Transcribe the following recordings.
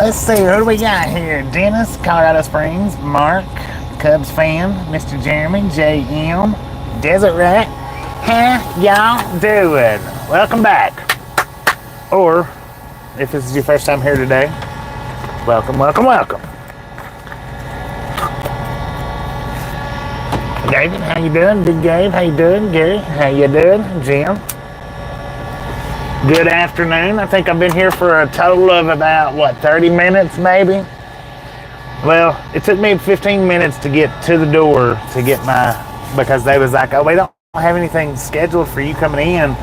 Let's see, who do we got here? Dennis, Colorado Springs, Mark, Cubs fan, Mr. Jeremy, JM, Desert Rat. How y'all doing? Welcome back. Or, if this is your first time here today, welcome, welcome, welcome. David, how you doing? Big Gabe, how you doing? Gary, how you doing? Jim. Good afternoon. I think I've been here for a total of about, 30 minutes maybe? Well, it took me 15 minutes to get to the door to get because they was like, oh, we don't have anything scheduled for you coming in.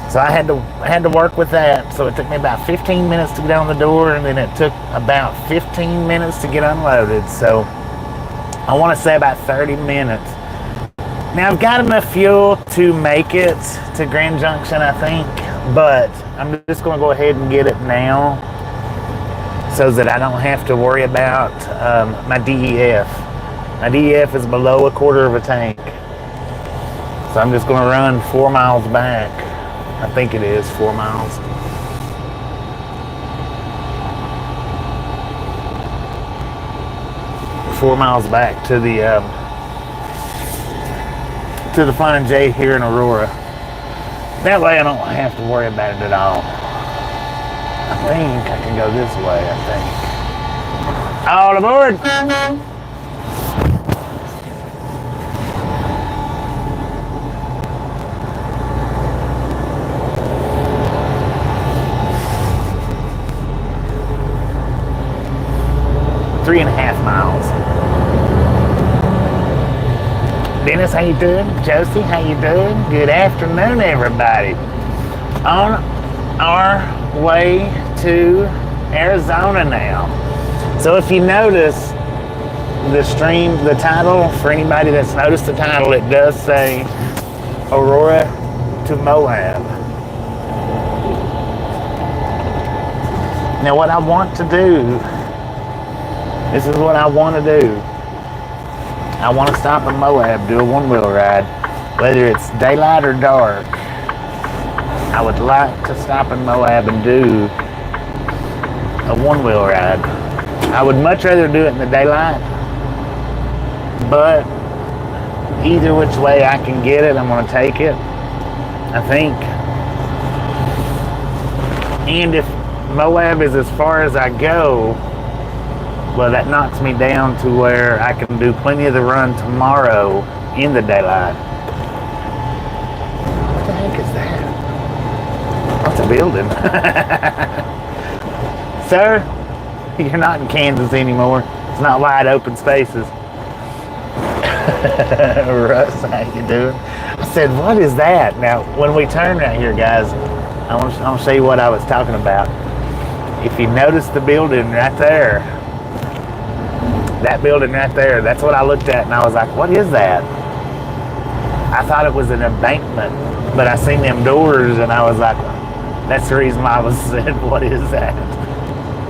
So I had to work with that. So it took me about 15 minutes to get on the door, and then it took about 15 minutes to get unloaded. So I want to say about 30 minutes. Now I've got enough fuel to make it to Grand Junction, I think, but I'm just going to go ahead and get it now so that I don't have to worry about my DEF. My DEF is below a quarter of a tank. So I'm just going to run 4 miles back. I think it is 4 miles. Four miles back to the Fun and J here in Aurora. That way I don't have to worry about it at all. I think I can go this way, I think. All aboard! 3.5 miles. Dennis, how you doing? Josie, how you doing? Good afternoon, everybody. On our way to Arizona now. So if you notice the title, for anybody that's noticed the title, it does say Aurora to Moab. Now what I want to do, this is what I want to do. I want to stop in Moab, do a one-wheel ride, whether it's daylight or dark. I would like to stop in Moab and do a one-wheel ride. I would much rather do it in the daylight, but either which way I can get it, I'm going to take it, I think. And if Moab is as far as I go, well, that knocks me down to where I can do plenty of the run tomorrow in the daylight. What the heck is that? That's a building. Sir, you're not in Kansas anymore. It's not wide open spaces. Russ, how you doing? I said, what is that? Now, when we turn right here, guys, I want to show you what I was talking about. If you notice the building right there, that building right there, that's what I looked at, and I was like, what is that? I thought it was an embankment, but I seen them doors, and I was like, that's the reason why I was saying, what is that?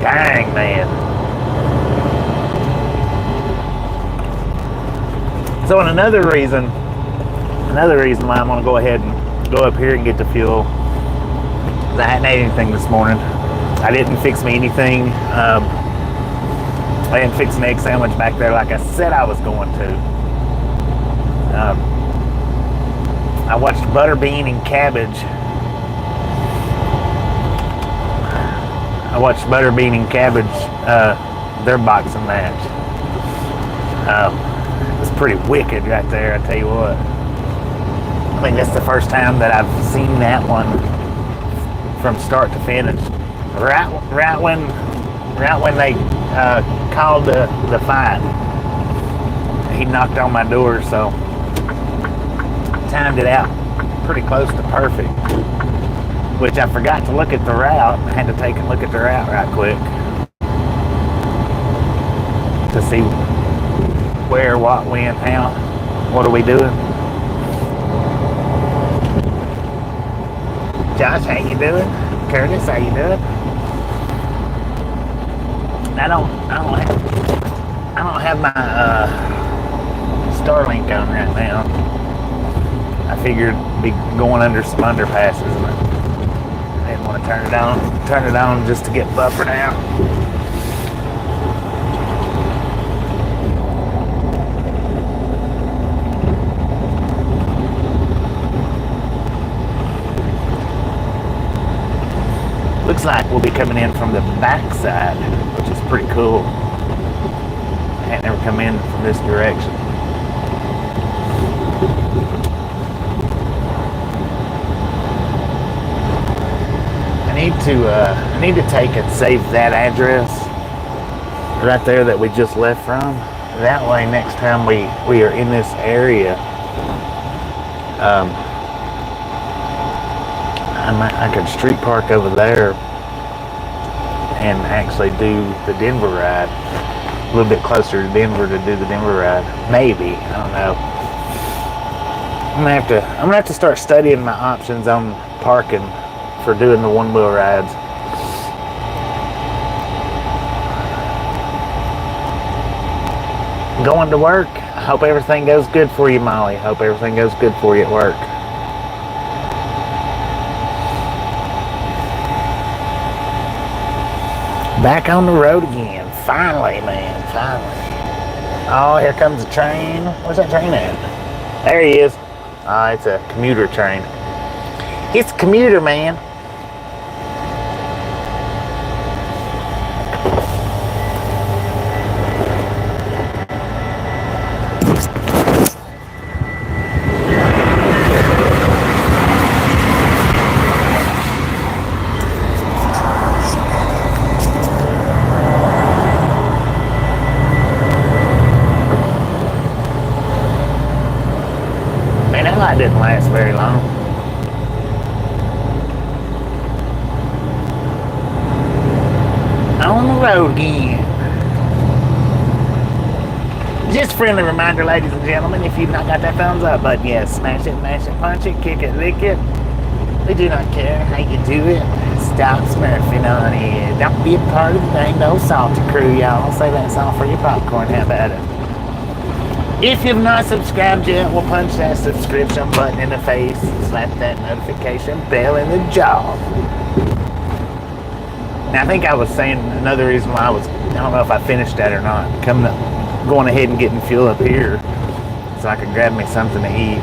Dang, man. So another reason why I'm going to go ahead and go up here and get the fuel, I hadn't ate anything this morning. I didn't fix me anything. I didn't fix an egg sandwich back there like I said I was going to. I watched Butterbean and Cabbage. Their boxing match. It was pretty wicked right there, I tell you what. I think that's the first time that I've seen that one from start to finish. Right when they called the fight, he knocked on my door, so timed it out pretty close to perfect, which I forgot to look at the route. I had to take a look at the route right quick to see where, what, when, how, what are we doing. Josh, how you doing? Curtis, how you doing? I don't have my Starlink on right now. I figured be going under some underpasses and didn't want to turn it on just to get buffered out. Looks like we'll be coming in from the backside, which is pretty cool. I ain't never come in from this direction. I need to take and save that address right there that we just left from. That way, next time we are in this area, I could street park over there and actually do the Denver ride. A little bit closer to Denver to do the Denver ride. Maybe, I don't know. I'm gonna have to start studying my options on parking for doing the one-wheel rides. Going to work. I hope everything goes good for you, Molly. Hope everything goes good for you at work. Back on the road again. Finally, man. Finally. Oh, here comes the train. Where's that train at? There he is. Oh, it's a commuter train. It's a commuter, man. Didn't last very long. On the road again. Just a friendly reminder, ladies and gentlemen, if you've not got that thumbs up button yet, smash it, punch it, kick it, lick it. We do not care how you do it. Stop smurfing on it. Don't be a part of the dang old salty crew, y'all. Save that song for your popcorn. How about it? If you've not subscribed yet, we'll punch that subscription button in the face, slap that notification bell in the jaw. Now, I think I was saying another reason why I don't know if I finished that or not, going ahead and getting fuel up here so I could grab me something to eat.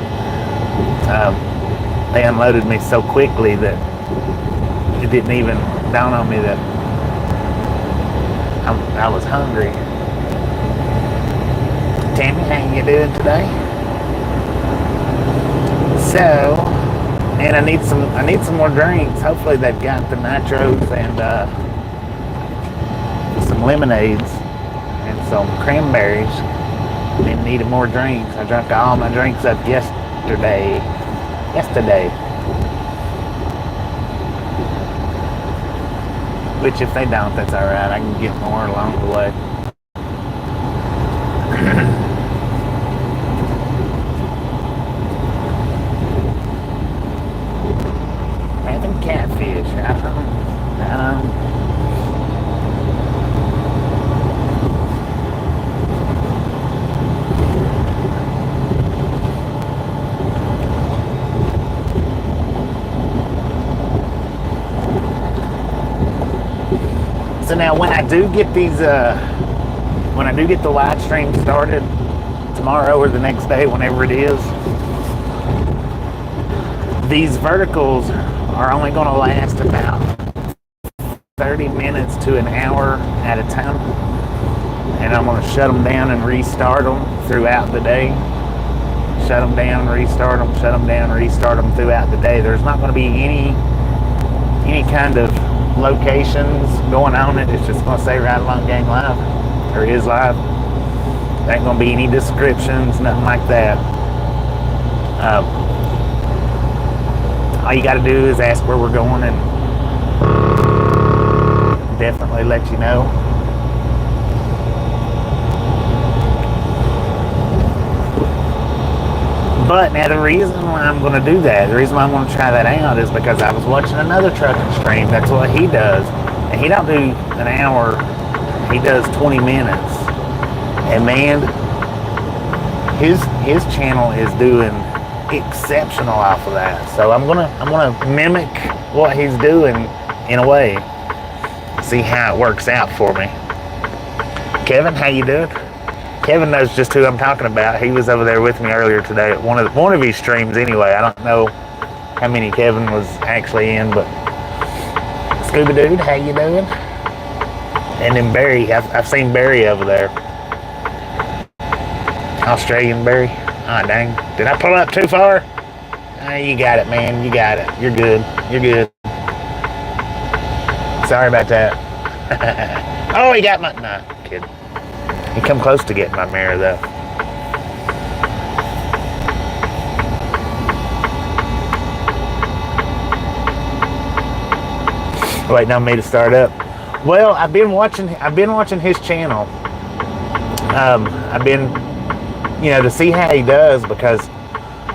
They unloaded me so quickly that it didn't even dawn on me that I was hungry. Tammy, how you doing today? So, and I need some more drinks. Hopefully they've got the nitros and some lemonades and some cranberries. And needed more drinks. I drank all my drinks up yesterday. Which if they don't, that's alright. I can get more along the way. Having catfish. So now when I do get these, when I do get the live stream started tomorrow or the next day, whenever it is, these verticals are only going to last about 30 minutes to an hour at a time. And I'm going to shut them down and restart them throughout the day. Shut them down, restart them, shut them down, restart them throughout the day. There's not going to be any kind of locations going on it. It's just going to say Ride Along Gang Live, or is live. There ain't going to be any descriptions, nothing like that. All you got to do is ask where we're going and definitely let you know. But now the reason why I'm going to do that, the reason why I'm going to try that out is because I was watching another trucking stream. That's what he does. And he don't do an hour, he does 20 minutes. And man, his channel is doing exceptional off of that. So I'm gonna mimic what he's doing in a way. See how it works out for me. Kevin, how you doing? Kevin knows just who I'm talking about. He was over there with me earlier today at one of his streams anyway. I don't know how many Kevin was actually in, but Scuba Dude, how you doing? And then Barry, I've seen Barry over there. Australian Barry. Ah, dang. Did I pull up too far? You got it, man. You got it. You're good. You're good. Sorry about that. Oh, he got my... Nah, kidding. He come close to getting my mirror, though. Waiting on me to start up. Well, I've been watching his channel. I've been, to see how he does, because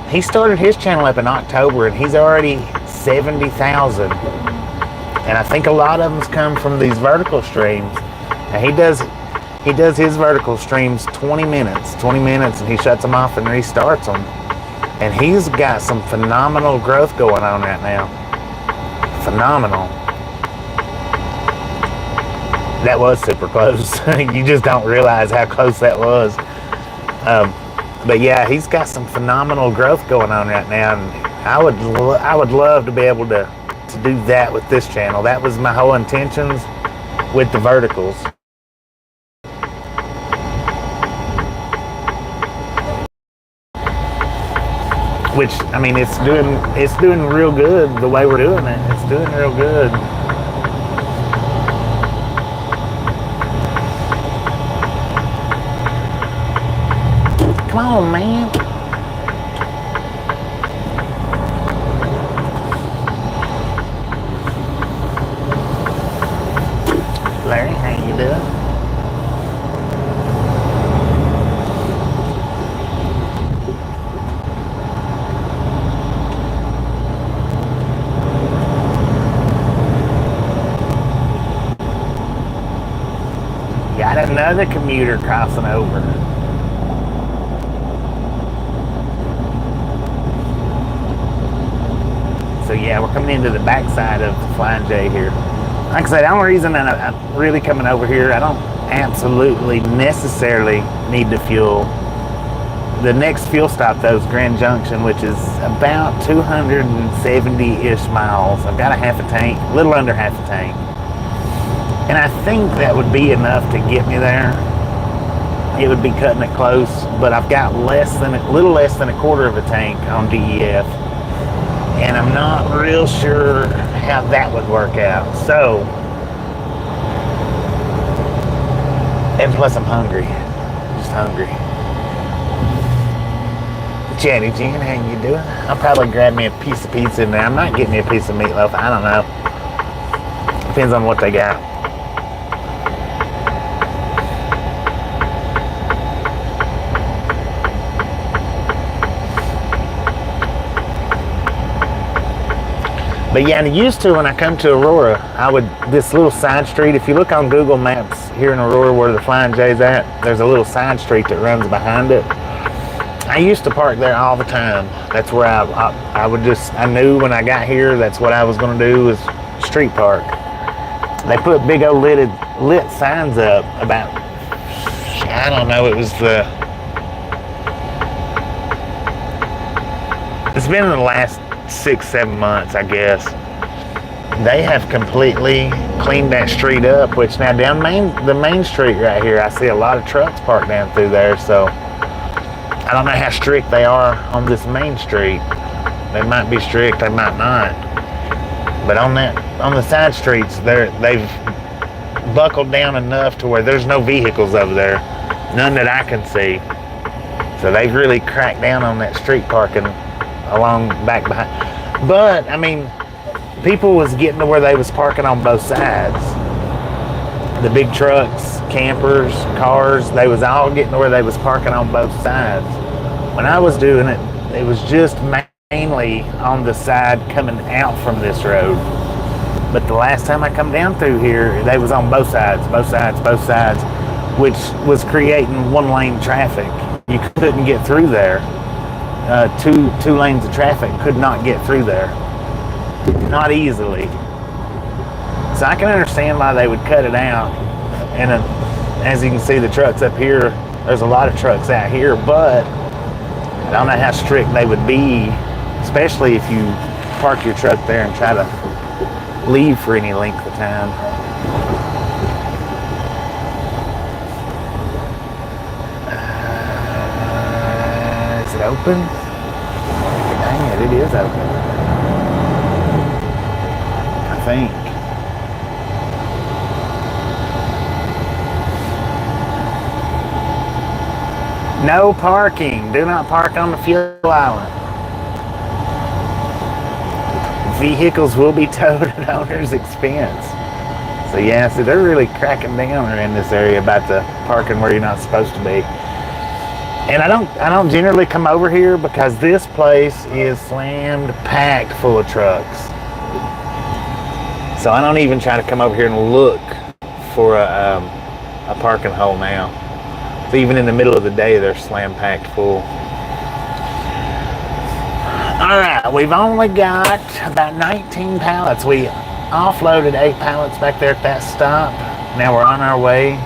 he started his channel up in October and he's already 70,000. And I think a lot of them's come from these vertical streams. And he does his vertical streams 20 minutes, and he shuts them off and restarts them. And he's got some phenomenal growth going on right now. Phenomenal. That was super close. You just don't realize how close that was. But yeah, he's got some phenomenal growth going on right now, and I would love to be able to do that with this channel. That was my whole intentions with the verticals. Which, I mean, it's doing real good the way we're doing it. It's doing real good. Come on, man. Larry, how you doing? Got another commuter crossing over. So yeah, we're coming into the backside of Flying J here. Like I said, the only reason that I'm really coming over here, I don't absolutely necessarily need to fuel. The next fuel stop though is Grand Junction, which is about 270-ish miles. I've got a half a tank, a little under half a tank. And I think that would be enough to get me there. It would be cutting it close, but I've got little less than a quarter of a tank on DEF. And I'm not real sure how that would work out. So, and plus I'm hungry. Just hungry. Chatty Jen, how you doing? I'll probably grab me a piece of pizza in there. I might get me a piece of meatloaf. I don't know. Depends on what they got. But yeah, and used to when I come to Aurora, this little side street, if you look on Google Maps here in Aurora where the Flying J's at, there's a little side street that runs behind it. I used to park there all the time. That's where I knew when I got here, that's what I was going to do, was street park. They put big old lit signs up about, I don't know, it's been in the last 6-7 months, I guess. They have completely cleaned that street up, which now down the main street right here, I see a lot of trucks parked down through there, so I don't know how strict they are on this main street. They might be strict, they might not. But on the side streets, they've buckled down enough to where there's no vehicles over there, none that I can see. So they've really cracked down on that street parking along back behind. But I mean, people was getting to where they was parking on both sides. The big trucks, campers, cars, they was all getting to where they was parking on both sides. When I was doing it, it was just mainly on the side coming out from this road. But the last time I come down through here, they was on both sides, which was creating one lane traffic. You couldn't get through there. Two lanes of traffic could not get through there. not easily. So I can understand why they would cut it out. And as you can see, the trucks up here, there's a lot of trucks out here, but I don't know how strict they would be, especially if you park your truck there and try to leave for any length of time. Is it open? Dang it, it is open. I think. No parking. Do not park on the fuel island. Vehicles will be towed at owner's expense. So yeah, so they're really cracking down in this area about the parking where you're not supposed to be. And I don't generally come over here because this place is slammed packed full of trucks. So I don't even try to come over here and look for a parking hole now. So even in the middle of the day, they're slam packed full. All right, we've only got about 19 pallets. We offloaded 8 pallets back there at that stop. Now we're on our way.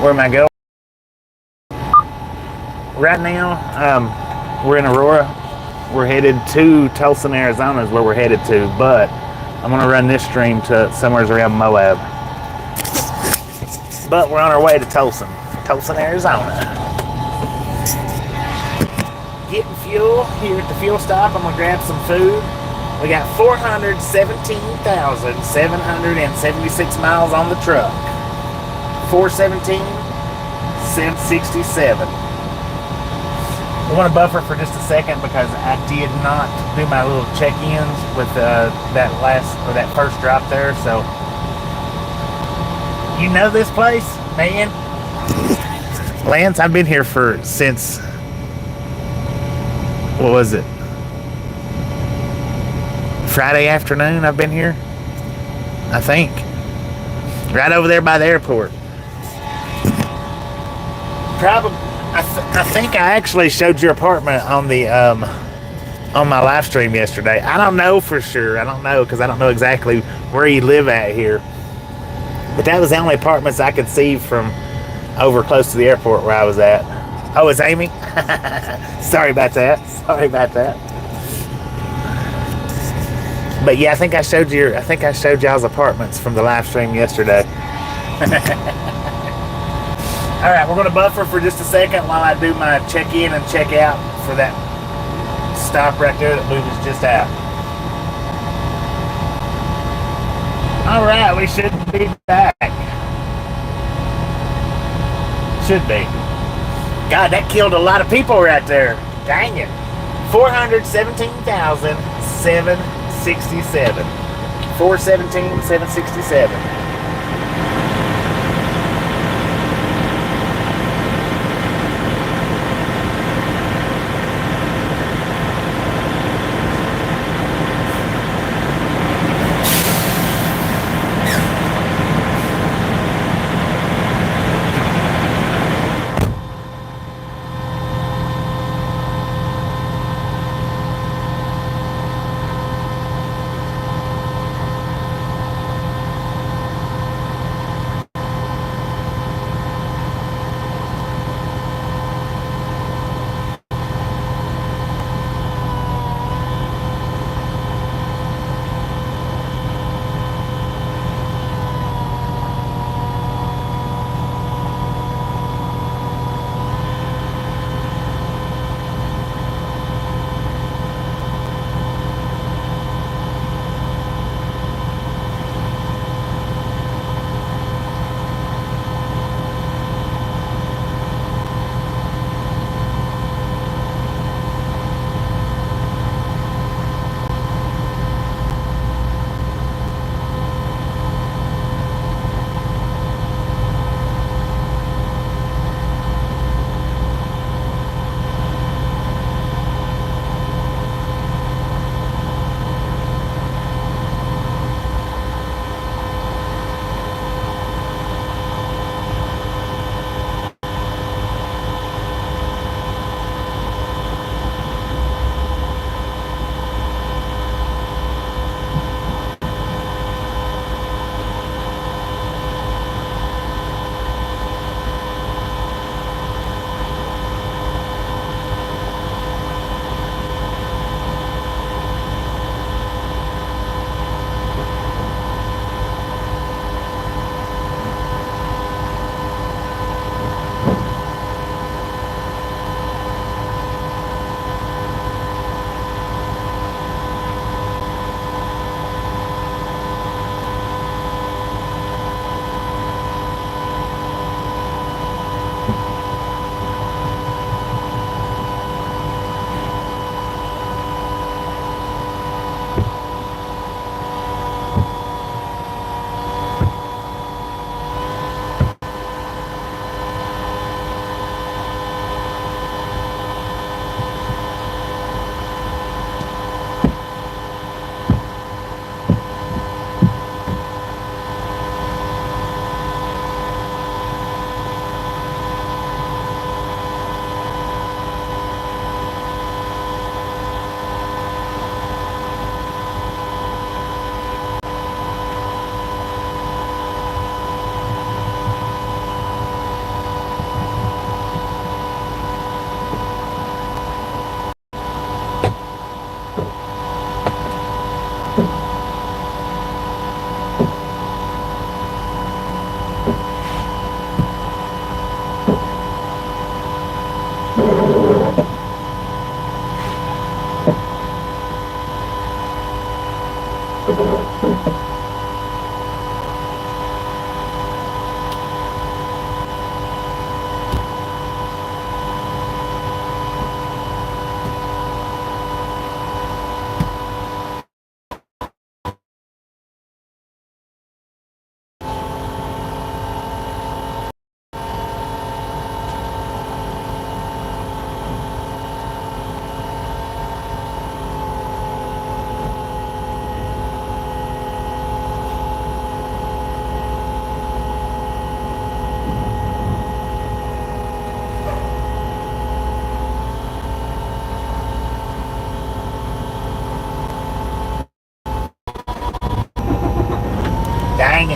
Where am I going? Right now, we're in Aurora. We're headed to Tulsa, Arizona is where we're headed to, but I'm gonna run this stream to somewhere around Moab. But we're on our way to Tulsa, Arizona. Getting fuel here at the fuel stop. I'm gonna grab some food. We got 417,776 miles on the truck. 417, 767. I want to buffer for just a second because I did not do my little check-ins with that first drop there. So, you know this place, man? Lance, I've been here since, what was it? Friday afternoon I've been here, I think. Right over there by the airport. Probably, I think I actually showed your apartment on the on my live stream yesterday. I don't know for sure. I don't know because I don't know exactly where you live at here. But that was the only apartments I could see from over close to the airport where I was at. Oh, it's Amy? Sorry about that. But yeah, I think I showed y'all's apartments from the live stream yesterday. All right, we're going to buffer for just a second while I do my check-in and check-out for that stop right there that we was just at. All right, we should be back. Should be. God, that killed a lot of people right there. Dang it. 417,767. 417,767.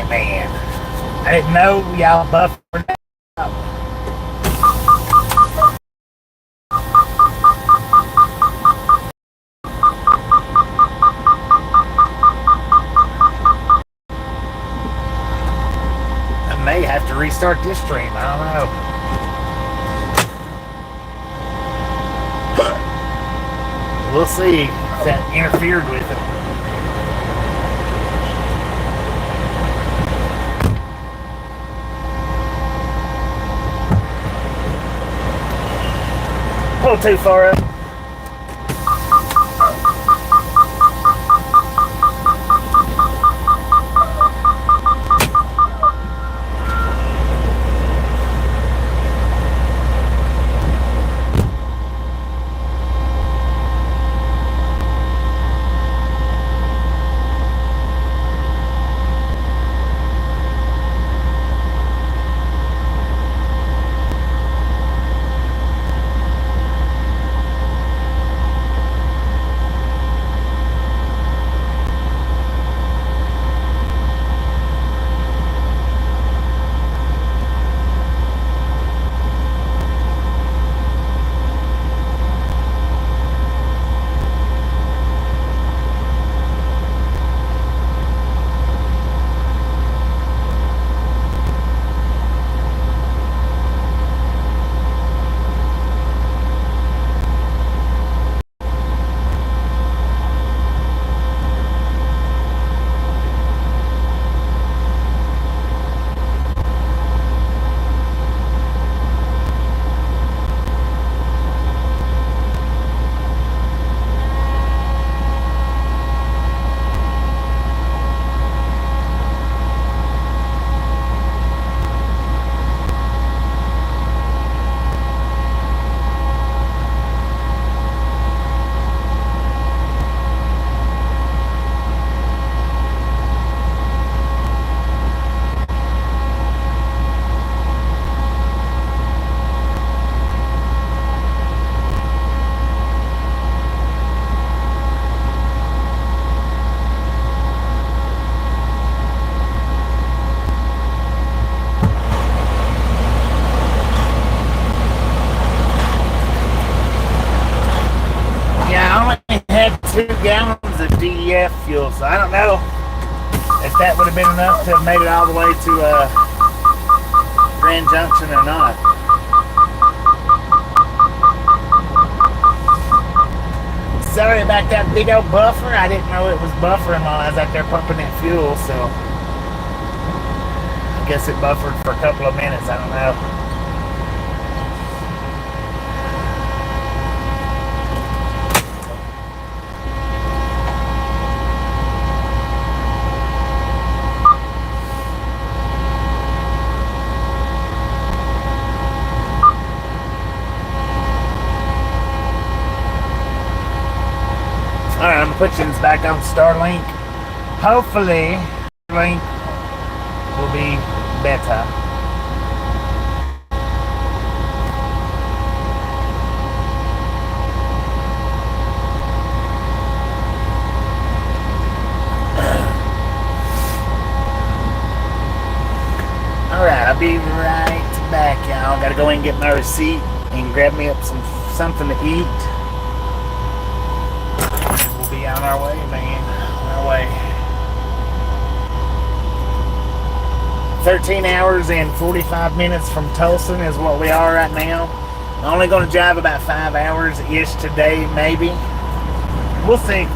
it, man. I didn't know y'all buffered out. I may have to restart this stream. I don't know. We'll see if that interfered with it. Pull too far up. Had 2 gallons of DEF fuel, so I don't know if that would have been enough to have made it all the way to Grand Junction or not. Sorry about that big old buffer. I didn't know it was buffering while I was out there pumping that fuel, so I guess it buffered for a couple of minutes. I don't know. Alright, I'm gonna put you back on Starlink. Hopefully, Starlink will be better. Alright, I'll be right back, y'all. Gotta go in and get my receipt and grab me up something to eat. On our way, man. On our way. 13 hours and 45 minutes from Tulsa is what we are right now. I'm only going to drive about 5 hours-ish today, maybe. We'll see.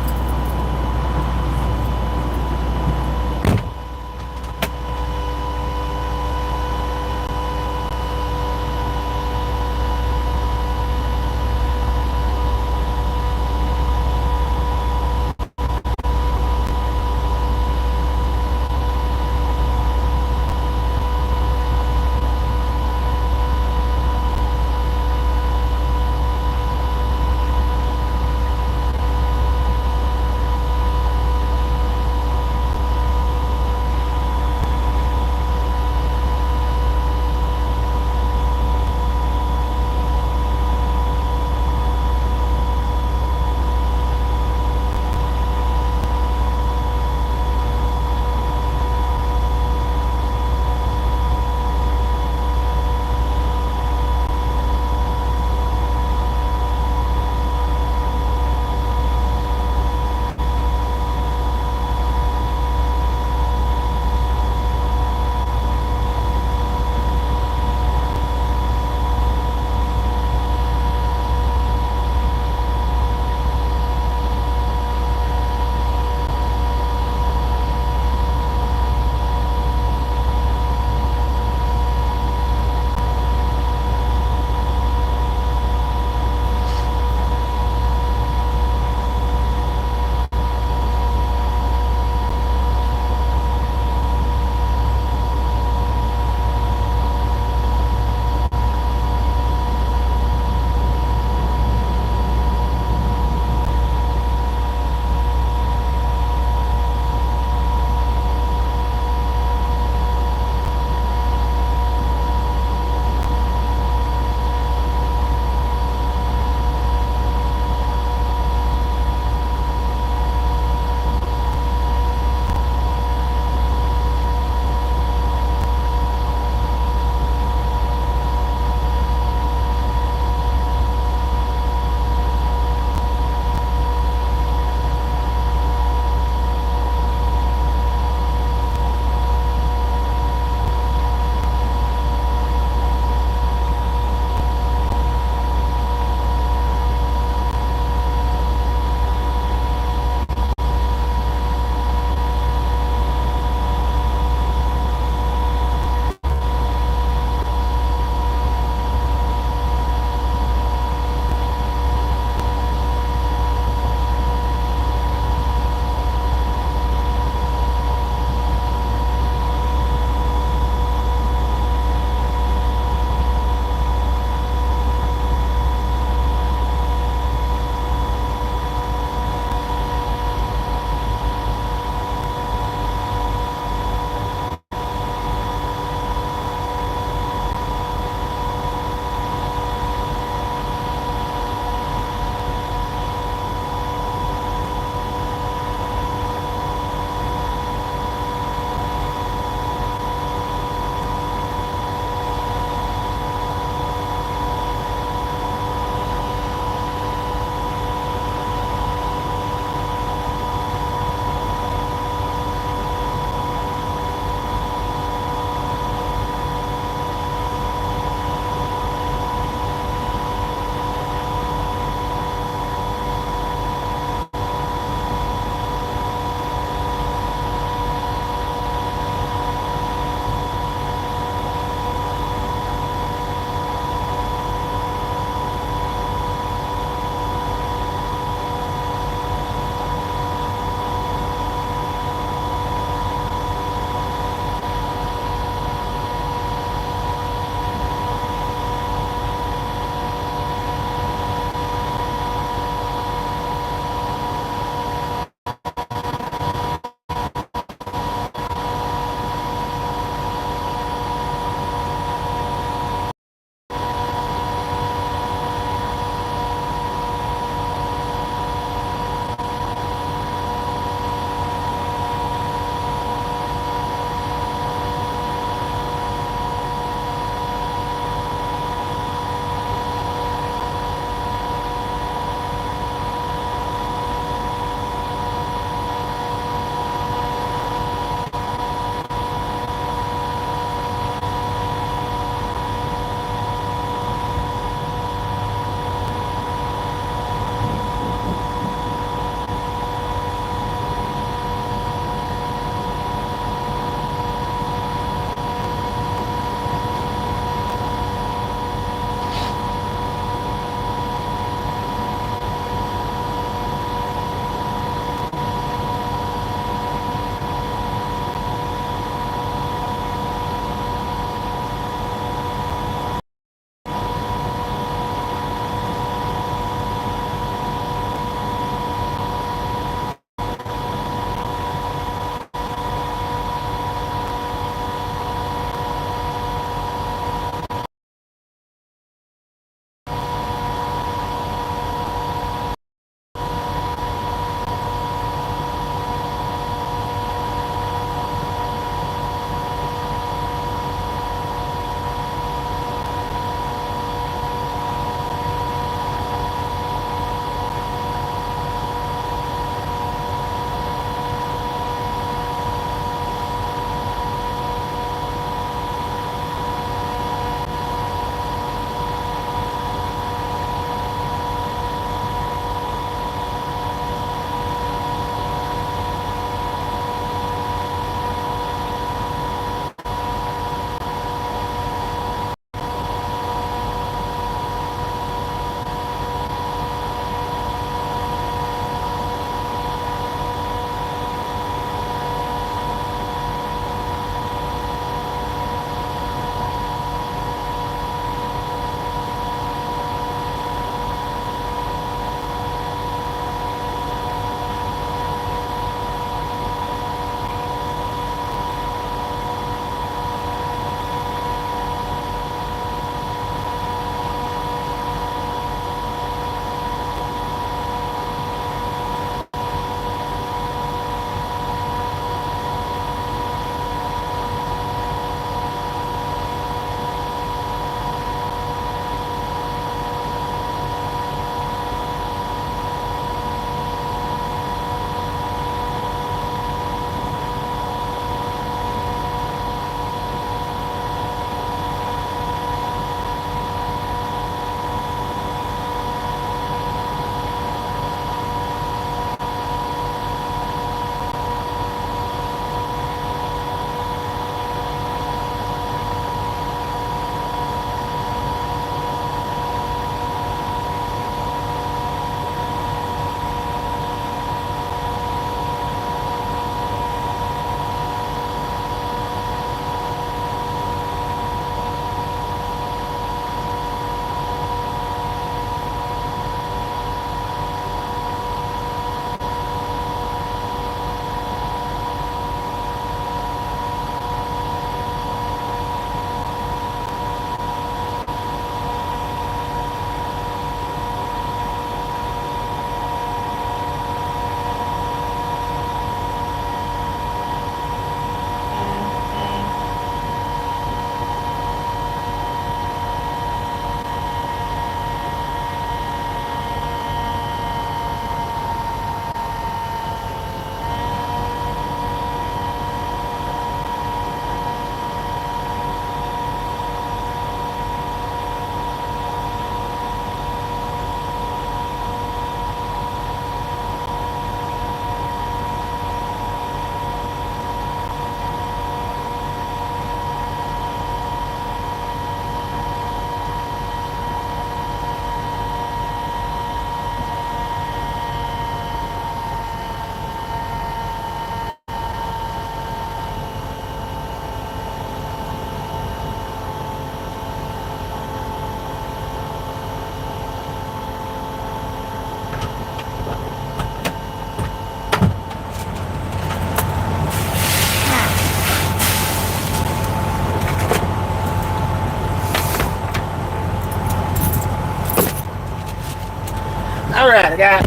All right, I got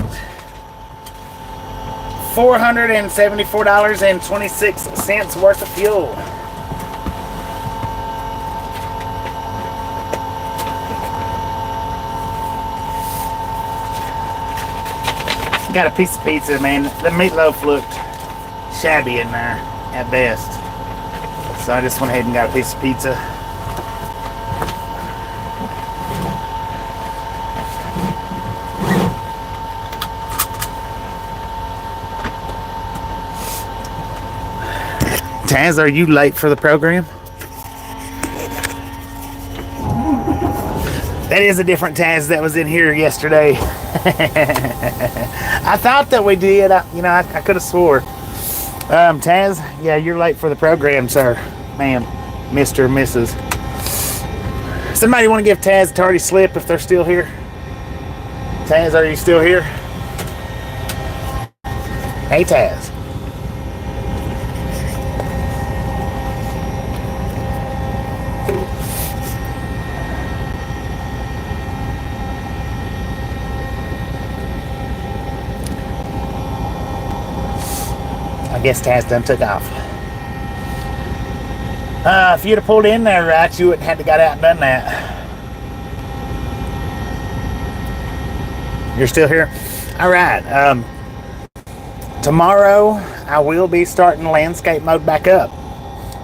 $474.26 worth of fuel. Got a piece of pizza, man. The meatloaf looked shabby in there at best. So I just went ahead and got a piece of pizza. Taz, are you late for the program? That is a different Taz that was in here yesterday. I thought that we did. I could have swore. Taz, yeah, you're late for the program, sir. Ma'am, Mr. and Mrs. Somebody want to give Taz a tardy slip if they're still here? Taz, are you still here? Hey, Taz. I guess Taz done took off. If you'd have pulled in there right, you wouldn't have had to got out and done that. You're still here? All right. Tomorrow, I will be starting landscape mode back up.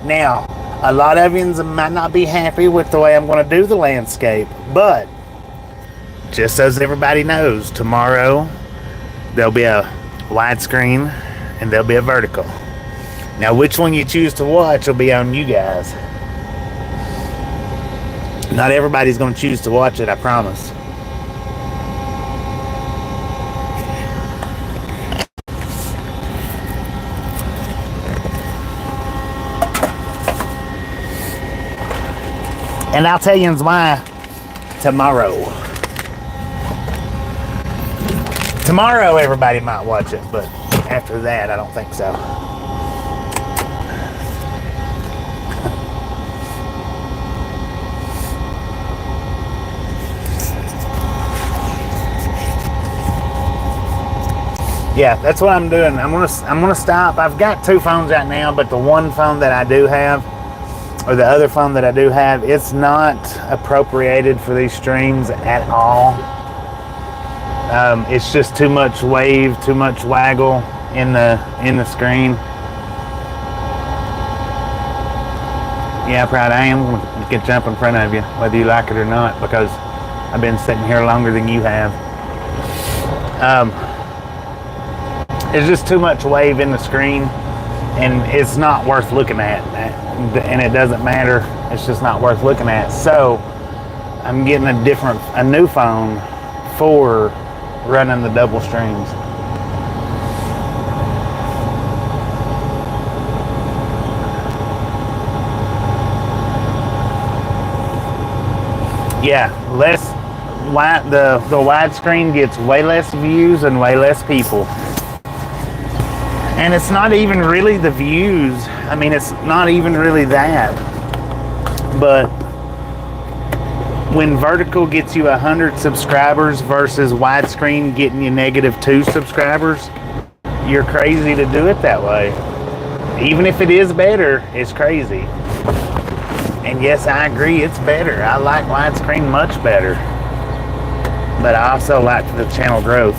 Now, a lot of you might not be happy with the way I'm going to do the landscape, but just as everybody knows, tomorrow there'll be a widescreen and there'll be a vertical. Now, which one you choose to watch will be on you guys. Not everybody's going to choose to watch it, I promise. And I'll tell you why tomorrow. Tomorrow, everybody might watch it, but after that, I don't think so. Yeah, that's what I'm doing. I'm gonna stop. I've got two phones right now, but the one phone that I do have, or the other phone that I do have, it's not appropriated for these streams at all. It's just too much wave, too much waggle in the screen. Yeah, Proud, I am going to get jump in front of you, whether you like it or not, because I've been sitting here longer than you have. It's just too much wave in the screen, and it's not worth looking at. And it doesn't matter. It's just not worth looking at. So I'm getting a new phone for running the double streams. Yeah, the widescreen gets way less views and way less people. And it's not even really the views. I mean, it's not even really that. But when vertical gets you 100 subscribers versus widescreen getting you -2 subscribers, you're crazy to do it that way. Even if it is better, it's crazy. And yes, I agree, it's better. I like widescreen much better. But I also like the channel growth.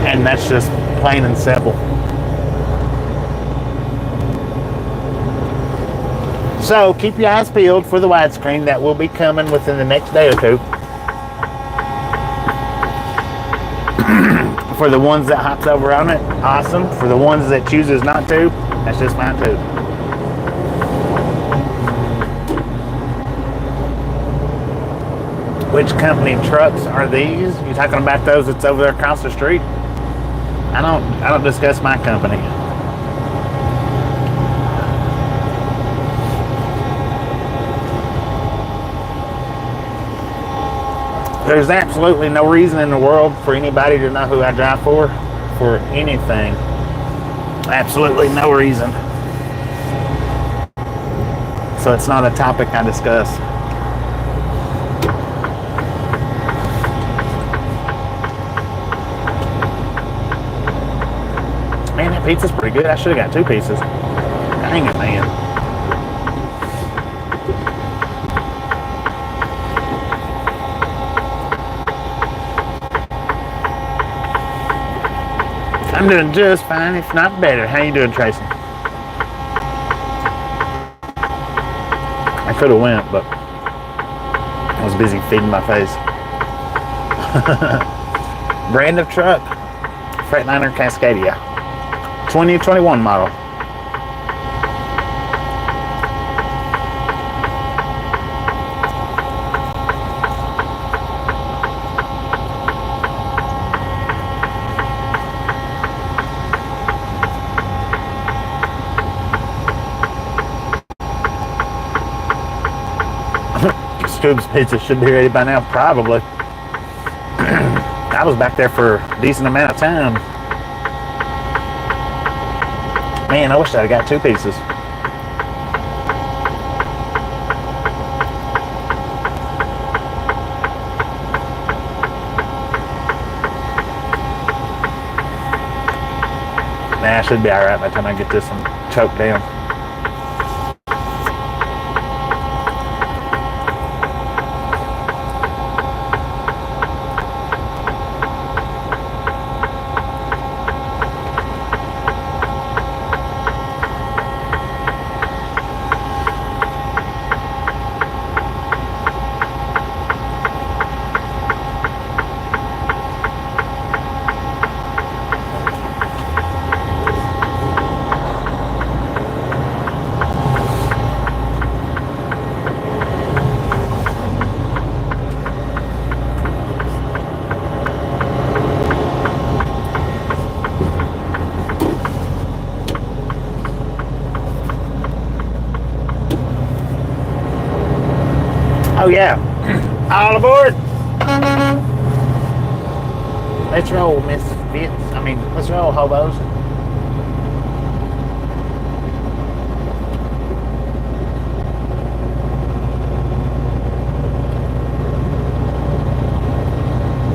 And that's just plain and simple. So keep your eyes peeled for the widescreen that will be coming within the next day or two. For the ones that hops over on it, awesome. For the ones that chooses not to, that's just fine too. Which company trucks are these? You talking about those that's over there across the street? I don't discuss my company. There's absolutely no reason in the world for anybody to know who I drive for anything. Absolutely no reason. So it's not a topic I discuss. Man, that pizza's pretty good. I should have got 2 pieces. Dang it, man. I'm doing just fine, if not better. How you doing, Tracy? I could have went, but I was busy feeding my face. Brand of truck, Freightliner Cascadia, 2021 model. Scoob's Pizza should be ready by now, probably. I was back there for a decent amount of time. Man, I wish I'd have got 2 pieces. Nah, I should be alright by the time I get this one choked down. Oh yeah, all aboard. Let's roll, misfits. Let's roll, hobos.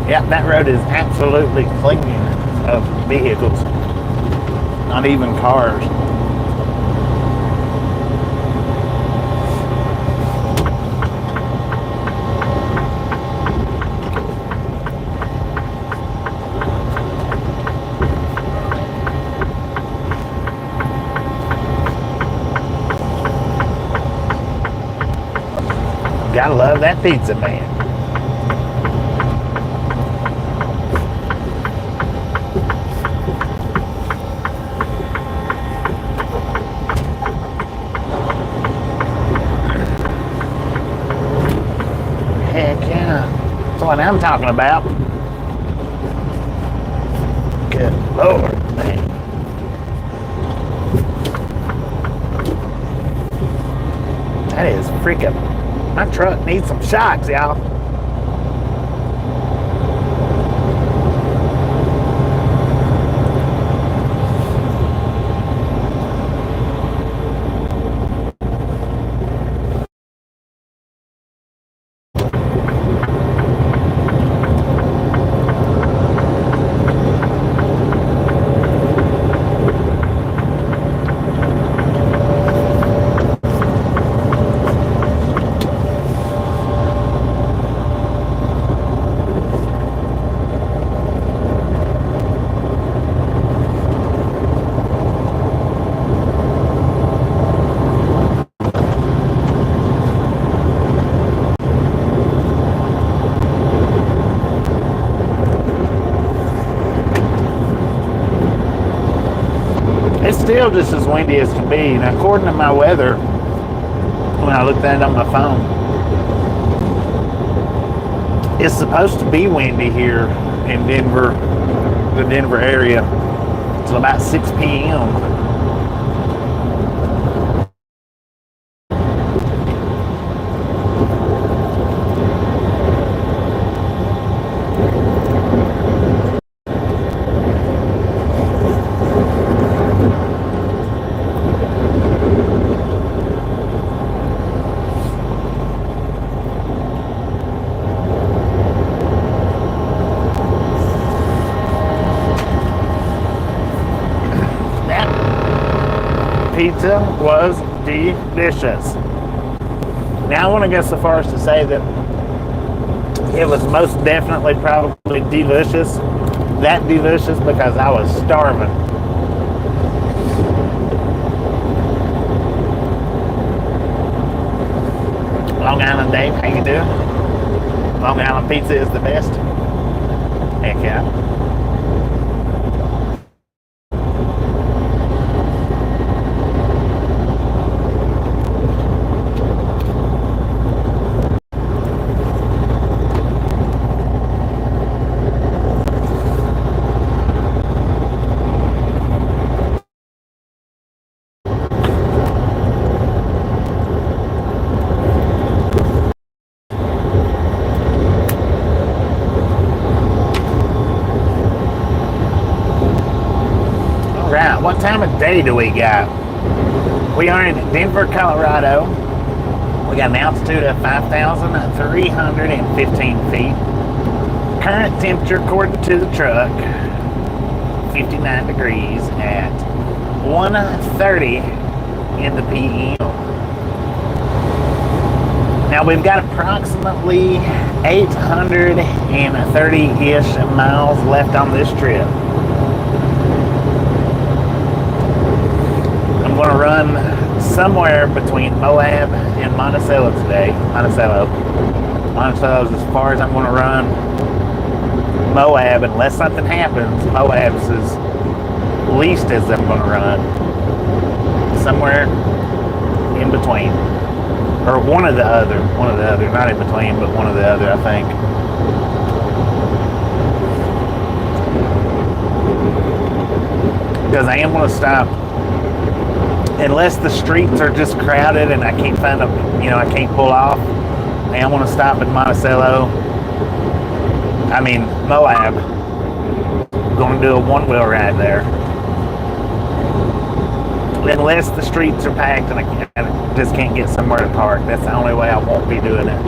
Yeah, that road is absolutely clinging of vehicles, not even cars. Gotta love that pizza, man. Heck yeah. That's what I'm talking about. Good Lord, man. That is freaking... My truck needs some shocks, y'all. It's still just as windy as can be. And according to my weather, when I looked at it on my phone, it's supposed to be windy here in Denver, the Denver area, till about 6 p.m. pizza was delicious. Now I want to go so far as to say that it was most definitely probably delicious. That delicious because I was starving. Long Island Dave, how you doing? Long Island pizza is the best. Heck yeah. What time of day do we got? We are in Denver, Colorado. We got an altitude of 5,315 feet. Current temperature, according to the truck, 59 degrees at 1:30 in the PM. Now we've got approximately 830-ish miles left on this trip. I'm going to run somewhere between Moab and Monticello today. Monticello's as far as I'm going to run. Moab, unless something happens, Moab's as least as I'm going to run. Somewhere in between. Or one of the other. Not in between, but one of the other, I think. Because I am going to stop. Unless the streets are just crowded and I can't find a, I can't pull off. I am going to stop at Moab. Going to do a one-wheel ride there. Unless the streets are packed and I just can't get somewhere to park. That's the only way I won't be doing it.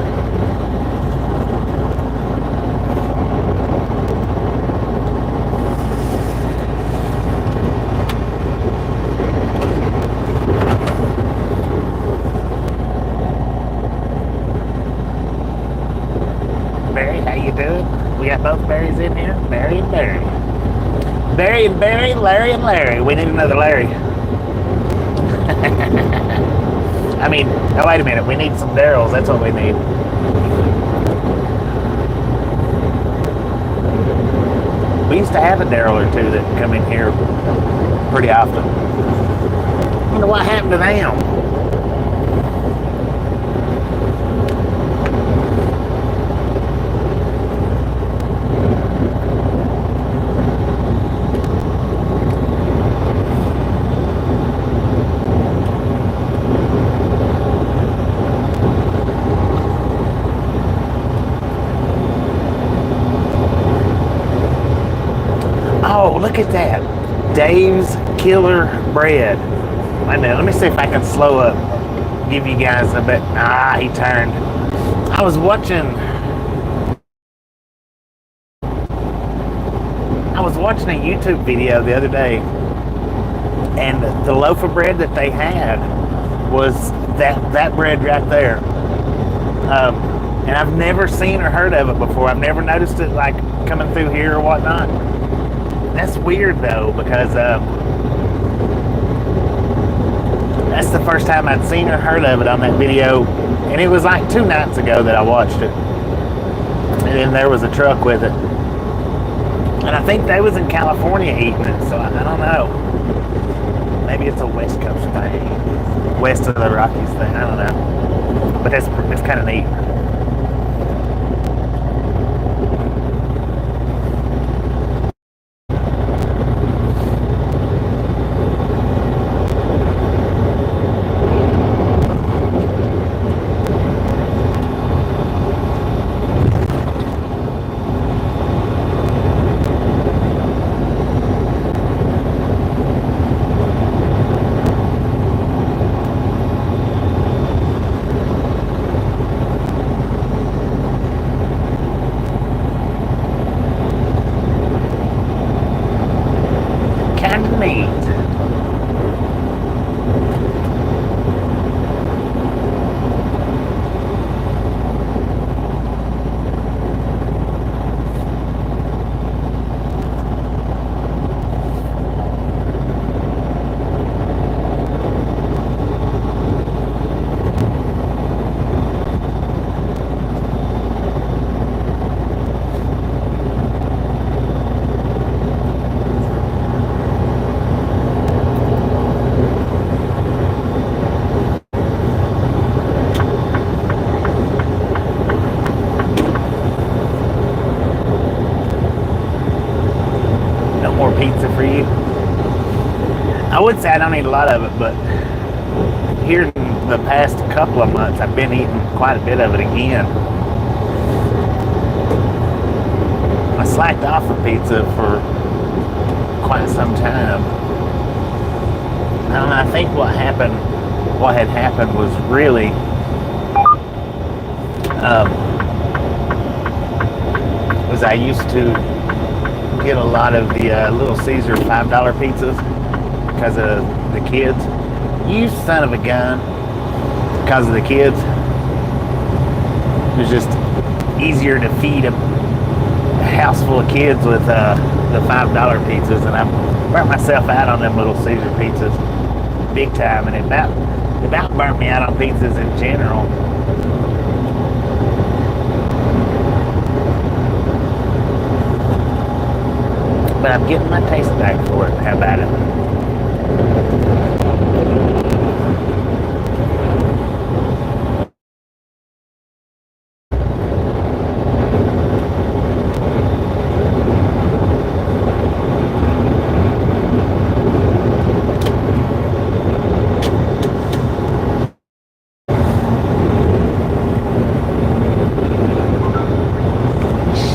Barry, how you doing? We got both Barrys in here. Barry and Barry. Barry and Barry, Larry and Larry. We need another Larry. Wait a minute. We need some Daryls. That's what we need. We used to have a Daryl or two that come in here pretty often. I wonder what happened to them. Look at that. Dave's Killer Bread. Wait a minute, let me see if I can slow up. Give you guys a bit. He turned. I was watching a YouTube video the other day, and the loaf of bread that they had was that bread right there. And I've never seen or heard of it before. I've never noticed it like coming through here or whatnot. That's weird though, because that's the first time I'd seen or heard of it on that video, and it was like 2 nights ago that I watched it. And then there was a truck with it, and I think they was in California eating it, so I don't know. Maybe it's a West Coast thing, west of the Rockies thing. I don't know, but that's kind of neat. I would say I don't eat a lot of it, but here in the past couple of months, I've been eating quite a bit of it again. I slacked off of pizza for quite some time. And I think what had happened was really was I used to get a lot of the Little Caesar $5 pizzas because of the kids. You son of a gun. Because of the kids. It was just easier to feed a house full of kids with the $5 pizzas, and I burnt myself out on them Little Caesar pizzas big time, and it about burnt me out on pizzas in general. But I'm getting my taste back for it. How about it?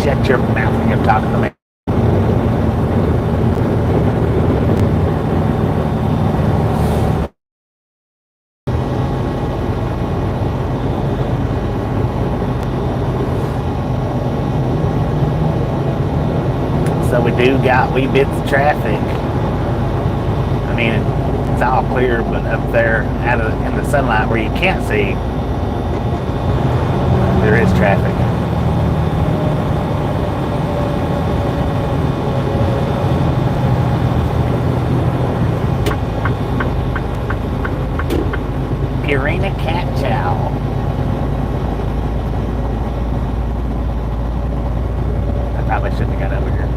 Shut your mouth when you're talking to me. So we do got wee bits of traffic. I mean, it's all clear, but up there in the sunlight where you can't see, there is traffic. Purina cat chow. I probably shouldn't have got over here.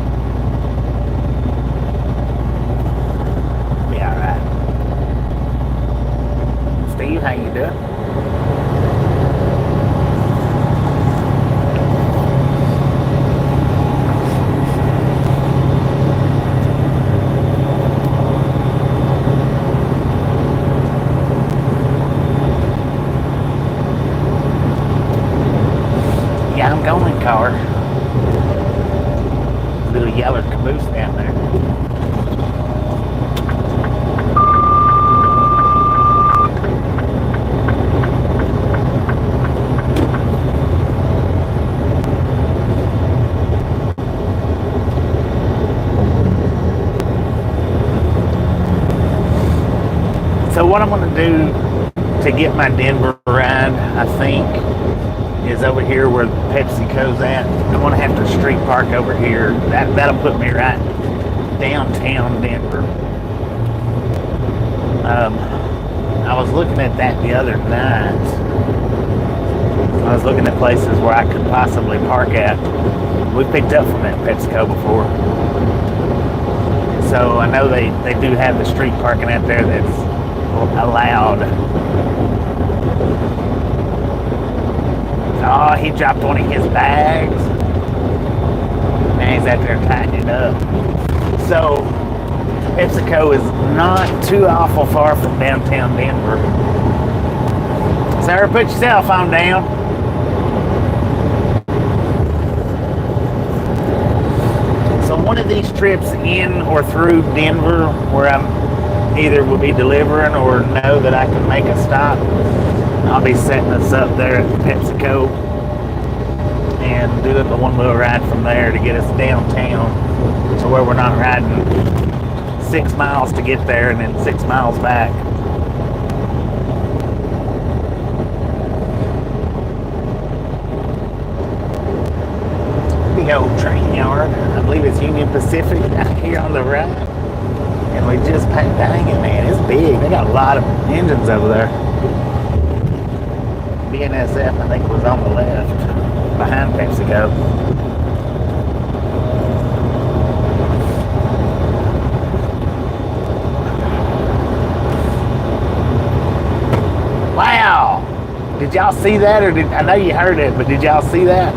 Be alright. Steve, how you doing? Yeah, I'm going, car. Little yellow caboose down there. So what I'm going to do to get my Denver ride, I think, is over here where PepsiCo's at. I'm going to have to street park over here. That'll put me right downtown Denver. I was looking at that the other night. I was looking at places where I could possibly park at. We picked up from that PepsiCo before. So I know they do have the street parking out there that's allowed. Oh, he dropped one of his bags. Now he's out there tightening it up. So, PepsiCo is not too awful far from downtown Denver. Sir, put your cell phone down. So one of these trips in or through Denver where I'm either will be delivering or know that I can make a stop, I'll be setting us up there at PepsiCo and doing the one little ride from there to get us downtown to where we're not riding 6 miles to get there and then 6 miles back. Big old train yard. I believe it's Union Pacific out here on the right. And we just passed, dang it, man, it's big. They got a lot of engines over there. BNSF, I think, was on the left, behind PepsiCo. Wow! Did y'all see that, or I know you heard it, but did y'all see that?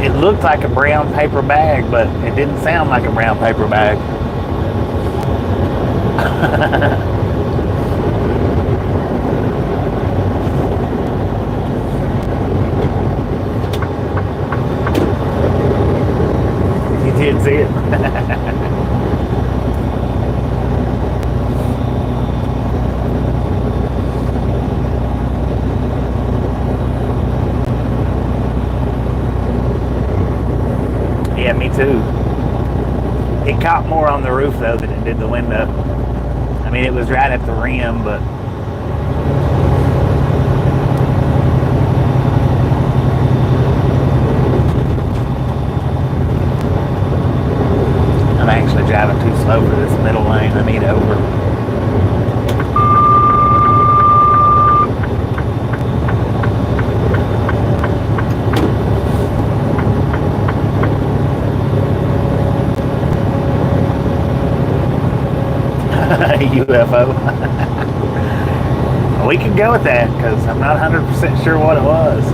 It looked like a brown paper bag, but it didn't sound like a brown paper bag. You did see it? Yeah, me too. It caught more on the roof though than it did the window. I mean, it was right at the rim, but I'm actually driving too slow for this middle lane. I need over. UFO. We could go with that because I'm not 100% sure what it was.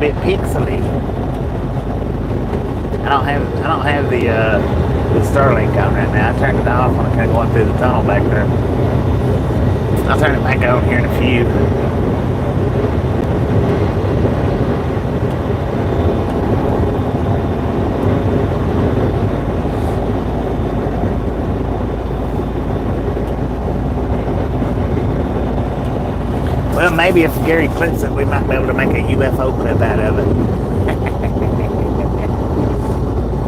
Bit pixely. I don't have the Starlink on right now. I turned it off when I kind of going through the tunnel back there. I'll turn it back on here in a few. Well, maybe if Gary clips it, we might be able to make a UFO clip out of it.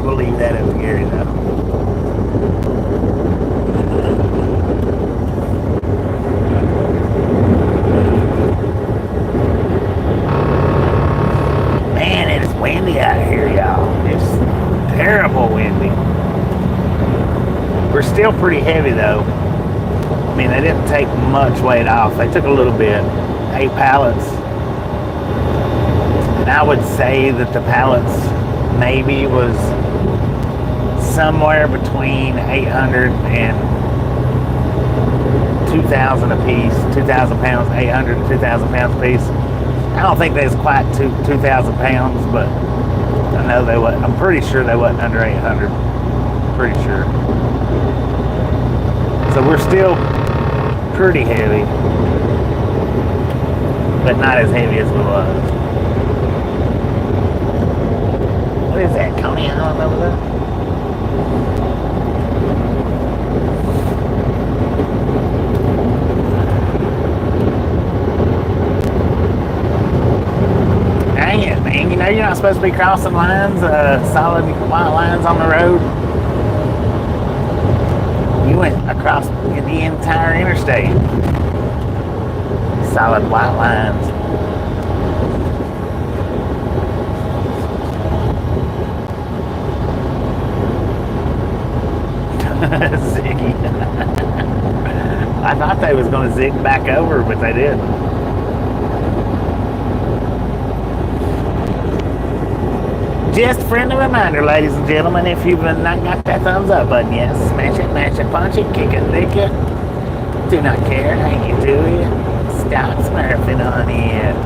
We'll leave that up to Gary, though. Man, it is windy out here, y'all. It's terrible windy. We're still pretty heavy, though. I mean, they didn't take much weight off. They took a little bit. 8 pallets. And I would say that the pallets maybe was somewhere between 800 and 2,000 a piece. 2,000 pounds, 800 to 2,000 pounds a piece. I don't think they was quite 2,000 pounds, but I know they wasn't. I'm pretty sure they wasn't under 800. Pretty sure. So we're still pretty heavy, but not as heavy as we was. What is that, Coney Island over there? Dang it, man. You know you're not supposed to be crossing lines, solid white lines on the road. You went across the entire interstate. Solid white lines. Ziggy. I thought they was going to zig back over, but they didn't. Just a friendly reminder, ladies and gentlemen, if you've not got that thumbs up button yet, smash it, mash it, punch it, kick it, lick it. Do not care how you do it. Stop smurfing on it.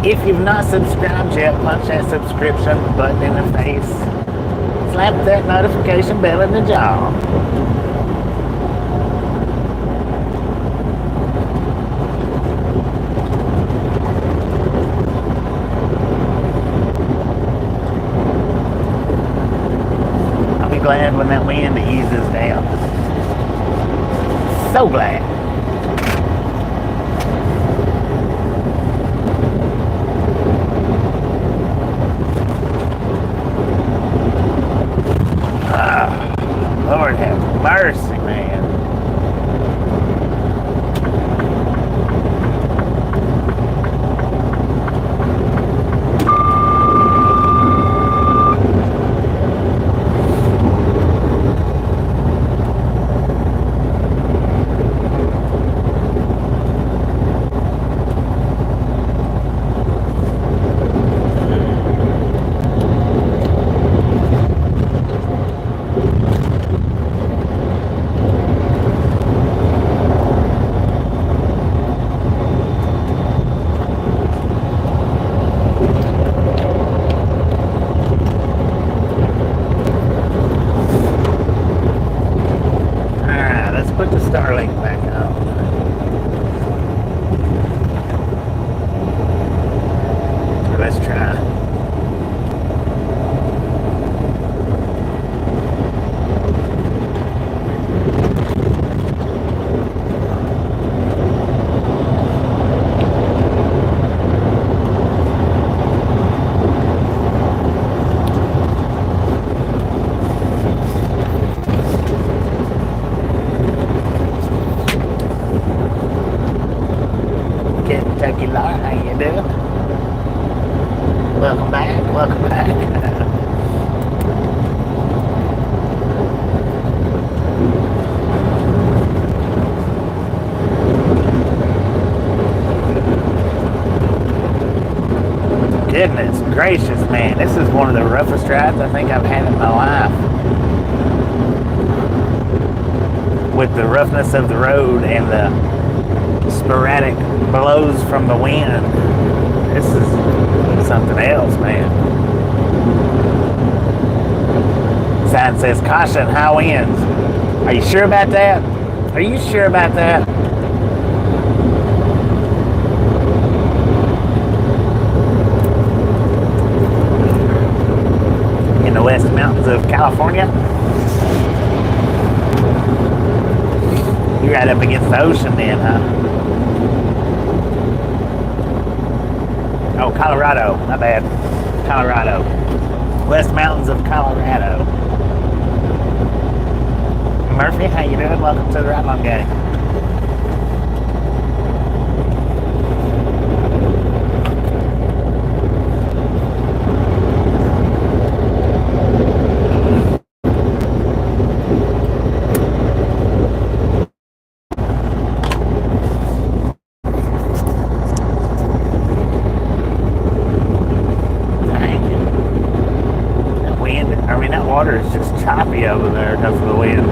If you've not subscribed yet, punch that subscription button in the face. Slap that notification bell in the jaw. Glad when that wind eases down. So glad. Lord have mercy, man. Kentucky Law. How you doing? Welcome back. Welcome back. Goodness gracious, man. This is one of the roughest rides I think I've had in my life. With the roughness of the road and the sporadic blows from the wind. This is something else, man. Sign says, caution, high winds. Are you sure about that? Are you sure about that? In the West Mountains of California. You're right up against the ocean then, huh? Oh, Colorado. My bad. Colorado. West Mountains of Colorado. Murphy, how you doing? Welcome to the Ride Along Gang. Water is just choppy over there because of the wind.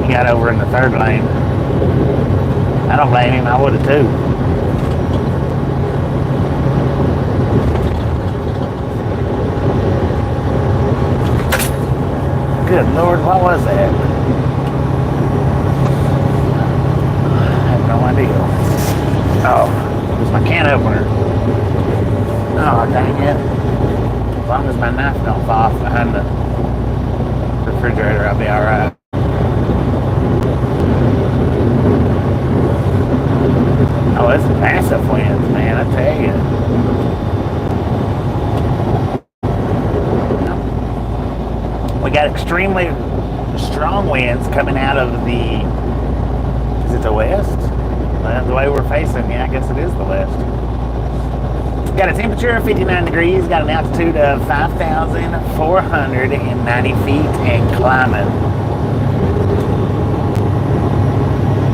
He got over in the third lane. I don't blame him, I would have too. Good Lord, what was that? Oh, it was my can opener. Oh, dang it. As long as my knife don't fall off behind the refrigerator, I'll be alright. Oh, it's massive winds, man, I tell you. We got extremely strong winds coming out of the, is it the west? The way we're facing, yeah, I guess it is the west. Got a temperature of 59 degrees, got an altitude of 5,490 feet and climbing.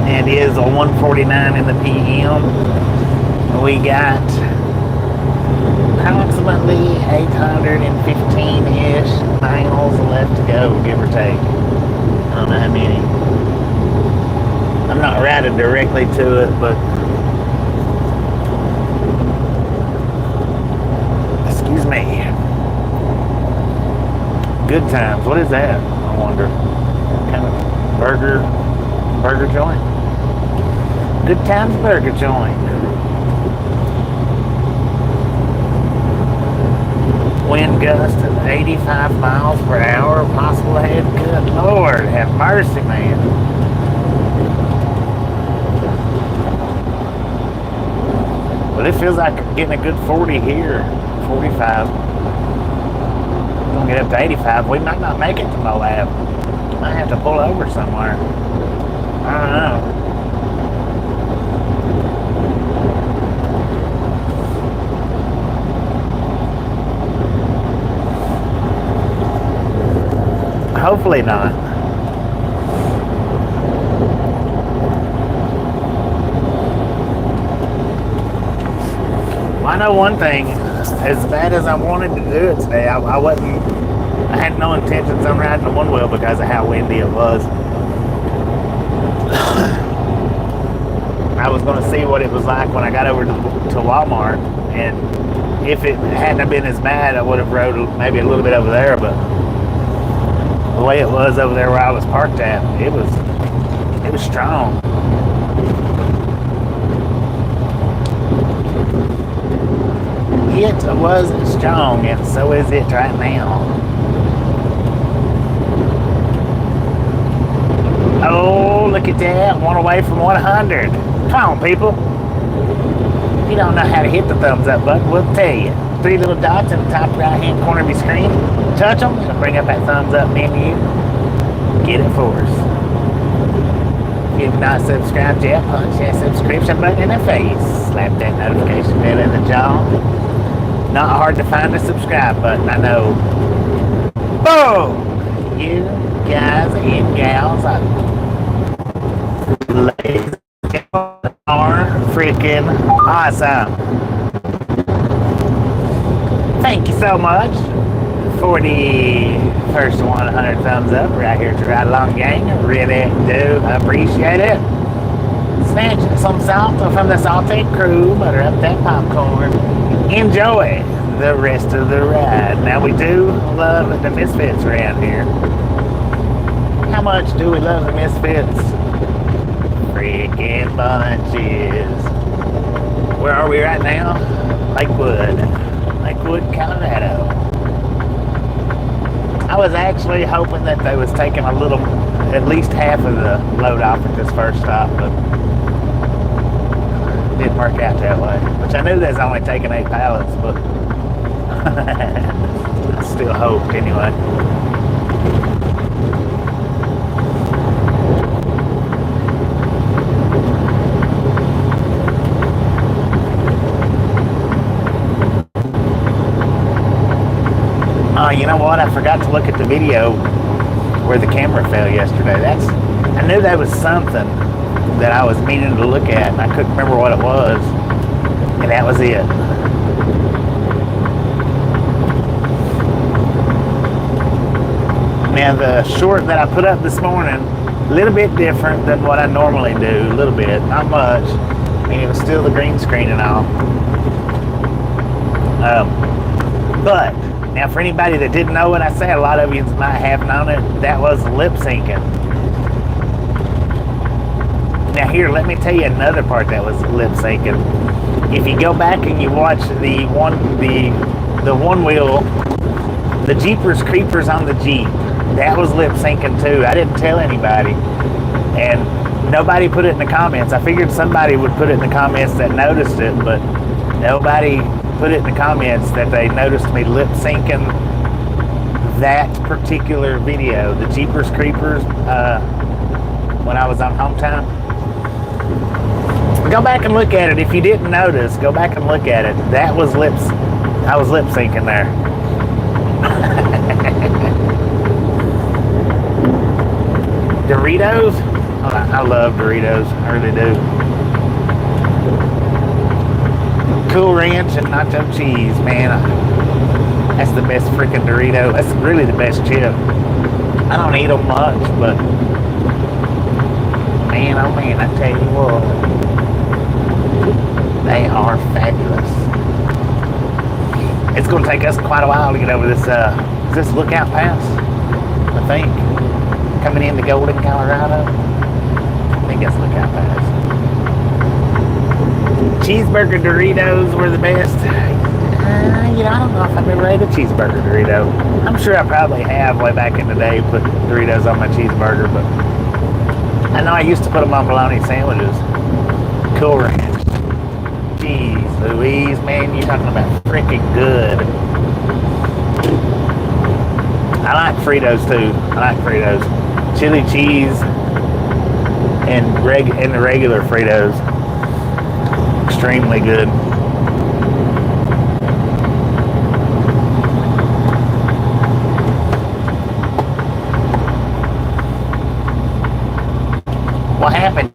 And it is a 1:49 in the PM. We got approximately 815-ish miles left to go, give or take. I don't know how many. I'm not routed directly to it, but excuse me. Good Times. What is that? I wonder. Kind of burger joint. Good Times burger joint. Wind gust of 85 miles per hour. Possible ahead. Good Lord, have mercy, man. But it feels like getting a good 40 here, 45. We're gonna get up to 85. We might not make it to Moab. Might have to pull over somewhere. I don't know. Hopefully not. I know one thing, as bad as I wanted to do it today, I had no intentions on riding the one wheel because of how windy it was. I was going to see what it was like when I got over to Walmart, and if it hadn't been as bad, I would have rode maybe a little bit over there, but the way it was over there where I was parked at, it was strong. It was strong, and so is it right now. Oh, look at that. One away from 100. Come on, people. If you don't know how to hit the thumbs up button, we'll tell you. three little dots in the top right hand corner of your screen. Touch them, it'll bring up that thumbs up menu. Get it for us. If you've not subscribed yet, punch that subscription button in the face. Slap that notification bell in the jaw. Not hard to find the subscribe button, I know. Boom! You guys and gals, ladies are freaking awesome. Thank you so much for the first 100 thumbs up right here to Ride Along Gang. Really do appreciate it. Snatch some salt from the salty crew, butter up that popcorn. Enjoy the rest of the ride. Now, we do love the Misfits around here. How much do we love the Misfits? Freaking bunches. Where are we right now? Lakewood, Colorado. I was actually hoping that they was taking at least half of the load off at this first stop, but it didn't work out that way. Which I knew they was only taking 8 pallets, but I still hoped anyway. You know what? I forgot to look at the video where the camera fell yesterday. I knew that was something that I was meaning to look at, and I couldn't remember what it was, and that was it. Now, the short that I put up this morning, a little bit different than what I normally do, a little bit, not much. I mean, it was still the green screen and all. But now, for anybody that didn't know what I said, a lot of you might have known it, that was lip syncing. Now here, let me tell you another part that was lip syncing. If you go back and you watch the one wheel, the Jeepers Creepers on the Jeep, that was lip syncing too. I didn't tell anybody, and nobody put it in the comments. I figured somebody would put it in the comments that noticed it, but nobody put it in the comments that they noticed me lip syncing that particular video, the Jeepers Creepers, when I was on home time. Go back and look at it. If you didn't notice, go back and look at it. I was lip syncing there. Doritos? Oh, I love Doritos. I really do. Cool Ranch and nacho cheese, man. That's the best freaking Dorito. That's really the best chip. I don't eat them much, but man, oh man, I tell you what, they are fabulous. It's going to take us quite a while to get over this. Is this Lookout Pass? I think coming into Golden, Colorado. I think that's Lookout Pass. Cheeseburger Doritos were the best. I don't know if I've ever ate a cheeseburger Dorito. I'm sure I probably have way back in the day, put Doritos on my cheeseburger, but I know I used to put them on bologna sandwiches. Cool Ranch. Jeez Louise, man, you're talking about freaking good. I like Fritos too. I like Fritos. Chili cheese and the regular Fritos. Extremely good. What happened?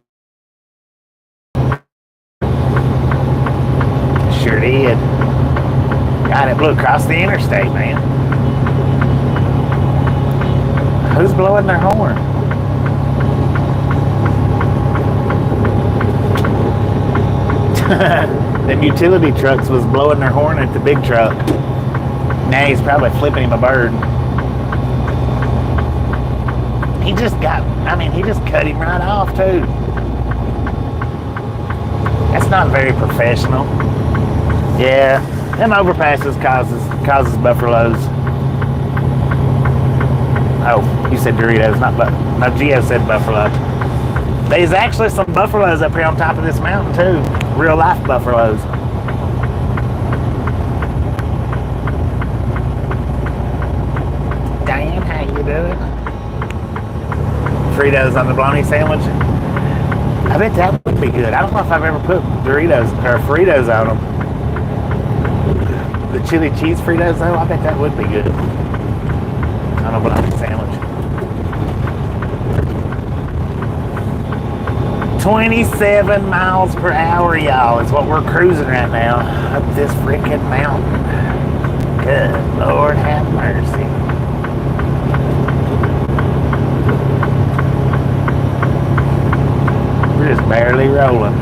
Sure did. God, it blew across the interstate, man. Who's blowing their horn? Them utility trucks was blowing their horn at the big truck. Now he's probably flipping him a bird. He just cut him right off too. That's not very professional. Yeah, them overpasses causes buffaloes. Oh, you said Doritos, not no, Gio said buffalo. There's actually some buffaloes up here on top of this mountain too. Real life buffaloes. doing? Fritos on the bologna sandwich. I bet that would be good. I don't know if I've ever put Doritos or Fritos on them. The chili cheese Fritos, though, I bet that would be good on a bologna sandwich. 27 miles per hour, y'all, is what we're cruising right now up this freaking mountain. Good Lord have mercy. We're just barely rolling.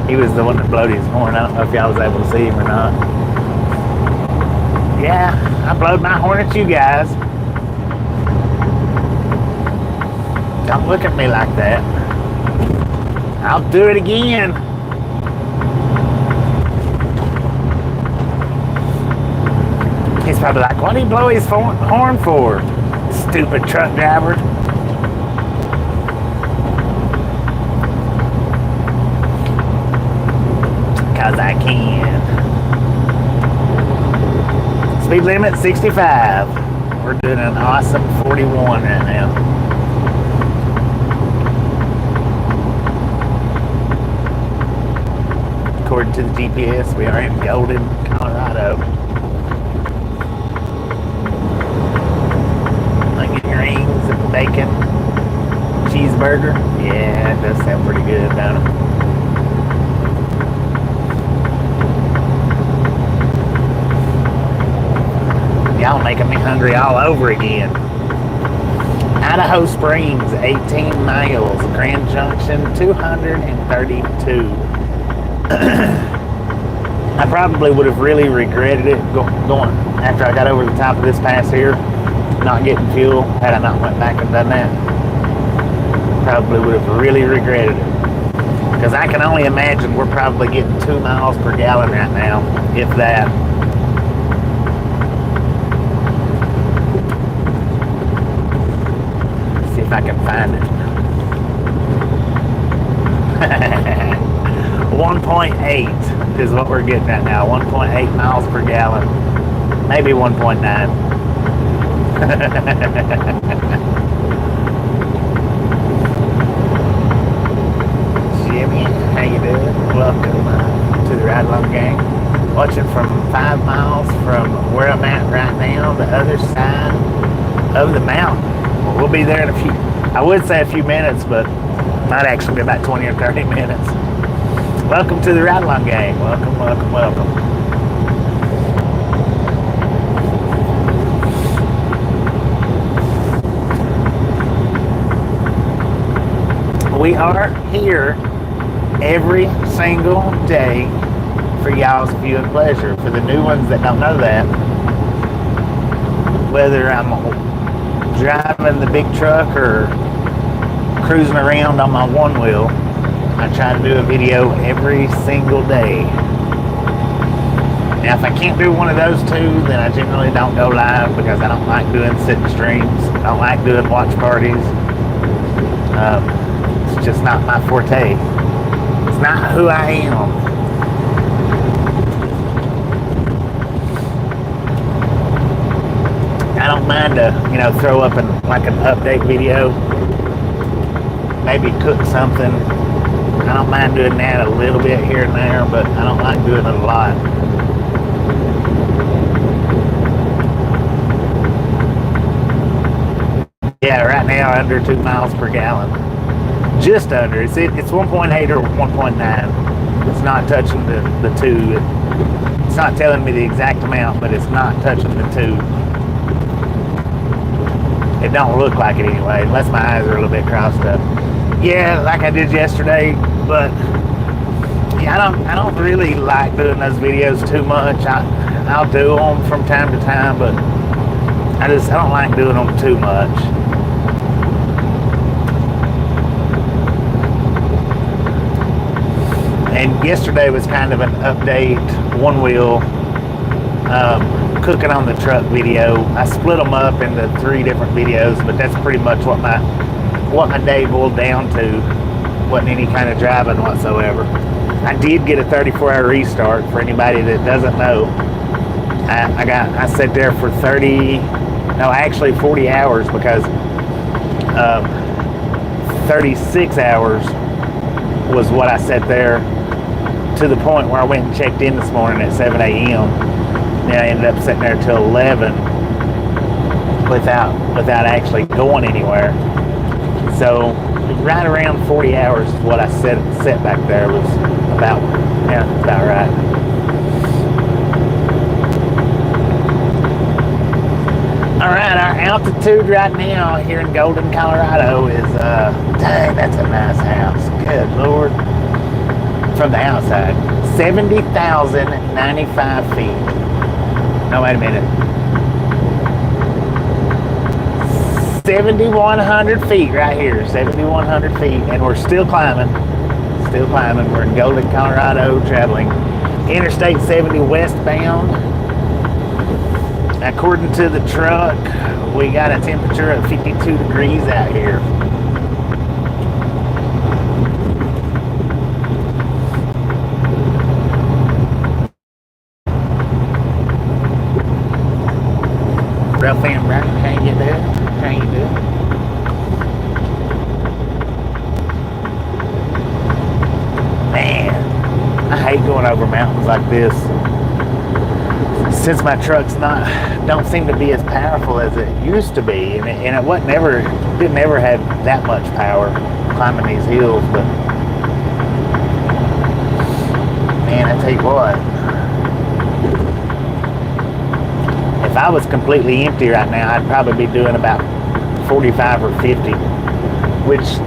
He was the one that blowed his horn. I don't know if y'all was able to see him or not. Yeah, I blowed my horn at you guys. Don't look at me like that. I'll do it again. He's probably like, what did he blow his horn for? Stupid truck driver. Because I can. Speed limit 65. We're doing an awesome 41 right now. According to the GPS, we are in Golden, Colorado. Onion rings and bacon cheeseburger. Yeah, it does sound pretty good, don't it? Y'all making me hungry all over again. Idaho Springs, 18 miles. Grand Junction, 232. I probably would have really regretted it going after I got over the top of this pass here, not getting fuel. Had I not went back and done that, probably would have really regretted it. Because I can only imagine we're probably getting 2 miles per gallon right now, if that. See if I can find it. 1.8 is what we're getting at now. 1.8 miles per gallon. Maybe 1.9. Jimmy, how you doing? Welcome to the Ride Along Gang. Watching from 5 miles from where I'm at right now, the other side of the mountain. Well, we'll be there in a few, I would say a few minutes, but might actually be about 20 or 30 minutes. Welcome to the Ride Along Gang. Welcome, welcome, welcome. We are here every single day for y'all's viewing pleasure. For the new ones that don't know that, whether I'm driving the big truck or cruising around on my one wheel, I try to do a video every single day. Now, if I can't do one of those two, then I generally don't go live because I don't like doing sitting streams. I don't like doing watch parties. It's just not my forte. It's not who I am. I don't mind to, throw up like an update video. Maybe cook something. I don't mind doing that a little bit here and there, but I don't like doing it a lot. Yeah, right now under 2 miles per gallon. Just under. It's 1.8 or 1.9. It's not touching the 2. It's not telling me the exact amount, but it's not touching the 2. It don't look like it anyway, unless my eyes are a little bit crossed up. Yeah, like I did yesterday, but yeah, I don't really like doing those videos too much. I'll do them from time to time, but I don't like doing them too much. And yesterday was kind of an update, one wheel, cooking on the truck video. I split them up into 3 different videos, but that's pretty much what my day boiled down to. Wasn't any kind of driving whatsoever. I did get a 34-hour restart. For anybody that doesn't know, I sat there for 40 hours because 36 hours was what I sat there, to the point where I went and checked in this morning at 7 a.m. Then I ended up sitting there till 11 without actually going anywhere. So right around 40 hours is what I sat back there. Was about right. All right, our altitude right now here in Golden, Colorado is, dang, that's a nice house. Good Lord. From the outside, 70,095 feet. No, wait a minute. 7,100 feet right here, 7,100 feet, and we're still climbing. Still climbing. We're in Golden, Colorado, traveling Interstate 70 westbound. According to the truck, we got a temperature of 52 degrees out here. Rough and right, can you do it? Can you do it? Man, I hate going over mountains like this. Since my truck's don't seem to be as powerful as it used to be, and it didn't ever have that much power climbing these hills. But man, I tell you what, if I was completely empty right now, I'd probably be doing about 45 or 50, which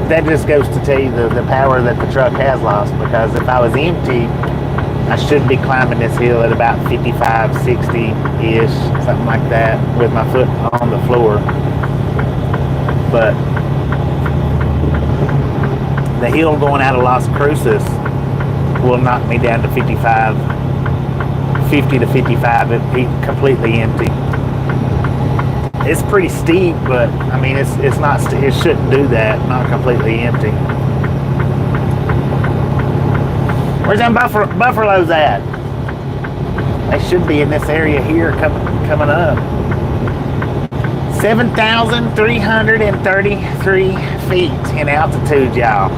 that just goes to tell you the power that the truck has lost. Because if I was empty, I should be climbing this hill at about 55, 60-ish, something like that, with my foot on the floor. But the hill going out of Las Cruces will knock me down to 50 to 55, it'd be completely empty. It's pretty steep, but I mean, it shouldn't do that, not completely empty. Where's them buffaloes at? They should be in this area here coming up. 7,333 feet in altitude, y'all.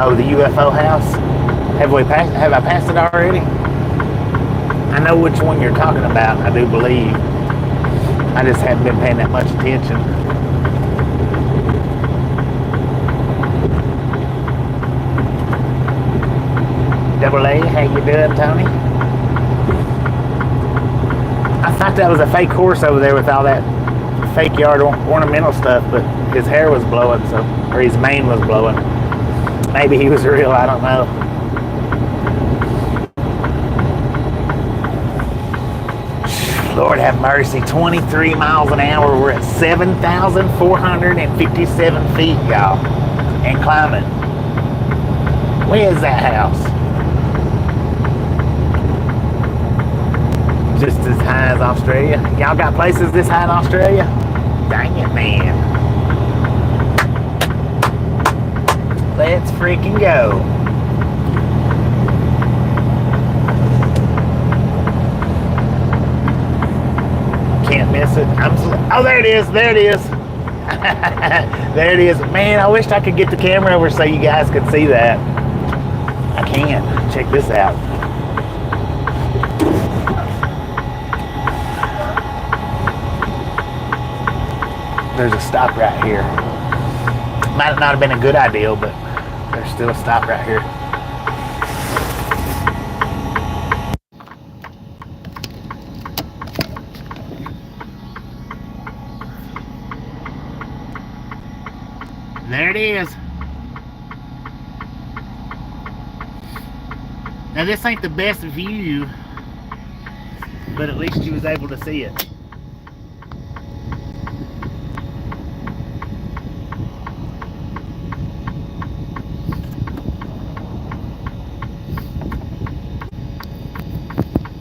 Oh, the UFO house? Have I passed it already? I know which one you're talking about, I do believe. I just haven't been paying that much attention. Double A, how you doing, Tony? I thought that was a fake horse over there with all that fake yard ornamental stuff, but his hair was blowing, or his mane was blowing. Maybe he was real, I don't know. Lord have mercy, 23 miles an hour. We're at 7,457 feet, y'all, and climbing. Where is that house? Just as high as Australia. Y'all got places this high in Australia? Dang it, man. Let's freaking go. Can't miss it. Oh, there it is. There it is. There it is. Man, I wished I could get the camera over so you guys could see that. I can't. Check this out. There's a stop right here. Might not have been a good idea, but there's still a stop right here. There it is. Now this ain't the best view, but at least you was able to see it.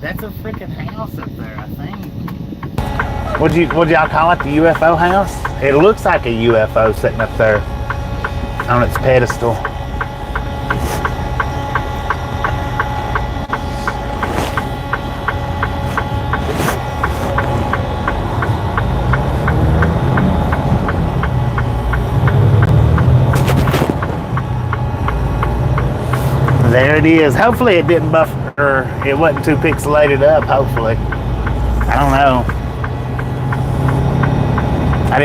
That's a freaking house up there, I think. What'd y'all call it? The UFO house? It looks like a UFO sitting up there. on its pedestal. There it is. Hopefully it didn't buffer, it wasn't too pixelated up, hopefully. I don't know. I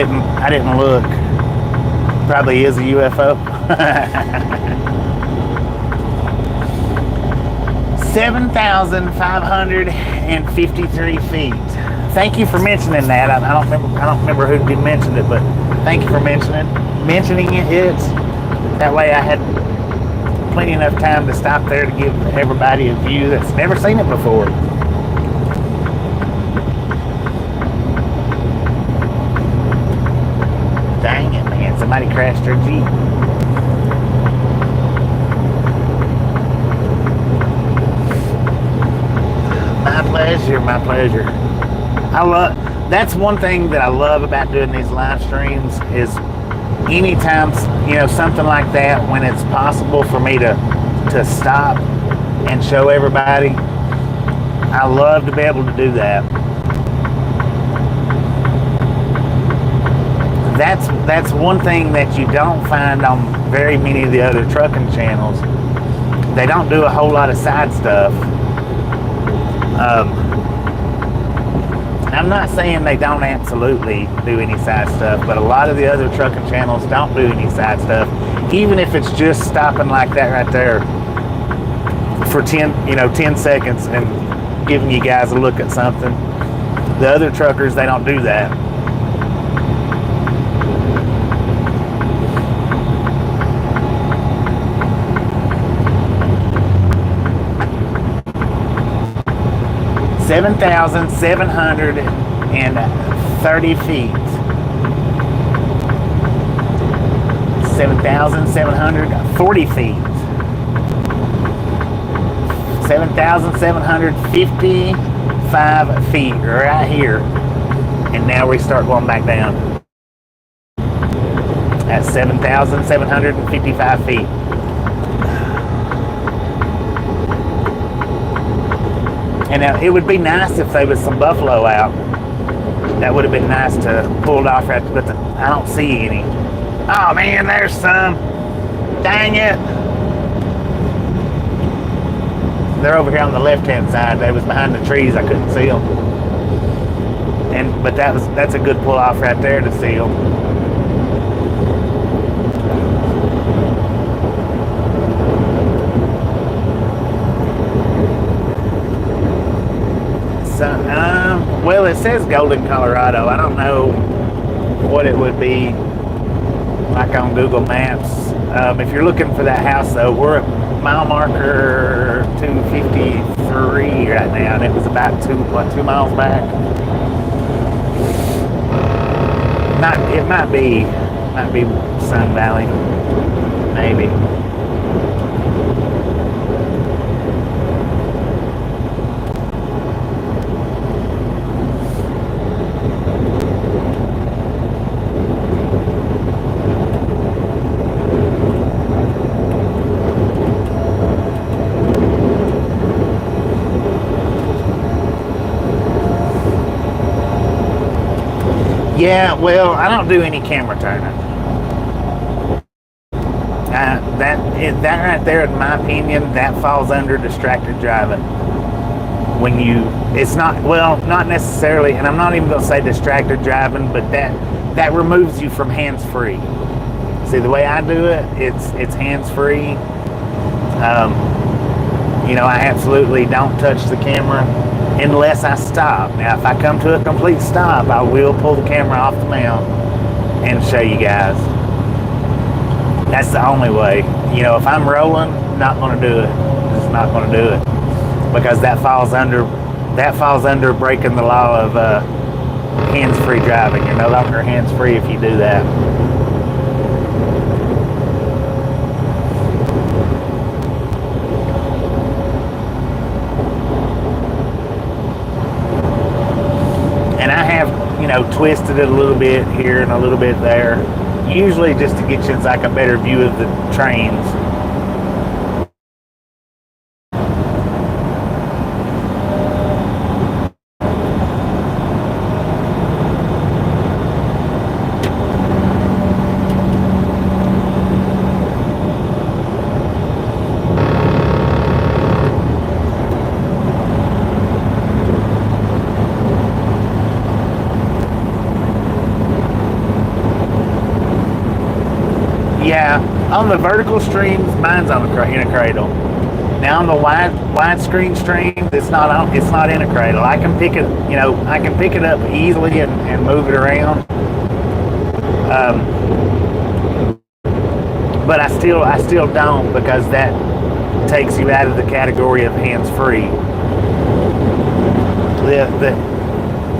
didn't look. Probably is a UFO. 7,553 feet. Thank you for mentioning that. I don't remember who did mention it, but thank you for mentioning it. That way I had plenty enough time to stop there to give everybody a view that's never seen it before. Dang it, man. Somebody crashed their Jeep. My pleasure, my pleasure. That's one thing that I love about doing these live streams is anytime, something like that, when it's possible for me to stop and show everybody, I love to be able to do that. That's one thing that you don't find on very many of the other trucking channels. They don't do a whole lot of side stuff. I'm not saying they don't absolutely do any side stuff, but a lot of the other trucking channels don't do any side stuff, even if it's just stopping like that right there for 10 seconds and giving you guys a look at something. The other truckers, they don't do that. $7,730 feet. 7,740 feet. 7,755 feet right here. And now we start going back down. At 7,755 feet. And now it would be nice if there was some buffalo out. That would have been nice to pull it off right, but I don't see any. Oh man, there's some. Dang it. They're over here on the left-hand side. They was behind the trees. I couldn't see them. But that's a good pull off right there to see them. Well, it says Golden, Colorado. I don't know what it would be like on Google Maps. If you're looking for that house, though, we're at mile marker 253 right now, and it was about 2 miles back. It might be Sun Valley, maybe. Yeah, well, I don't do any camera turning. That right there, in my opinion, that falls under distracted driving. It's not necessarily, and I'm not even going to say distracted driving, but that removes you from hands-free. See, the way I do it, it's hands-free. I absolutely don't touch the camera unless I stop. Now, if I come to a complete stop, I will pull the camera off the mount and show you guys. That's the only way. If I'm rolling, not going to do it. Just not going to do it, because that falls under breaking the law of hands-free driving. You're no longer hands-free if you do that. And I have, twisted it a little bit here and a little bit there. Usually just to get you like a better view of the trains. Yeah, on the vertical streams, mine's on in a cradle. Now on the widescreen stream, it's not in a cradle. I can pick it, I can pick it up easily and move it around. But I still don't, because that takes you out of the category of hands-free.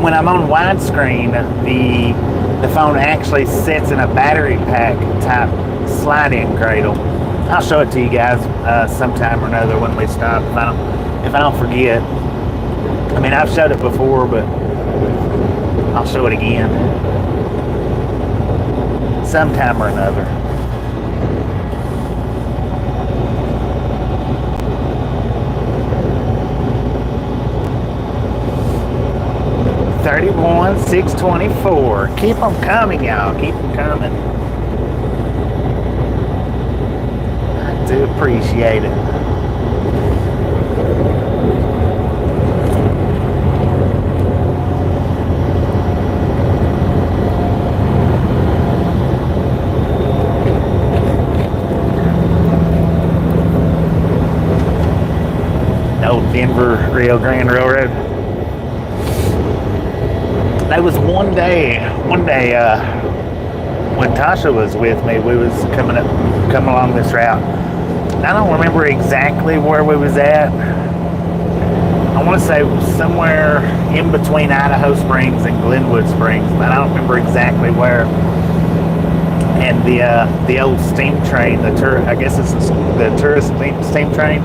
When I'm on widescreen, the phone actually sits in a battery pack type slide-in cradle. I'll show it to you guys sometime or another when we stop, if I don't forget. I mean, I've showed it before, but I'll show it again sometime or another. $31,624. Keep them coming, y'all. Keep them coming. I do appreciate it. Old Denver Rio Grande Railroad. There was one day when Tasha was with me, we was coming along this route. I don't remember exactly where we was at. I want to say somewhere in between Idaho Springs and Glenwood Springs, but I don't remember exactly where. And the old steam train, I guess it's the tourist steam train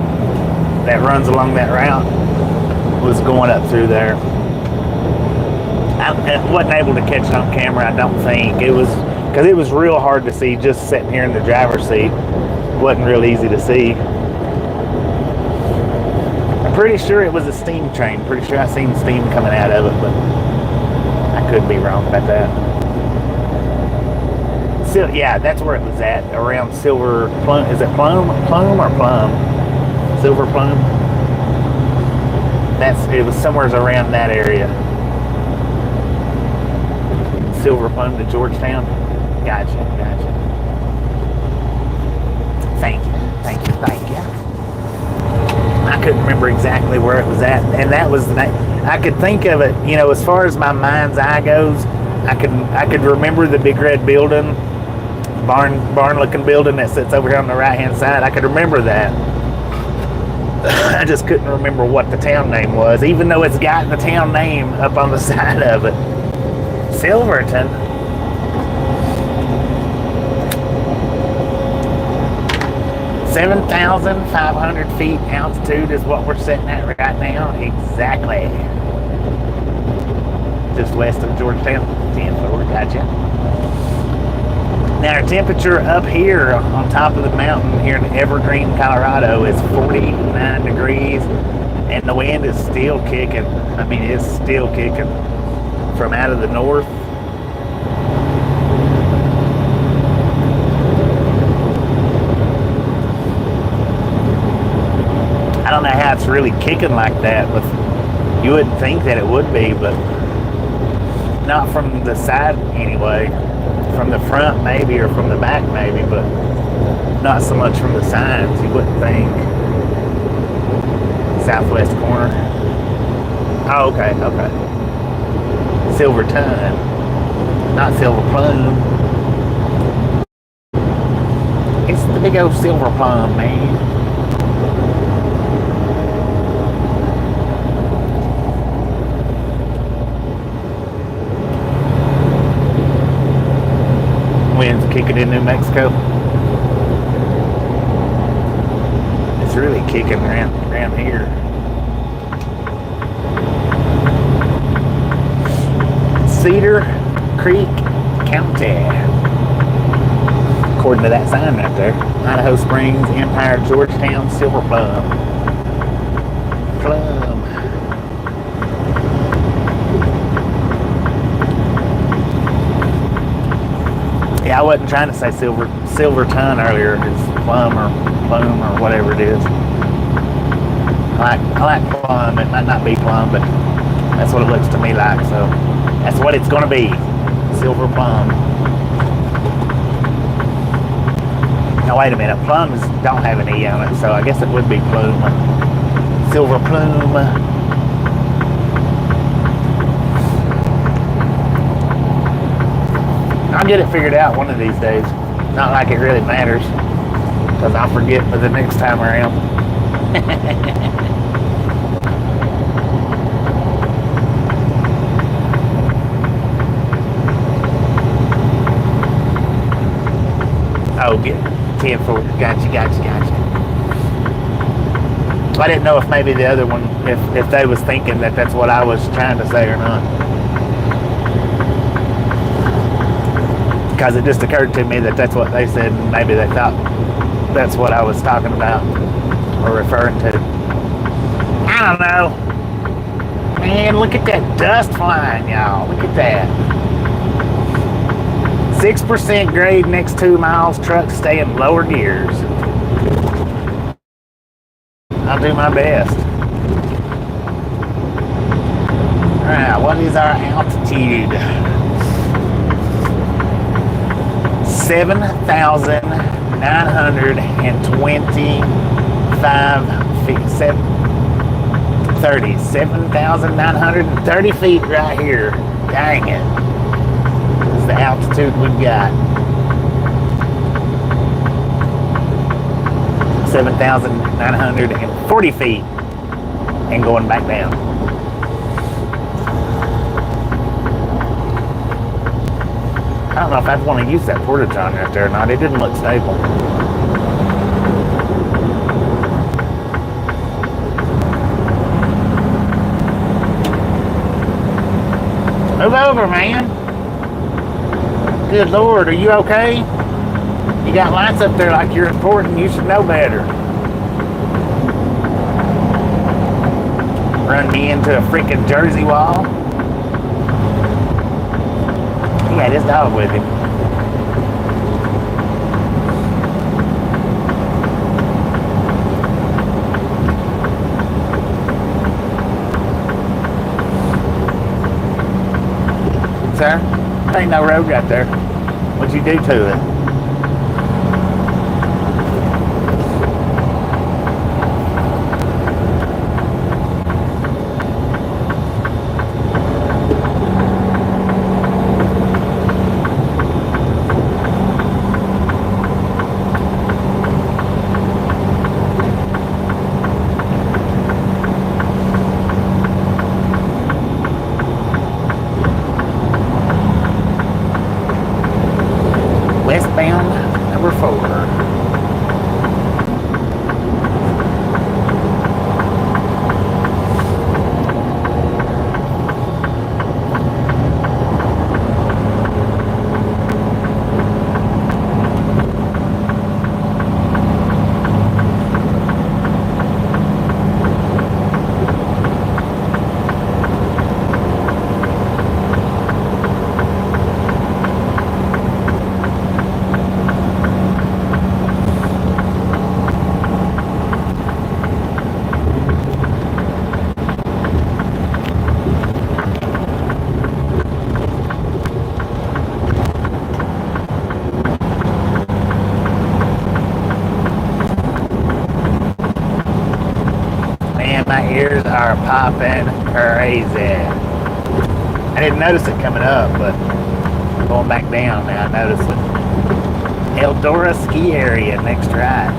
that runs along that route, was going up through there. I wasn't able to catch it on camera, I don't think. It was because it was real hard to see just sitting here in the driver's seat. It wasn't real easy to see. I'm pretty sure it was a steam train. Pretty sure I seen steam coming out of it, but I could be wrong about that. So, yeah, that's where it was at, around Silver Plum. Is it Plum or Plum? Silver Plum? It was somewhere around that area. Silver Plum to Georgetown. Gotcha. Thank you. I couldn't remember exactly where it was at, and that was I could think of it, as far as my mind's eye goes. I could remember the big red building, barn-looking building that sits over here on the right-hand side. I could remember that. I just couldn't remember what the town name was, even though it's got the town name up on the side of it. Silverton. $7,500 feet altitude is what we're sitting at right now. Exactly. Just west of Georgetown. 10-4, gotcha. Now our temperature up here on top of the mountain here in Evergreen, Colorado is 49 degrees, and the wind is still kicking. I mean, it's still kicking from out of the north. I don't know how it's really kicking like that, but you wouldn't think that it would be, but not from the side anyway. From the front maybe, or from the back maybe, but not so much from the sides, you wouldn't think. Southwest corner. Oh, okay. Silverton, not Silver Plum. It's the big old Silver Plum, man. Wind's kicking in New Mexico. It's really kicking around here. Cedar Creek County. according to that sign right there. Idaho Springs, Empire, Georgetown, Silver Plum. Plum. Yeah, I wasn't trying to say silver ton earlier. It's plum or plume or whatever it is. I like plum. It might not be plum, but that's what it looks to me like. So that's what it's going to be. Silver plum. Now wait a minute. Plums don't have an E on it, so I guess it would be plume. Silver plume. I'll get it figured out one of these days. Not like it really matters, because I'll forget for the next time around. Oh, get 10-4. Gotcha. I didn't know if maybe the other one, if they was thinking that that's what I was trying to say or not. Because it just occurred to me that that's what they said, and maybe they thought that's what I was talking about or referring to. I don't know. Man, look at that dust flying, y'all. Look at that. 6% grade next 2 miles. Trucks stay in lower gears. I'll do my best. Alright, what is our altitude? 7,925 feet. 7,930 feet right here. Dang it. That's the altitude we've got. 7,940 feet. And going back down. I don't know if I'd want to use that porta-john right there or not. It didn't look stable. Move over, man. Good Lord, are you okay? You got lights up there like you're important. You should know better. Run me into a freaking Jersey wall. He had his dog with him. Sir, there ain't no road right there. What'd you do to it? Westbound number 4. My ears are popping crazy. I didn't notice it coming up, but going back down now, I notice it. Eldora ski area, next right.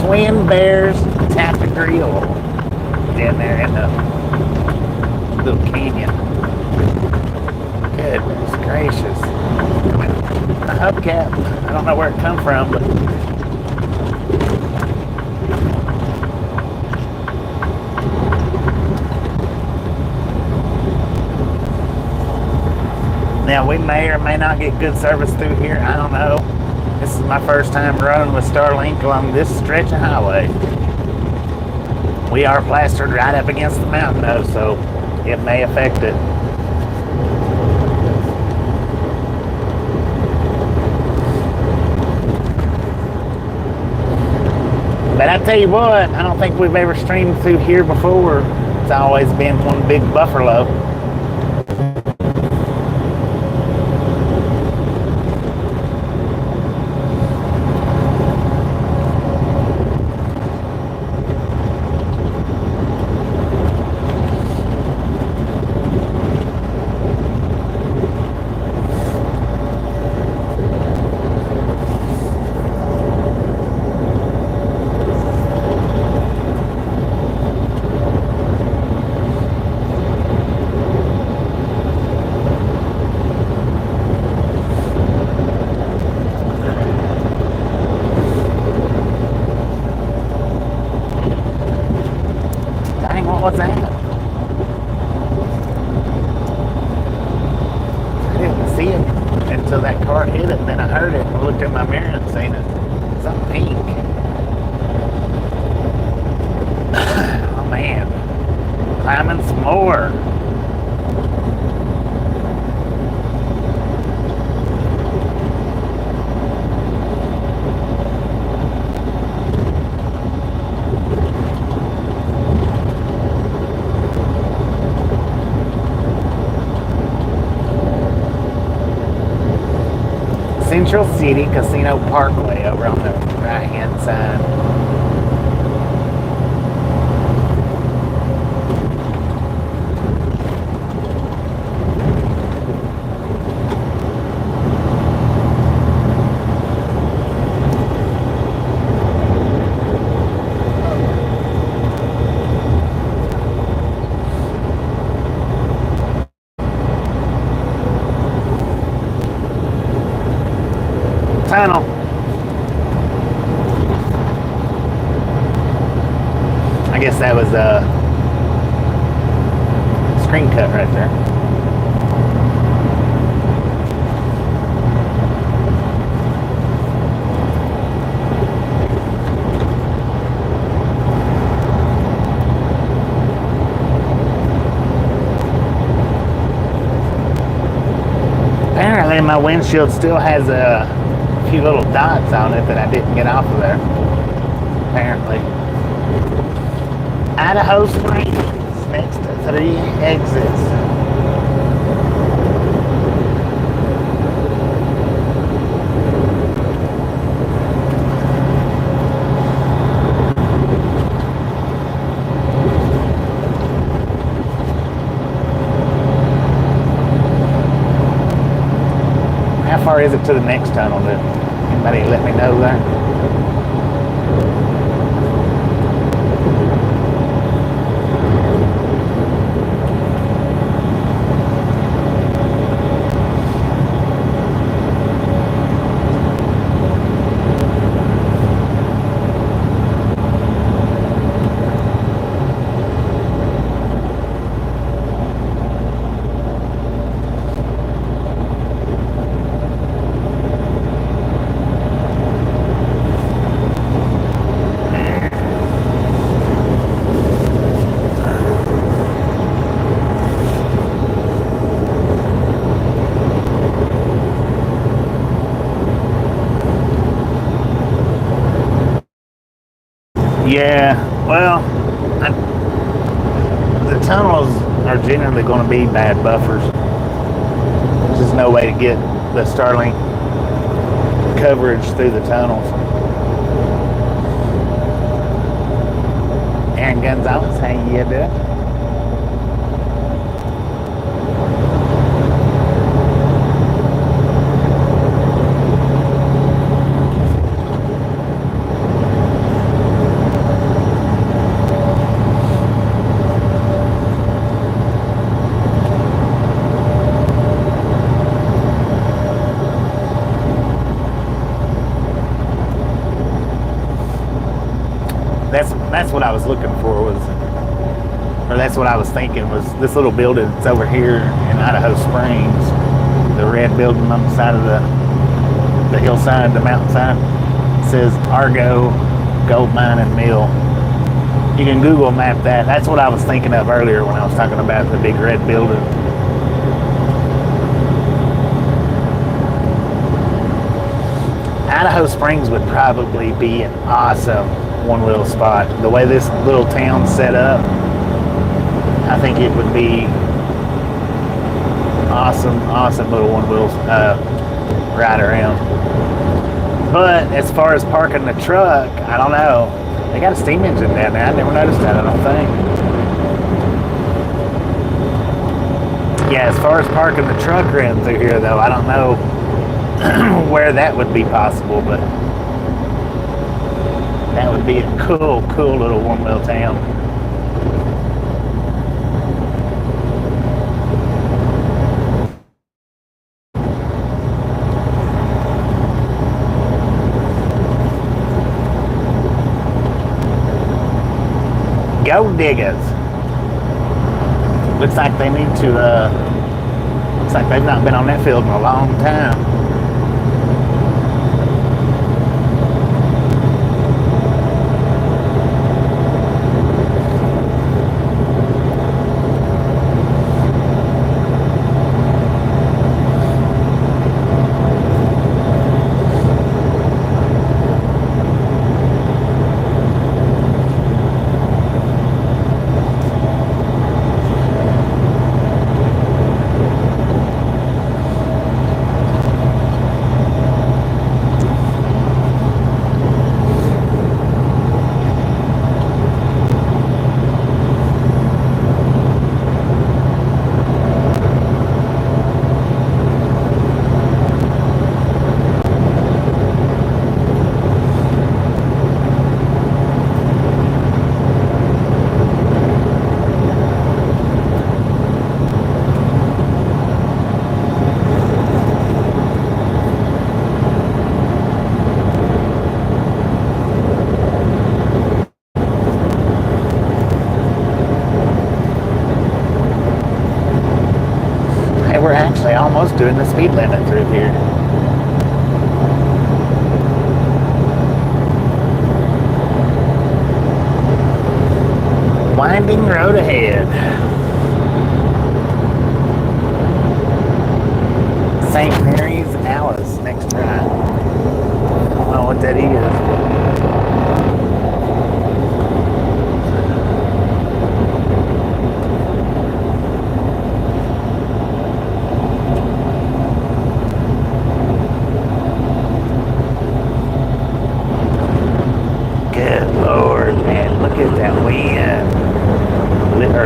Twin Bears Tap to Grill down there in the little canyon. Goodness gracious. The hubcap, I don't know where it come from, but now we may or may not get good service through here. I don't know. This is my first time running with Starlink along this stretch of highway. We are plastered right up against the mountain though, so it may affect it. But I tell you what, I don't think we've ever streamed through here before. It's always been one big buffalo. What was that? I didn't see it until that car hit it, and then I heard it and looked in my mirror and seen it. Something pink. Oh man. Climbing some more. Central City Casino Parkway over on the right hand side. Tunnel. I guess that was a screen cut right there. Apparently my windshield still has a few little dots on it that I didn't get off of there. Apparently. Idaho Springs, next to 3 exits. How far is it to the next tunnel? Did anybody let me know there? Yeah, well, the tunnels are generally going to be bad buffers. There's just no way to get the Starlink coverage through the tunnels. Aaron Gonzalez, how you doing? That's what I was looking for was, or that's what I was thinking was this little building that's over here in Idaho Springs, the red building on the side of the hillside, the mountainside, says Argo Gold Mine and Mill. You can Google map that. That's what I was thinking of earlier when I was talking about the big red building. Idaho Springs would probably be an awesome one-wheel spot. The way this little town's set up, I think it would be awesome little one-wheel ride around. But as far as parking the truck, I don't know. They got a steam engine down there. I never noticed that, I don't think. Yeah, as far as parking the truck around through here, though, I don't know where that would be possible, but that would be a cool little one-wheel town. Go Diggers. Looks like they need to, looks like they've not been on that field in a long time. We're actually almost doing the speed limit through here. Winding road ahead. St. Mary's Alice next right. I don't know what that is.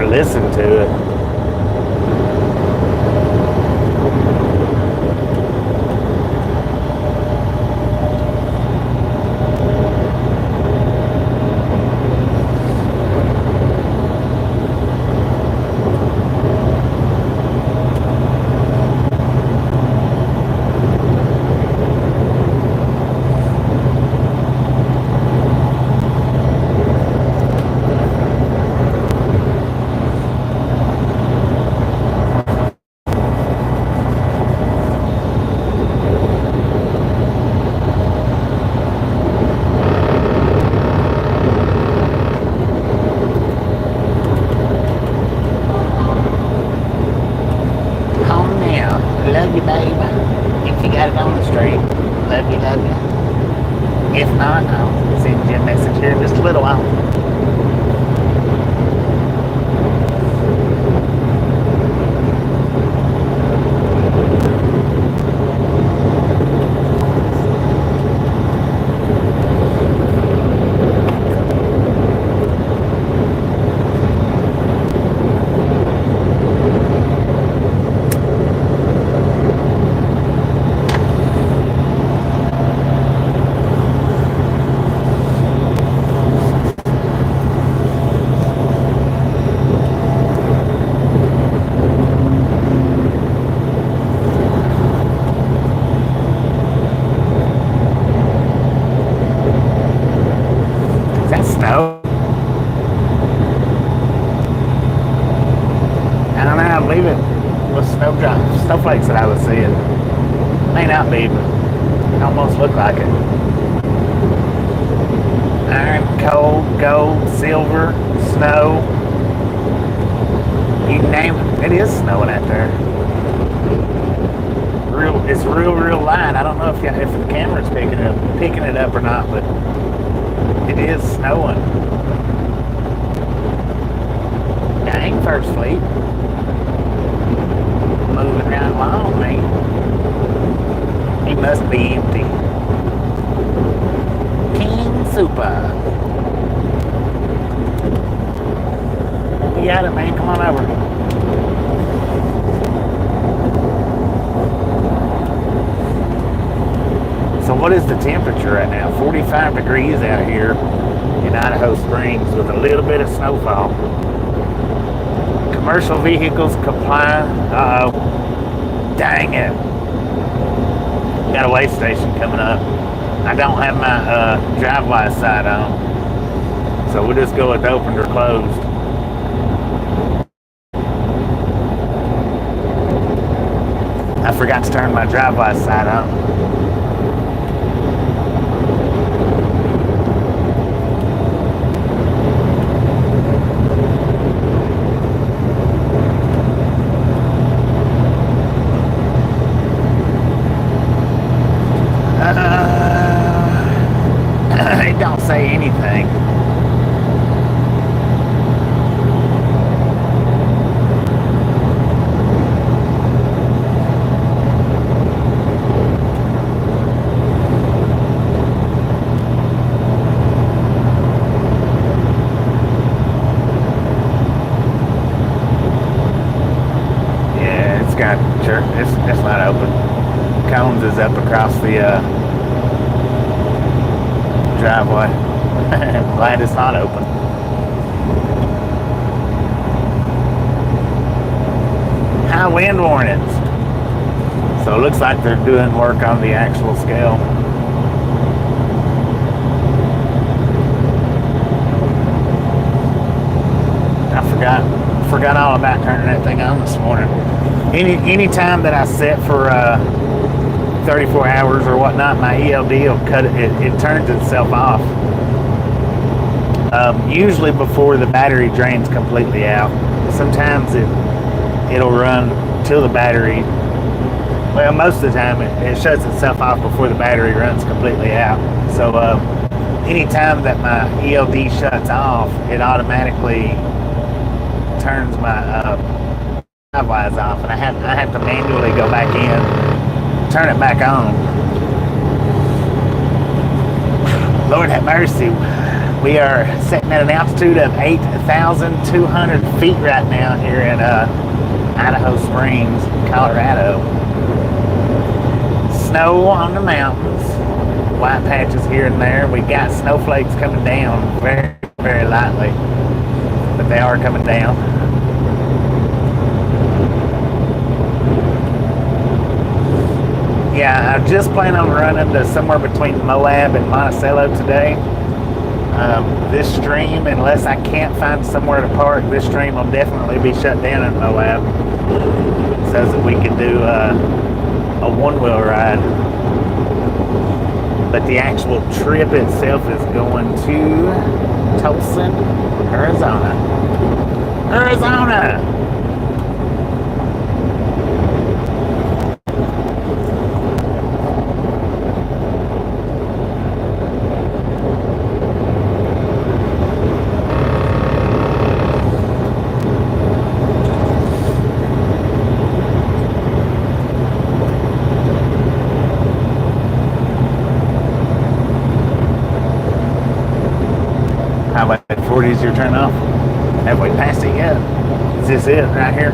Listen to it. Love you, baby. If you got it on the street, love you, love you. If not, I'll send you a message here in just a little while. snowflakes that I was seeing. May not be, but it almost looked like it. Iron, coal, gold, silver, snow. You name it. It is snowing out there. It's real light. I don't know if the camera's picking it up or not, but it is snowing. Dang, First Fleet. Moving right along, man. He must be empty. King Super. You got it, man. Come on over. So what is the temperature right now? 45 degrees out here in Idaho Springs with a little bit of snowfall. Commercial vehicles comply. Uh-oh. Dang it. Got a way station coming up. I don't have my drive-by side on. So we'll just go with opened or closed. I forgot to turn my drive-by side on. It don't say anything. Yeah, it's got sure it's not open. Cones is up across the driveway. I'm glad it's not open. High wind warnings. So it looks like they're doing work on the actual scale. I forgot all about turning that thing on this morning. Any time that I set for 34 hours or whatnot, my ELD will cut it turns itself off. Usually before the battery drains completely out. Sometimes it'll run till the battery, well, most of the time it shuts itself off before the battery runs completely out. So anytime that my ELD shuts off, it automatically turns my drive-wise off, and I have to manually go back in, turn it back on. Lord have mercy. We are sitting at an altitude of 8,200 feet right now here in Idaho Springs, Colorado. Snow on the mountains, white patches here and there. We got snowflakes coming down very, very lightly, but they are coming down. Yeah, I just plan on running to somewhere between Moab and Monticello today. This stream, unless I can't find somewhere to park, this stream will definitely be shut down in Moab so that we can do a one-wheel ride. But the actual trip itself is going to Tucson, Arizona. Arizona! Highway 40 is your turn off. Have we passed it yet? Is this it right here?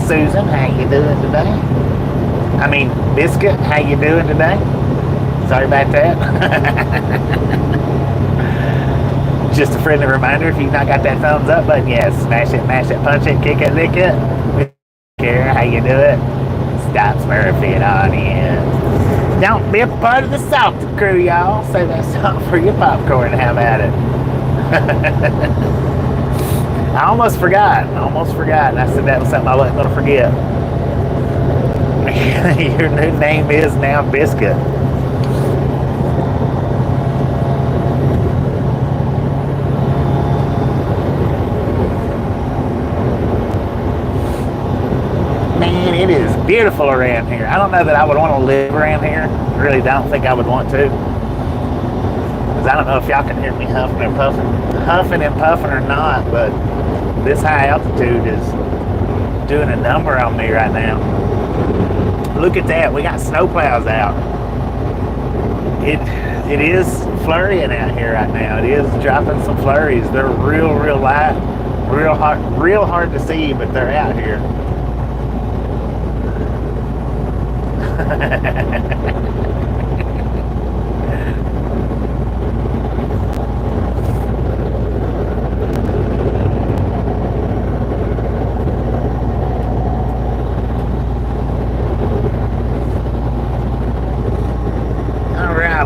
Susan, how you doing today? I mean, Biscuit, how you doing today? Sorry about that. Just a friendly reminder, if you've not got that thumbs up button yet, smash it, mash it, punch it, kick it, lick it. We don't care how you do it. Stop smurfing on in. Don't be a part of the salty crew, y'all. Save that salt for your popcorn. How about it? I almost forgot. And I said that was something I wasn't going to forget. Your new name is now Biscuit. Man, it is beautiful around here. I don't know that I would want to live around here. I really don't think I would want to. Because I don't know if y'all can hear me huffing and puffing or not, but this high altitude is doing a number on me right now. Look at that. We got snowplows out. It is flurrying out here right now. It is dropping some flurries. They're real light, real hard to see, but they're out here.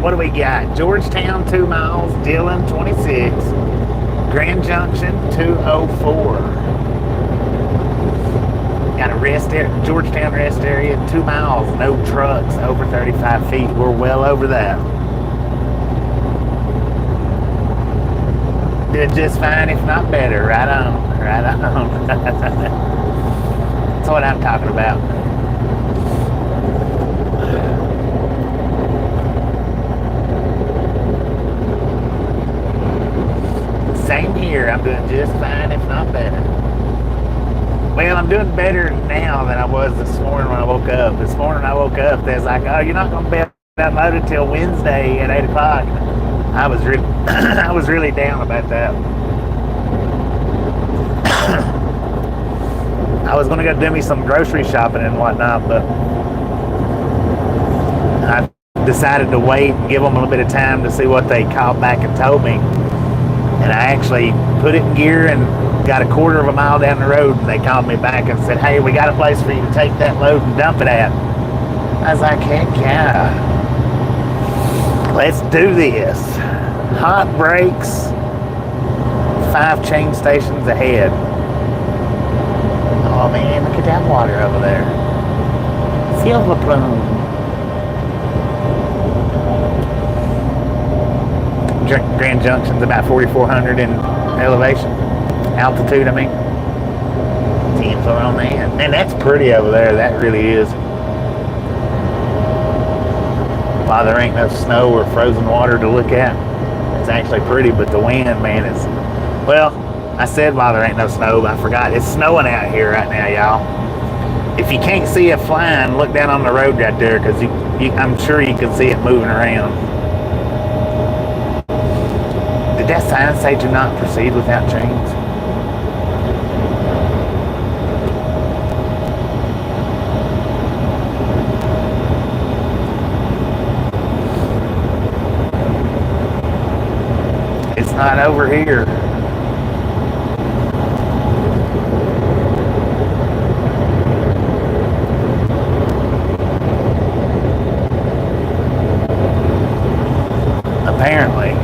What do we got? Georgetown 2 miles, Dillon 26, Grand Junction 204. Got a rest area, Georgetown rest area, 2 miles, no trucks over 35 feet. We're well over that. Did just fine, if not better. Right on, right on. That's what I'm talking about. Same here. I'm doing just fine, if not better. Well, I'm doing better now than I was this morning when I woke up. This morning I woke up, they was like, oh, you're not going to be uploaded until Wednesday at 8 o'clock. I was really down about that. I was going to go do me some grocery shopping and whatnot, but I decided to wait and give them a little bit of time to see what they called back and told me. And I actually put it in gear and got a quarter of a mile down the road, and they called me back and said, hey, we got a place for you to take that load and dump it at. I was like, heck yeah. Let's do this. Hot brakes, 5 chain stations ahead. Oh man, look at that water over there. Silver plume. Grand Junction's about 4,400 in elevation, altitude, I mean. 10 foot on that. Man, that's pretty over there. That really is. While there ain't no snow or frozen water to look at, it's actually pretty, but the wind, man, is, well, I said while there ain't no snow, but I forgot. It's snowing out here right now, y'all. If you can't see it flying, look down on the road right there, because I'm sure you can see it moving around. Did that sign say do not proceed without chains? It's not over here. Apparently.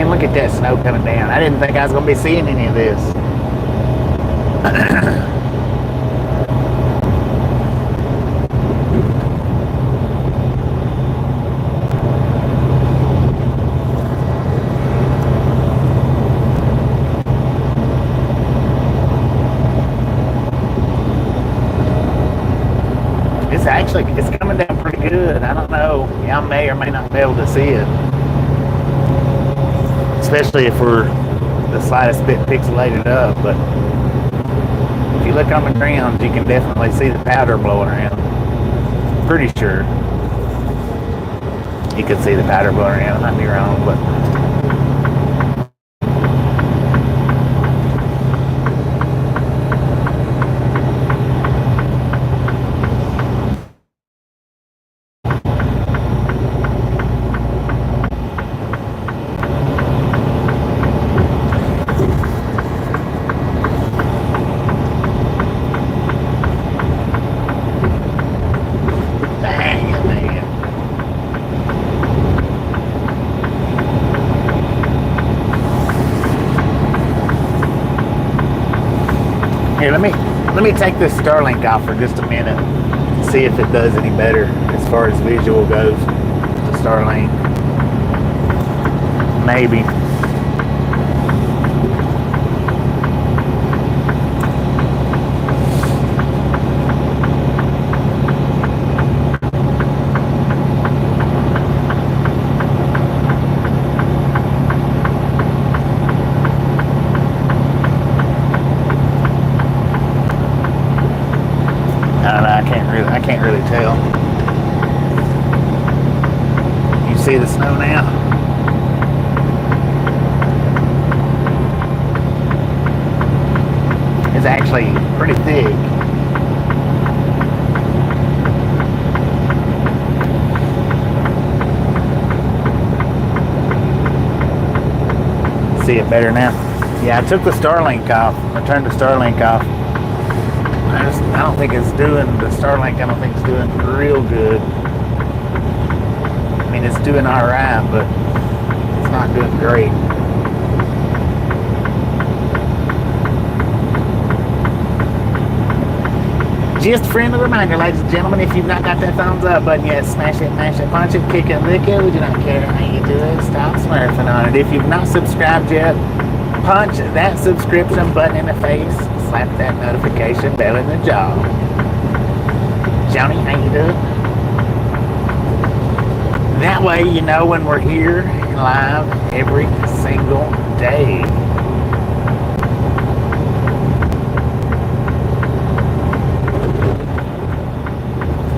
Look at that snow coming down. I didn't think I was going to be seeing any of this. It's coming down pretty good. I don't know. Y'all may or may not be able to see it. Especially if we're the slightest bit pixelated up, but if you look on the ground, you can definitely see the powder blowing around. Pretty sure you can see the powder blowing around. I might be wrong, but Here, let me take this Starlink off for just a minute. See if it does any better as far as visual goes. The Starlink. Maybe. I can't really tell. You see the snow now? It's actually pretty thick. See it better now? Yeah, I took the Starlink off. I turned the Starlink off. I don't think it's doing, the Starlink I don't think it's doing real good. I mean, it's doing alright, but it's not doing great. Just a friendly reminder, ladies and gentlemen, if you've not got that thumbs up button yet, smash it, mash it, punch it, kick it, lick it. We do not care how you do it. Stop smurfing on it. If you've not subscribed yet, punch that subscription button in the face. Slap that notification bell in the jaw. Johnny, how you doing? That way you know when we're here live every single day.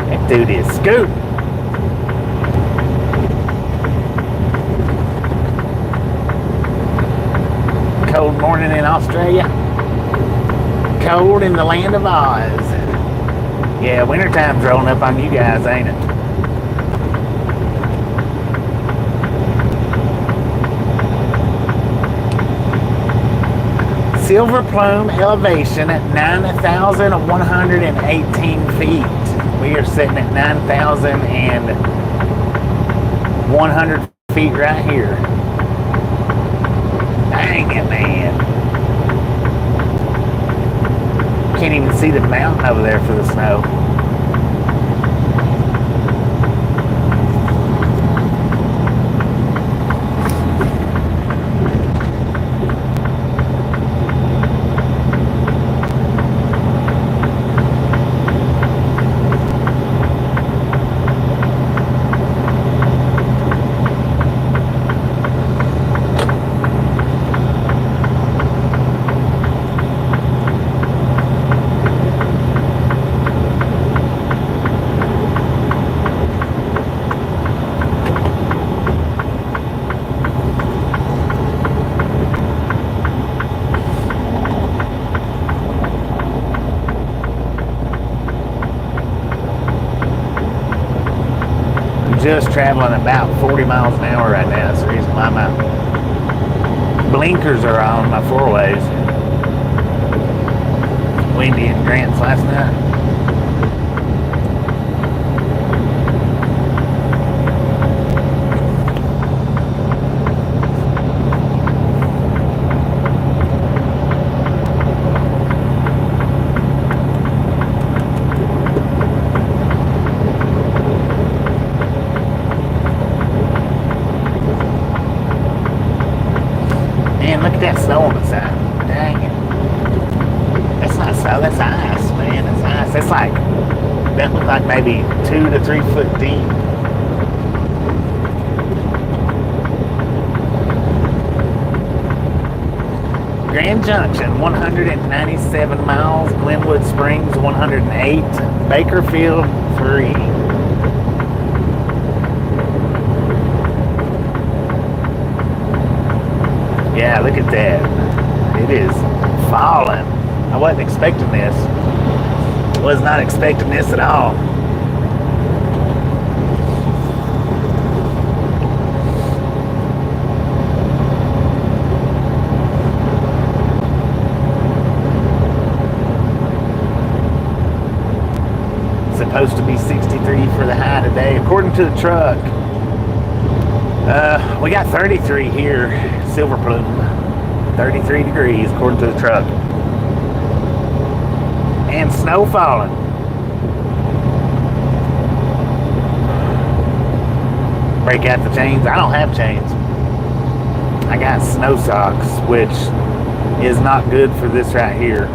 That dude is scooting. Cold morning in Australia. Cold in the land of Oz. Yeah, wintertime's rolling up on you guys, ain't it? Silver Plume elevation at 9,118 feet. We are sitting at 9,100 feet right here. Dang it, man. Can't even see the mountain over there for the snow. Just traveling about 40 miles an hour right now. That's the reason why my blinkers are on my four-ways. Windy and Grants last night. Look at that snow on the side. Dang it. That's not snow, that's ice, man. That's ice. That's like, that looks like maybe 2 to 3 foot deep. Grand Junction, 197 miles. Glenwood Springs, 108. Bakerfield, 3. Yeah, look at that. It is falling. I wasn't expecting this. Was not expecting this at all. Supposed to be 63 for the high today, according to the truck. We got 33 here, Silver Plume. 33 degrees, according to the truck. and snow falling. Break out the chains. I don't have chains. I got snow socks, which is not good for this right here.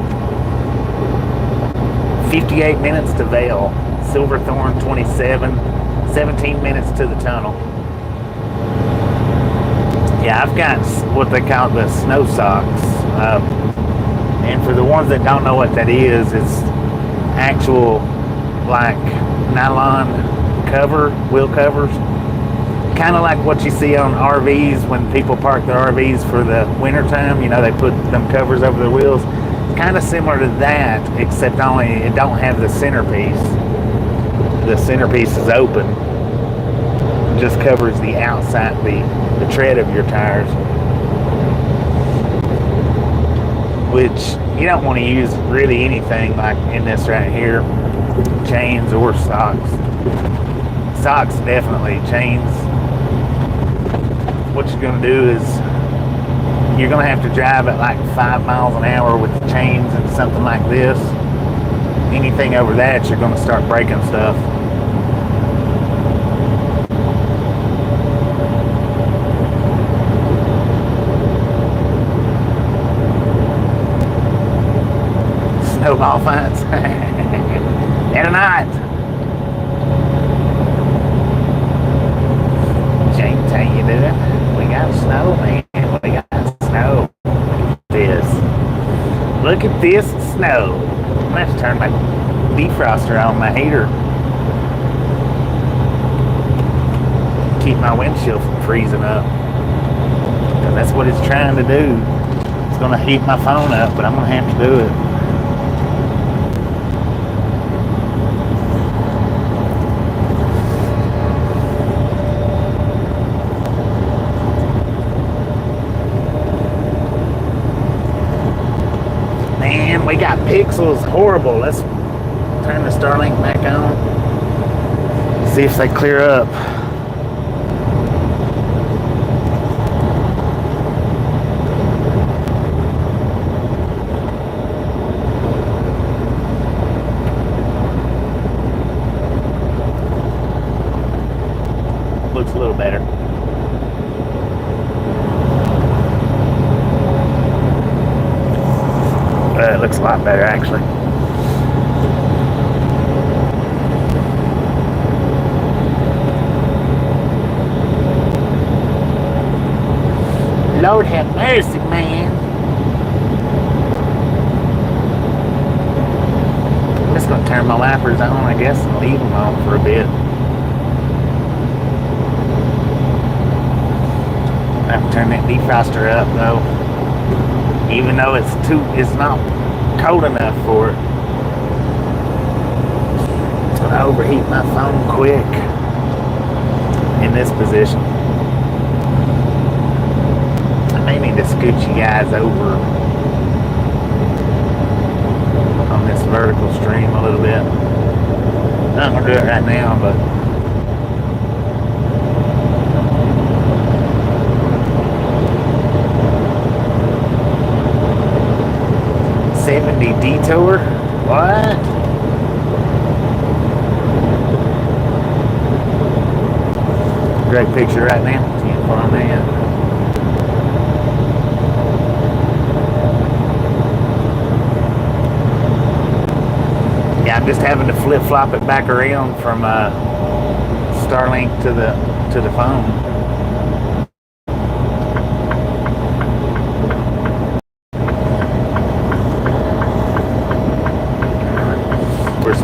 58 minutes to Vail. Silverthorne 27. 17 minutes to the tunnel. Yeah, I've got what they call the snow socks. And for the ones that don't know what that is, it's actual like nylon cover, wheel covers. Kind of like what you see on RVs when people park their RVs for the winter time. You know, they put them covers over their wheels. Kind of similar to that, except only it don't have the centerpiece. The centerpiece is open. It just covers the outside, the tread of your tires. Which you don't want to use really anything like in this right here. Chains or socks. Socks definitely, chains. What you're going to do is you're going to have to drive at like 5 miles an hour with the chains and something like this. Anything over that, you're going to start breaking stuff. Snowball fights. And a night. James, how you doing? We got snow, man. We got snow. Look at this snow. I'm gonna have to turn my defroster on my heater. Keep my windshield from freezing up. Because that's what it's trying to do. It's gonna heat my phone up, but I'm gonna have to do it. We got pixels, horrible. Let's turn the Starlink back on. See if they clear up. Looks a little better. It looks a lot better, actually. Lord have mercy, man. I'm just going to turn my wipers on, I guess, and leave them on for a bit. I have to turn that defroster up, though. Even though it's not cold enough for it. It's going to overheat my phone quick in this position. I may need to scoot you guys over on this vertical stream a little bit. I'm not going to do it right now, but 70 detour? What? Great picture right now. Can't find that. Yeah, I'm just having to flip-flop it back around from Starlink to the phone.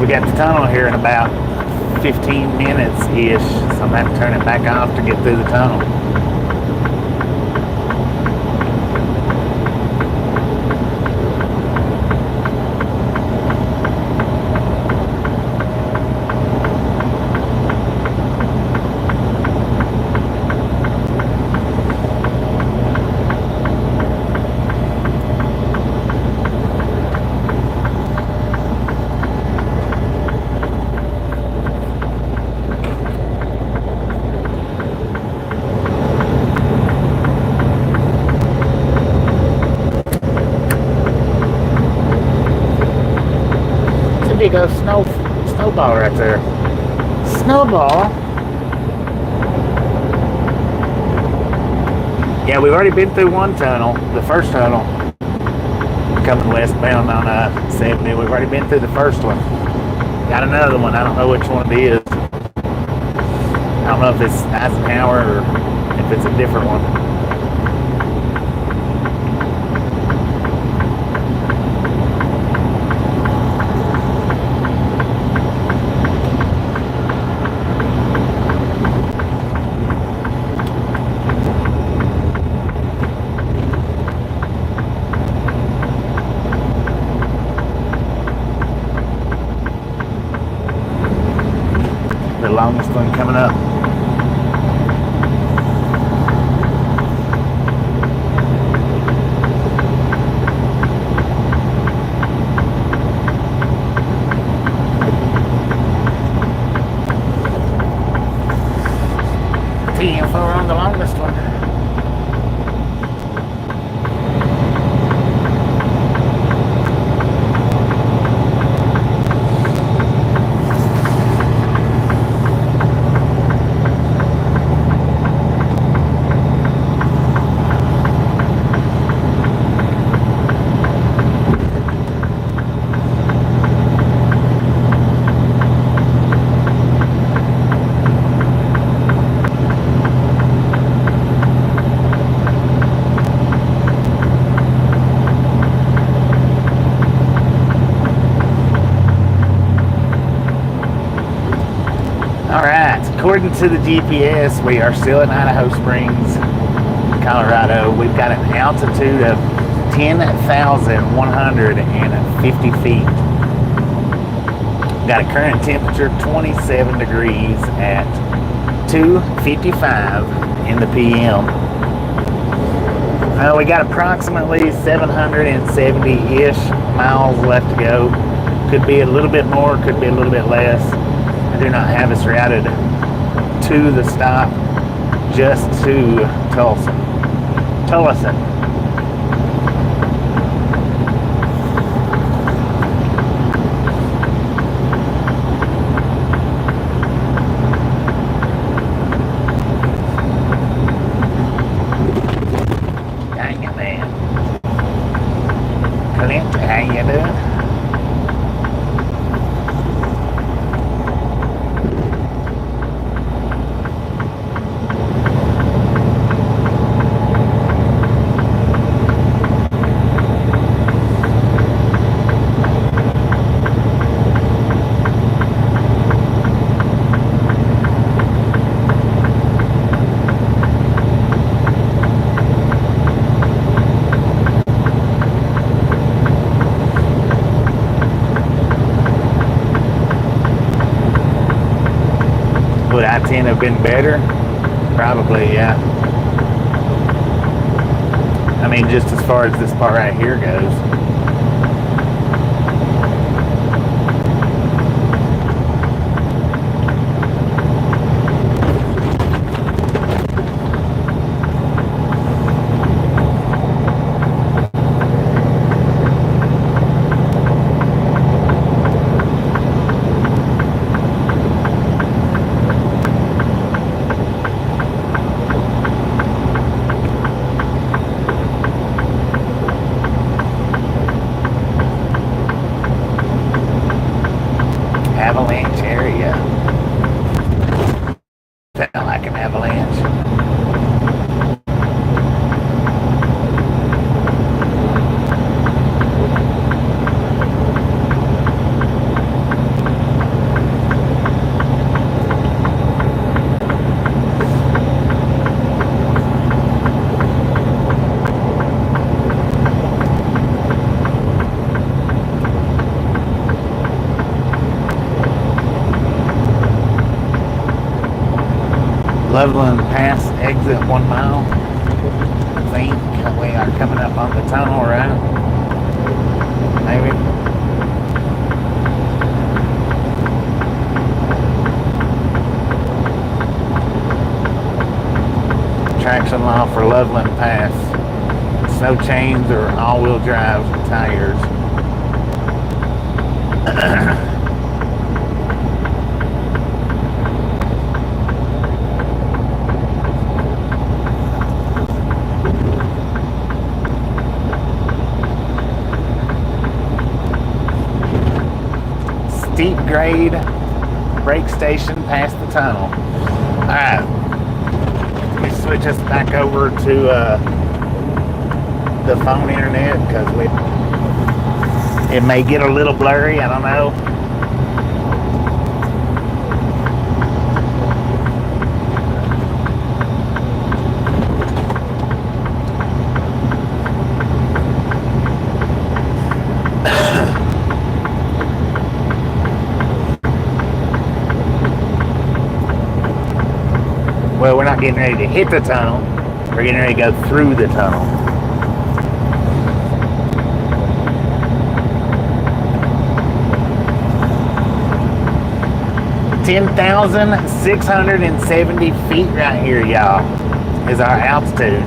We got the tunnel here in about 15 minutes-ish, so I'm going to have to turn it back off to get through the tunnel. goes Snowball right there. Snowball. Yeah, we've already been through one tunnel, the first tunnel, coming westbound on 70. We've already been through the first one. Got another one. I don't know which one it is. I don't know if it's Eisenhower or if it's a different one. The longest one coming up. TM4 on the longest one. According to the GPS, we are still in Idaho Springs, Colorado. We've got an altitude of 10,150 feet. Got a current temperature of 27 degrees at 2:55 in the PM. We got approximately 770-ish miles left to go. Could be a little bit more, could be a little bit less. I do not have us routed to the stop, just to Tulsa. Dang it, man. Clint, how you doing? Would I-10 have been better? Probably, yeah. I mean, just as far as this part right here goes. Avalanche area. Felt like an avalanche. Loveland Pass exit 1 mile. I think we are coming up on the tunnel, right? Maybe. Traction law for Loveland Pass. Snow chains or all-wheel drive tires. grade brake station past the tunnel. Alright, let me switch us back over to the phone internet because it may get a little blurry, I don't know. Well, we're not getting ready to hit the tunnel. We're getting ready to go through the tunnel. $10,670 feet right here, y'all, is our altitude.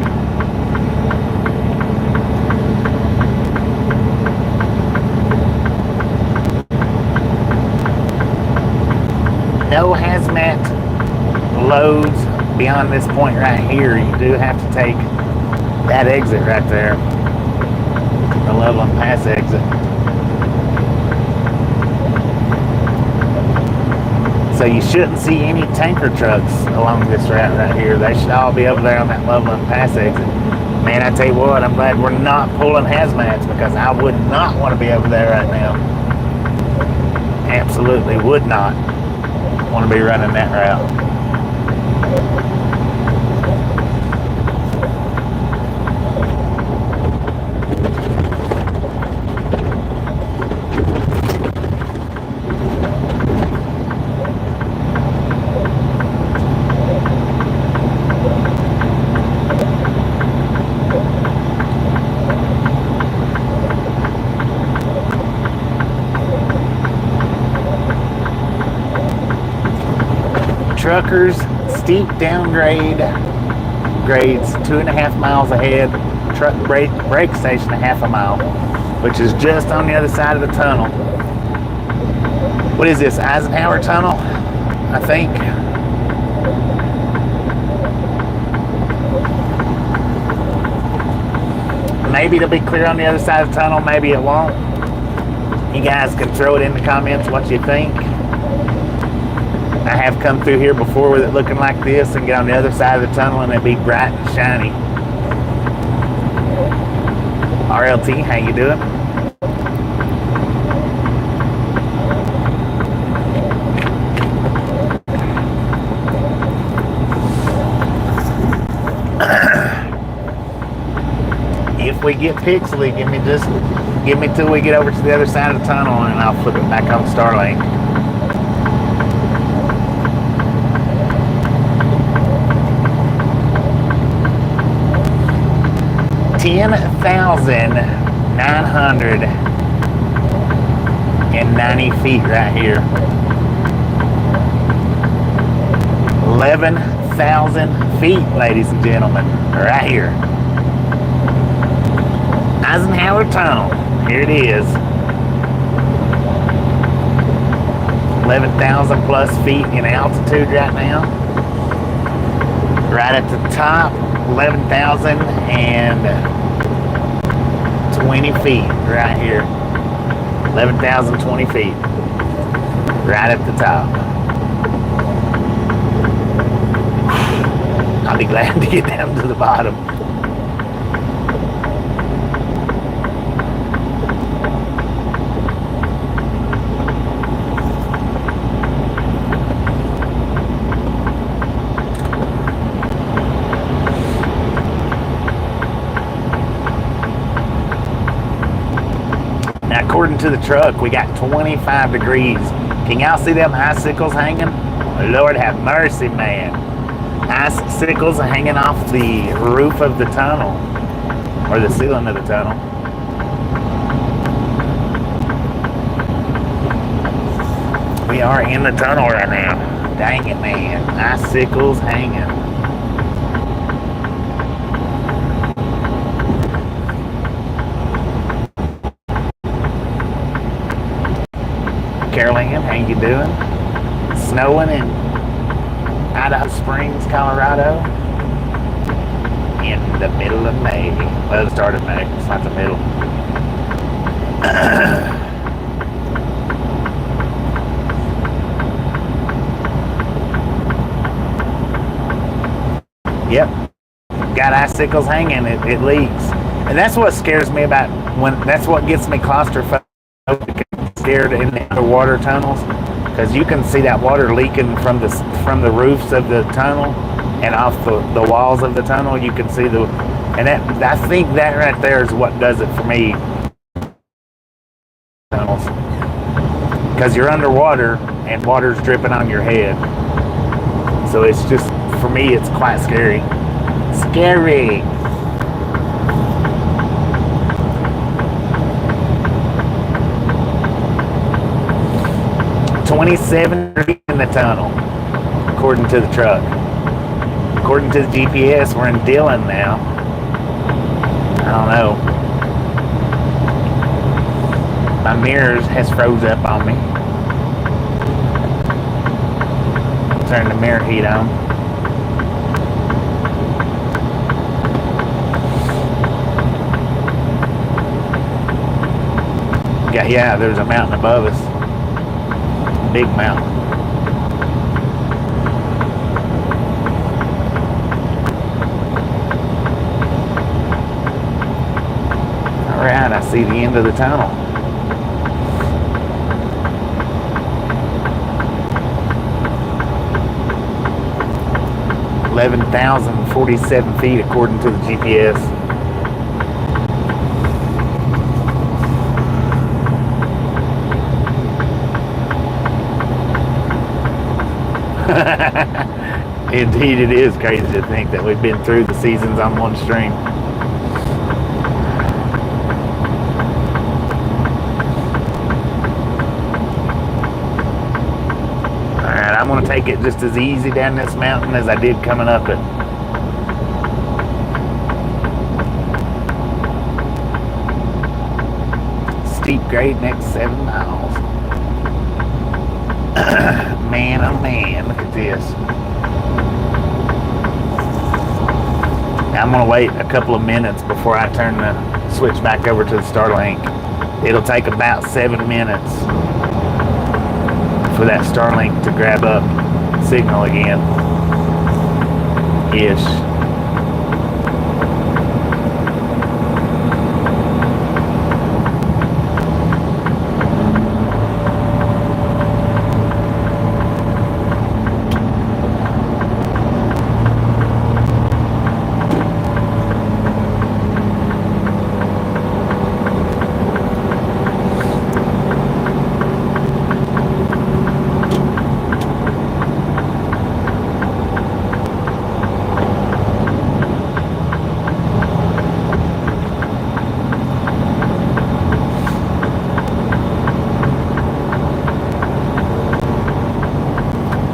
No hazmat loads beyond this point right here. You do have to take that exit right there, the Loveland Pass exit. So you shouldn't see any tanker trucks along this route right here. They should all be over there on that Loveland Pass exit. Man, I tell you what, I'm glad we're not pulling hazmats because I would not want to be over there right now. Absolutely would not want to be running that route. Truckers, steep downgrade grades 2.5 miles ahead. Truck brake station a half a mile, which is just on the other side of the tunnel. What is this, Eisenhower Tunnel? I think. Maybe it'll be clear on the other side of the tunnel, maybe it won't. You guys can throw it in the comments what you think. I have come through here before with it looking like this and get on the other side of the tunnel and it'd be bright and shiny. RLT, how you doing? If we get pixely, give me till we get over to the other side of the tunnel and I'll flip it back on Starlink. $10,990 feet right here. 11,000 feet, ladies and gentlemen, right here. Eisenhower Tunnel, here it is. 11,000 plus feet in altitude right now. Right at the top, 11,020 feet right here. 11,020 feet. Right at the top. I'll be glad to get down to the bottom. According to the truck, we got 25 degrees. Can y'all see them icicles hanging? Lord have mercy, man. Icicles hanging off the roof of the tunnel, or the ceiling of the tunnel. We are in the tunnel right now. Dang it, man. Icicles hanging. Caroline, how you doing? Snowing in Idaho Springs, Colorado in the middle of May. Well, the start of May. It's not the middle. Yep. Got icicles hanging, it leaks. And that's what scares me about that's what gets me claustrophobic, scared in the underwater tunnels, because you can see that water leaking from the roofs of the tunnel and off the walls of the tunnel. You can see and I think that right there is what does it for me. Tunnels, because you're underwater and water's dripping on your head. So it's just, for me, it's quite scary. Scary. $27 in the tunnel, according to the truck. According to the GPS, we're in Dillon now. I don't know. My mirrors has froze up on me. Turn the mirror heat on. Yeah, there's a mountain above us. Big mountain. All right, I see the end of the tunnel. 11,047 feet according to the GPS. Indeed, it is crazy to think that we've been through the seasons on one stream. Alright, I'm going to take it just as easy down this mountain as I did coming up it. Steep grade next 7 miles. Man, oh man, look at this. Now I'm going to wait a couple of minutes before I turn the switch back over to the Starlink. It'll take about 7 minutes for that Starlink to grab up signal again. Ish.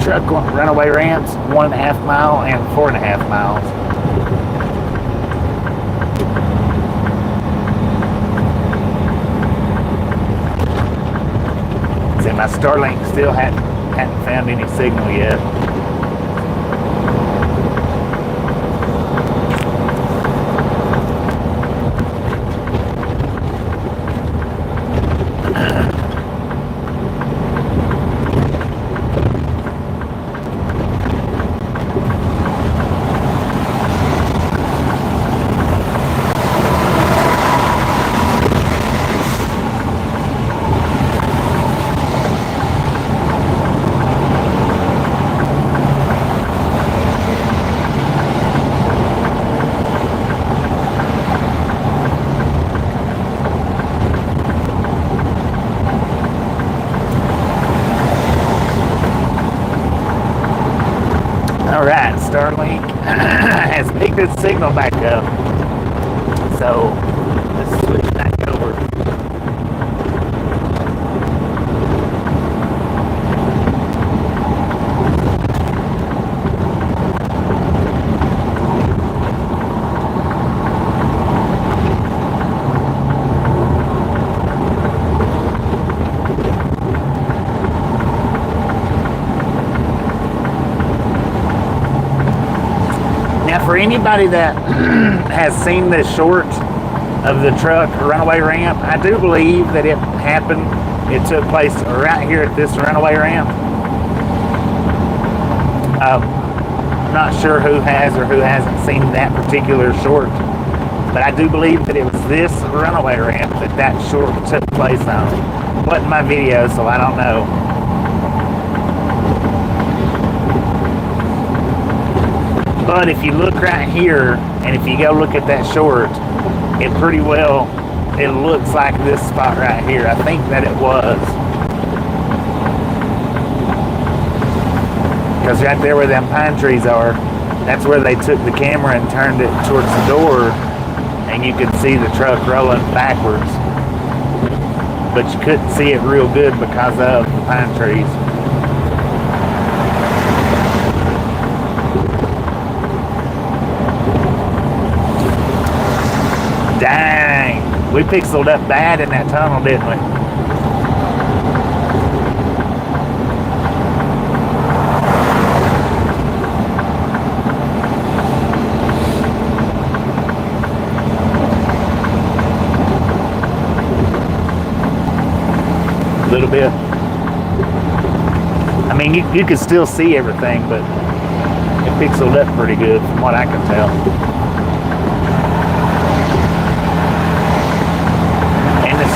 Truck runaway ramps, 1.5 mile and 4.5 miles. See, my Starlink still hadn't found any signal yet. Alright, Starlink has picked its signal back up. So, let's switch back over. For anybody that has seen the short of the truck runaway ramp, I do believe that it happened. It took place right here at this runaway ramp. I'm not sure who has or who hasn't seen that particular short, but I do believe that it was this runaway ramp that short took place on. Wasn't my video, so I don't know. But if you look right here, and if you go look at that short, it looks like this spot right here. I think that it was. Because right there where them pine trees are, that's where they took the camera and turned it towards the door, and you could see the truck rolling backwards. But you couldn't see it real good because of the pine trees. Dang, we pixeled up bad in that tunnel, didn't we? A little bit. I mean, you could still see everything, but it pixeled up pretty good from what I can tell.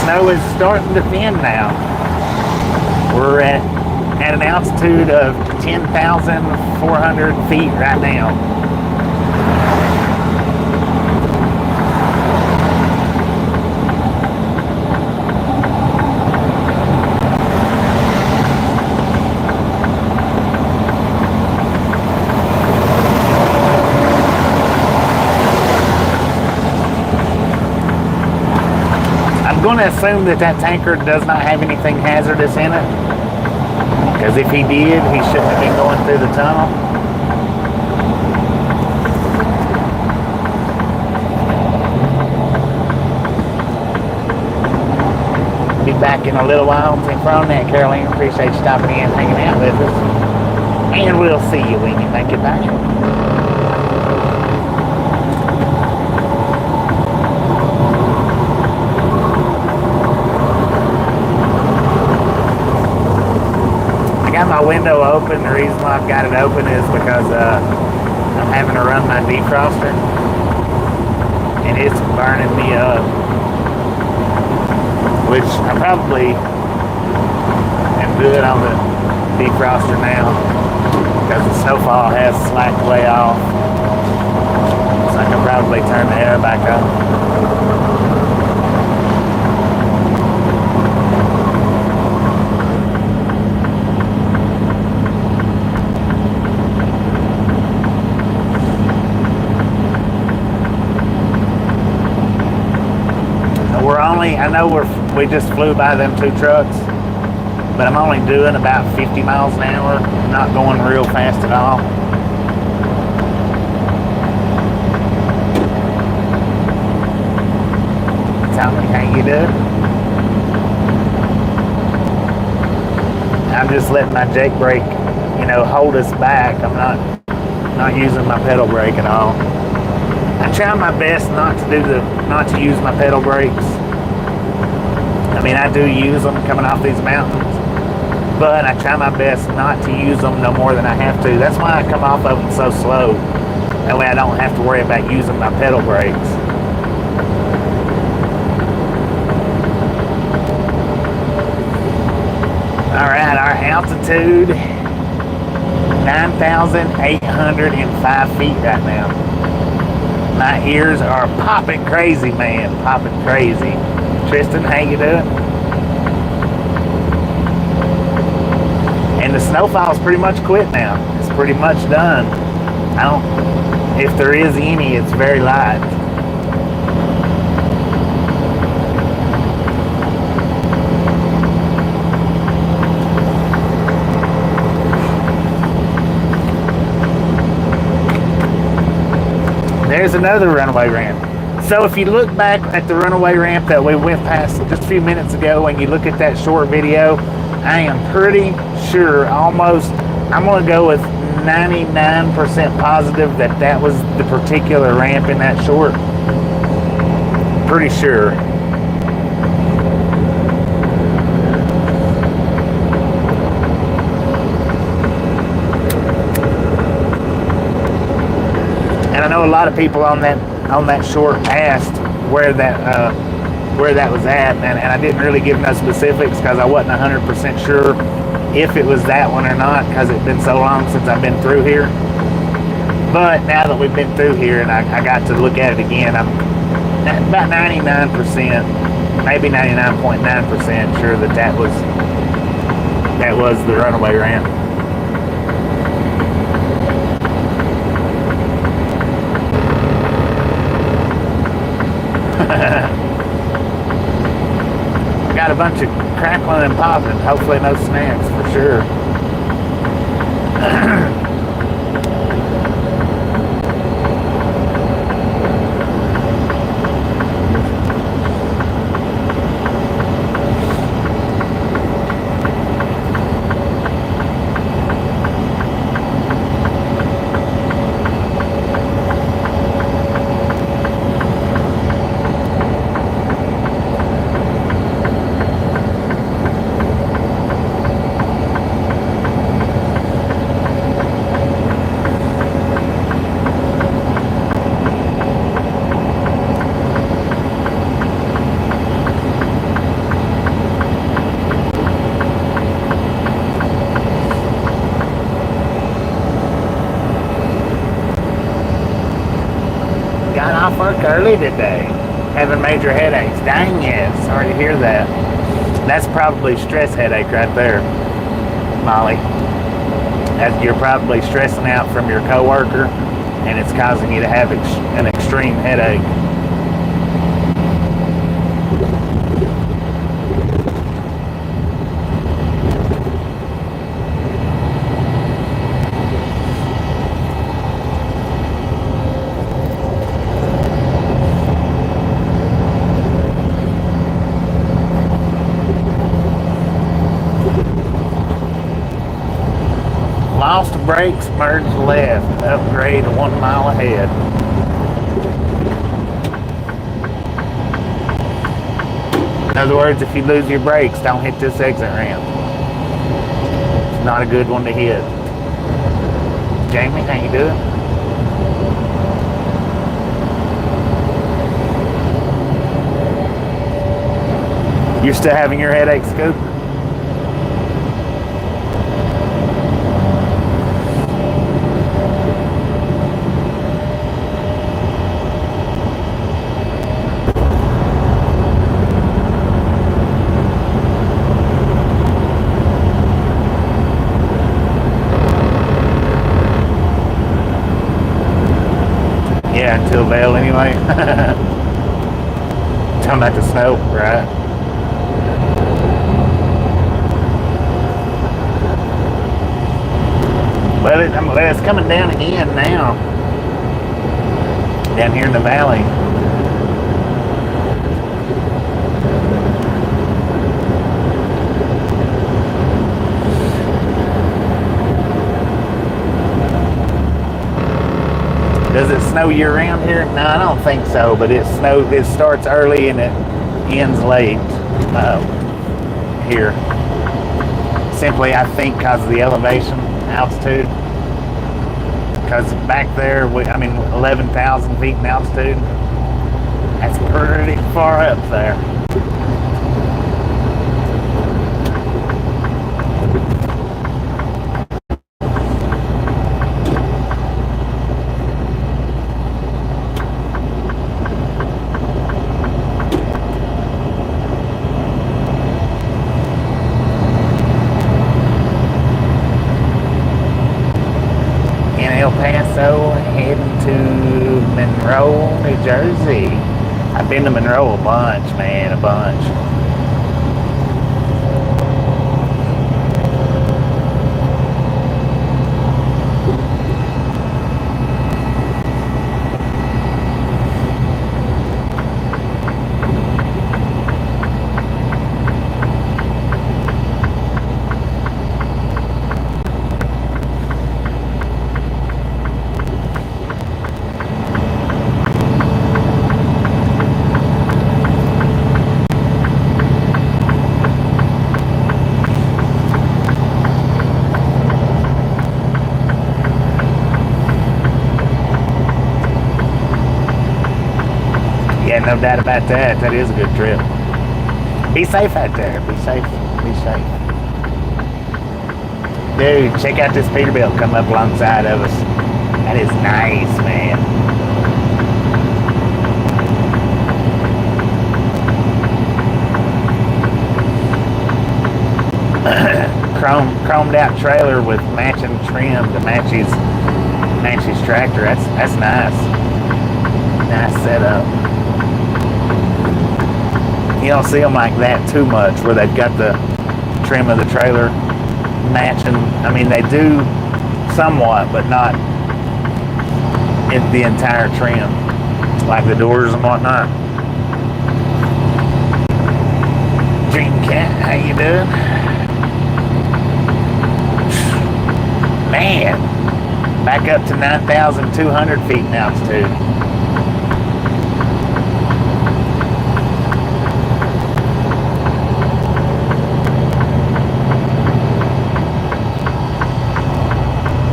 Snow is starting to thin now. We're at an altitude of 10,400 feet right now. I'm going to assume that tanker does not have anything hazardous in it, because if he did, he shouldn't have been going through the tunnel. Be back in a little while. Thanks for on that, Caroline. Appreciate you stopping in and hanging out with us. And we'll see you when you make it back. Got my window open. The reason why I've got it open is because I'm having to run my defroster, and it's burning me up, which I probably am good on the defroster now because the snowfall has slacked way off, so I can probably turn the air back up. I know we just flew by them two trucks, but I'm only doing about 50 miles an hour, not going real fast at all. Tell me how you do. I'm just letting my Jake brake, hold us back. I'm not using my pedal brake at all. I try my best not to use my pedal brakes. I mean, I do use them coming off these mountains, but I try my best not to use them no more than I have to. That's why I come off of them so slow. That way I don't have to worry about using my pedal brakes. All right, our altitude, 9,805 feet right now. My ears are popping crazy, man, popping crazy. Tristan, how you doing? And the snowfall's pretty much quit now. It's pretty much done. If there is any, it's very light. There's another runaway ramp. So if you look back at the runaway ramp that we went past just a few minutes ago, and you look at that short video, I am pretty sure, I'm going to go with 99% positive that was the particular ramp in that short. Pretty sure. know a lot of people on that short asked where that was at, and I didn't really give no specifics because I wasn't 100% sure if it was that one or not, because it's been so long since I've been through here. But now that we've been through here and I got to look at it again, I'm about 99%, maybe 99.9% sure that was the Runaway ramp. Got a bunch of crackling and popping. Hopefully no snacks for sure. Work early today, having major headaches. Dang it, sorry to hear that. That's probably stress headache right there, Molly. You're probably stressing out from your coworker, and it's causing you to have an extreme headache. Lost brakes, merge left, upgrade 1 mile ahead. In other words, if you lose your brakes, don't hit this exit ramp. It's not a good one to hit. Jamie, how you doing? You're still having your headache, Scoop? Yeah, until Vail anyway. Talking about the snow, right? Well, it's coming down again now. Down here in the valley. Does it snow year round here? No, I don't think so, but it starts early and it ends late here. Simply, I think, because of the elevation, altitude. Because back there, 11,000 feet in altitude. That's pretty far up there. Vail Pass, heading to Monroe, New Jersey. I've been to Monroe a bunch, man, a bunch. no doubt about that. That is a good trip. Be safe out there. Be safe. Be safe. Dude, check out this Peterbilt come up alongside of us. That is nice, man. Chromed out trailer with matching trim to match his tractor. That's nice. Nice setup. You don't see them like that too much, where they've got the trim of the trailer matching. I mean, they do somewhat, but not in the entire trim, like the doors and whatnot. Dream Cat, how you doing? Man, back up to 9,200 feet in altitude.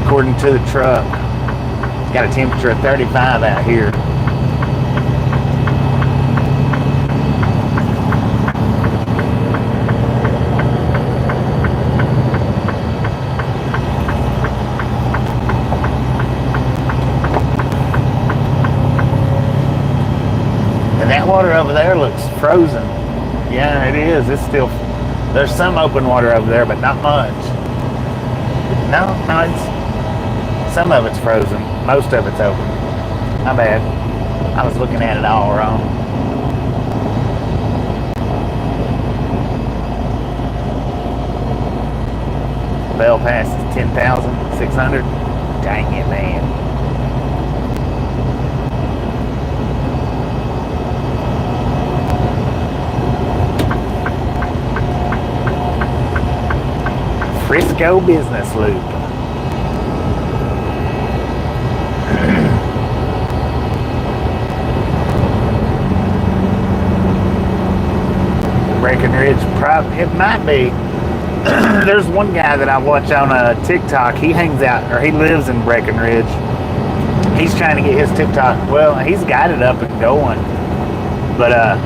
According to the truck, it's got a temperature of 35 out here. And that water over there looks frozen. Yeah, it is. It's still, there's some open water over there, but not much. No, it's, some of it's frozen. Most of it's open. My bad. I was looking at it all wrong. Vail Pass is 10,600. Dang it, man. Frisco Business Loop. Breckenridge, it might be. There's one guy that I watch on TikTok. He hangs out, or he lives in Breckenridge. He's trying to get his TikTok. Well, he's got it up and going, but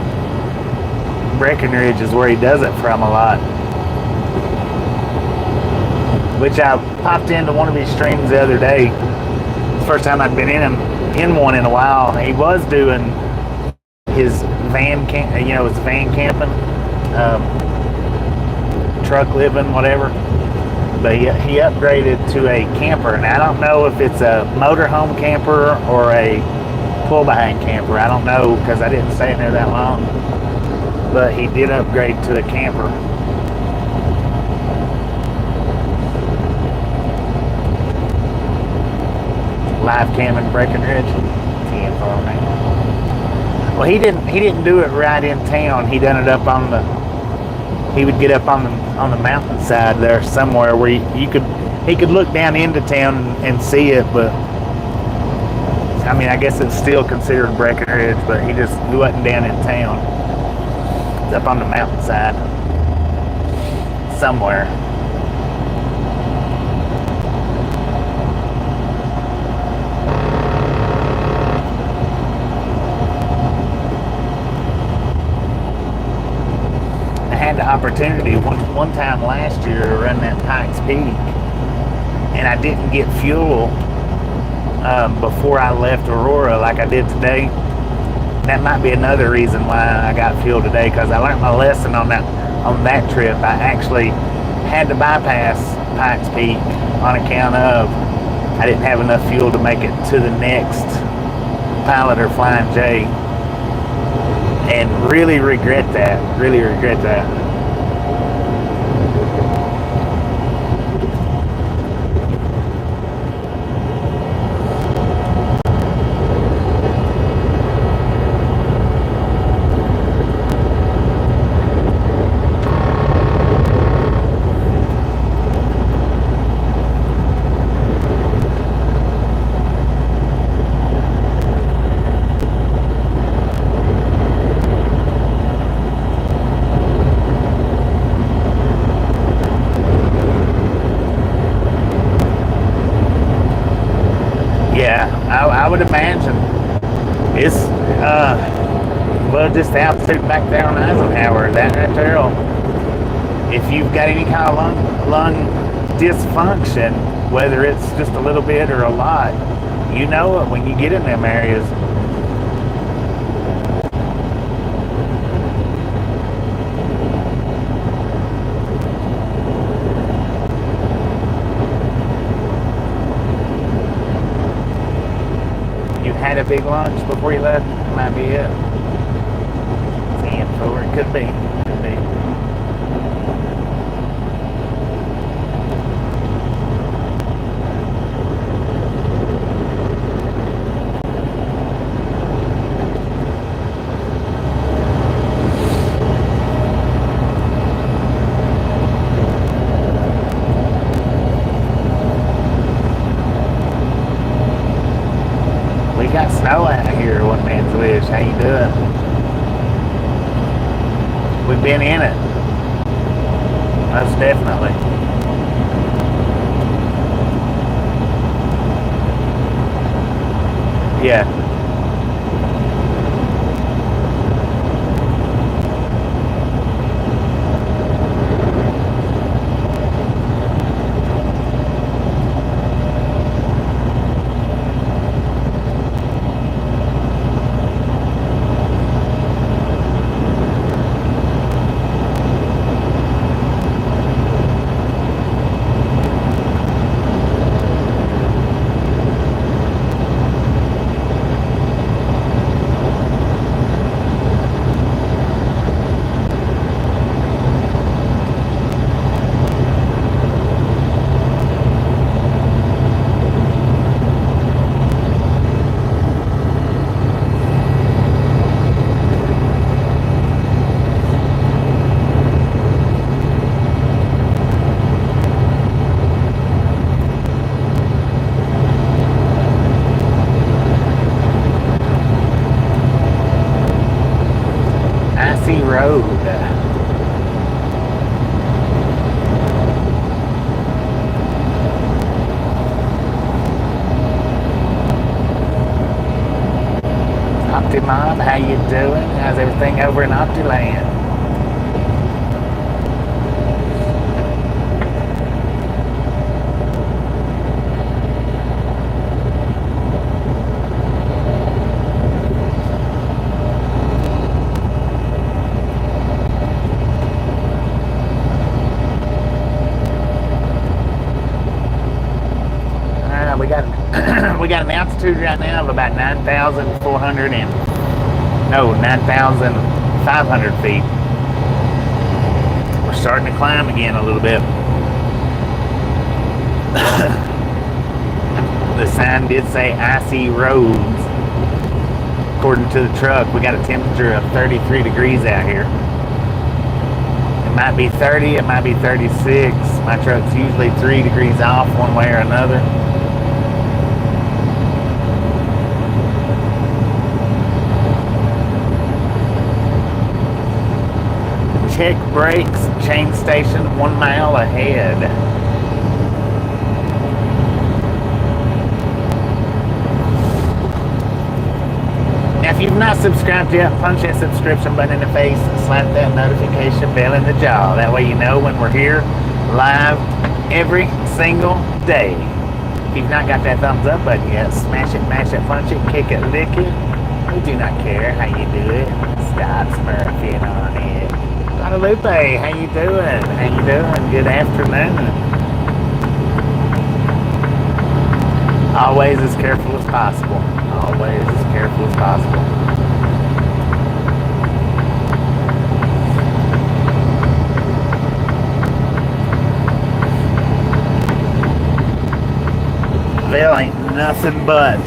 Breckenridge is where he does it from a lot. Which I popped into one of his streams the other day. It's the first time I'd been in one in a while. He was doing his van camping, truck living, whatever. But he upgraded to a camper, and I don't know if it's a motorhome camper or a pull-behind camper. I don't know, because I didn't stay in there that long. But he did upgrade to a camper. Live cam in Breckenridge. Well, he didn't do it right in town. He done it up on the. He would get up on the mountainside there somewhere where he could look down into town and see it, but I mean, I guess it's still considered Breckenridge, but he wasn't down in town. It's up on the mountainside somewhere. The opportunity one time last year to run that Pikes Peak, and I didn't get fuel before I left Aurora like I did today. That might be another reason why I got fuel today, because I learned my lesson on that trip. I actually had to bypass Pikes Peak on account of I didn't have enough fuel to make it to the next Pilot or Flying J. And really regret that. Really regret that. I would imagine it's Well, just the altitude back there on Eisenhower, that right there. If you've got any kind of lung dysfunction, whether it's just a little bit or a lot, you know it when you get in them areas. You had a big lunch before you left? Might be it. 10-4, it could be. Could be. We got snow out here, one man's wish. How you doing? We've been in it. Most definitely. Yeah. Road. Opti Mob, how you doing? How's everything over in Optiland? We got an altitude right now of about 9,500 feet. We're starting to climb again a little bit. The sign did say icy roads. According to the truck, we got a temperature of 33 degrees out here. It might be 30, it might be 36. My truck's usually 3 degrees off one way or another. Check brakes, chain station 1 mile ahead. Now, if you've not subscribed yet, punch that subscription button in the face and slap that notification bell in the jaw. That way you know when we're here live every single day. If you've not got that thumbs up button yet, smash it, mash it, punch it, kick it, lick it. We do not care how you do it. Stop smurfing on it. Guadalupe, how you doing? How you doing? Good afternoon. Always as careful as possible. Always as careful as possible. Vail ain't nothing but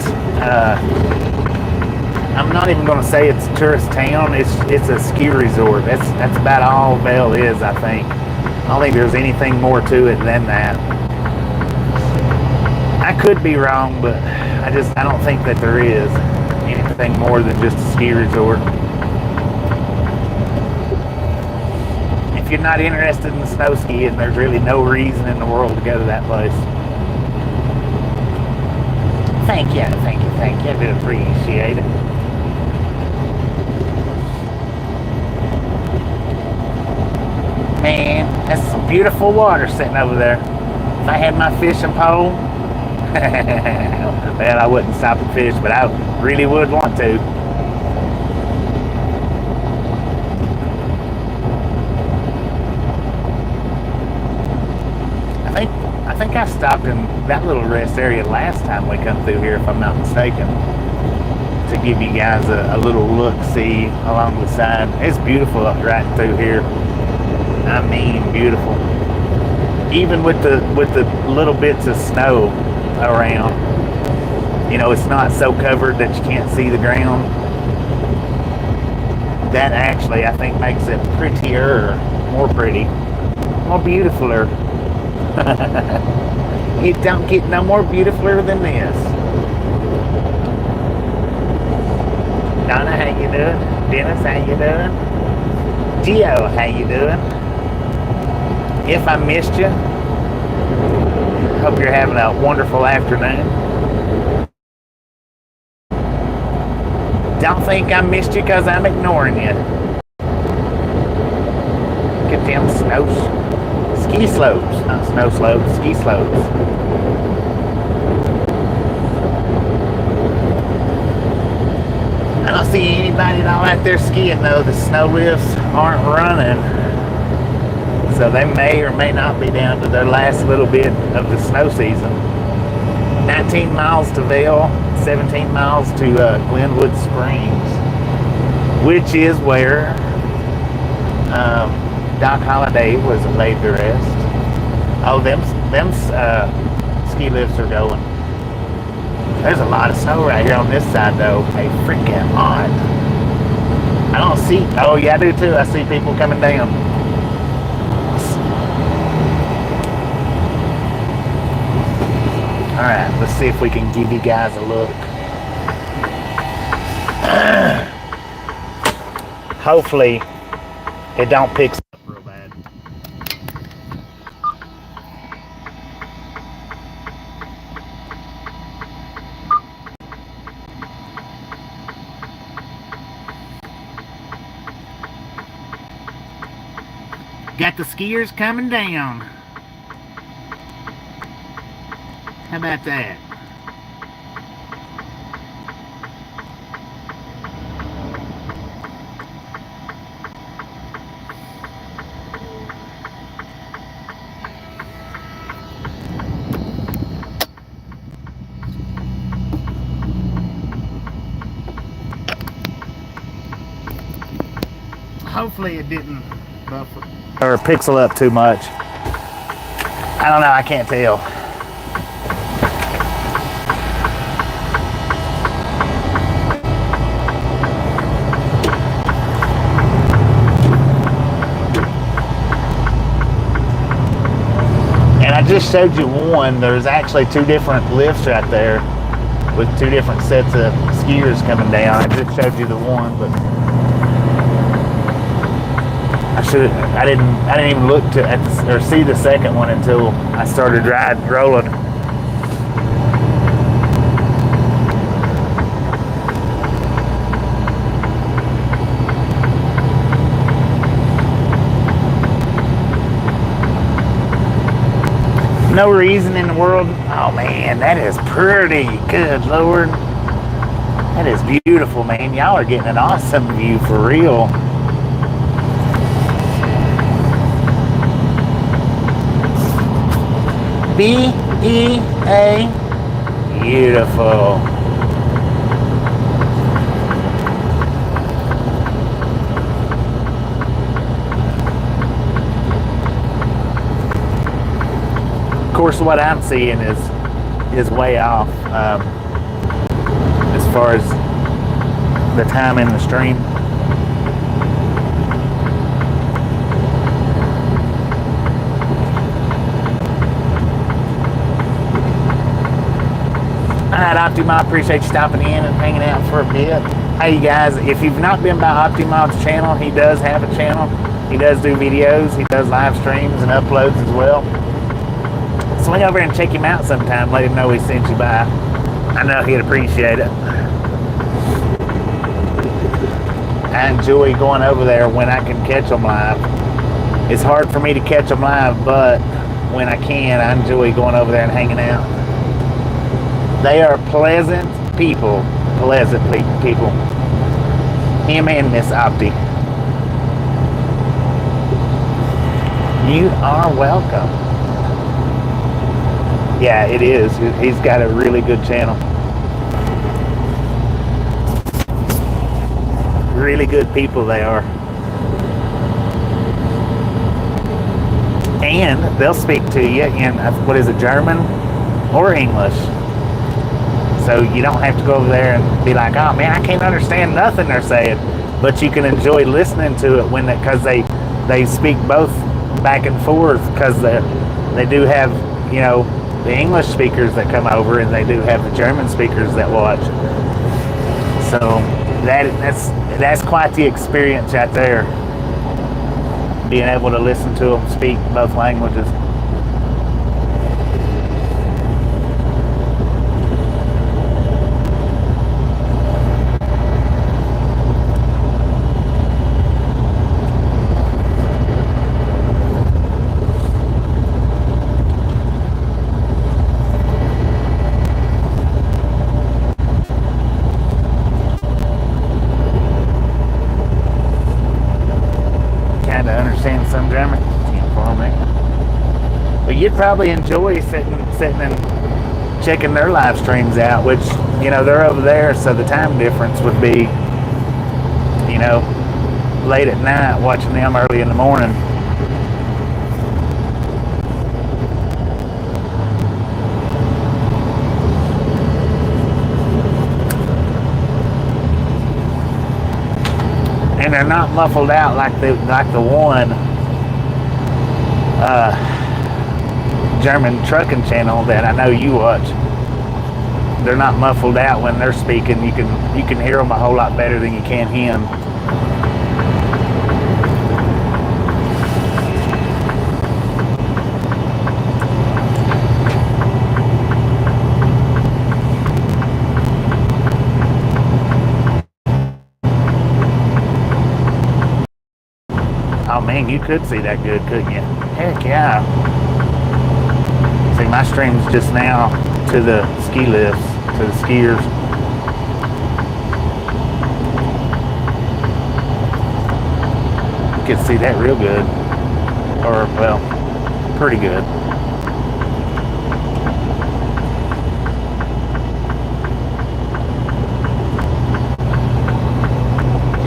I'm not even going to say it's a tourist town. It's a ski resort. That's about all Vail is, I think. I don't think there's anything more to it than that. I could be wrong, but I don't think that there is anything more than just a ski resort. If you're not interested in snow skiing, there's really no reason in the world to go to that place. Thank you. I do appreciate it. Man, that's some beautiful water sitting over there. If I had my fishing pole, well, I wouldn't stop and fish, but I really would want to. I think I stopped in that little rest area last time we come through here, if I'm not mistaken, to give you guys a little look-see along the side. It's beautiful up right through here. I mean, beautiful. Even with the little bits of snow around, you know, it's not so covered that you can't see the ground. That actually, I think, makes it prettier, more pretty, more beautifuler. It don't get no more beautifuler than this. Donna, how you doing? Dennis, how you doing? Gio, how you doing? If I missed you, hope you're having a wonderful afternoon. Don't think I missed you because I'm ignoring you. Look at them ski slopes, not snow slopes, ski slopes. I don't see anybody at all out there skiing though. The snow lifts aren't running. So they may or may not be down to their last little bit of the snow season. 19 miles to Vail, 17 miles to Glenwood Springs, which is where Doc Holliday was laid to rest. Oh, them ski lifts are going. There's a lot of snow right here on this side though. A freaking lot. I don't see, oh yeah I do too. I see people coming down. Alright, let's see if we can give you guys a look. Hopefully it don't pick up real bad. Got the skiers coming down. How about that? Hopefully it didn't buffer or pixel up too much. I don't know, I can't tell. And I just showed you one. There's actually two different lifts right there with two different sets of skiers coming down. I just showed you the one, but I didn't even look or see the second one until I started rolling. No reason in the world. Oh man, that is pretty. Good Lord. That is beautiful, man. Y'all are getting an awesome view for real. B-E-A. Beautiful. Of course, what I'm seeing is way off as far as the time in the stream. Alright, Optima, I appreciate you stopping in and hanging out for a bit. Hey, you guys, if you've not been by Optimod's channel, he does have a channel. He does do videos. He does live streams and uploads as well. Swing over and check him out sometime. Let him know he sent you by. I know he'd appreciate it. I enjoy going over there when I can catch them live. It's hard for me to catch them live, but when I can, I enjoy going over there and hanging out. They are pleasant people. Pleasant people. Him and Miss Opti. You are welcome. Yeah, it is. He's got a really good channel. Really good people they are. And they'll speak to you in, what is it, German or English. So you don't have to go over there and be like, oh man, I can't understand nothing they're saying. But you can enjoy listening to it because they speak both back and forth, because they do have, you know, the English speakers that come over, and they do have the German speakers that watch. So that's quite the experience out there, being able to listen to them speak both languages. Some German for me, but you'd probably enjoy sitting and checking their live streams out, which, you know, they're over there, so the time difference would be, you know, late at night, watching them early in the morning. And they're not muffled out like the one German trucking channel that I know you watch. They're not muffled out when they're speaking. You can hear them a whole lot better than you can him. Oh man, you could see that good, couldn't you? Heck yeah. See, my stream's just now to the ski lifts, to the skiers. You could see that real good. Or, well, pretty good.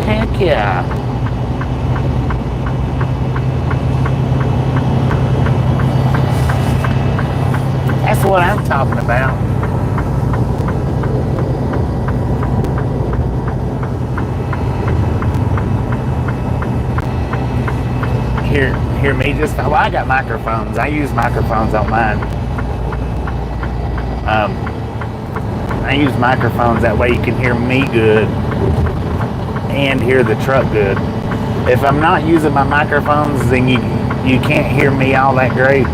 Heck yeah. That's what I'm talking about. Hear me just, well, I got microphones. I use microphones on mine. I use microphones, that way you can hear me good and hear the truck good. If I'm not using my microphones, then you can't hear me all that great,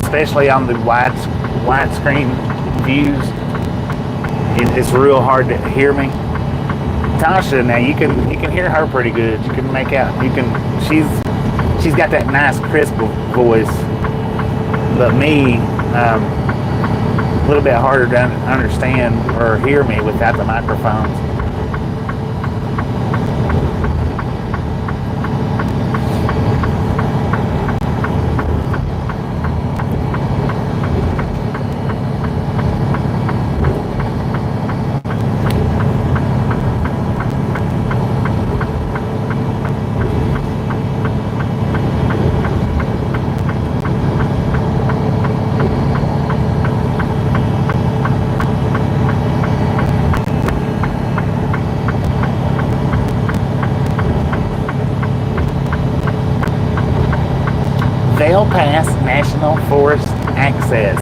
especially on the widescreen views. It's real hard to hear me. Tasha, now you can hear her pretty good. You can make out. She's got that nice crisp voice. But me, a little bit harder to understand or hear me without the microphones. Vail Pass National Forest access.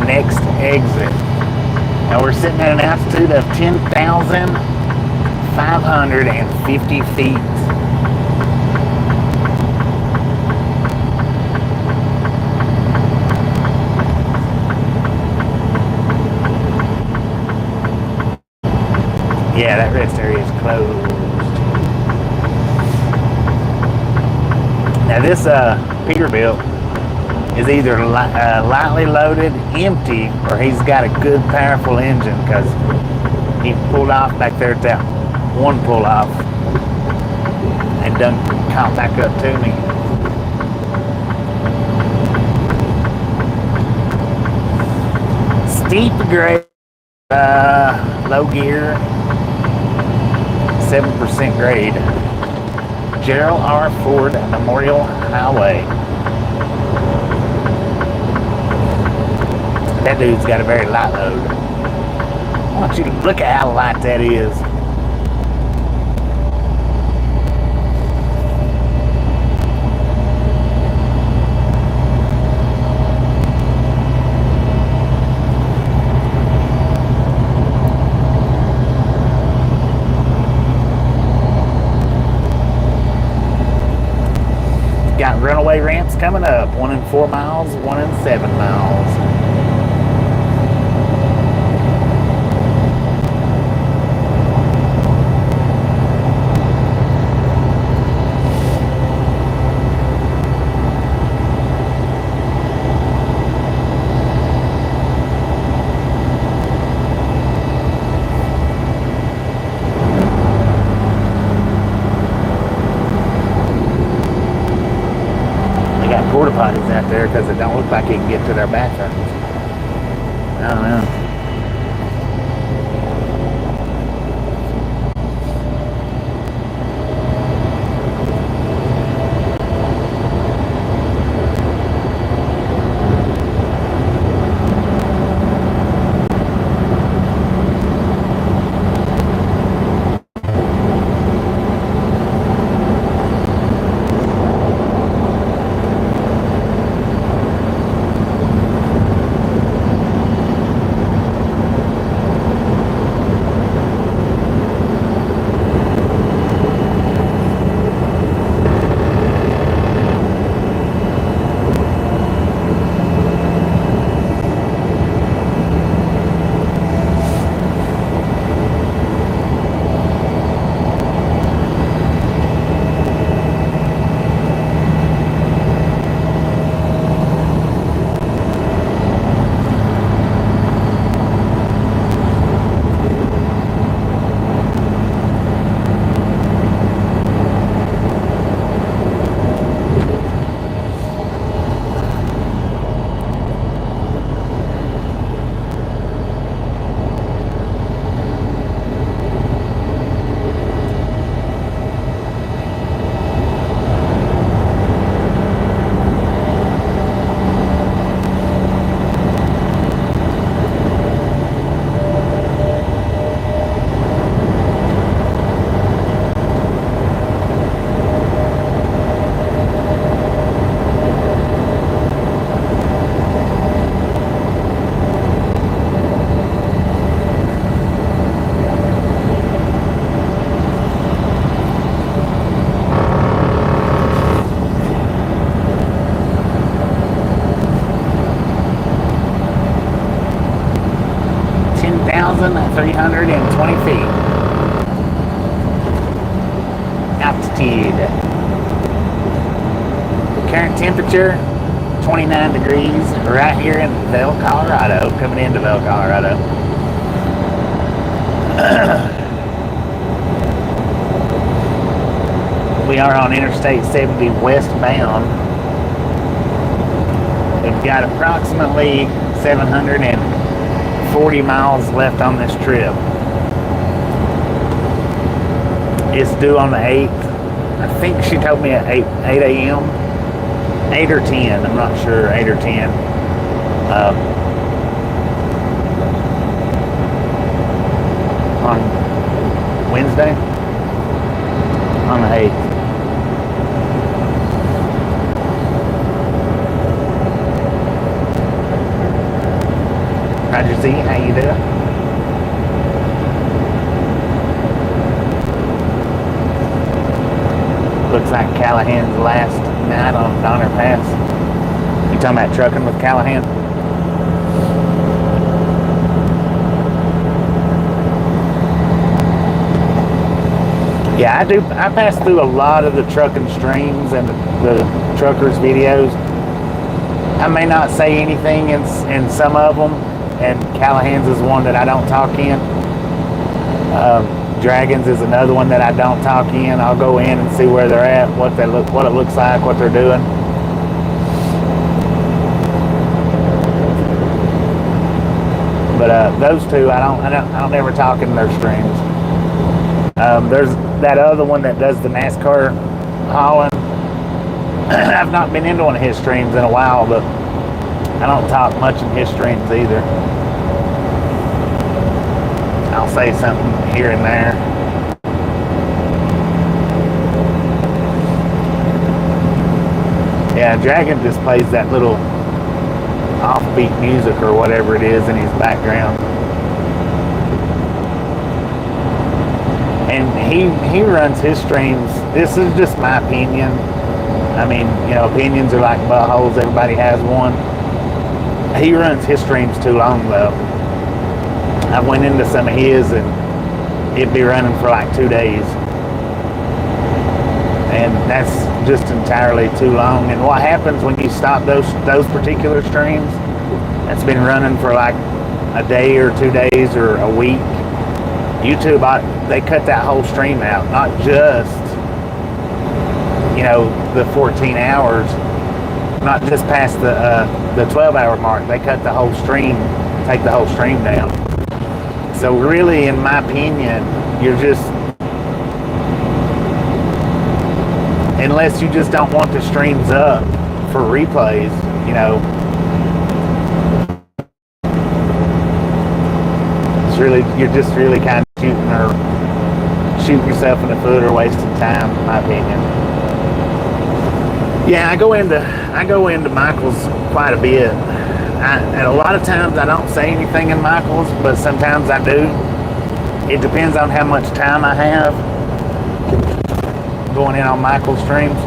Next exit. Now we're sitting at an altitude of 10,550 feet. Yeah, that rest area is closed. Now this Peterbilt is either lightly loaded, empty, or he's got a good, powerful engine, because he pulled off back there at that one pull off and done caught back up to me. Steep grade, low gear, 7% grade. Gerald R. Ford Memorial Highway. That dude's got a very light load. I want you to look at how light that is. Got runaway ramps coming up, 1 in 4 miles, 1 in 7 miles. Porta potties out there because it don't look like you can get to their bathrooms. I don't know. Altitude. Current temperature 29 degrees right here in Vail, Colorado, coming into Vail, Colorado. We are on Interstate 70 westbound. We've got approximately 740 miles left on this trip. It's due on the 8th. I think she told me at 8 a.m. 8 or 10, I'm not sure, 8 or 10. On Wednesday? On the 8th. Roger Z, how you doing? Looks like Callahan's last night on Donner Pass. You talking about trucking with Callahan? Yeah, I do. I pass through a lot of the trucking streams and the truckers' videos. I may not say anything in some of them, and Callahan's is one that I don't talk in. Dragons is another one that I don't talk in. I'll go in and see where they're at, what it looks like, what they're doing. But those two, I don't ever talk in their streams. There's that other one that does the NASCAR hauling. I've not been into one of his streams in a while, but I don't talk much in his streams either. I'll say something here and there. Yeah, Dragon just plays that little offbeat music or whatever it is in his background. And he runs his streams. This is just my opinion. I mean, you know, opinions are like buttholes. Everybody has one. He runs his streams too long, though. I went into some of his, and it'd be running for like 2 days. And that's just entirely too long. And what happens when you stop those particular streams? That's been running for like a day or 2 days or a week. YouTube, they cut that whole stream out, not just, you know, the 14 hours, not just past the 12-hour mark. They cut the whole stream, take the whole stream down. So really, in my opinion, you're just, unless you just don't want the streams up for replays, you know, you're just really kind of shooting yourself in the foot or wasting time, in my opinion. Yeah, I go into Michael's quite a bit. And a lot of times I don't say anything in Michael's, but sometimes I do. It depends on how much time I have going in on Michael's streams.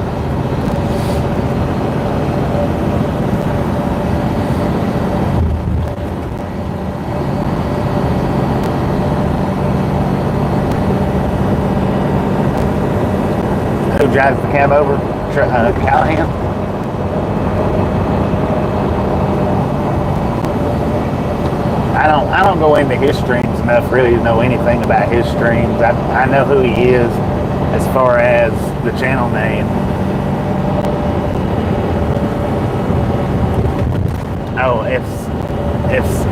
Drives the cab over, Callahan. I don't go into his streams enough really to know anything about his streams. I know who he is as far as the channel name. Oh, it's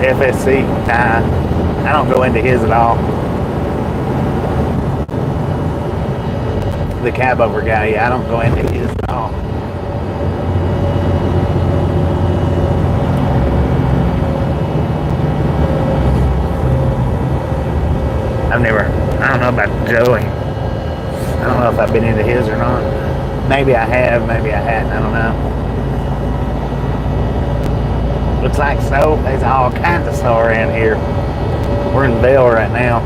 FSC. Nah, I don't go into his at all. The cab over guy, yeah, I don't go into his at all. I don't know about Joey. I don't know if I've been into his or not. Maybe I have, maybe I hadn't, I don't know. Looks like snow. There's all kinds of snow around here. We're in Vail right now,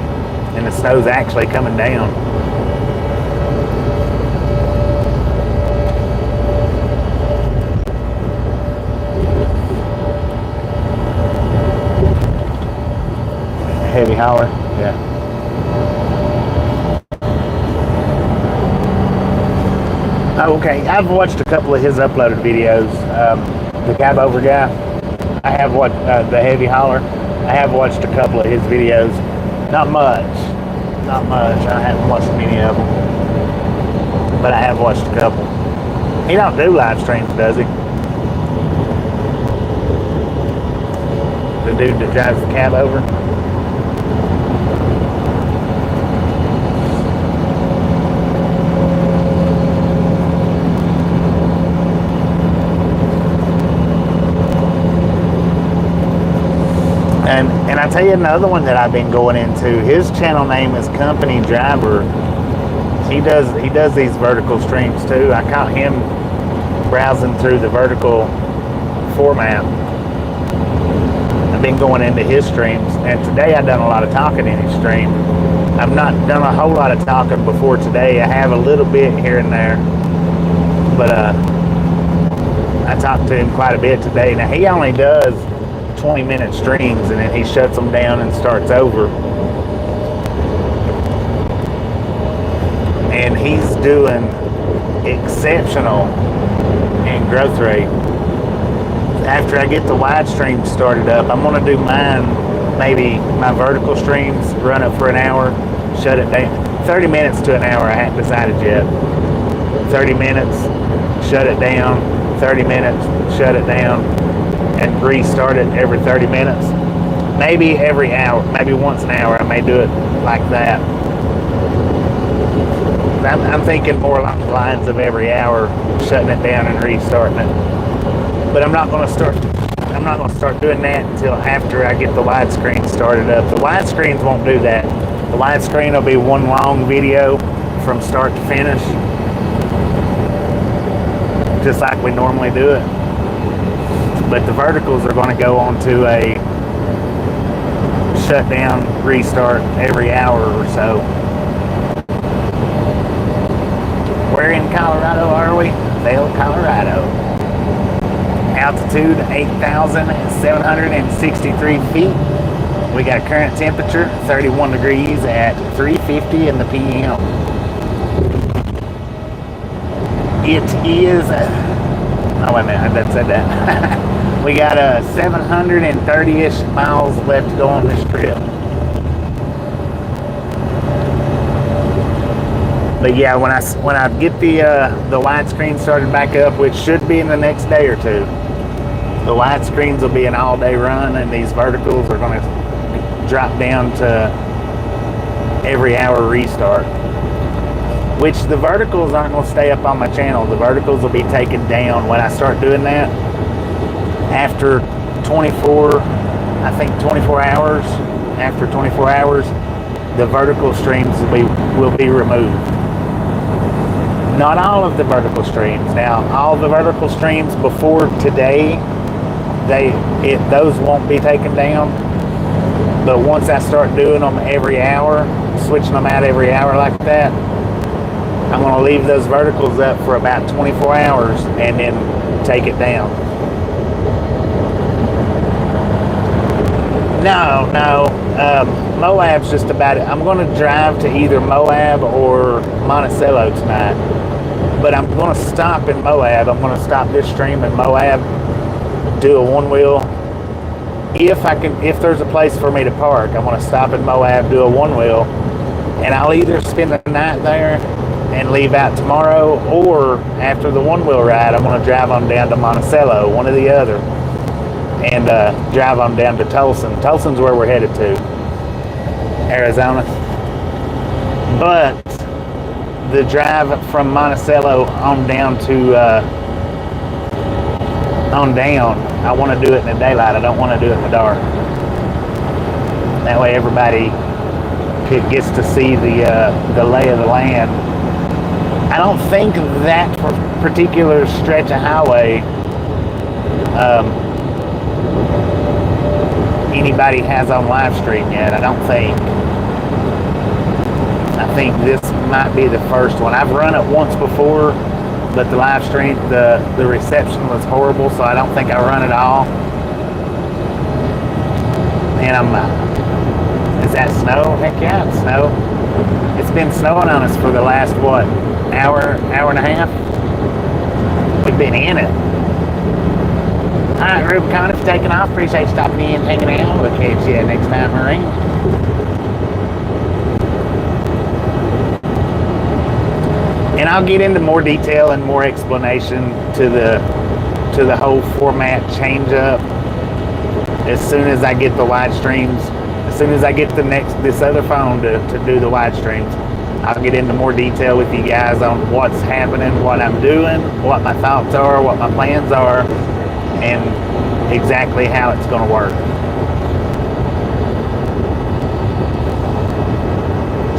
and the snow's actually coming down. Heavy hauler, yeah. Oh, okay, I've watched a couple of his uploaded videos. The cab over guy, I have watched the heavy hauler. I have watched a couple of his videos. Not much. I haven't watched many of them, but I have watched a couple. He don't do live streams, does he? The dude that drives the cab over. And I tell you another one that I've been going into. His channel name is Company Driver. He does these vertical streams too. I caught him browsing through the vertical format. I've been going into his streams, and today I've done a lot of talking in his stream. I've not done a whole lot of talking before today. I have a little bit here and there, but I talked to him quite a bit today. Now he only does 20-minute streams, and then he shuts them down and starts over. and he's doing exceptional in growth rate. After I get the wide stream started up, I'm going to do mine, maybe my vertical streams, run it for an hour, shut it down. 30 minutes to an hour, I haven't decided yet. 30 minutes, shut it down, 30 minutes, shut it down, and restart it every 30 minutes. Maybe every hour, maybe once an hour, I may do it like that. I'm thinking more along the lines of every hour, shutting it down and restarting it. But I'm not going to start doing that until after I get the widescreen started up. The widescreens won't do that. The widescreen will be one long video from start to finish, just like we normally do it. But the verticals are going to go onto a shutdown, restart every hour or so. Where in Colorado are we? Vail, Colorado. Altitude 8,763 feet. We got current temperature 31 degrees at 3:50 in the PM. It is, oh wait a minute, I done said that. We got 730-ish miles left to go on this trip. But yeah, when I get the widescreen started back up, which should be in the next day or two, the widescreens will be an all-day run, and these verticals are going to drop down to every hour restart. Which the verticals aren't going to stay up on my channel. The verticals will be taken down when I start doing that. After 24 hours, after 24 hours, the vertical streams will be removed. Not all of the vertical streams. Now, all the vertical streams before today, those won't be taken down. But once I start doing them every hour, switching them out every hour like that, I'm going to leave those verticals up for about 24 hours and then take it down. No, Moab's just about it. I'm going to drive to either Moab or Monticello tonight. But I'm going to stop in Moab. I'm going to stop this stream in Moab, do a one-wheel. If there's a place for me to park, I'm going to stop in Moab, do a one-wheel, and I'll either spend the night there and leave out tomorrow, or after the one-wheel ride, I'm going to drive on down to Monticello, one or the other, and drive on down to Tulsa. Tulsa's where we're headed to, Arizona. But the drive from Monticello on down to I want to do it in the daylight. I don't want to do it in the dark. That way everybody gets to see the lay of the land. I don't think that particular stretch of highway anybody has on live stream yet. I don't think. I think this might be the first one. I've run it once before, but the live stream, the reception was horrible, so I don't think I run it all. And is that snow? Heck yeah, it's snow. It's been snowing on us for the last, what, hour and a half? We've been in it. All right, Rubicon, it's taking off. Appreciate you stopping in and hanging out. We'll catch you next time around. And I'll get into more detail and more explanation to the whole format change up as soon as I get the wide streams. As soon as I get this other phone to do the wide streams, I'll get into more detail with you guys on what's happening, what I'm doing, what my thoughts are, what my plans are, and exactly how it's going to work.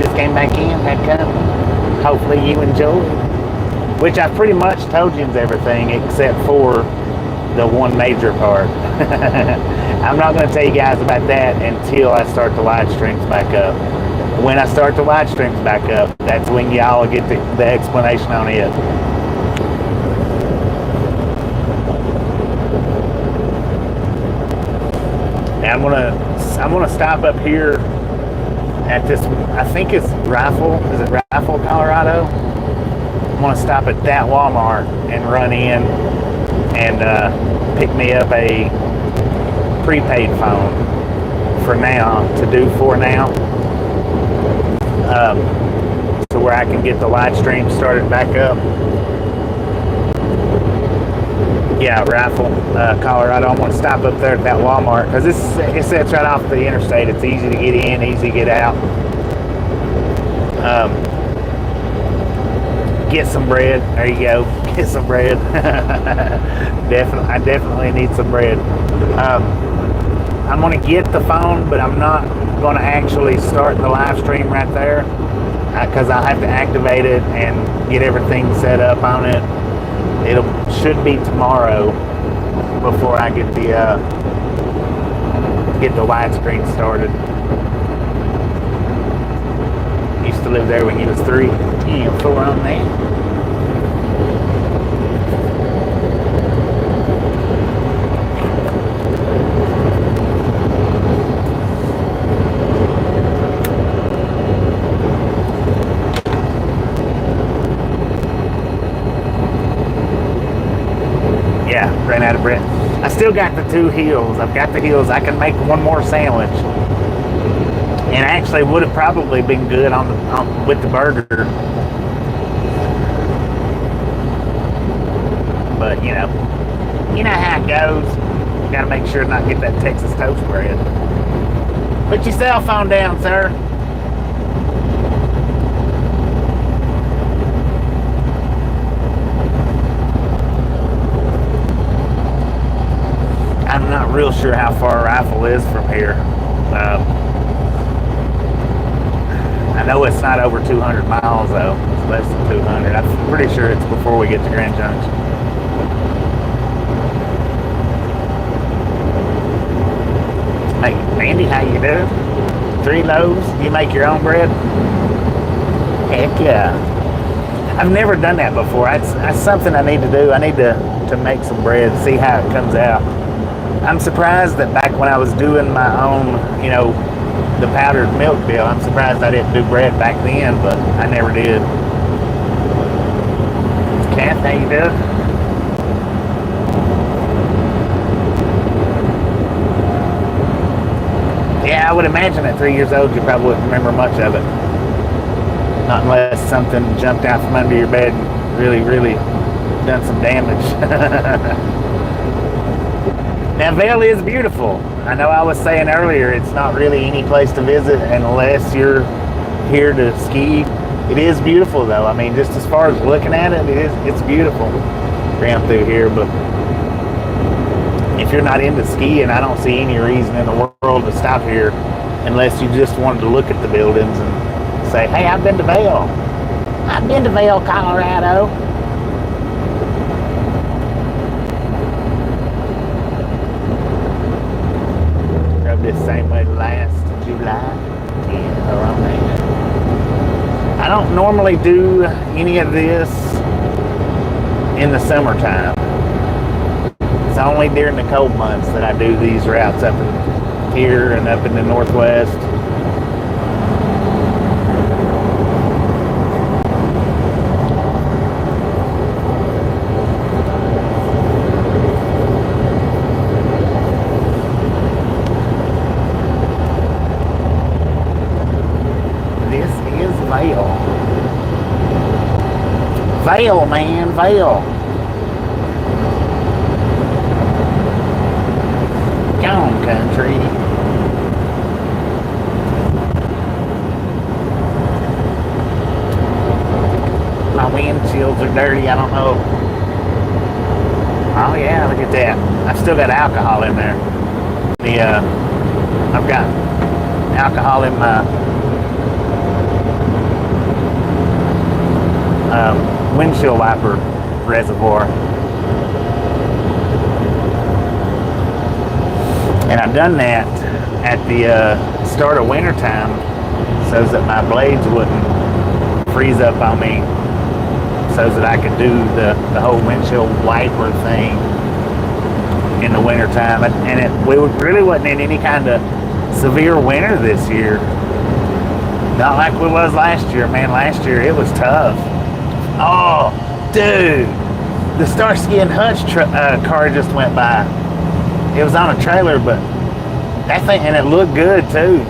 Just came back in, had company. Hopefully you enjoyed, which I pretty much told you everything except for the one major part. I'm not going to tell you guys about that until I start the live streams back up. When I start the live streams back up, that's when y'all get the explanation on it. Now I'm gonna stop up here at this, I think it's Rifle, is it Rifle, Colorado? I'm gonna stop at that Walmart and run in and pick me up a prepaid phone for now, to do for now, to where I can get the live stream started back up. Yeah, Rifle, Colorado. I'm going to stop up there at that Walmart because it sits right off the interstate. It's easy to get in, easy to get out. Get some bread. There you go. Get some bread. I definitely need some bread. I'm going to get the phone, but I'm not going to actually start the live stream right there because I'll have to activate it and get everything set up on it. It should be tomorrow before I get the widescreen started. Used to live there when he was 3. Yeah, 4 on there. Ran out of bread. I still got the 2 heels. I've got the heels. I can make one more sandwich, and actually would have probably been good with the burger. But you know how it goes. You got to make sure not get that Texas toast bread. Put your cell phone down, sir. I'm not real sure how far Rifle is from here. I know it's not over 200 miles though. It's less than 200. I'm pretty sure it's before we get to Grand Junction. Hey, Andy, how you doing? 3 loaves? You make your own bread? Heck yeah. I've never done that before. That's something I need to do. I need to make some bread, see how it comes out. I'm surprised that back when I was doing my own, the powdered milk deal, I'm surprised I didn't do bread back then, but I never did. Kath, how you doing? Yeah, I would imagine at 3 years old you probably wouldn't remember much of it. Not unless something jumped out from under your bed and really, really done some damage. Now, Vail is beautiful. I know I was saying earlier, it's not really any place to visit unless you're here to ski. It is beautiful, though. I mean, just as far as looking at it, it's beautiful around through here. But if you're not into skiing, I don't see any reason in the world to stop here unless you just wanted to look at the buildings and say, hey, I've been to Vail. I've been to Vail, Colorado. This same way last July. Yeah, around there. I don't normally do any of this in the summertime. It's only during the cold months that I do these routes up in here and up in the Northwest. Vail, man, Vail. Come on, country. My windshields are dirty, I don't know. Oh yeah, look at that. I've still got alcohol in there. I've got alcohol in my windshield wiper reservoir, and I've done that at the start of winter time so that my blades wouldn't freeze up on me, so that I could do the whole windshield wiper thing in the winter time. And we really wasn't in any kind of severe winter this year. Not like we was last year, man. Last year, it was tough. Oh, dude. The Starsky and Hutch car just went by. It was on a trailer, but that thing, and it looked good, too.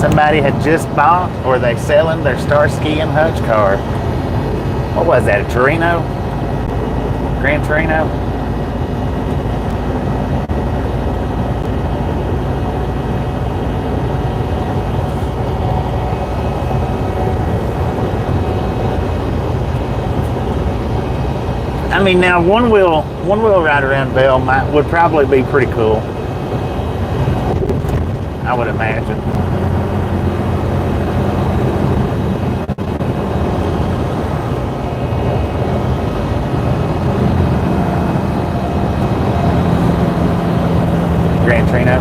Somebody had just bought, or they selling their Starsky and Hutch car. What was that, a Torino? Gran Torino? I mean, now one wheel ride around Vail would probably be pretty cool. I would imagine. Gran Torino,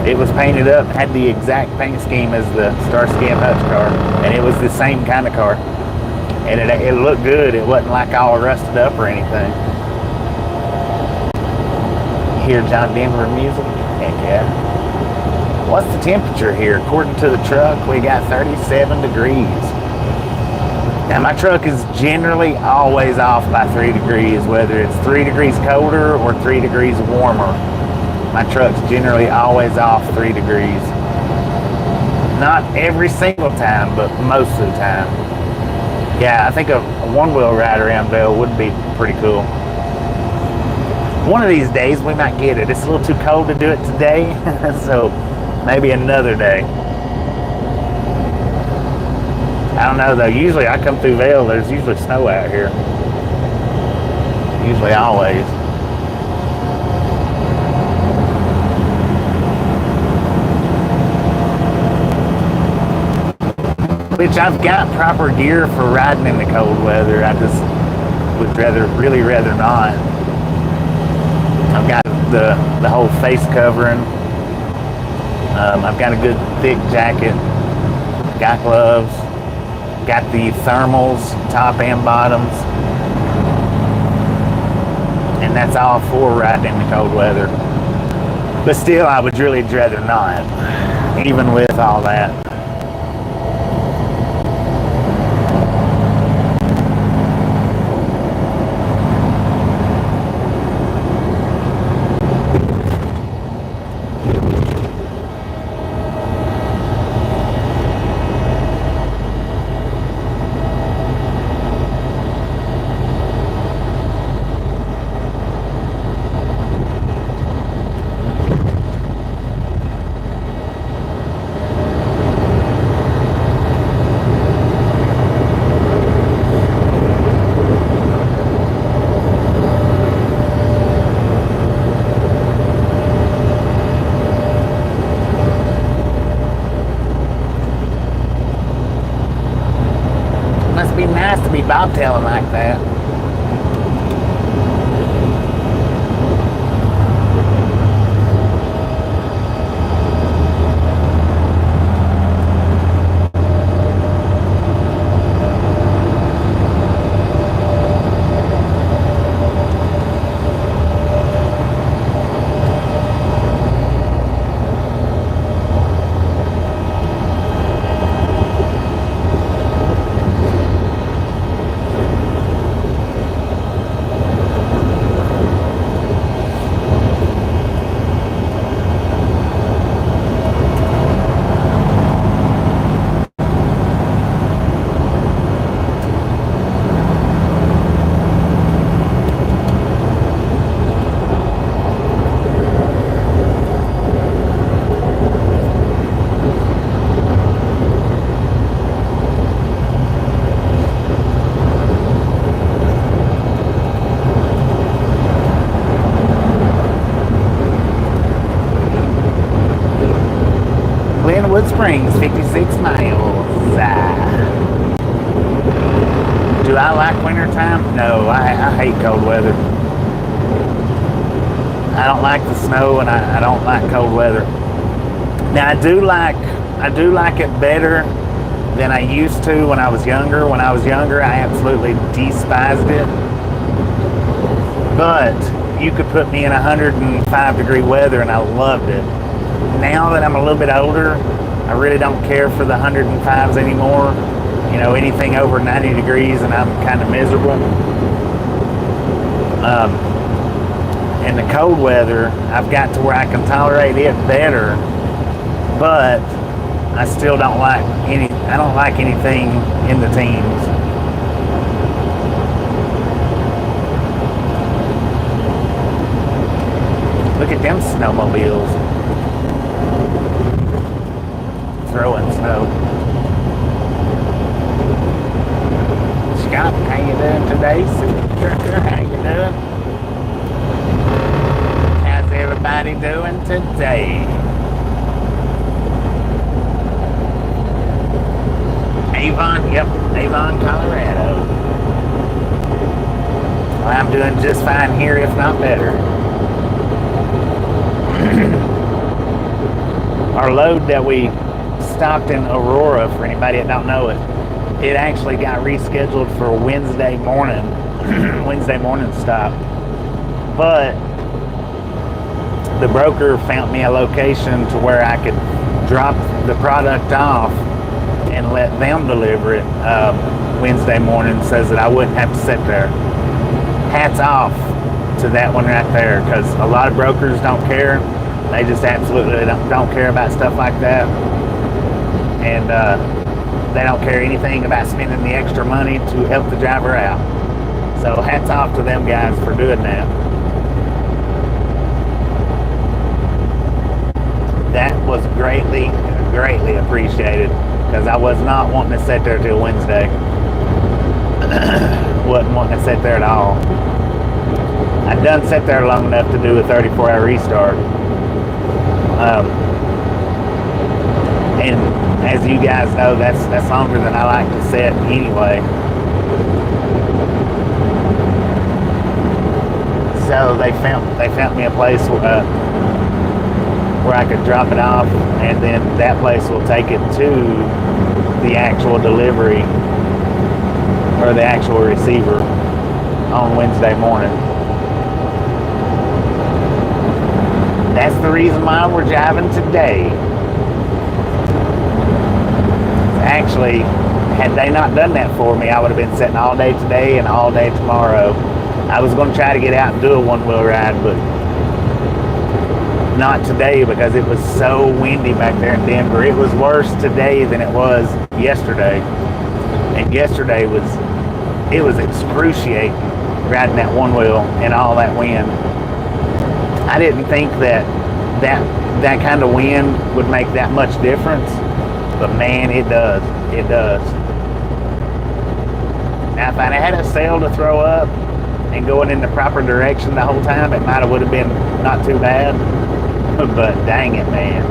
it was painted up, had the exact paint scheme as the Starsky and Hutch car, and it was the same kind of car. And it looked good. It wasn't like all rusted up or anything. Hear John Denver music? Heck yeah. What's the temperature here? According to the truck, we got 37 degrees. Now my truck is generally always off by 3 degrees, whether it's 3 degrees colder or 3 degrees warmer. My truck's generally always off 3 degrees. Not every single time, but most of the time. Yeah, I think a one-wheel ride around Vail would be pretty cool. One of these days we might get it. It's a little too cold to do it today, so maybe another day. I don't know though. Usually I come through Vail, there's usually snow out here. Usually always. Which I've got proper gear for riding in the cold weather. I just would really rather not. I've got the whole face covering. I've got a good thick jacket. Got gloves. Got the thermals, top and bottoms. And that's all for riding in the cold weather. But still, I would really rather not, even with all that. Nice to be bobtailing like that. Glenwood Springs, 56 miles. Do I like wintertime? No, I hate cold weather. I don't like the snow, and I don't like cold weather. Now I do like it better than I used to when I was younger. When I was younger, I absolutely despised it. But you could put me in 105 degree weather and I loved it. now that I'm a little bit older, I really don't care for the 105s anymore. You know, anything over 90 degrees and I'm kind of miserable. In the cold weather, I've got to where I can tolerate it better, but I still don't like I don't like anything in the teens. Look at them snowmobiles throwing snow. Scott, how you doing today? Super how you doing? How's everybody doing today? Avon, yep, Avon, Colorado. Well, I'm doing just fine here, if not better. Our load that we stopped in Aurora, for anybody that don't know it, it actually got rescheduled for Wednesday morning, Wednesday morning stop. But the broker found me a location to where I could drop the product off and let them deliver it Wednesday morning, says that I wouldn't have to sit there. Hats off to that one right there, because a lot of brokers don't care. They just absolutely don't care about stuff like that, and they don't care anything about spending the extra money to help the driver out. So hats off to them guys for doing that. That was greatly appreciated, because I was not wanting to sit there till Wednesday. Wasn't wanting to sit there at all. I'd done sat there long enough to do a 34-hour restart. And as you guys know, that's longer than I like to sit anyway. So they found me a place where I could drop it off, and then that place will take it to the actual delivery or the actual receiver on Wednesday morning. That's the reason why we're driving today. Actually, had they not done that for me, I would have been sitting all day today and all day tomorrow. I was going to try to get out and do a one-wheel ride, but not today because it was so windy back there in Denver. It was worse today than it was yesterday. And yesterday was excruciating riding that one wheel in all that wind. I didn't think that kind of wind would make that much difference, but man, it does. It does. Now, if I'd had a sail to throw up and going in the proper direction the whole time, it might have been not too bad. But dang it, man.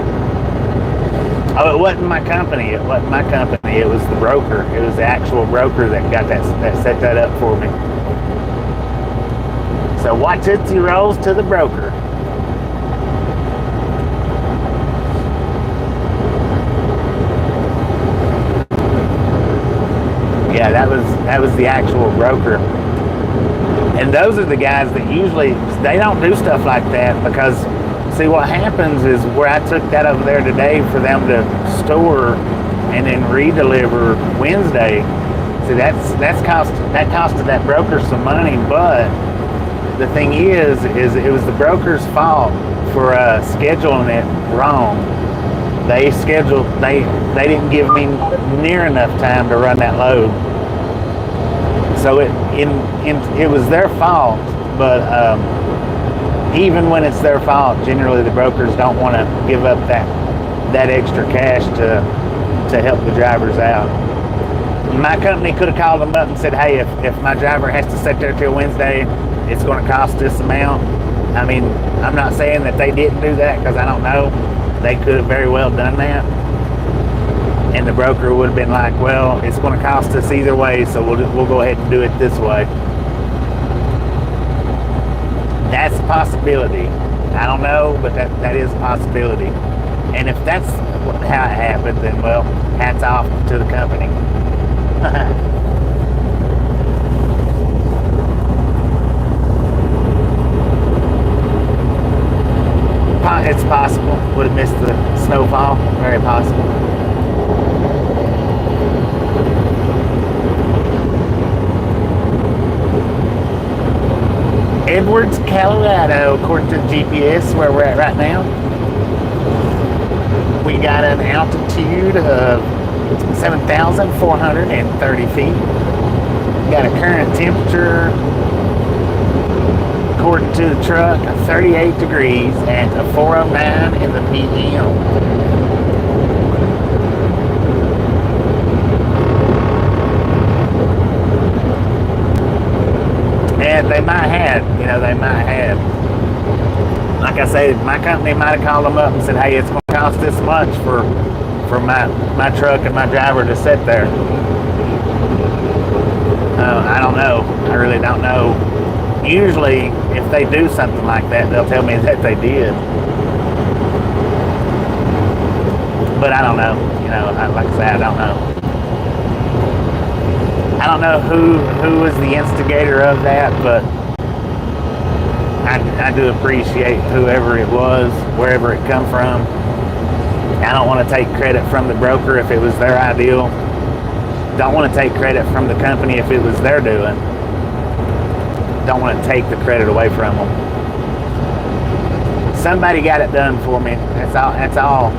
Oh, it wasn't my company. It wasn't my company. It was the broker. It was the actual broker that got that set that up for me. So what Tootsie Rolls to the broker. Yeah, that was the actual broker. And those are the guys that usually, they don't do stuff like that, because see what happens is where I took that over there today for them to store and then redeliver Wednesday. See, that costed that broker some money, but the thing is it was the broker's fault for scheduling it wrong. They didn't give me near enough time to run that load. So it was their fault, but even when it's their fault, generally the brokers don't want to give up that extra cash to help the drivers out. My company could have called them up and said, hey, if my driver has to sit there till Wednesday, it's going to cost this amount. I mean, I'm not saying that they didn't do that, because I don't know. They could have very well done that. And the broker would have been like, well, it's going to cost us either way, so we'll go ahead and do it this way. That's a possibility. I don't know, but that is a possibility. And if that's how it happened, then, well, hats off to the company. It's possible. Would have missed the snowfall. Very possible. Edwards, Colorado, according to GPS, where we're at right now. We got an altitude of 7,430 feet. Got a current temperature, according to the truck, 38 degrees at 4:09 in the p.m. And they might have, like I said, my company might have called them up and said, hey, it's going to cost this much for my truck and my driver to sit there. I don't know. I really don't know. Usually, if they do something like that, they'll tell me that they did. But I don't know. Like I said, I don't know. I don't know who was the instigator of that, but I do appreciate whoever it was, wherever it come from. I don't want to take credit from the broker if it was their ideal. Don't want to take credit from the company if it was their doing. Don't want to take the credit away from them. Somebody got it done for me. That's all.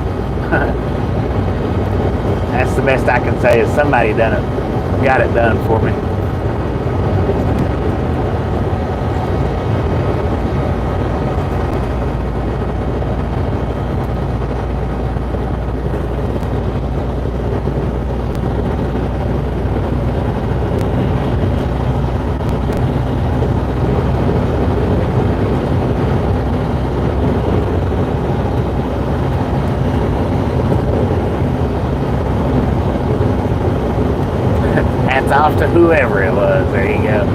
That's the best I can say is somebody got it done for me. Off to whoever it was. There you go.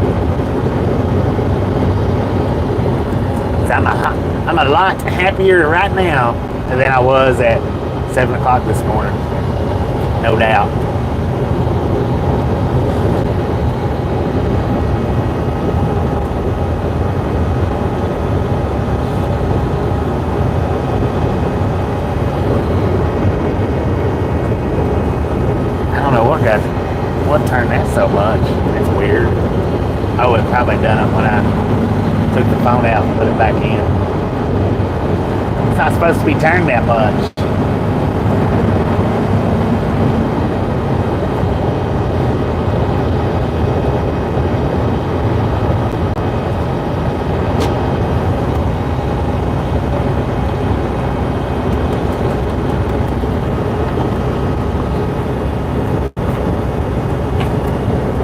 So I'm a lot happier right now than I was at 7 o'clock this morning. No doubt. I don't know what turned that so much. It's weird. I would have probably done it when I took the phone out and put it back in. It's not supposed to be turned that much.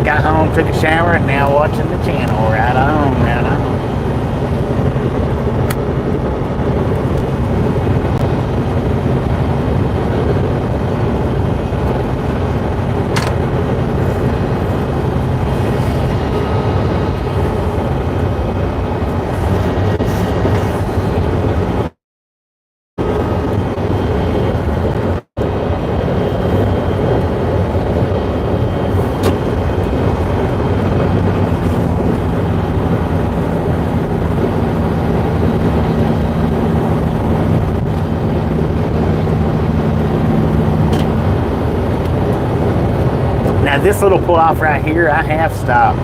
Got home, took a shower, and now watching the channel. Right on, right on. Now this little pull off right here, I have stopped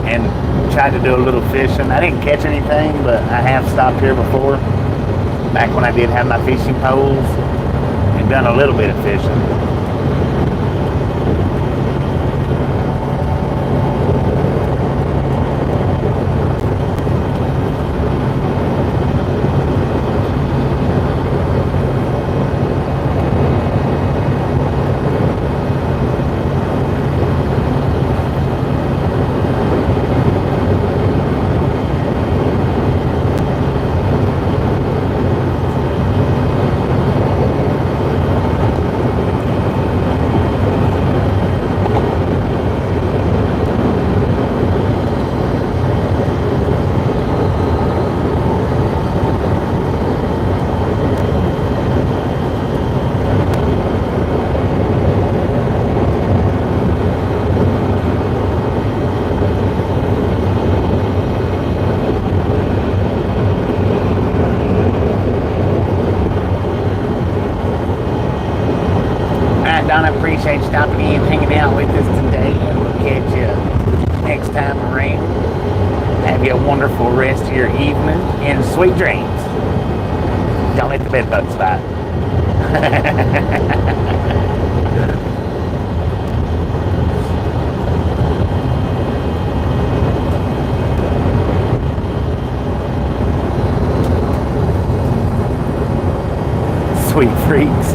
and tried to do a little fishing. I didn't catch anything, but I have stopped here before, back when I did have my fishing poles, and done a little bit of fishing. Don, I appreciate you stopping in and hanging out with us today. We'll catch you next time around. Have you a wonderful rest of your evening and sweet dreams. Don't let the bed bugs bite. Sweet freaks.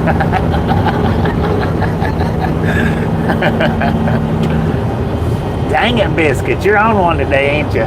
Dang it, Biscuit, you're on one today, ain't you?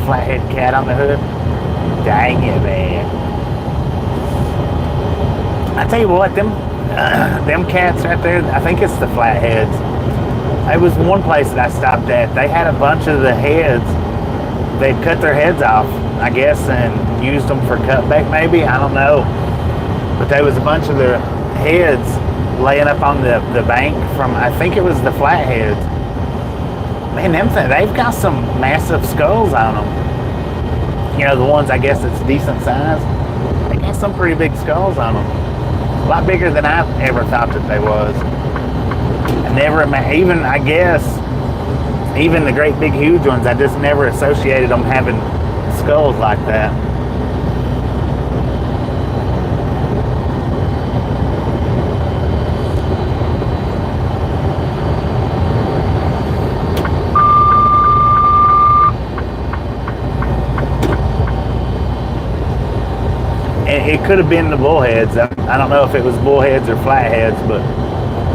Flathead cat on the hood. Dang it, man. I tell you what, them cats right there, I think it's the flatheads. There was one place that I stopped at. They had a bunch of the heads. They'd cut their heads off, I guess, and used them for cutback maybe. I don't know. But there was a bunch of their heads laying up on the bank from, I think it was the flatheads. Man, they've got some massive skulls on them. You know, the ones I guess that's decent size. They got some pretty big skulls on them. A lot bigger than I ever thought that they was. I never, even I guess, even the great big huge ones, I just never associated them having skulls like that. It could have been the bullheads. I don't know if it was bullheads or flatheads, but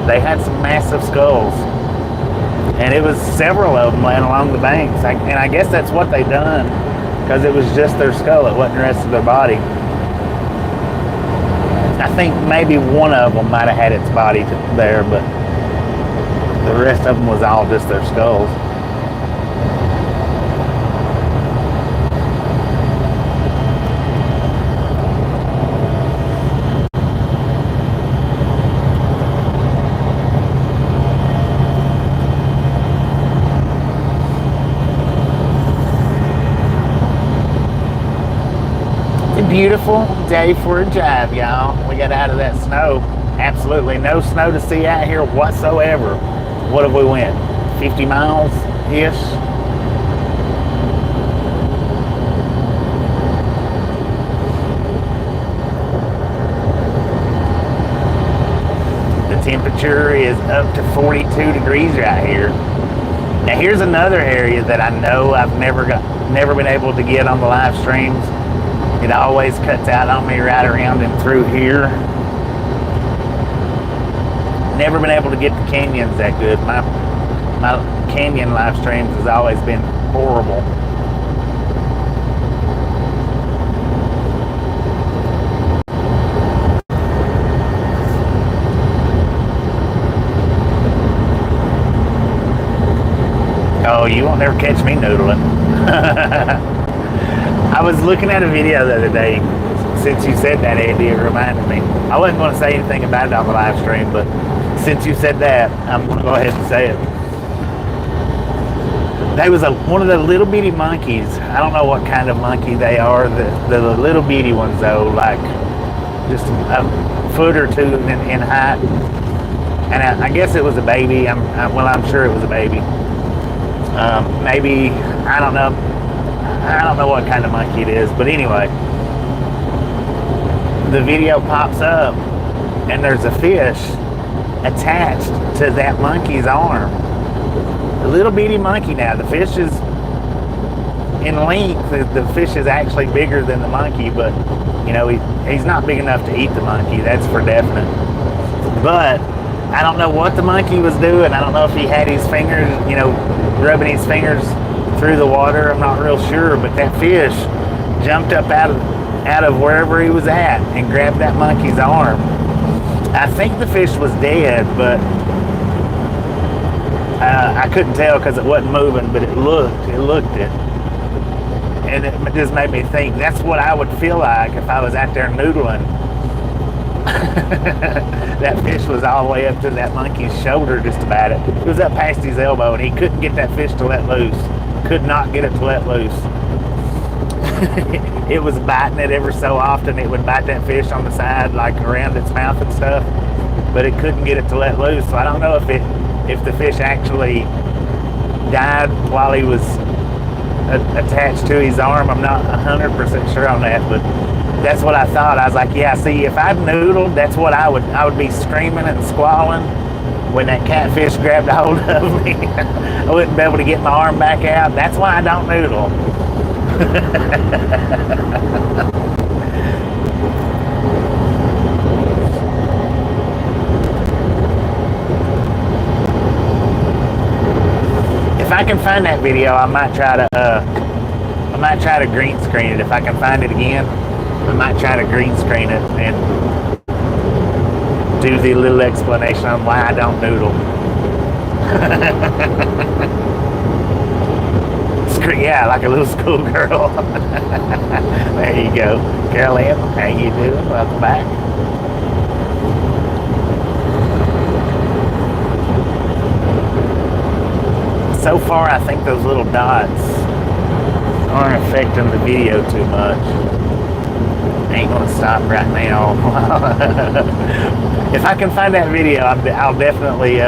they had some massive skulls. And it was several of them laying along the banks. And I guess that's what they done, because it was just their skull. It wasn't the rest of their body. I think maybe one of them might have had its body there, but the rest of them was all just their skulls. Beautiful day for a drive, y'all. We got out of that snow. Absolutely no snow to see out here whatsoever. What have we went? 50 miles-ish? The temperature is up to 42 degrees right here. Now here's another area that I know I've never been able to get on the live streams. It always cuts out on me right around and through here. Never been able to get the canyons that good. My canyon live streams has always been horrible. Oh, you won't never catch me noodling. I was looking at a video the other day. Since you said that, Andy, it reminded me. I wasn't going to say anything about it on the live stream, but since you said that, I'm going to go ahead and say it. There was one of the little bitty monkeys. I don't know what kind of monkey they are. The little bitty ones, though, like just a foot or two in height. And I guess it was a baby. I'm sure it was a baby. Maybe, I don't know what kind of monkey it is, but anyway, the video pops up and there's a fish attached to that monkey's arm. A little bitty monkey now. The fish is in length. The fish is actually bigger than the monkey, but you know, he's not big enough to eat the monkey. That's for definite. But I don't know what the monkey was doing. I don't know if he had his fingers, you know, rubbing his fingers through the water. I'm not real sure, but that fish jumped up out of wherever he was at and grabbed that monkey's arm. I think the fish was dead, but I couldn't tell because it wasn't moving, but it looked it. And it just made me think, that's what I would feel like if I was out there noodling. That fish was all the way up to that monkey's shoulder just about it. It was up past his elbow and he couldn't get that fish to let loose. Could not get it to let loose. It was biting it ever so often. It would bite that fish on the side, like around its mouth and stuff, but it couldn't get it to let loose. So I don't know if the fish actually died while he was attached to his arm. I'm not 100% sure on that, but that's what I thought. I was like, yeah, see, if I'd noodled, that's what I would be screaming and squalling when that catfish grabbed a hold of me. I wouldn't be able to get my arm back out. That's why I don't noodle. If I can find that video, I might try to green screen it. If I can find it again, I might try to green screen it and do the little explanation on why I don't noodle. Yeah, like a little schoolgirl. There you go. Carol Ann, how you doing? Welcome back. So far, I think those little dots aren't affecting the video too much. I ain't gonna stop right now. If I can find that video, I'll definitely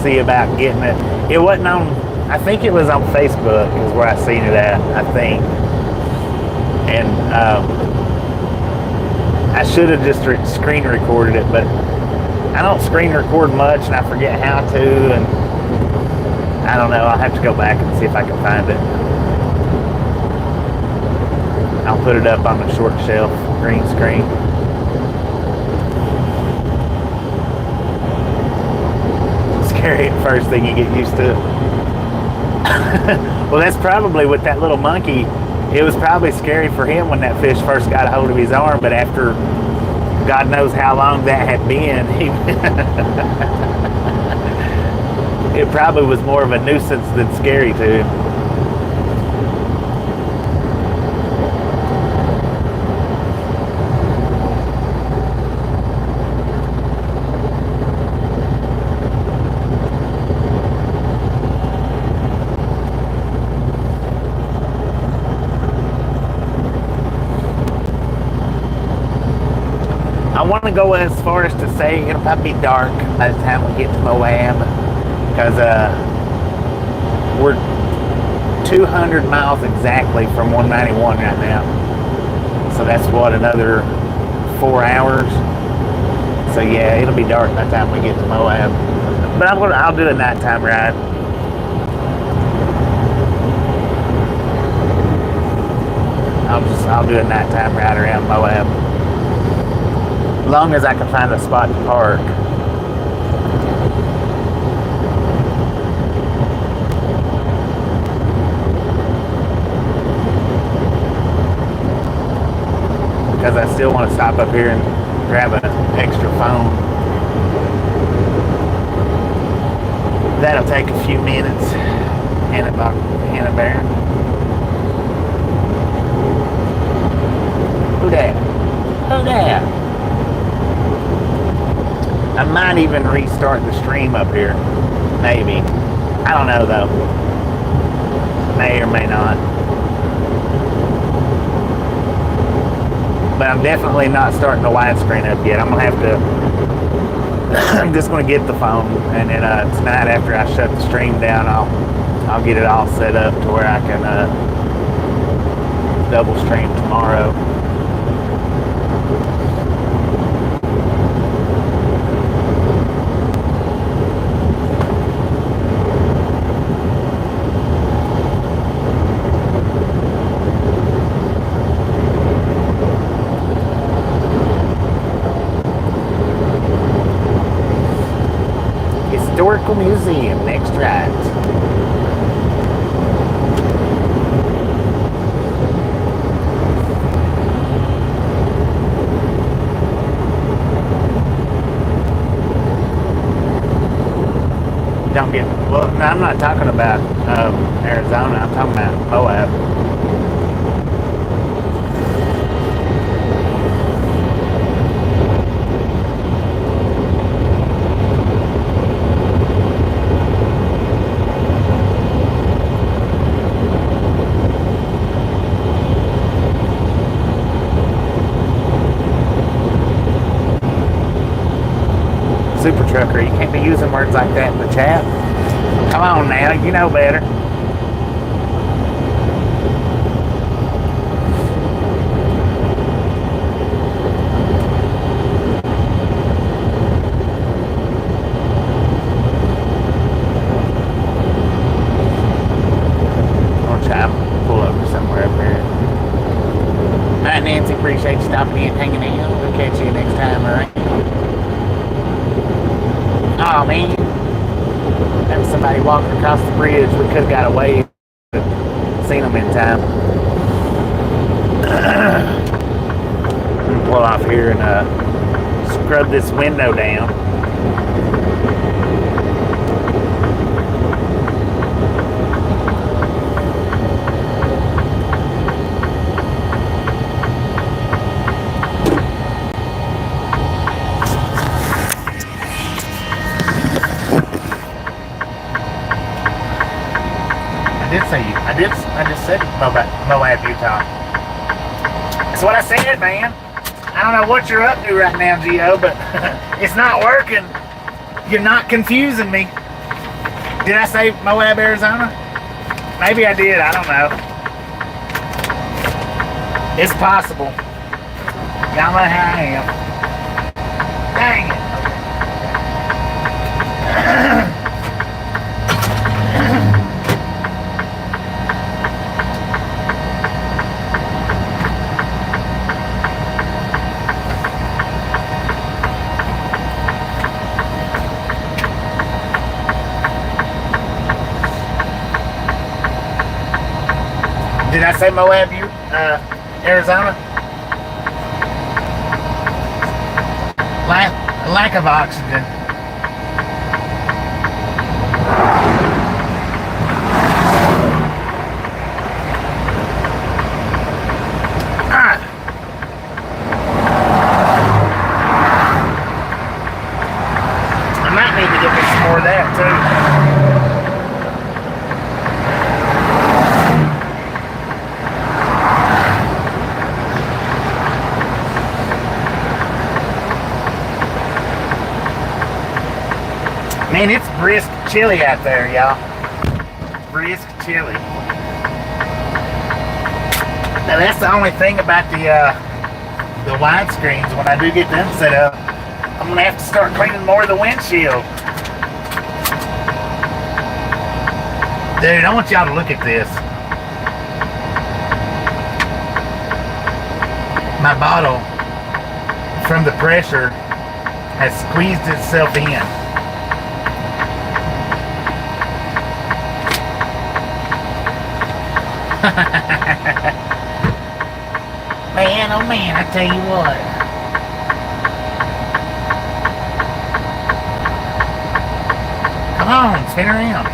see about getting it. It wasn't on, I think it was on Facebook is where I seen it at, I think. And I should have just screen recorded it, but I don't screen record much and I forget how to, and I don't know. I'll have to go back and see if I can find it. I'll put it up on the short shelf green screen. Scary at first, thing you get used to. Well, that's probably with that little monkey. It was probably scary for him when that fish first got a hold of his arm, but after God knows how long that had been, it probably was more of a nuisance than scary to him. I want to go as far as to say it'll probably be dark by the time we get to Moab, because we're 200 miles exactly from 191 right now. So that's what, another 4 hours. So yeah, it'll be dark by the time we get to Moab. But I'll do a nighttime ride. I'll do a nighttime ride around Moab. As long as I can find a spot to park. Because I still want to stop up here and grab an extra phone. That'll take a few minutes. Hannah Bear. Who that? Who that? I might even restart the stream up here. Maybe. I don't know though. May or may not. But I'm definitely not starting the widescreen up yet. I'm gonna have to. I'm just gonna get the phone, and then tonight after I shut the stream down, I'll get it all set up to where I can double stream tomorrow. Historical Museum, next right. Don't get, well, no, I'm not talking about Arizona, I'm talking about Moab. Super trucker, you can't be using words like that in the chat. Come on now, you know better. I'll try to pull over somewhere up here. Alright, Nancy, appreciate you stopping in, hanging out. We'll catch you next time, alright? Oh man, there was somebody walking across the bridge. We could have got away, but seen them in time. I'm gonna pull off here and scrub this window down. I just said Moab, Utah. That's what I said, man. I don't know what you're up to right now, Gio, but it's not working. You're not confusing me. Did I say Moab, Arizona? Maybe I did, I don't know. It's possible. Y'all know how I am. Dang it. Did I say Moab, Arizona? Lack of oxygen. Alright. I might need to get me some more of that too. Man, it's brisk chilly out there, y'all. Brisk chilly. Now that's the only thing about the widescreens. When I do get them set up, I'm gonna have to start cleaning more of the windshield. Dude, I want y'all to look at this. My bottle, from the pressure, has squeezed itself in. Man, oh man, I tell you what. Come on, spin around.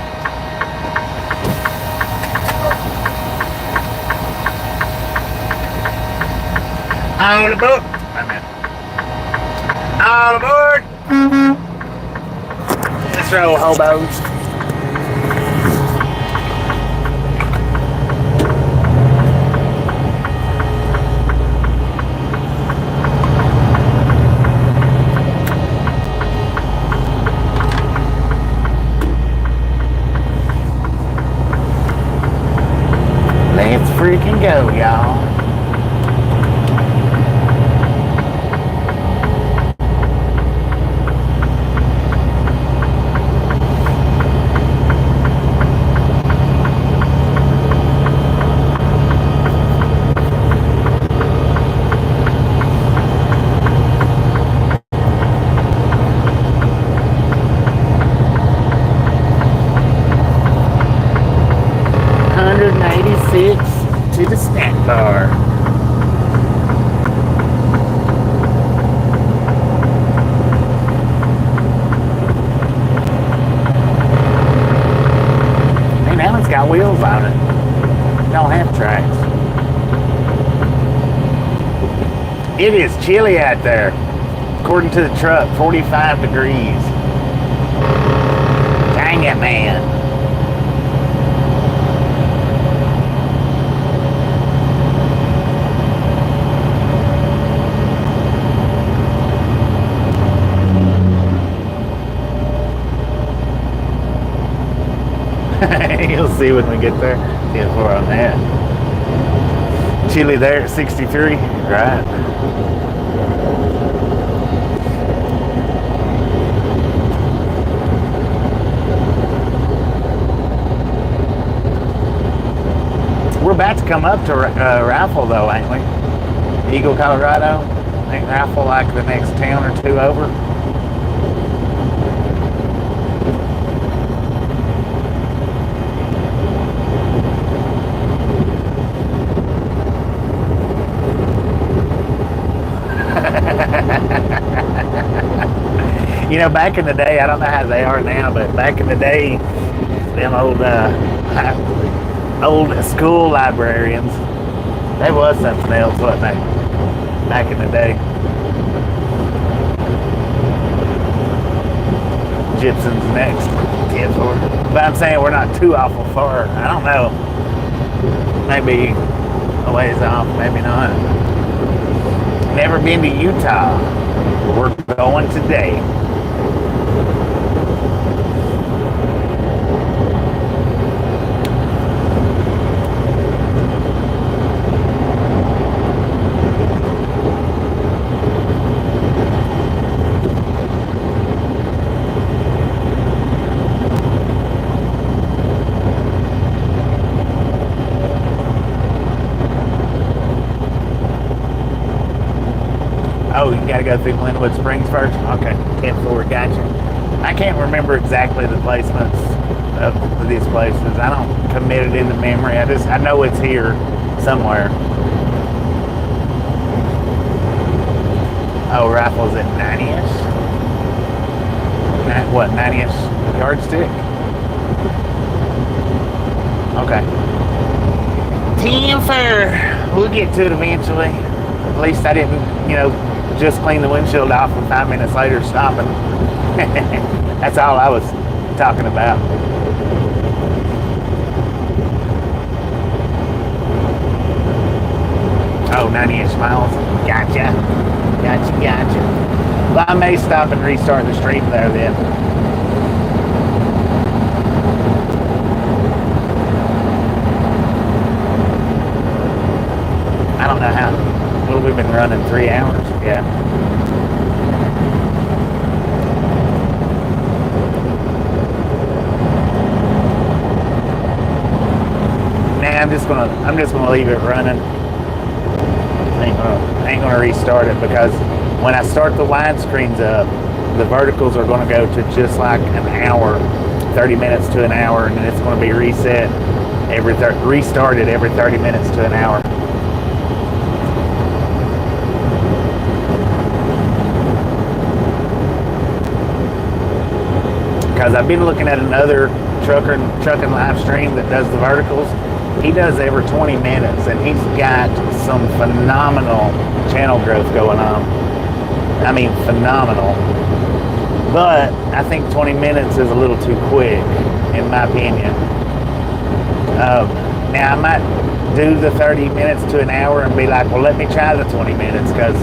All aboard. All aboard. Let's roll, hobos. Let's freaking go, y'all. It is chilly out there. According to the truck, 45 degrees. Dang it, man. You'll see when we get there. Get more on that. Chilly there at 63, right? We're about to come up to Rifle though, ain't we? Eagle, Colorado. Ain't Rifle like the next town or two over? You know, back in the day, I don't know how they are now, but back in the day, them old school librarians, they was something else, wasn't they? Back in the day. Gibson's next, 10-4. But I'm saying we're not too awful far. I don't know. Maybe a ways off, maybe not. Never been to Utah. We're going today. Oh, you gotta go through Glenwood Springs first? Okay, 10-4, gotcha. I can't remember exactly the placements of these places. I don't commit it into memory. I know it's here somewhere. Oh, Rifle's at 90-ish? What, 90-ish yardstick? Okay. 10-4. We'll get to it eventually. At least I didn't, just clean the windshield off and 5 minutes later stopping. That's all I was talking about. Oh, 90-ish miles. Gotcha. Well, I may stop and restart the stream there then. I don't know how. Well, we've been running 3 hours. Yeah. Nah, I'm just gonna leave it running. Ain't gonna restart it because when I start the widescreens up, the verticals are gonna go to just like an hour, 30 minutes to an hour, and then it's gonna be restarted every 30 minutes to an hour. Because I've been looking at another trucking live stream that does the verticals. He does every 20 minutes, and he's got some phenomenal channel growth going on. I mean, phenomenal. But I think 20 minutes is a little too quick, in my opinion. Now, I might do the 30 minutes to an hour and be like, well, let me try the 20 minutes, because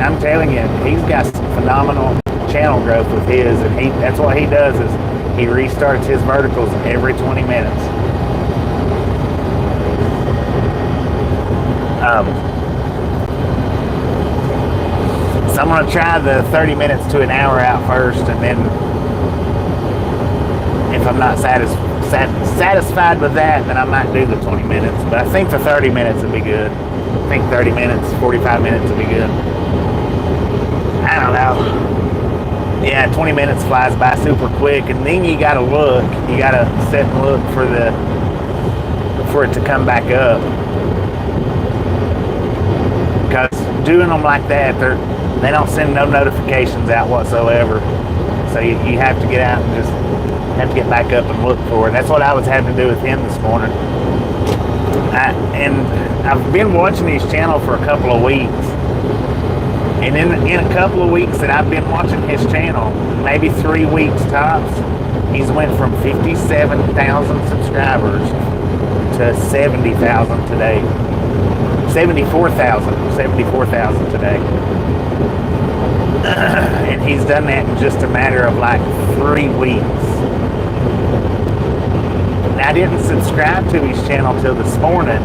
I'm telling you, he's got some phenomenal channel growth with his, and that's what he does is he restarts his verticals every 20 minutes. So I'm going to try the 30 minutes to an hour out first, and then if I'm not satisfied with that, then I might do the 20 minutes. But I think the 30 minutes would be good. I think 30 minutes, 45 minutes would be good. I don't know. Yeah, 20 minutes flies by super quick, and then you gotta look. You gotta sit and look for it to come back up. Because doing them like that, they don't send no notifications out whatsoever. So you have to get out and just have to get back up and look for it. That's what I was having to do with him this morning. And I've been watching his channel for a couple of weeks, And in a couple of weeks that I've been watching his channel, maybe 3 weeks tops, he's went from 57,000 subscribers to 70,000 today. 74,000 today. And he's done that in just a matter of like 3 weeks. And I didn't subscribe to his channel till this morning,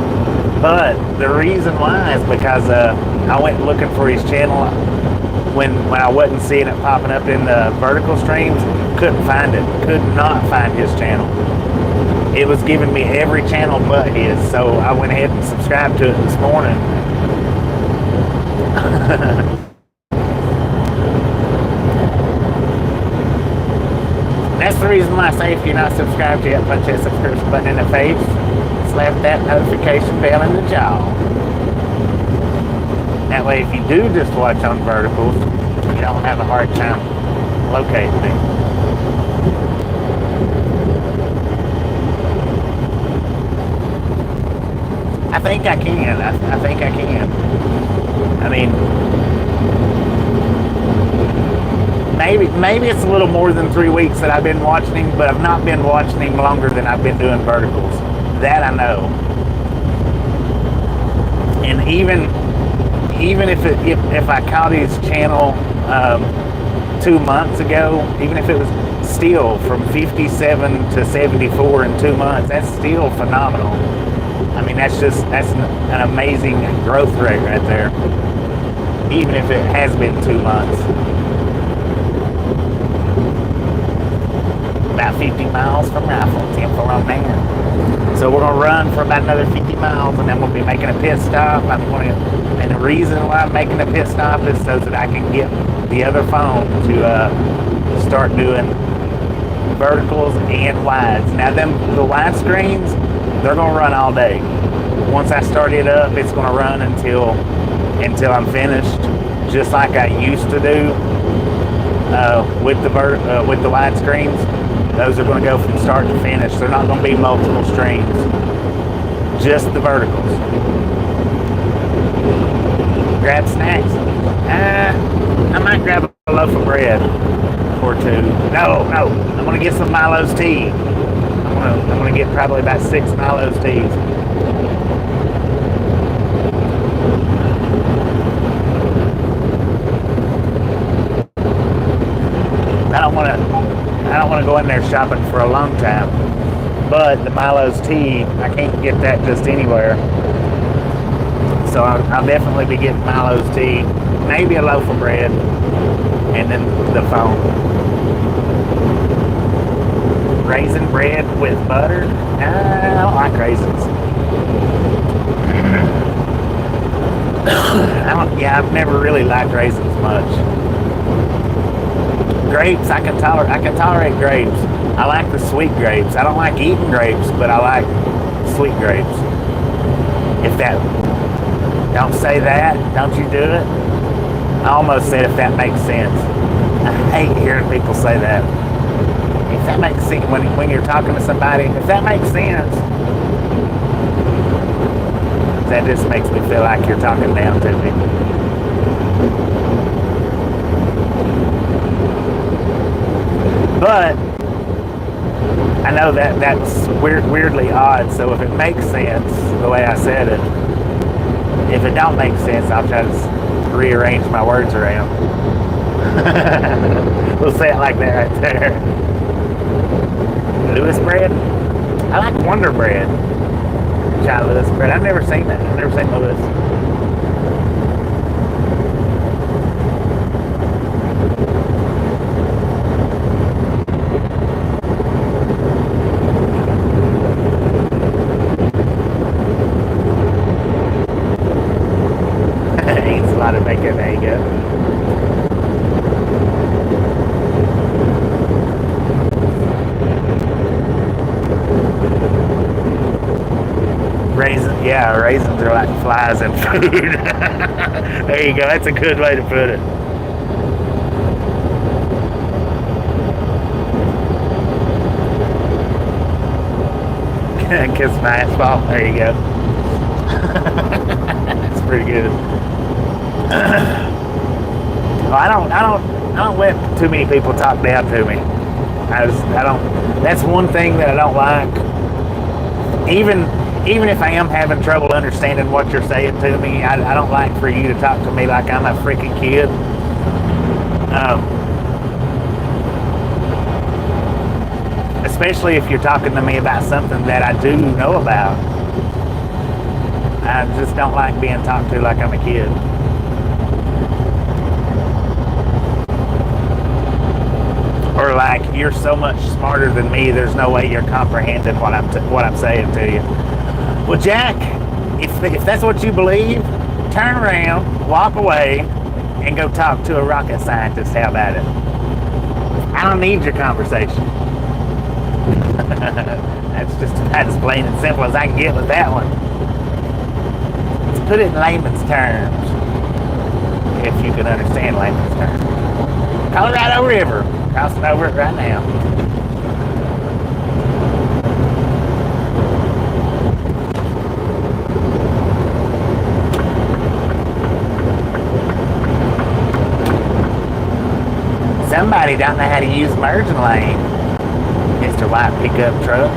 but the reason why is because I went looking for his channel when I wasn't seeing it popping up in the vertical streams. Couldn't find it. Could not find his channel. It was giving me every channel but his, so I went ahead and subscribed to it this morning. That's the reason why I say if you're not subscribed yet, punch that subscription button in the face, slap that notification bell in the jaw. That way if you do just watch on verticals, you don't have a hard time locating me. I think I can. I think I can. I mean, maybe it's a little more than 3 weeks that I've been watching him, but I've not been watching him longer than I've been doing verticals. That I know. And even if I caught his channel 2 months ago, even if it was still from 57 to 74 in 2 months, that's still phenomenal. I mean, that's an amazing growth rate right there, even if it has been 2 months. About 50 miles from Rifle, 10 for on man. So we're gonna run for about another 50 miles, and then we'll be making a pit stop. And the reason why I'm making a pit stop is so that I can get the other phone to start doing verticals and wides. Now the wide screens, they're gonna run all day. Once I start it up, it's gonna run until I'm finished, just like I used to do with the wide screens. Those are gonna go from start to finish. They're not gonna be multiple streams, just the verticals. Grab snacks. I might grab a loaf of bread or two. No, I'm gonna get some Milo's tea. I'm gonna get probably about 6 Milo's teas. I don't want to go in there shopping for a long time, but the Milo's tea, I can't get that just anywhere. So I'll definitely be getting Milo's tea, maybe a loaf of bread, and then the phone. Raisin bread with butter? I don't like raisins. I've never really liked raisins much. Grapes, I can tolerate grapes. I like the sweet grapes. I don't like eating grapes, but I like sweet grapes. Don't say that, don't you do it? I almost said if that makes sense. I hate hearing people say that. If that makes sense, when you're talking to somebody, if that makes sense, that just makes me feel like you're talking down to me. But I know that's weirdly odd, so if it makes sense the way I said it, if it don't make sense, I'll try to rearrange my words around. We'll say it like that right there. Lewis bread? I like Wonder Bread. Try Lewis bread. I've never seen that. I've never seen Lewis. Eats a lot of bacon. There you go. Raisins are like flies in food. There you go. That's a good way to put it. Kiss my asphalt. There you go. That's pretty good. Well, I don't let too many people talk down to me. I don't. That's one thing that I don't like. Even if I am having trouble understanding what you're saying to me, I don't like for you to talk to me like I'm a freaking kid. Especially if you're talking to me about something that I do know about. I just don't like being talked to like I'm a kid. Or like, you're so much smarter than me, there's no way you're comprehending what I'm saying to you. Well, Jack, if that's what you believe, turn around, walk away, and go talk to a rocket scientist. How about it? I don't need your conversation. That's just about as plain and simple as I can get with that one. Let's put it in layman's terms, if you can understand layman's terms. Colorado River, crossing over it right now. Somebody don't know how to use merging lane, Mr. White pickup truck.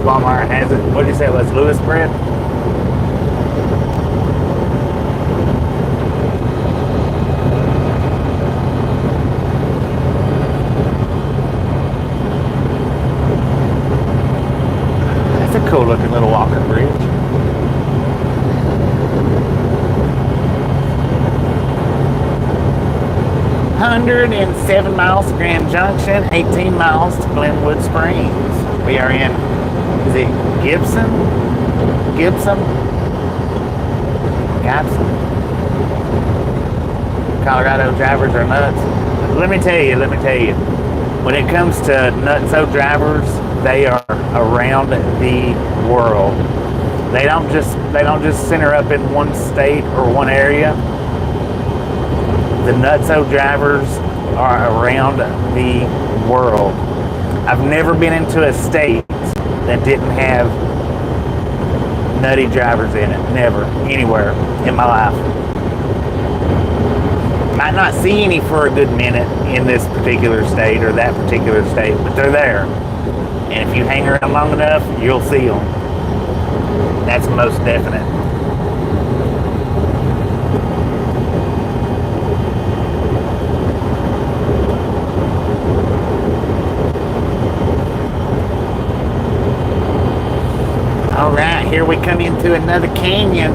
Walmart has it. What did you say it was? Lewis bread? That's a cool looking little walking bridge. $107 miles to Grand Junction, 18 miles to Glenwood Springs. We are in, is it Gibson? Colorado drivers are nuts. Let me tell you, when it comes to nutso drivers, they are around the world. They don't just center up in one state or one area. The nutso drivers are around the world. I've never been into a state that didn't have nutty drivers in it. Never. Anywhere in my life. Might not see any for a good minute in this particular state or that particular state, but they're there. And if you hang around long enough, you'll see them. That's most definite. All right, here we come into another canyon.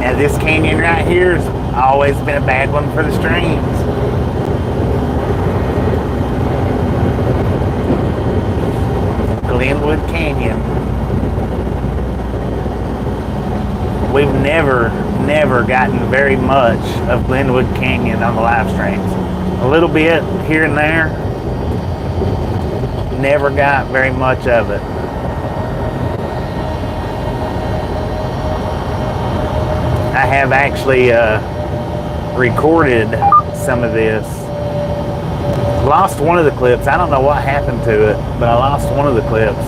Now this canyon right here has always been a bad one for the streams. Glenwood Canyon. We've never gotten very much of Glenwood Canyon on the live streams. A little bit here and there. Never got very much of it. I have actually recorded some of this. Lost one of the clips. I don't know what happened to it, but I lost one of the clips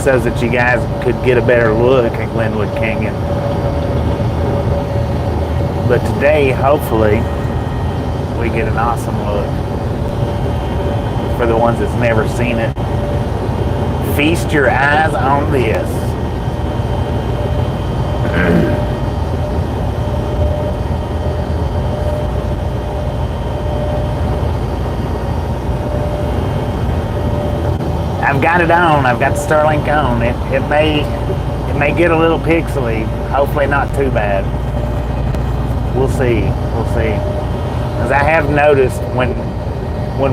so that you guys could get a better look at Glenwood Canyon. But today, hopefully, we get an awesome look. For the ones that's never seen it, feast your eyes on this. I've got it on. I've got the Starlink on. It may get a little pixely. Hopefully not too bad. We'll see. As I have noticed when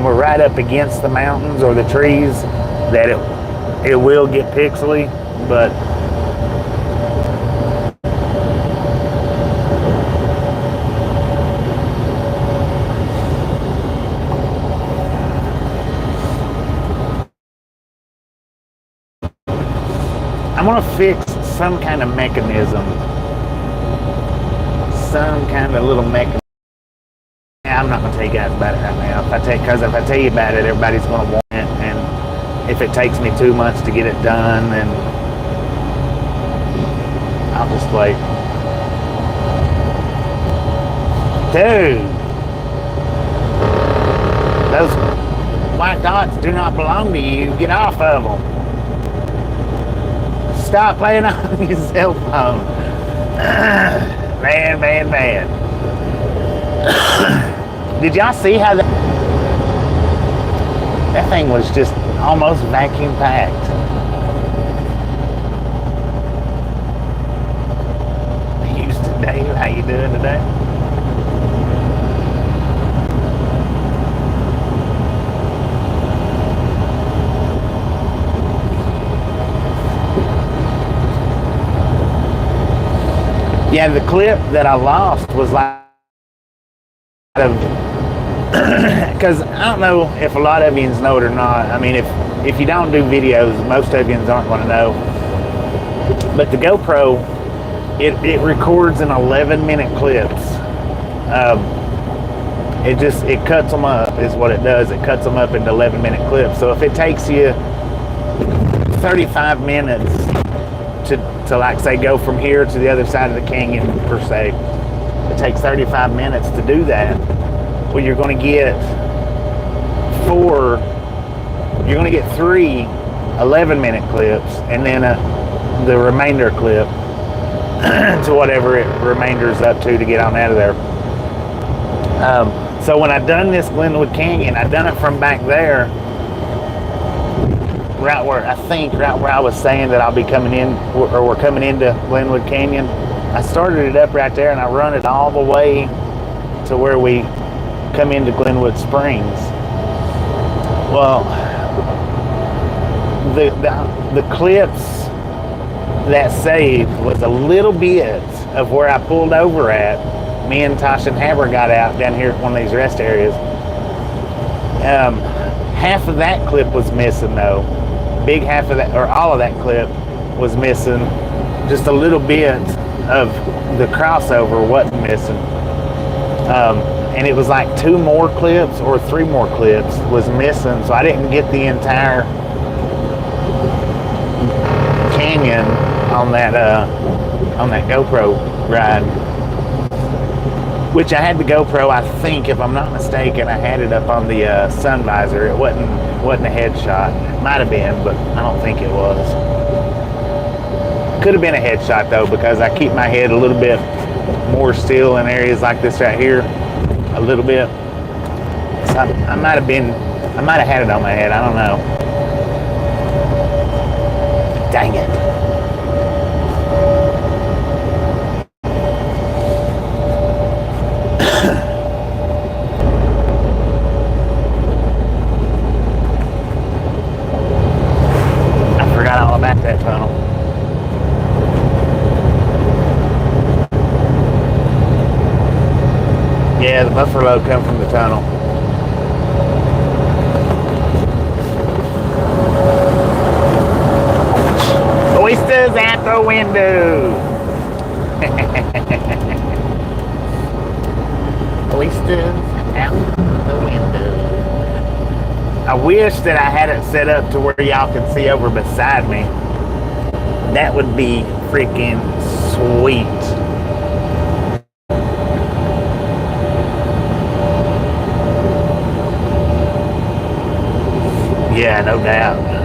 we're right up against the mountains or the trees, that it will get pixely, but I'm gonna fix some kind of mechanism, some kind of little mechanism. I'm not gonna tell you guys about it right now. If I tell you about it, everybody's gonna want it. and if it takes me 2 months to get it done, then I'll just wait. Dude, those white dots do not belong to you. Get off of them. Stop playing on your cell phone. Man. Did y'all see how that thing was just almost vacuum packed? Houston Dave, how you doing today? Yeah, the clip that I lost was like because I don't know if a lot of you know it or not. I mean, if you don't do videos, most of you aren't going to know. But the GoPro, it records in 11-minute clips. It cuts them up is what it does. It cuts them up into 11-minute clips. So if it takes you 35 minutes to like say go from here to the other side of the canyon per se, it takes 35 minutes to do that. Well, you're going to get three 11-minute clips, and then the remainder clip to whatever it remainders up to get on out of there. So when I done this Glenwood Canyon, I done it from back there, right where I was saying that I'll be coming in, or we're coming into Glenwood Canyon. I started it up right there, and I run it all the way to where we come into Glenwood Springs. Well, the clips that saved was a little bit of where I pulled over at. Me and Tosh and Haber got out down here at one of these rest areas. Half of that clip was missing though. Big half of that, or all of that clip was missing. Just a little bit of the crossover wasn't missing. And it was like 2 more clips or 3 more clips was missing. So I didn't get the entire canyon on that GoPro ride. Which I had the GoPro, I think, if I'm not mistaken, I had it up on the sun visor. It wasn't a headshot. It might have been, but I don't think it was. Could have been a headshot though, because I keep my head a little bit more still in areas like this right here, a little bit. So I might have had it on my head. I don't know. Dang it. About that tunnel. Yeah, the buffer load come from the tunnel. Oysters out the window. Oysters out the window. I wish that I had it set up to where y'all can see over beside me. That would be freaking sweet. Yeah, no doubt.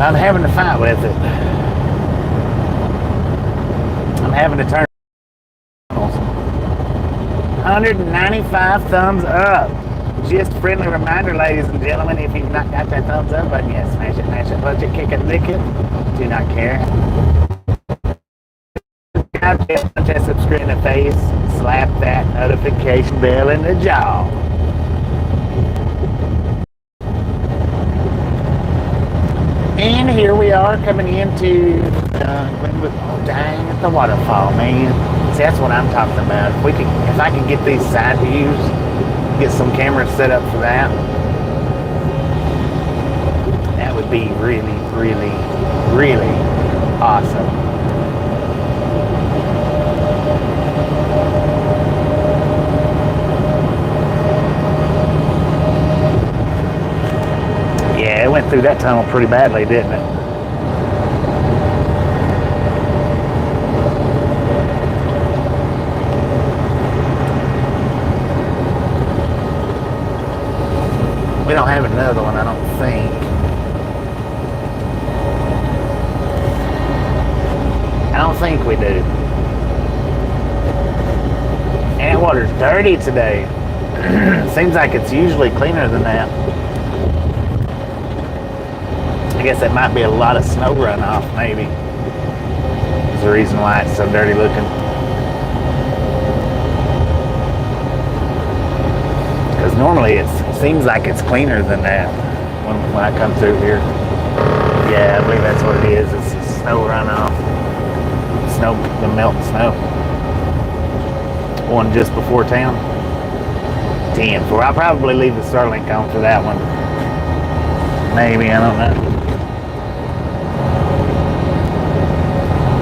I'm having to fight with it. I'm having to turn 195 thumbs up. Just a friendly reminder, ladies and gentlemen, if you've not got that thumbs up button yet, smash it, punch it, kick it, lick it. Do not care. subscribe channel, test subscribe in the face, slap that notification bell in the jaw. And here we are coming into Glenwood. Oh dang, at the waterfall, man. See, that's what I'm talking about. If I could get these side views, get some cameras set up for that, that would be really, really, really awesome. Yeah, it went through that tunnel pretty badly, didn't it? We don't have another one, I don't think. I don't think we do. And that water's dirty today. Seems like it's usually cleaner than that. I guess that might be a lot of snow runoff, maybe. Is the reason why it's so dirty looking. Because normally it seems like it's cleaner than that when I come through here. Yeah, I believe that's what it is. It's the snow runoff. Snow, the melting snow. One just before town. 10-4. I'll probably leave the Starlink on for that one. Maybe, I don't know.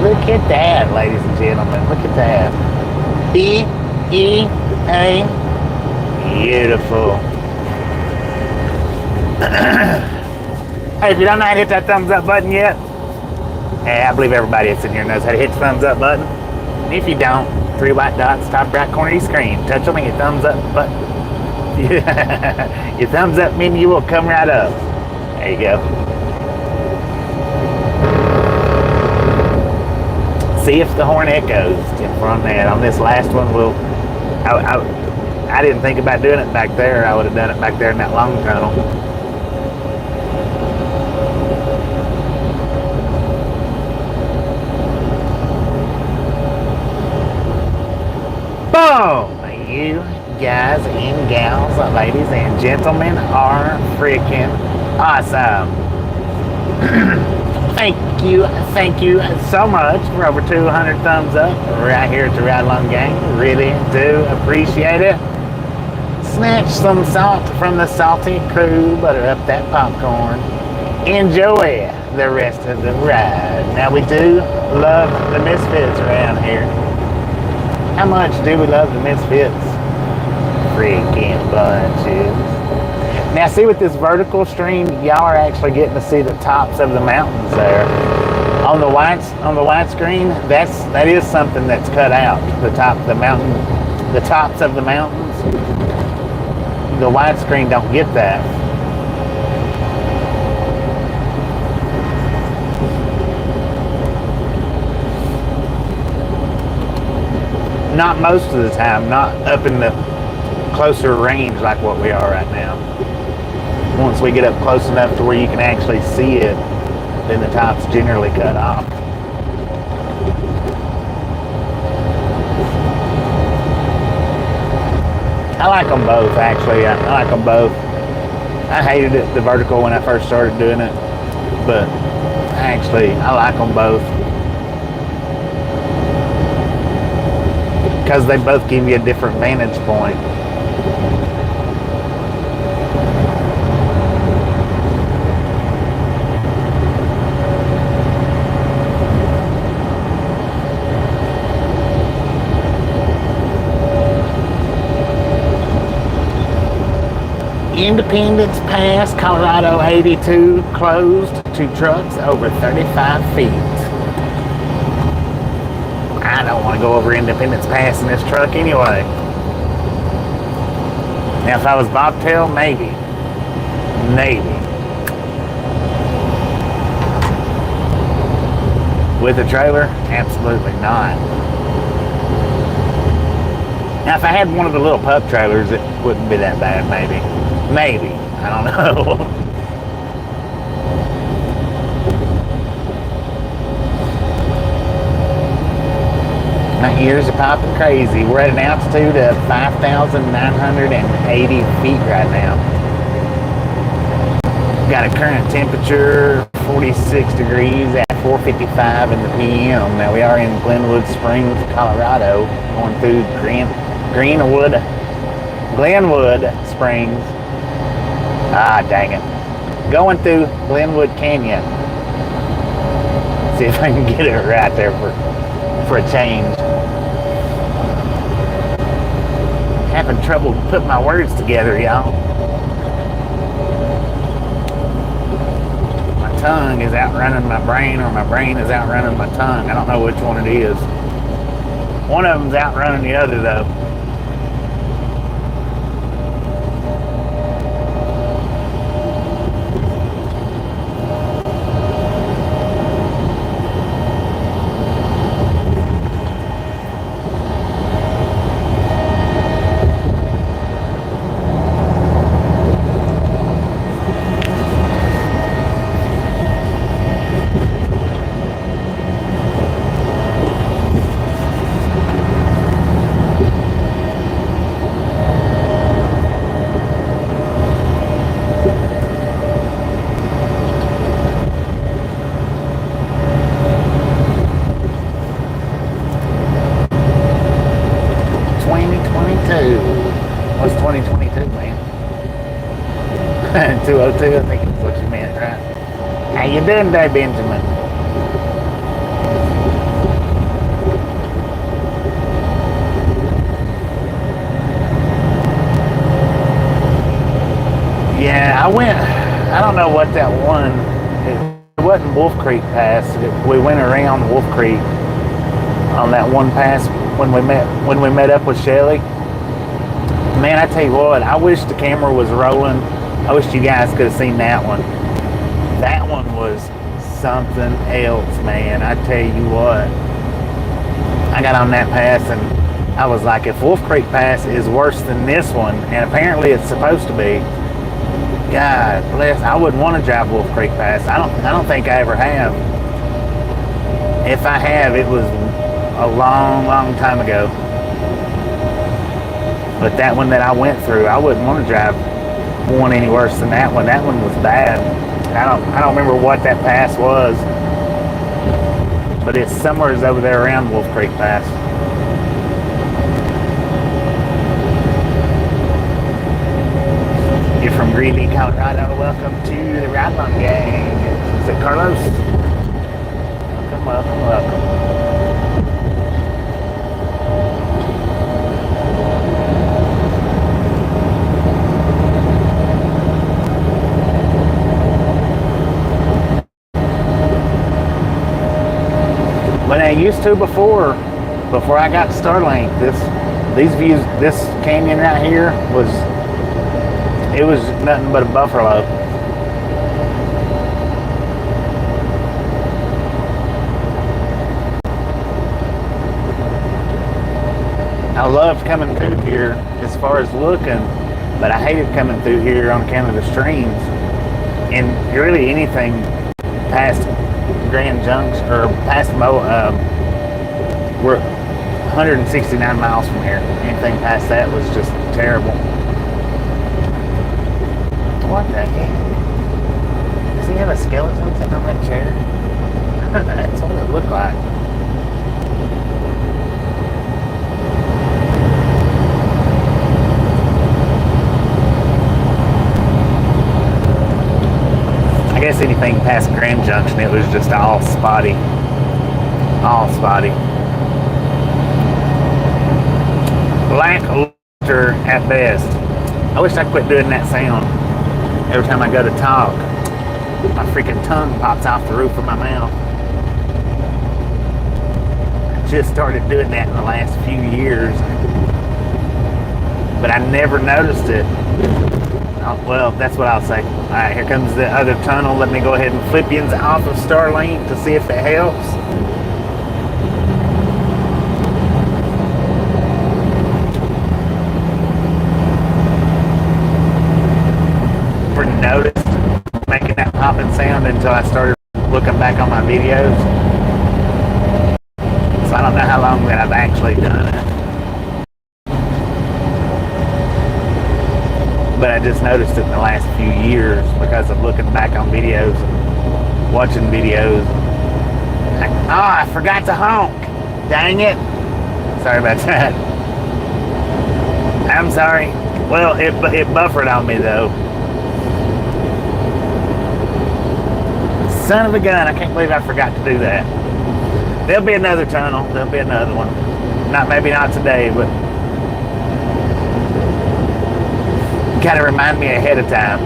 Look at that, ladies and gentlemen. Look at that. E-E-A. Beautiful. Hey, if you don't know how to hit that thumbs up button yet, hey, I believe everybody that's in here knows how to hit the thumbs up button. And if you don't, 3 white dots, top right corner of your screen. Touch them and your thumbs up button. Your thumbs up menu will come right up. There you go. See if the horn echoes from that. On this last one, I didn't think about doing it back there. I would have done it back there in that long tunnel. Boom! You guys and gals, ladies and gentlemen, are freaking awesome. Thank you so much for over 200 thumbs up right here at the Ride Along Gang. Really do appreciate it. Snatch some salt from the salty crew, butter up that popcorn. Enjoy the rest of the ride. Now, we do love the Misfits around here. How much do we love the Misfits? Freaking bunches. Now, see, with this vertical stream, y'all are actually getting to see the tops of the mountains there. On the widescreen, that is something that's cut out. The tops of the mountains. The widescreen don't get that. Not most of the time, not up in the closer range like what we are right now. Once we get up close enough to where you can actually see it, then the top's generally cut off. I like them both, actually. I like them both. I hated it, the vertical, when I first started doing it, but actually, I like them both. Because they both give you a different vantage point. Independence Pass, Colorado 82, closed to trucks over 35 feet. I don't want to go over Independence Pass in this truck anyway. Now, if I was bobtail, maybe. With a trailer, absolutely not. Now, if I had one of the little pup trailers, it wouldn't be that bad, maybe. I don't know. My ears are popping crazy. We're at an altitude of 5,980 feet right now. Got a current temperature 46 degrees at 4:55 in the PM. Now we are in Glenwood Springs, Colorado, going through Glenwood Springs. Ah, dang it. Going through Glenwood Canyon. See if I can get it right there for a change. Having trouble putting my words together, y'all. My tongue is outrunning my brain, or my brain is outrunning my tongue. I don't know which one it is. One of them's outrunning the other, though. What's 2022, man? 202, I think is what you meant, right? How you doing there, Benjamin? Yeah, I don't know what that one, it wasn't Wolf Creek Pass. We went around Wolf Creek on that one pass when we met up with Shelly. Man, I tell you what, I wish the camera was rolling. I wish you guys could have seen that one. That one was something else, man. I tell you what. I got on that pass and I was like, if Wolf Creek Pass is worse than this one, and apparently it's supposed to be, God bless, I wouldn't want to drive Wolf Creek Pass. I don't think I ever have. If I have, it was a long, long time ago. But that one that I went through, I wouldn't want to drive one any worse than that one. That one was bad. I don't remember what that pass was, but it's somewhere over there around Wolf Creek Pass. You're from Greeley, Colorado. Welcome to the Ride Along Gang. Is it Carlos? Welcome. But I used to before I got Starlink. These views, this canyon right here was nothing but a buffalo. I loved coming through here as far as looking, but I hated coming through here on account of the streams. And really anything past Grand Junction or past we're 169 miles from here. Anything past that was just terrible. What the heck? Does he have a skeleton sitting on that chair? That's what it looked like. I guess anything past Grand Junction, it was just all spotty. All spotty. Lackluster at best. I wish I quit doing that sound. Every time I go to talk, my freaking tongue pops off the roof of my mouth. I just started doing that in the last few years, but I never noticed it. Oh, well, that's what I'll say. All right, here comes the other tunnel. Let me go ahead and flip you off of Starlink to see if it helps. For noticed making that popping sound until I started looking back on my videos. So I don't don't know how long that I've actually done it. But I just noticed it in the last few years because of looking back on videos and watching videos. I forgot to honk. Dang it. Sorry about that. I'm sorry. Well, it buffered on me though. Son of a gun, I can't believe I forgot to do that. There'll be another tunnel. There'll be another one. Maybe not today, but gotta remind me ahead of time.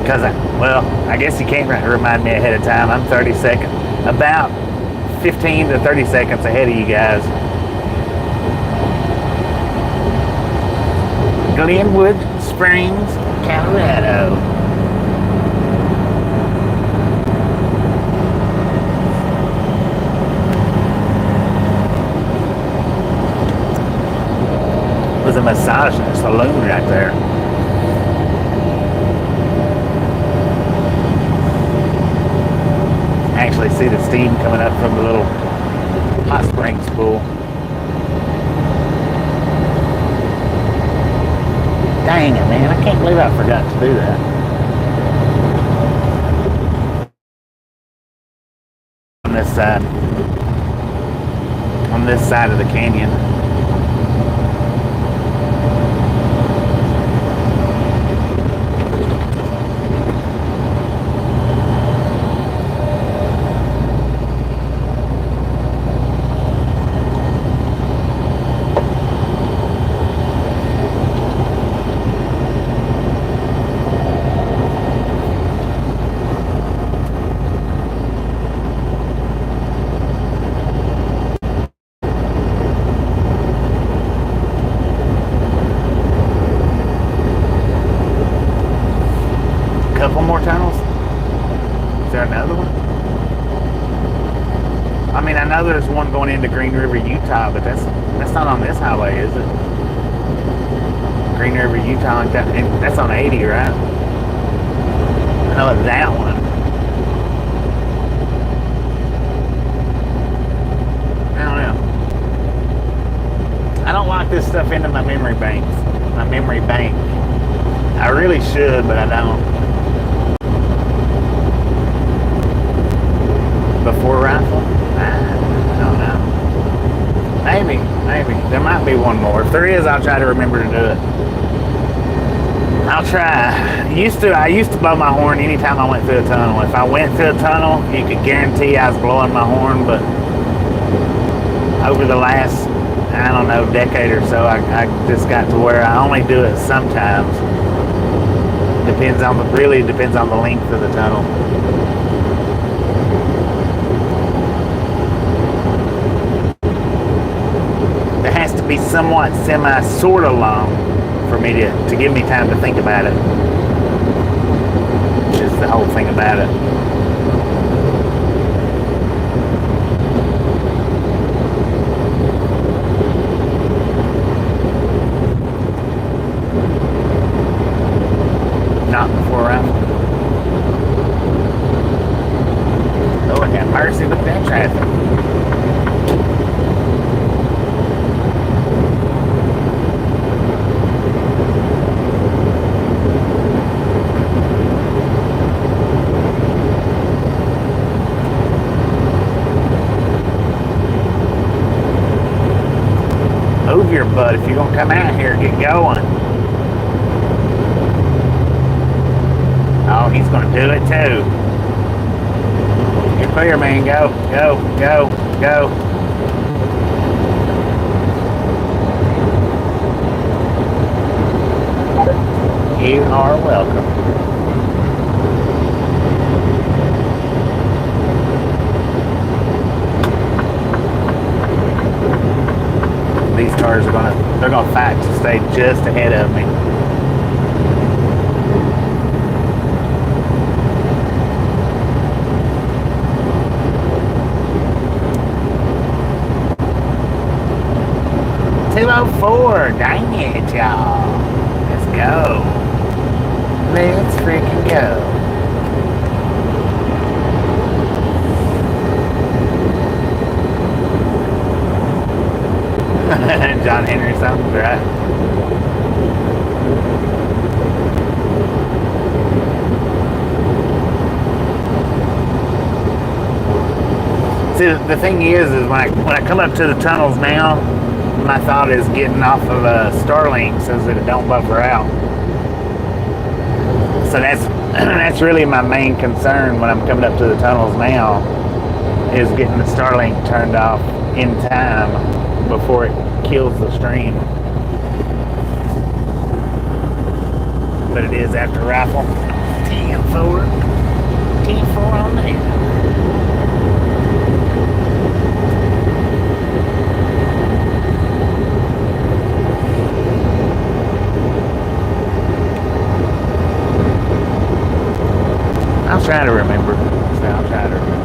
Because I guess you can't remind me ahead of time. I'm 30 seconds, about 15 to 30 seconds ahead of you guys. Glenwood Springs, Colorado. There's a massage saloon right there. Actually see the steam coming up from the little hot springs pool. Dang it, man. I can't believe I forgot to do that. On this side of the canyon. Couple more tunnels? Is there another one? I mean, I know there's one going into Green River, Utah, but that's not on this highway, is it? Green River, Utah, like that. That's on 80, right? I know it's that one. I don't know. I don't lock this stuff into my memory bank. I really should, but I don't. Before rifle? I don't know. Maybe. There might be one more. If there is, I'll try to remember to do it. I'll try. I used to blow my horn anytime I went through a tunnel. If I went through a tunnel, you could guarantee I was blowing my horn, but over the last, I don't know, decade or so, I just got to where I only do it sometimes. Really depends on the length of the tunnel. Be somewhat sort of long for me to give me time to think about it. Just the whole thing about it. Not before rifle. Lord have mercy with that traffic. Move your butt if you're gonna come out here and get going. Oh, he's gonna do it too. You're clear, man. Go. You are welcome. These cars they're gonna fight to stay just ahead of me. .204, dang it, y'all. Let's go. Let's freaking go. right. See, the thing is when I come up to the tunnels now, my thought is getting off of Starlink so that it don't buffer out. So that's really my main concern when I'm coming up to the tunnels now, is getting the Starlink turned off in time before it kills the stream. But it is after rifle. 10-4. 10-4 on there. I'll try to remember. I'll try to remember.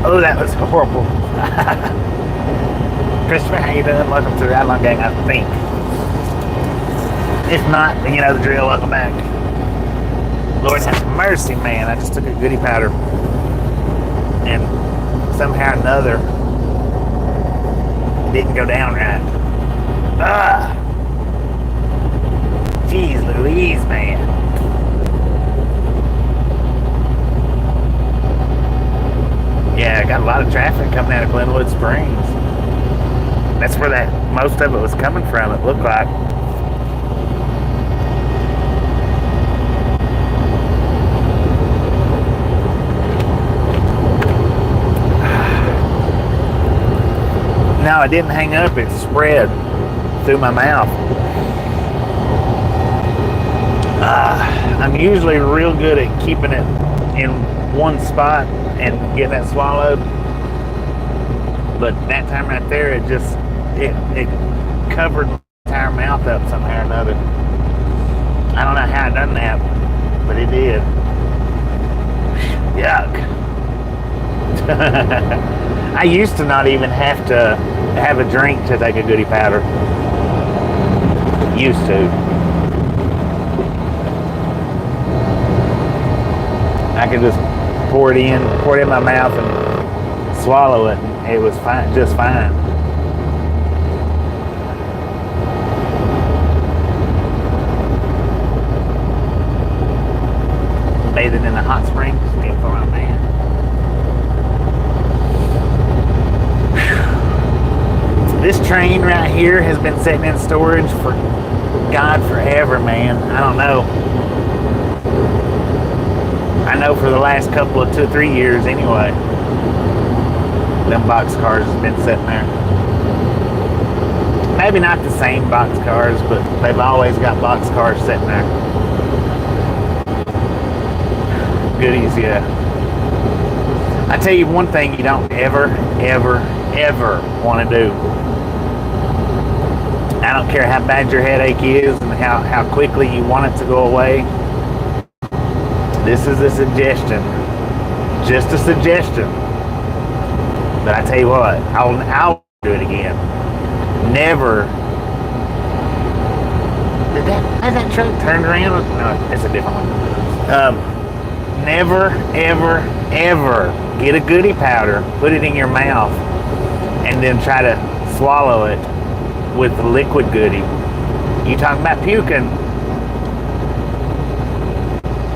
Oh, that was horrible. Christopher, how you doing? Welcome to the Ride Along Gang, I think. If not, then you know the drill. Welcome back. Lord have mercy, man. I just took a goody powder. And somehow or another, it didn't go down right. Jeez Louise, man. Yeah, I got a lot of traffic coming out of Glenwood Springs. That's where most of it was coming from, it looked like. No, it didn't hang up, it spread through my mouth. I'm usually real good at keeping it in one spot and getting it swallowed, but that time right there, it covered my entire mouth up somehow or another. I don't know how I done that, but it did. Yuck. I used to not even have to have a drink to take a goody powder. Used to. I could just pour it in my mouth and swallow it, and it was fine, just fine. Bathing in the hot springs, beautiful around there. This train right here has been sitting in storage for God forever, man. I don't know. I know for the last couple of 2-3 years anyway. Them boxcars has been sitting there. Maybe not the same boxcars, but they've always got boxcars sitting there. Goodies, yeah. I tell you one thing you don't ever want to do. I don't care how bad your headache is and how quickly you want it to go away. This is a suggestion. Just a suggestion. But I tell you what, I'll do it again. Never. Has that truck turned around? No, it's a different one. Never, ever, ever get a goodie powder, put it in your mouth, and then try to swallow it with the liquid goodie. You talking about puking?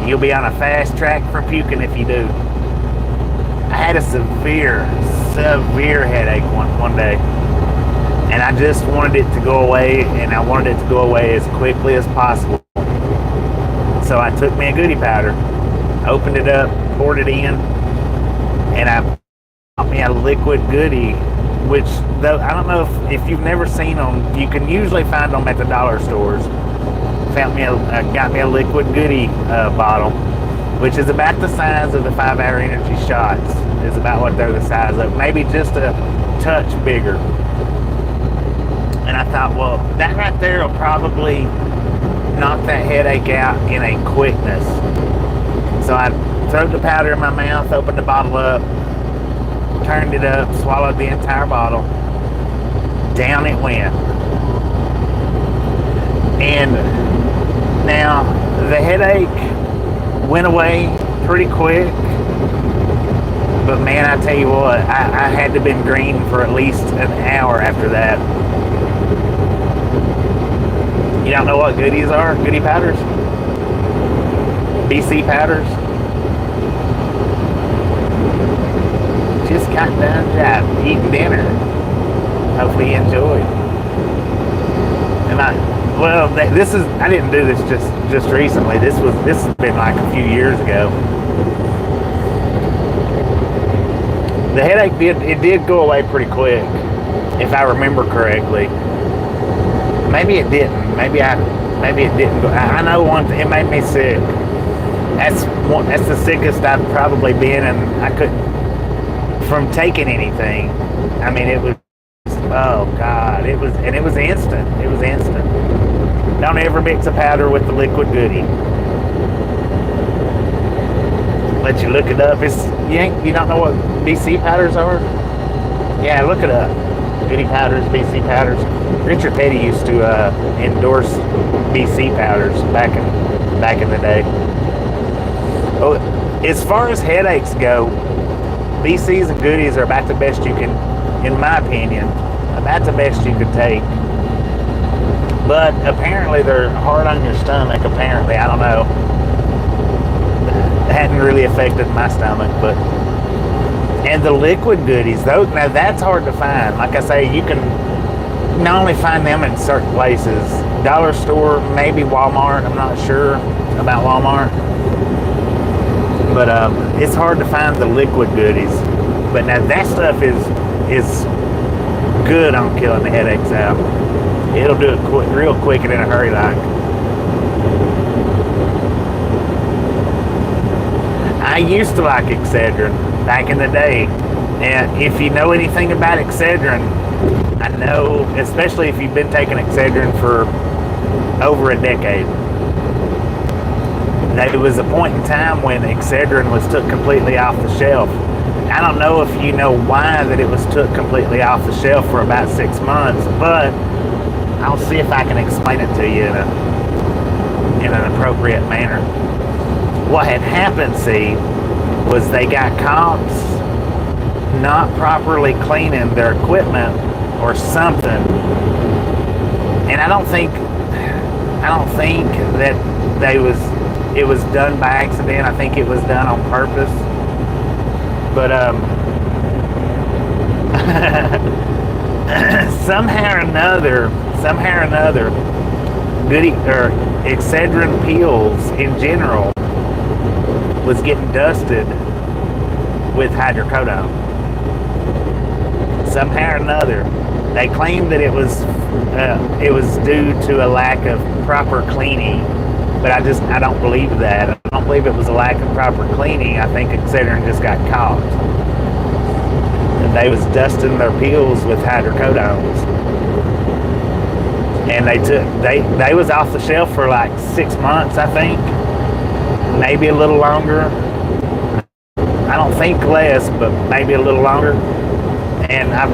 You'll be on a fast track for puking if you do. I had a severe headache one day, and I just wanted it to go away, and I wanted it to go away as quickly as possible. So I took me a goodie powder, opened it up, poured it in, and I bought me a liquid goodie, which, though I don't know if you've never seen them, you can usually find them at the dollar stores. Got me a liquid goodie bottle, which is about the size of the 5-Hour Energy shots. Is about what they're the size of, maybe just a touch bigger. And I thought, well, that right there will probably knock that headache out in a quickness. So I threw the powder in my mouth, opened the bottle up, turned it up, swallowed the entire bottle. Down it went. And now the headache went away pretty quick. But man, I tell you what, I had to have been green for at least an hour after that. You don't know what goodies are? Goodie powders? BC powders? Just got done eating dinner. Hopefully you enjoyed. And I didn't do this just recently. This has been like a few years ago. The headache did go away pretty quick, if I remember correctly. Maybe it didn't. Maybe it didn't go. I know one thing, it made me sick. That's the sickest I've probably been, and I couldn't, from taking anything. I mean, it was, oh God, it was instant. It was instant. Don't ever mix a powder with the liquid goodie. Let you look it up. You don't know what BC powders are? Yeah, look it up. Goodie powders, BC powders. Richard Petty used to endorse BC powders back in the day. Oh, as far as headaches go, BCs and goodies are about the best you can, in my opinion, about the best you could take. But apparently they're hard on your stomach. Apparently, I don't know. Hadn't really affected my stomach, but and the liquid goodies, though, now that's hard to find. Like I say, you can not only find them in certain places, dollar store, maybe Walmart. I'm not sure about Walmart, but it's hard to find the liquid goodies. But now that stuff is good on killing the headaches out. It'll do it real quick and in a hurry, like. I used to like Excedrin back in the day, and if you know anything about Excedrin, I know, especially if you've been taking Excedrin for over a decade, there was a point in time when Excedrin was took completely off the shelf. I don't know if you know why that it was took completely off the shelf for about 6 months, but I'll see if I can explain it to you in an appropriate manner. What had happened, see, was they got cops not properly cleaning their equipment or something. And I don't think that it was done by accident. I think it was done on purpose. But somehow or another, Excedrin peels in general was getting dusted with hydrocodone. Somehow or another, they claimed that it was due to a lack of proper cleaning, but I don't believe that. I don't believe it was a lack of proper cleaning. I think Excedrin just got caught, and they was dusting their peels with hydrocodones, and they was off the shelf for like 6 months, I think. Maybe a little longer. I don't think less, but maybe a little longer. And I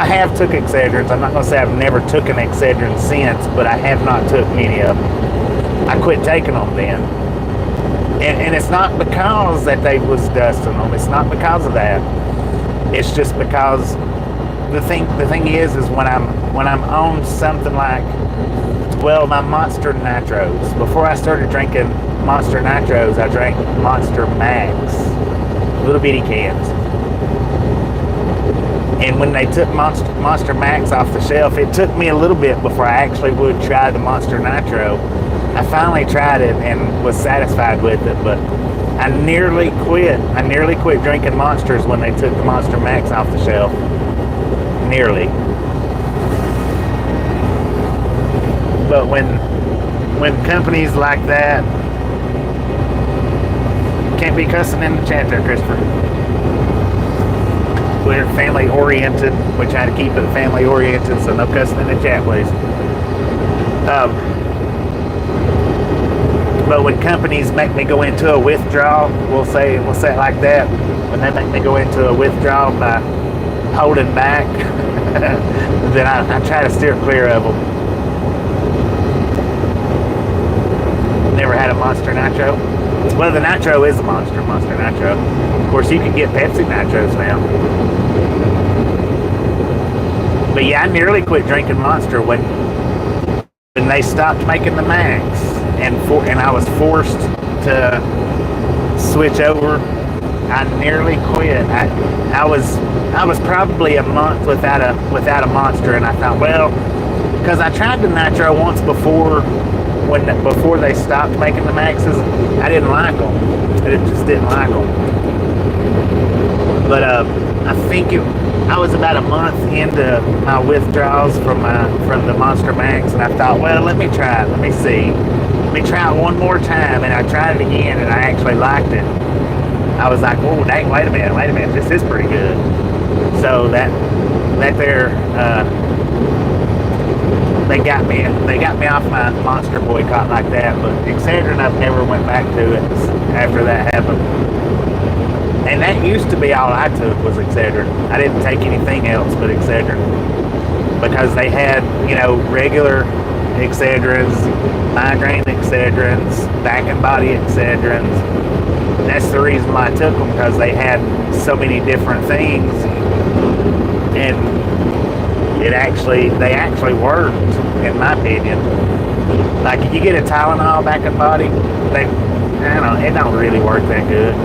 have took Excedrins. I'm not going to say I've never took an Excedrin since, but I have not took many of them. I quit taking them then. And it's not because that they was dusting them. It's not because of that. It's just because the thing is when I'm on something like, well, my Monster Nitros. Before I started drinking Monster Nitros, I drank Monster Max, little bitty cans. And when they took Monster Max off the shelf, it took me a little bit before I actually would try the Monster Nitro. I finally tried it and was satisfied with it, but I nearly quit. I nearly quit drinking Monsters when they took the Monster Max off the shelf. Nearly. But when companies like that, can't be cussing in the chat there, Christopher. We're family oriented. We try to keep it family oriented, so no cussing in the chat, please. But when companies make me go into a withdrawal, we'll say it like that. When they make me go into a withdrawal by holding back, then I try to steer clear of them. Never had a Monster Nitro. Well, the Nitro is a Monster Nitro. Of course, you can get Pepsi Nitros now. But yeah, I nearly quit drinking Monster when they stopped making the Max, and I was forced to switch over. I nearly quit. I was probably a month without a Monster, and I thought, well, because I tried the Nitro once before. Before they stopped making the Maxes, I didn't like them. I just didn't like them. But I think I was about a month into my withdrawals from the Monster Max, and I thought, well, let me try it. Let me see. Let me try it one more time, and I tried it again, and I actually liked it. I was like, oh, dang, wait a minute, this is pretty good. So that there. They got me off my Monster boycott like that, but Excedrin, I've never went back to it after that happened. And that used to be all I took was Excedrin. I didn't take anything else but Excedrin, because they had, regular Excedrins, migraine Excedrins, back and body Excedrins. That's the reason why I took them, because they had so many different things, and they actually worked, in my opinion. Like, if you get a Tylenol back and body, it don't really work that good.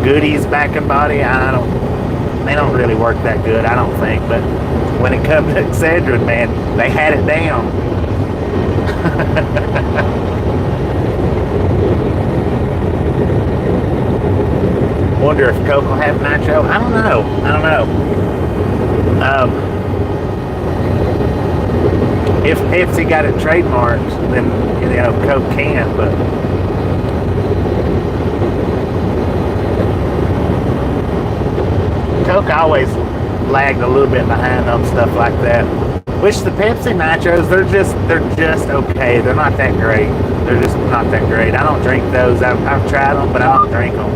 Goodies back and body, they don't really work that good, I don't think. But when it comes to Excedrin, man, they had it down. Wonder if Coke will have Nitro. I don't know. If Pepsi got it trademarked, then Coke can't. But Coke always lagged a little bit behind on stuff like that. Which the Pepsi Nitros, they're just okay. They're not that great. They're just not that great. I don't drink those. I've tried them, but I don't drink them.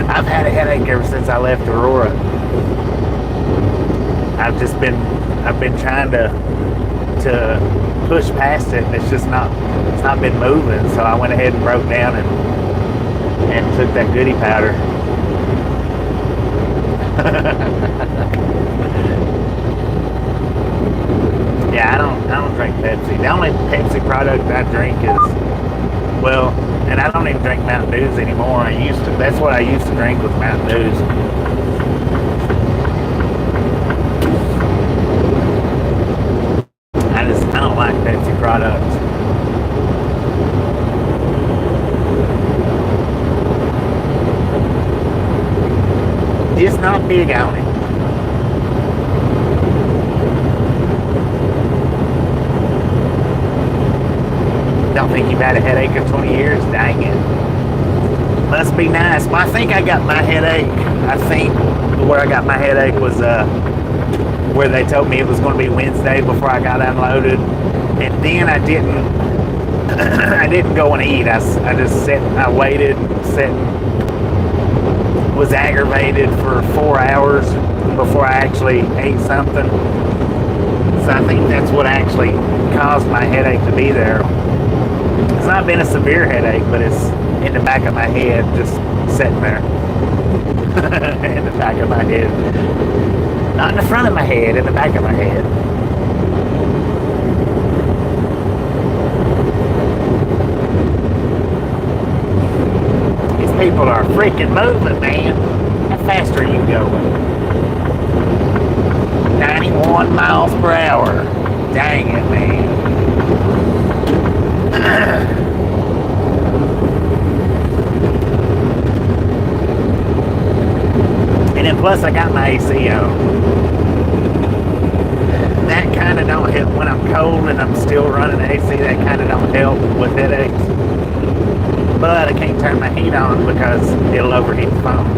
I've had a headache ever since I left Aurora. I've been trying to push past it, and it's not been moving. So I went ahead and broke down and took that goodie powder. Yeah, I don't drink Pepsi. The only Pepsi product I drink is, well, and I don't even drink Mountain Dews anymore. That's what I used to drink, was Mountain Dews. I don't like Pepsi products. Just not big on it. Don't think you've had a headache in 20 years? Dang it. Must be nice. Well, I think I got my headache. I think where I got my headache was where they told me it was going to be Wednesday before I got unloaded, and then I didn't. I didn't go and eat. I just sat. I waited, sat, was aggravated for 4 hours before I actually ate something. So I think that's what actually caused my headache to be there. It's not been a severe headache, but it's in the back of my head, just sitting there. In the back of my head. Not in the front of my head, in the back of my head. These people are freaking moving, man. How fast are you going? 91 miles per hour. Dang it, man. And then plus I got my AC on. That kind of don't help when I'm cold and I'm still running AC. That kind of don't help with headaches. But I can't turn my heat on because it'll overheat the phone.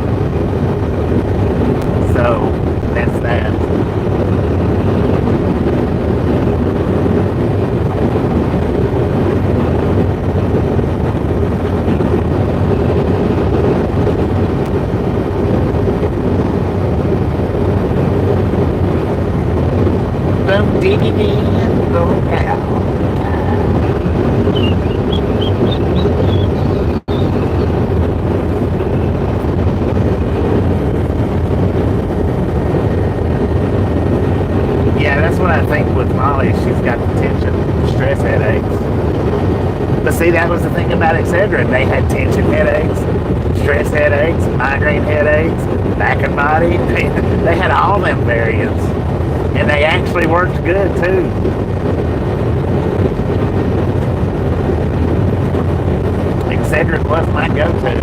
So that's that. Yeah, that's what I think with Molly. She's got the tension, stress headaches. But see, that was the thing about Excedrin. They had tension headaches, stress headaches, migraine headaches, back and body. They had all them variants. And they actually worked good, too. Excedrin was my go-to.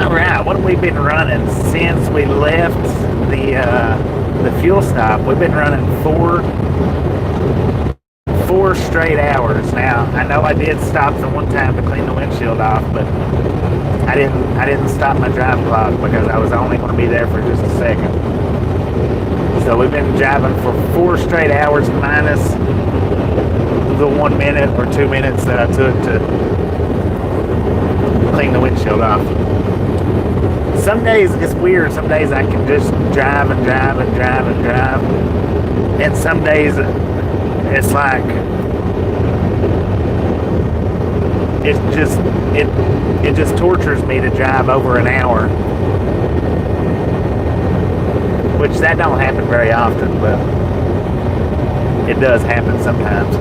All right, what have we been running since we left the fuel stop? We've been running four straight hours. Now, I know I did stop the one time to clean the windshield off, but I didn't stop my drive clock because I was only going to be there for just a second. So we've been driving for 4 straight hours minus the 1 minute or 2 minutes that I took to clean the windshield off. Some days it's weird. Some days I can just drive and drive and drive and drive. And some days it's like it just tortures me to drive over an hour, which that don't happen very often, but it does happen sometimes.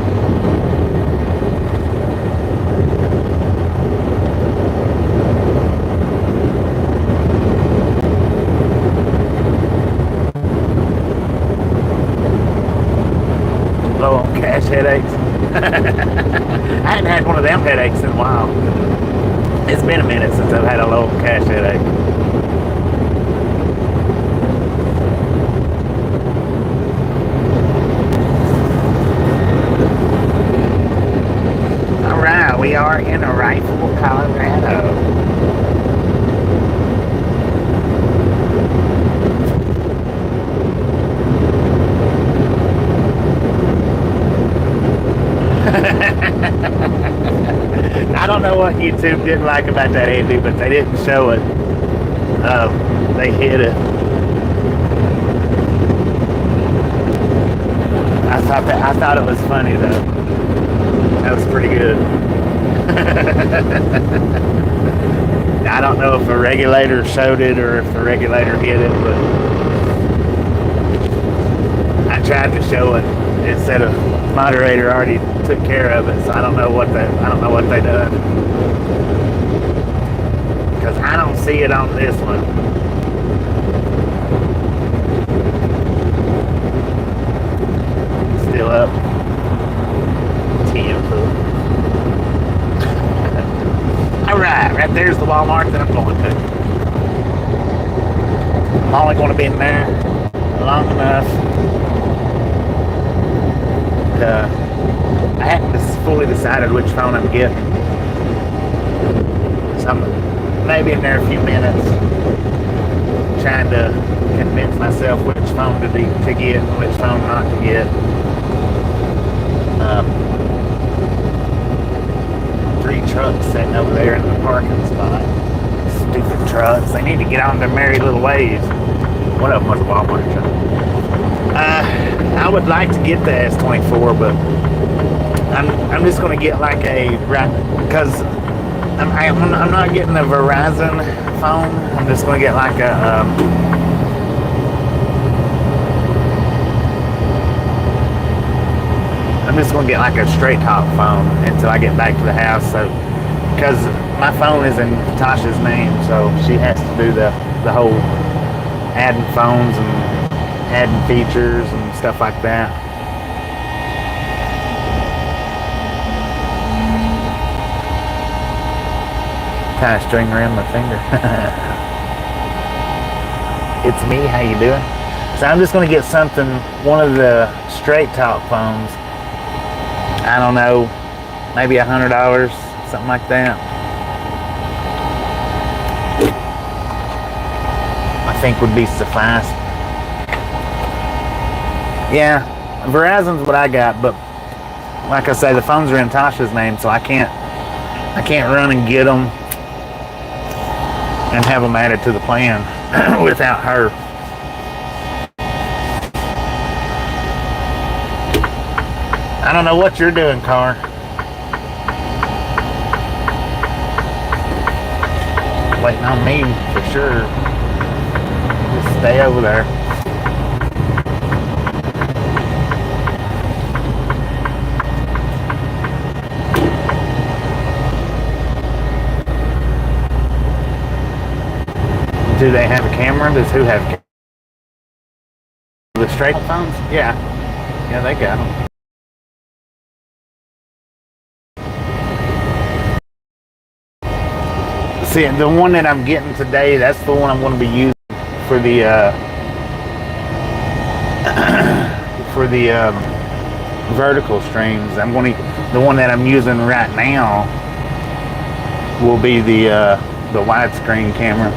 Low on cash headaches. I hadn't had one of them headaches in a while. It's been a minute since I've had a low on cash headache. Alright, we are in Rifle, Colorado. I don't know what YouTube didn't like about that, Andy, but they didn't show it. They hid it. I thought it was funny though. That was pretty good. I don't know if a regulator showed it or if the regulator hid it, but I tried to show it. It said a moderator already took care of it, so I don't know what they done. Because I don't see it on this one. Still up. Alright, right there's the Walmart that I'm going to. I'm only going to be in there long enough. I haven't fully decided which phone I'm getting. So I'm maybe in there a few minutes trying to convince myself which phone to get and which phone not to get. 3 trucks sitting over there in the parking spot. Stupid trucks. They need to get on their merry little ways. One of them was a Walmart truck. I would like to get the S24, but I'm just going to get like because I'm not getting a Verizon phone. I'm just going to get like a straight top phone until I get back to the house. So, because my phone is in Tasha's name, so she has to do the whole adding phones and adding features and stuff like that. Kind of string around my finger. It's me, how you doing? So I'm just going to get one of the straight top phones. I don't know, maybe $100, something like that. I think would be suffice. Yeah, Verizon's what I got, but like I say, the phones are in Tasha's name, so I can't run and get them and have them added to the plan without her. I don't know what you're doing, car. Waiting on me for sure. Just stay over there. Do they have a camera? Does who have a camera? The straight phones? Yeah. Yeah, they got them. See, the one that I'm getting today, that's the one I'm going to be using for the vertical streams. The one that I'm using right now will be the widescreen camera.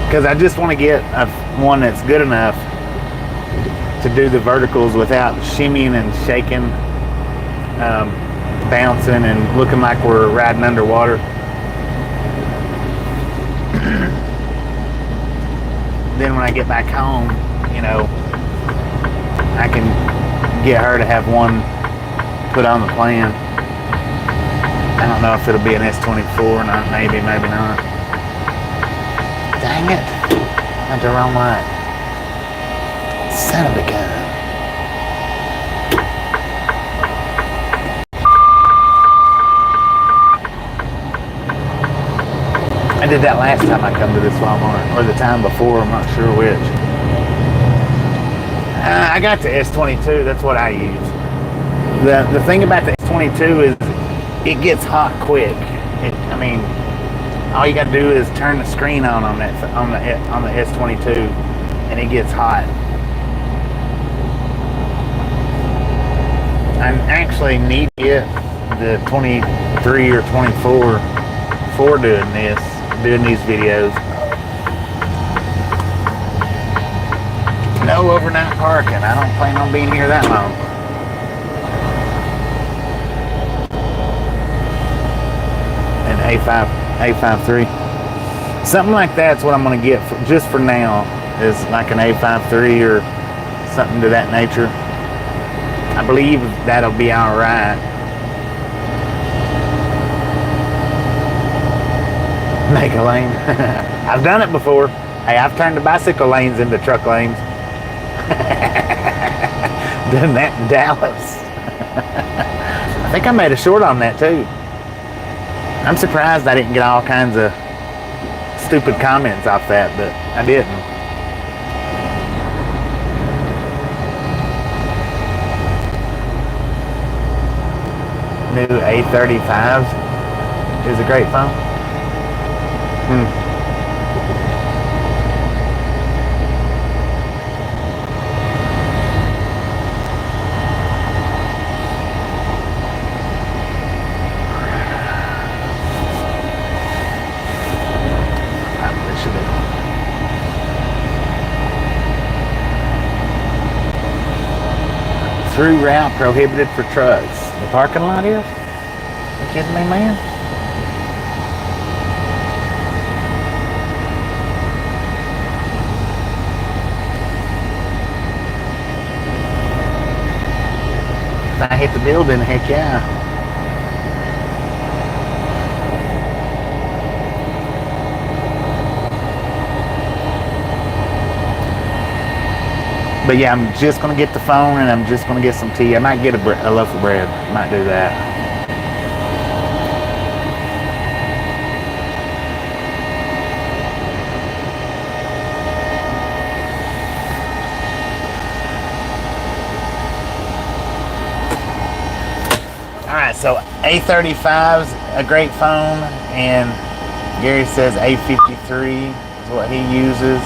Because I just want to get one that's good enough to do the verticals without shimmying and shaking, bouncing and looking like we're riding underwater. Then when I get back home, I can get her to have one put on the plan. I don't know if it'll be an S24 or not, maybe not. Dang it. Went the wrong way. Son of a gun. I did that last time I come to this Walmart, or the time before, I'm not sure which. I got the S22, that's what I use. The thing about the S22 is it gets hot quick. All you got to do is turn the screen on the S22, and it gets hot. I actually need to get the 23 or 24 for doing these videos. No overnight parking. I don't plan on being here that long. And A53. Something like that's what I'm going to get just for now, is like an A53 or something to that nature. I believe that'll be alright. Make a lane. I've done it before. Hey, I've turned the bicycle lanes into truck lanes. Done that in Dallas. I think I made a short on that too. I'm surprised I didn't get all kinds of stupid comments off that, but I didn't. New A35s is a great phone. Through route prohibited for trucks. The parking lot is? You kidding me, man? If I hit the building, heck yeah. But yeah, I'm just gonna get the phone and I'm just gonna get some tea. I might get a loaf of bread. Might do that. All right, so A35's a great phone, and Gary says A53 is what he uses.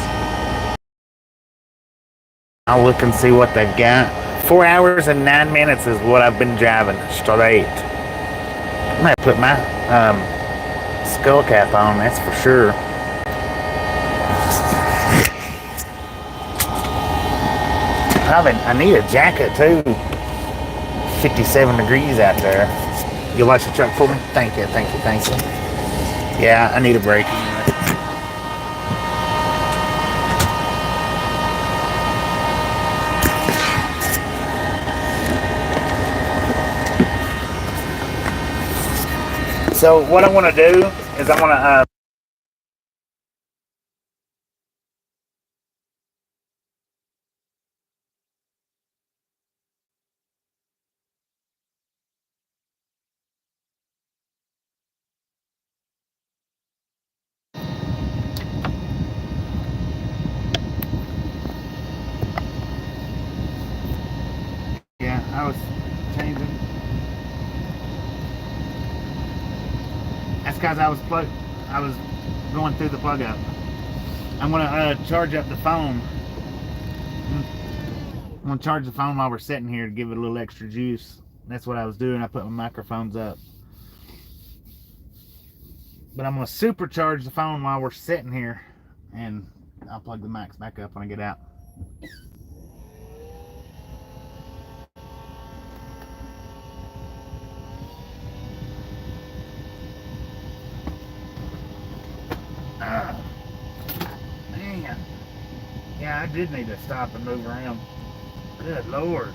I'll look and see what they've got. 4 hours and 9 minutes is what I've been driving straight. I'm gonna put my skull cap on, that's for sure. Probably, I need a jacket too. 57 degrees out there. You'll wash the truck for me? Thank you, thank you, thank you. Yeah, I need a break. So what I want to do is I want to yeah, I was changing. That's because I was going through the plug up. I'm gonna charge up the phone. I'm gonna charge the phone while we're sitting here to give it a little extra juice. That's what I was doing. I put my microphones up. But I'm gonna supercharge the phone while we're sitting here, and I'll plug the mics back up when I get out. Man. Yeah, I did need to stop and move around. Good Lord.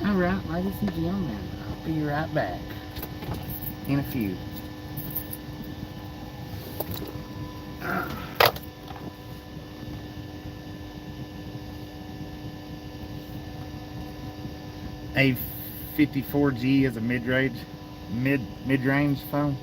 Alright, ladies and gentlemen, I'll be right back in a few. A 54G is a mid-range phone.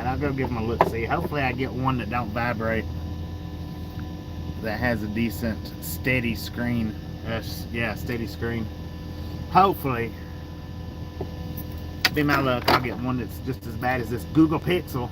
I'll go give them a look-see. Hopefully I get one that don't vibrate. that has a decent steady screen. Yeah, steady screen. Hopefully, be my luck, I'll get one that's just as bad as this Google Pixel.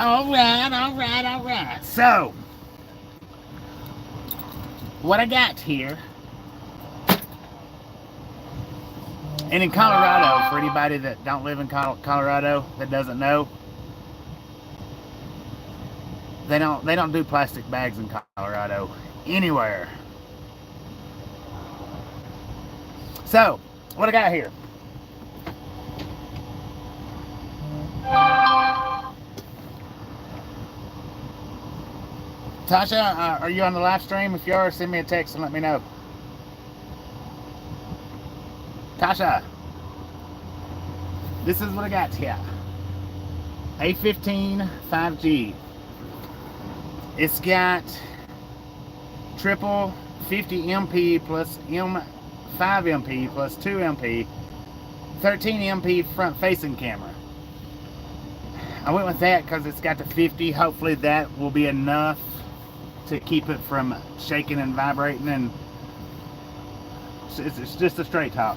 Alright. So, what I got here, and in Colorado, for anybody that don't live in Colorado that doesn't know, they don't do plastic bags in Colorado anywhere. So, what I got here? Tasha, are you on the live stream? If you are, send me a text and let me know. Tasha, this is what I got here. A15 5G. It's got triple 50 MP plus 5 MP plus 2 MP, 13 MP front facing camera. I went with that because it's got the 50. Hopefully that will be enough to keep it from shaking and vibrating, and it's just a straight talk.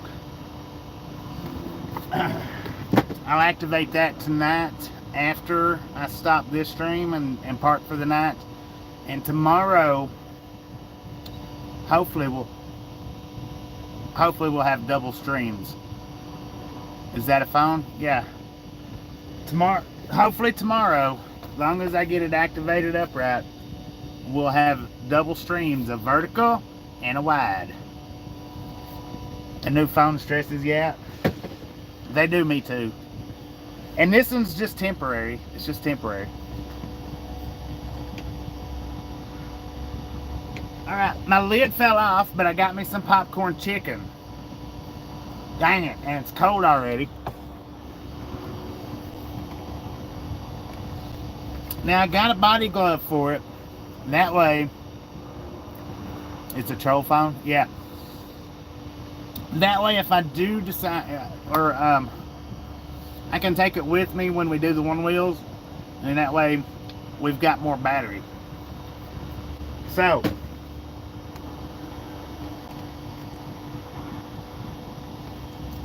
I'll activate that tonight after I stop this stream and park for the night, and tomorrow hopefully we'll have double streams. Is that a phone? Yeah. Hopefully tomorrow, as long as I get it activated up right, we'll have double streams, a vertical and a wide. A new phone stresses you out. They do me too. And this one's just temporary. It's just temporary. Alright, my lid fell off, but I got me some popcorn chicken. Dang it, and it's cold already. Now I got a body glove for it. That way, it's a troll phone? Yeah. That way if I do decide, I can take it with me when we do the one wheels, and that way we've got more battery. So,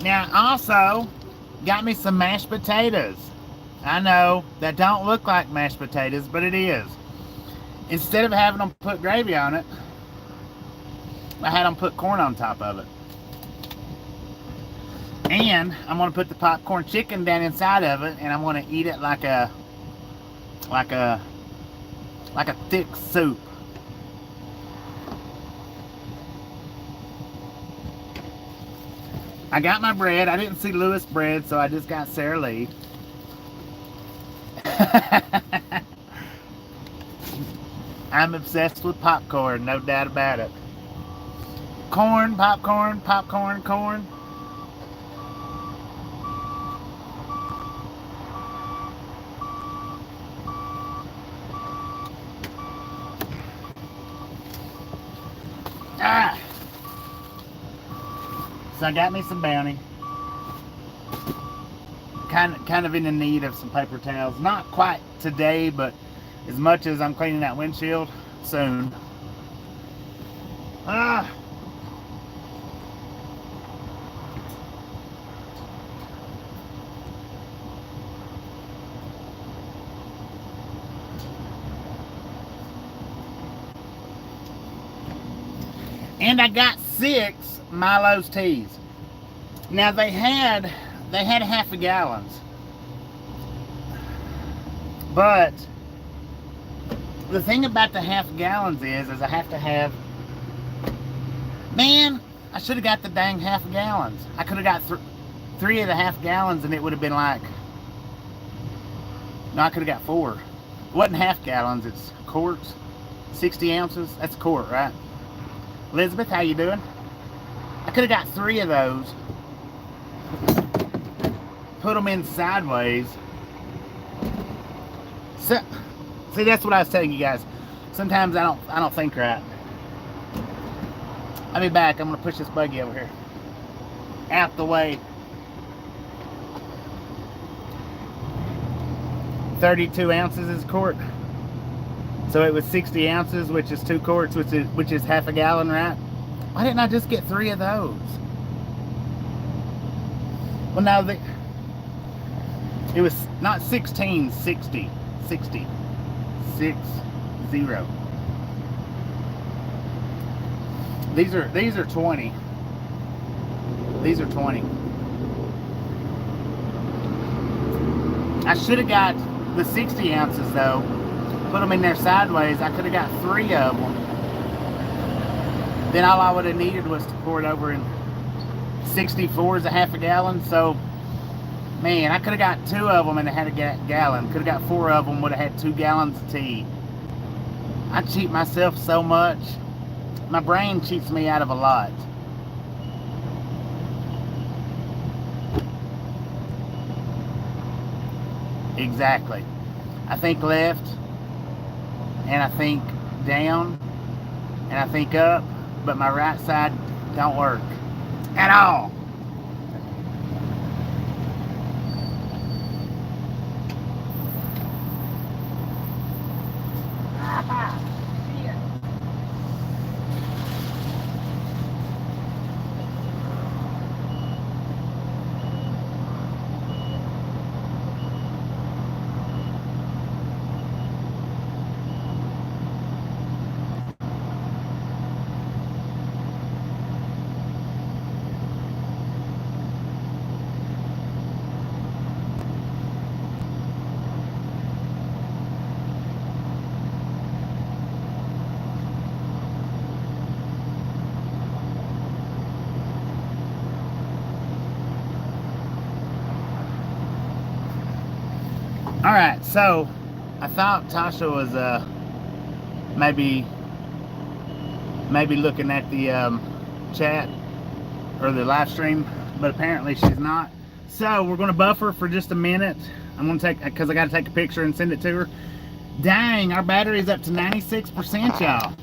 now also got me some mashed potatoes. I know that don't look like mashed potatoes, but it is. Instead of having them put gravy on it, I had them put corn on top of it. And I'm gonna put the popcorn chicken down inside of it, and I'm gonna eat it like a thick soup. I got my bread. I didn't see Lewis bread, so I just got Sara Lee. I'm obsessed with popcorn, no doubt about it. Corn, popcorn, popcorn, corn. So I got me some Bounty. Kind of in the need of some paper towels. Not quite today, but as much as I'm cleaning that windshield, soon. And I got 6 Milo's teas. Now they had half a gallons, but the thing about the half gallons is I have to have. Man, I should have got the dang half gallons. I could have got 3 of the half gallons, and it would have been like. No, I could have got 4. It wasn't half gallons. It's quarts, 60 ounces. That's a quart, right? Elizabeth, how you doing? I could have got 3 of those, put them in sideways. So, see, that's what I was telling you guys. Sometimes I don't think right. I'll be back. I'm gonna push this buggy over here, out the way. 32 ounces is a quart. So it was 60 ounces, which is 2 quarts, which is half a gallon, right? Why didn't I just get 3 of those? Well, now it was not 16, 60. 60. 60. These are 20. These are 20. I should have got the 60 ounces though. Put them in there sideways. I could have got 3 of them. Then all I would have needed was to pour it over in 64 is a half a gallon. So, man, I could have got 2 of them and it had a gallon. Could have got 4 of them, would have had 2 gallons of tea. I cheat myself so much. My brain cheats me out of a lot. Exactly. I think left, and I think down, and I think up, but my right side don't work at all. Alright, so I thought Tasha was maybe looking at the chat or the live stream, but apparently she's not. So we're going to buffer for just a minute. I'm going to take, because I got to take a picture and send it to her. Dang, our battery's up to 96%, y'all.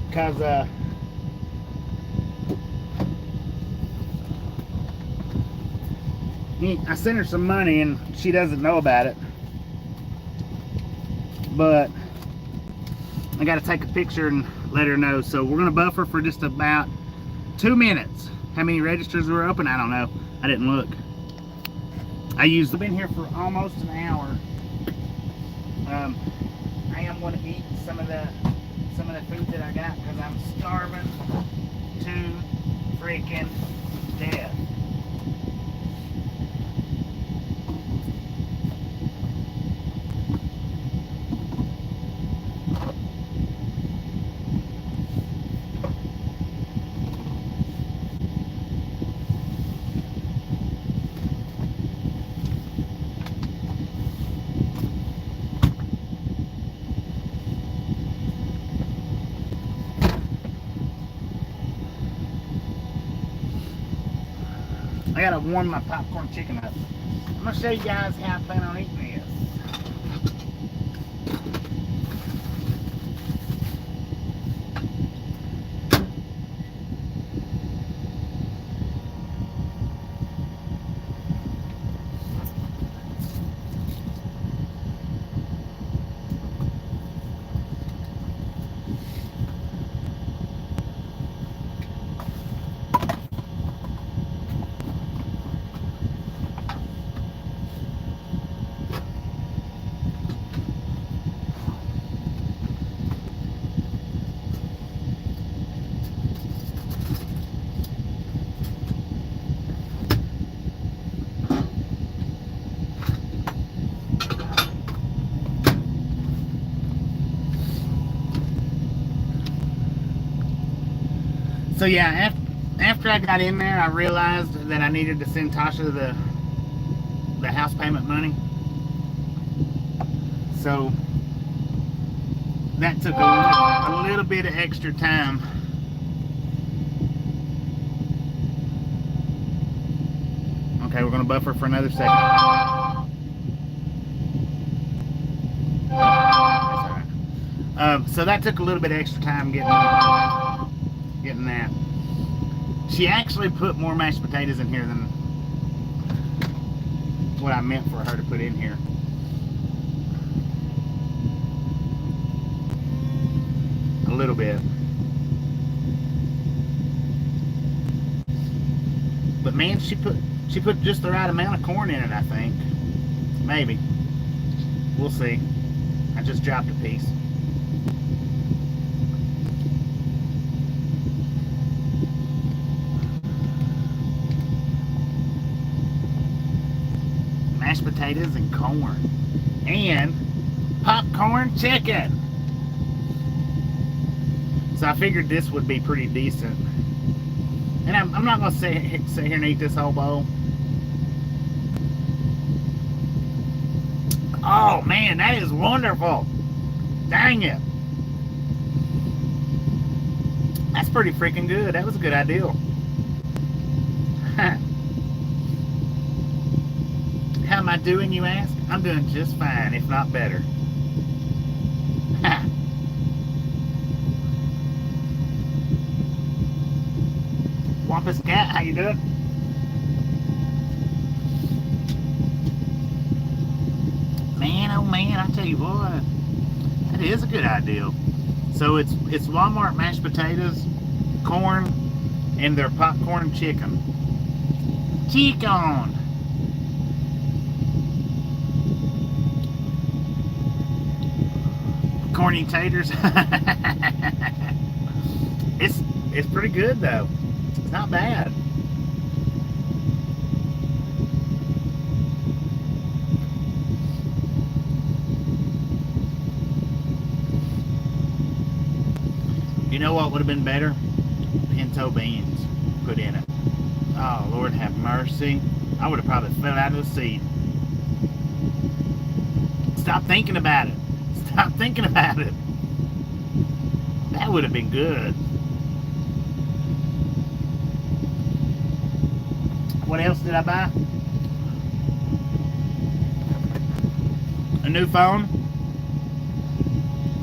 Because I sent her some money and she doesn't know about it, but I got to take a picture and let her know. So we're going to buffer for just about 2 minutes. How many registers were open? I don't know. I didn't look. I've been here for almost an hour. I am going to eat some of the food that I got because I'm starving to freaking death. I gotta warm my popcorn chicken up. I'm gonna show you guys how I plan on eating this. So yeah, after I got in there, I realized that I needed to send Tasha the house payment money. So that took a little bit of extra time. Okay, we're gonna buffer for another second. That's all right. So that took a little bit of extra time getting that. She actually put more mashed potatoes in here than what I meant for her to put in here. A little bit. But man, she put She put just the right amount of corn in it, I think. Maybe. We'll see. I just dropped a piece. Mashed potatoes and corn. And popcorn chicken. So I figured this would be pretty decent. And I'm not going to sit here and eat this whole bowl. Oh man, that is wonderful. Dang it. That's pretty freaking good. That was a good idea. How am I doing, you ask? I'm doing just fine, if not better. Wampus Cat, how you doing? Man, oh man, I tell you what, that is a good idea. So it's Walmart mashed potatoes, corn, and their popcorn chicken. Chicken! Corny taters. It's pretty good though. It's not bad. You know what would have been better? Pinto beans put in it. Oh, Lord have mercy. I would have probably fell out of the seat. Stop thinking about it. Stop thinking about it. That would have been good. What else did I buy? A new phone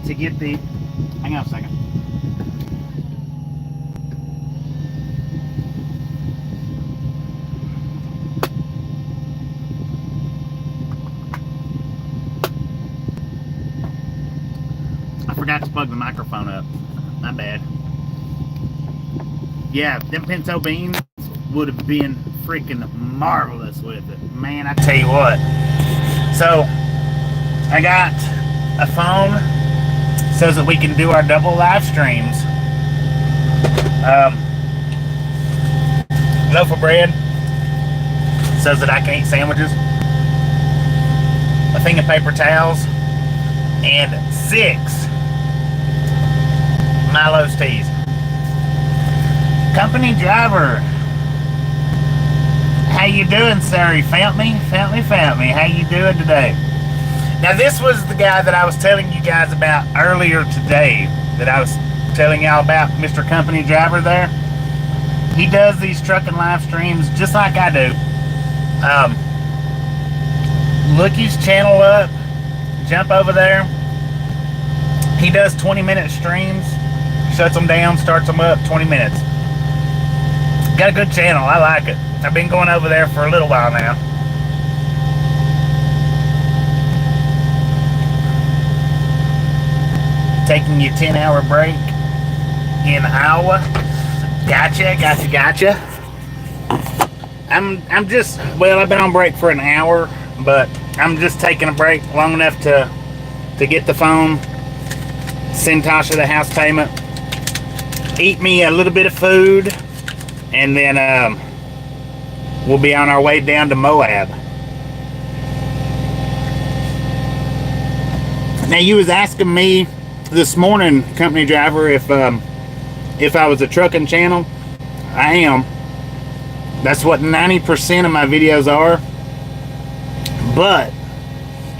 to get the... Hang on a second. I forgot to plug the microphone up. My bad. Yeah, them pinto beans would have been freaking marvelous with it. Man, I tell you what. So, I got a phone so that we can do our double live streams. Loaf of bread so that I can eat sandwiches. A thing of paper towels. And 6 Milo's teas. Company driver. How you doing, sir? You found me? Found me? How you doing today? Now, this was the guy that I was telling you guys about earlier today. That I was telling y'all about, Mr. Company Driver there. He does these trucking live streams just like I do. Look his channel up. Jump over there. He does 20-minute streams. Shuts them down, starts them up, 20 minutes. Got a good channel. I like it. I've been going over there for a little while now. Taking your 10-hour break in Iowa. Gotcha. I'm just, well, I've been on break for an hour, but I'm just taking a break long enough to get the phone, send Tasha the house payment, eat me a little bit of food, and then we'll be on our way down to Moab. Now, you was asking me this morning, Company Driver, if I was a trucking channel. I am. That's what 90% of my videos are. But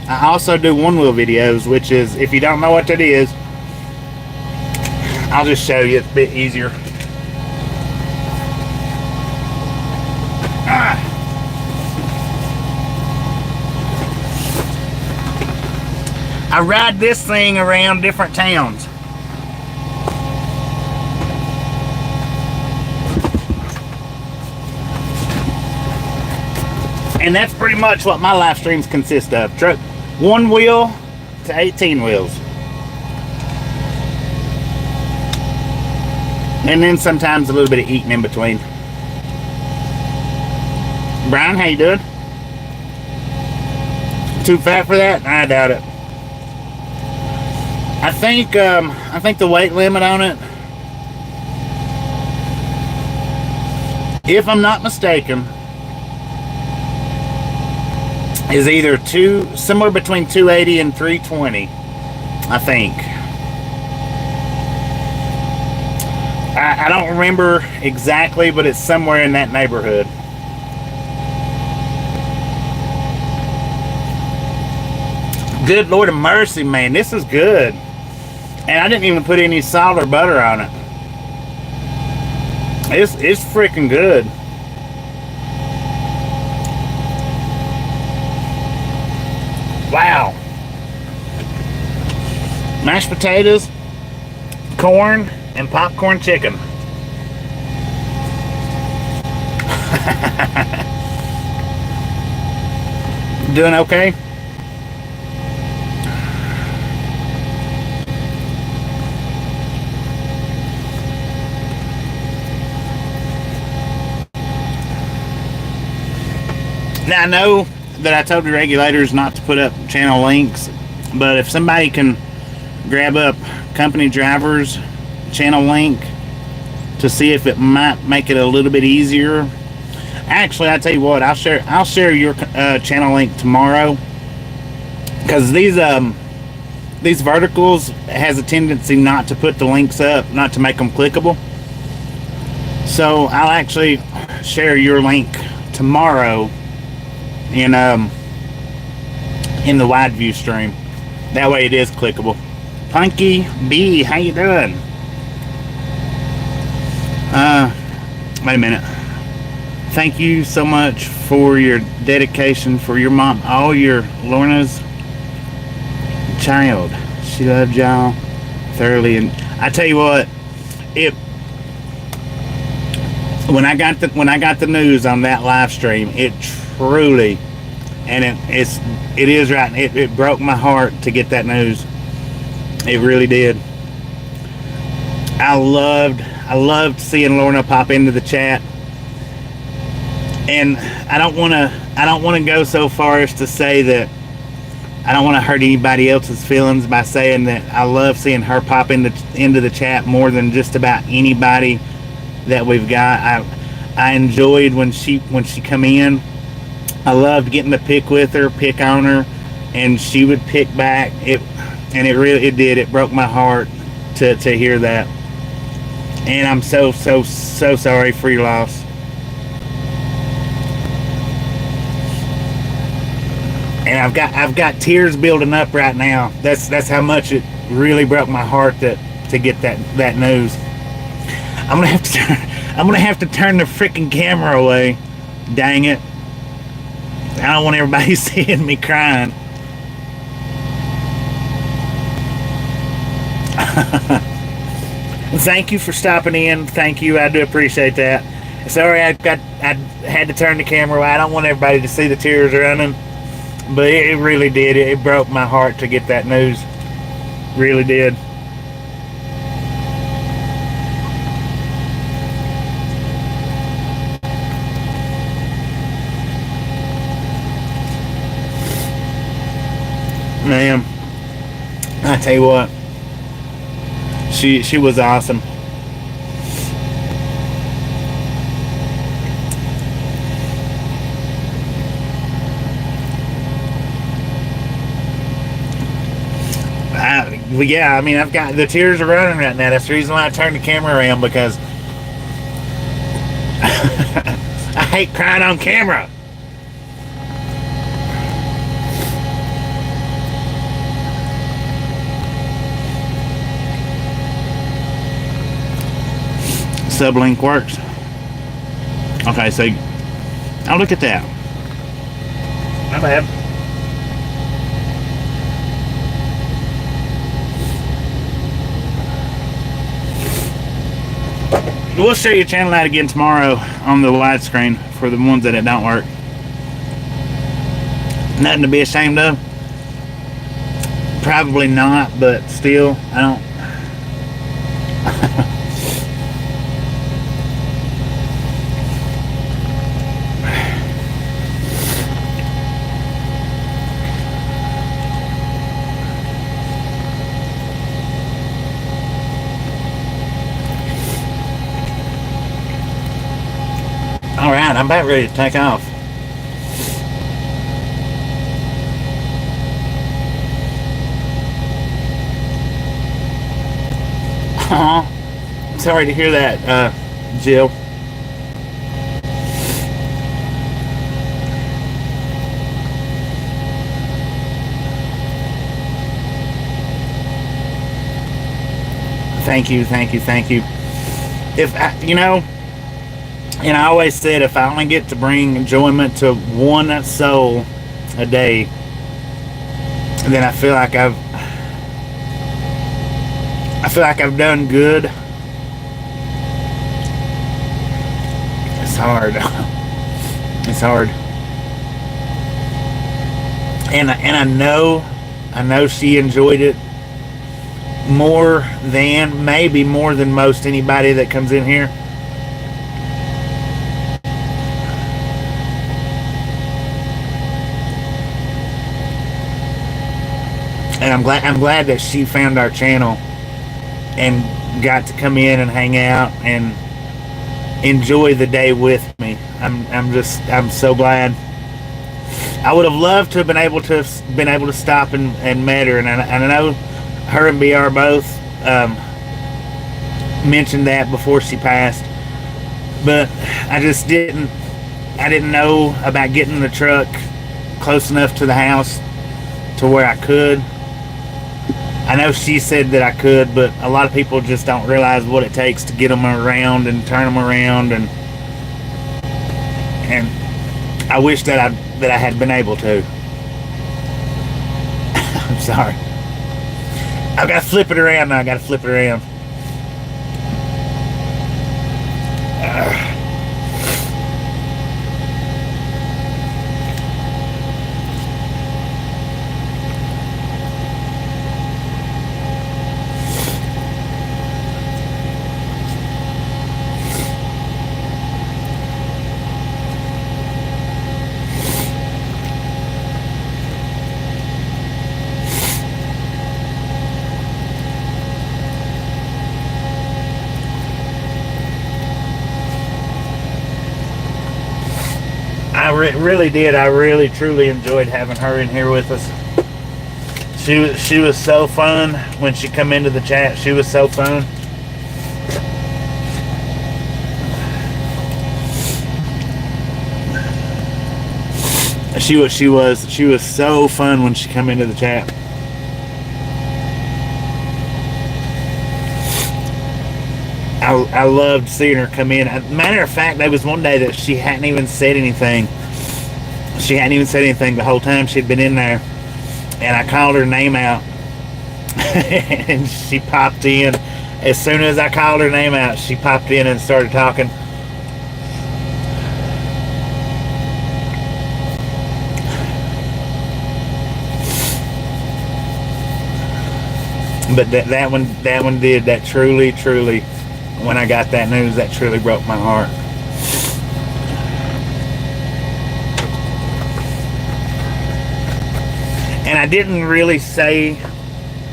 I also do one-wheel videos, which is, if you don't know what that is, I'll just show you. It's a bit easier. I ride this thing around different towns. And that's pretty much what my live streams consist of. Truck 1 wheel to 18 wheels. And then sometimes a little bit of eating in between. Brian, how you doing? Too fat for that? I doubt it. I think the weight limit on it, if I'm not mistaken, is either somewhere between 280 and 320. I think. I don't remember exactly, but it's somewhere in that neighborhood. Good Lord of mercy, man, this is good. And I didn't even put any salt or butter on it. It's freaking good. Wow. Mashed potatoes, corn, and popcorn chicken. Doing okay? Now, I know that I told the regulators not to put up channel links, but if somebody can grab up company driver's channel link to see if it might make it a little bit easier. Actually, I tell you what, I'll share your channel link tomorrow, because these verticals has a tendency not to put the links up, not to make them clickable. So I'll actually share your link tomorrow in the wide view stream. That way it is clickable. Punky B, how you doing? Wait a minute. Thank you so much for your dedication for your mom. Oh, your Lorna's child. She loved y'all thoroughly, and I tell you what, when I got the news on that live stream, it truly, and it is right. It broke my heart to get that news. It really did. I loved seeing Lorna pop into the chat, and I don't want to go so far as to say that I don't want to hurt anybody else's feelings by saying that I love seeing her pop into the chat more than just about anybody that we've got. I enjoyed when she come in. I loved getting to pick with her, pick on her, and she would pick back. It broke my heart to hear that. And I'm so sorry for your loss. And I've got tears building up right now. That's how much it really broke my heart to get that news. I'm gonna have to turn the freaking camera away. Dang it. I don't want everybody seeing me crying. Thank you for stopping in. Thank you. I do appreciate that. Sorry I had to turn the camera away. I don't want everybody to see the tears running. But it really did. It broke my heart to get that news. Really did. Man, I tell you what, she was awesome. Yeah, I mean, I've got the tears are running right now. That's the reason why I turned the camera around, because I hate crying on camera. Sublink works. Okay, so I'll look at that. Not bad. We'll share your channel out again tomorrow on the widescreen for the ones that it don't work. Nothing to be ashamed of. Probably not, but still, I don't. God, I'm about ready to take off. Sorry to hear that, Jill. Thank you. If I, and I always said, if I only get to bring enjoyment to one soul a day, then I feel like I've done good. It's hard. It's hard. And I know she enjoyed it maybe more than most anybody that comes in here. And I'm glad that she found our channel and got to come in and hang out and enjoy the day with me. I'm so glad. I would have loved to have been able to stop and met her, and I know her and BR both mentioned that before she passed, but I didn't know about getting the truck close enough to the house to where I could. I know she said that I could, but a lot of people just don't realize what it takes to get them around and turn them around, and I wish that I had been able to. I'm sorry. I've got to flip it around now. I really did. I really truly enjoyed having her in here with us. She was so fun when she come into the chat. She was so fun. She was so fun when she come into the chat. I loved seeing her come in. Matter of fact, there was one day that she hadn't even said anything. She hadn't even said anything the whole time she'd been in there. And I called her name out. And she popped in. As soon as I called her name out, she popped in and started talking. But that one did. That truly, when I got that news, that truly broke my heart. And I didn't really say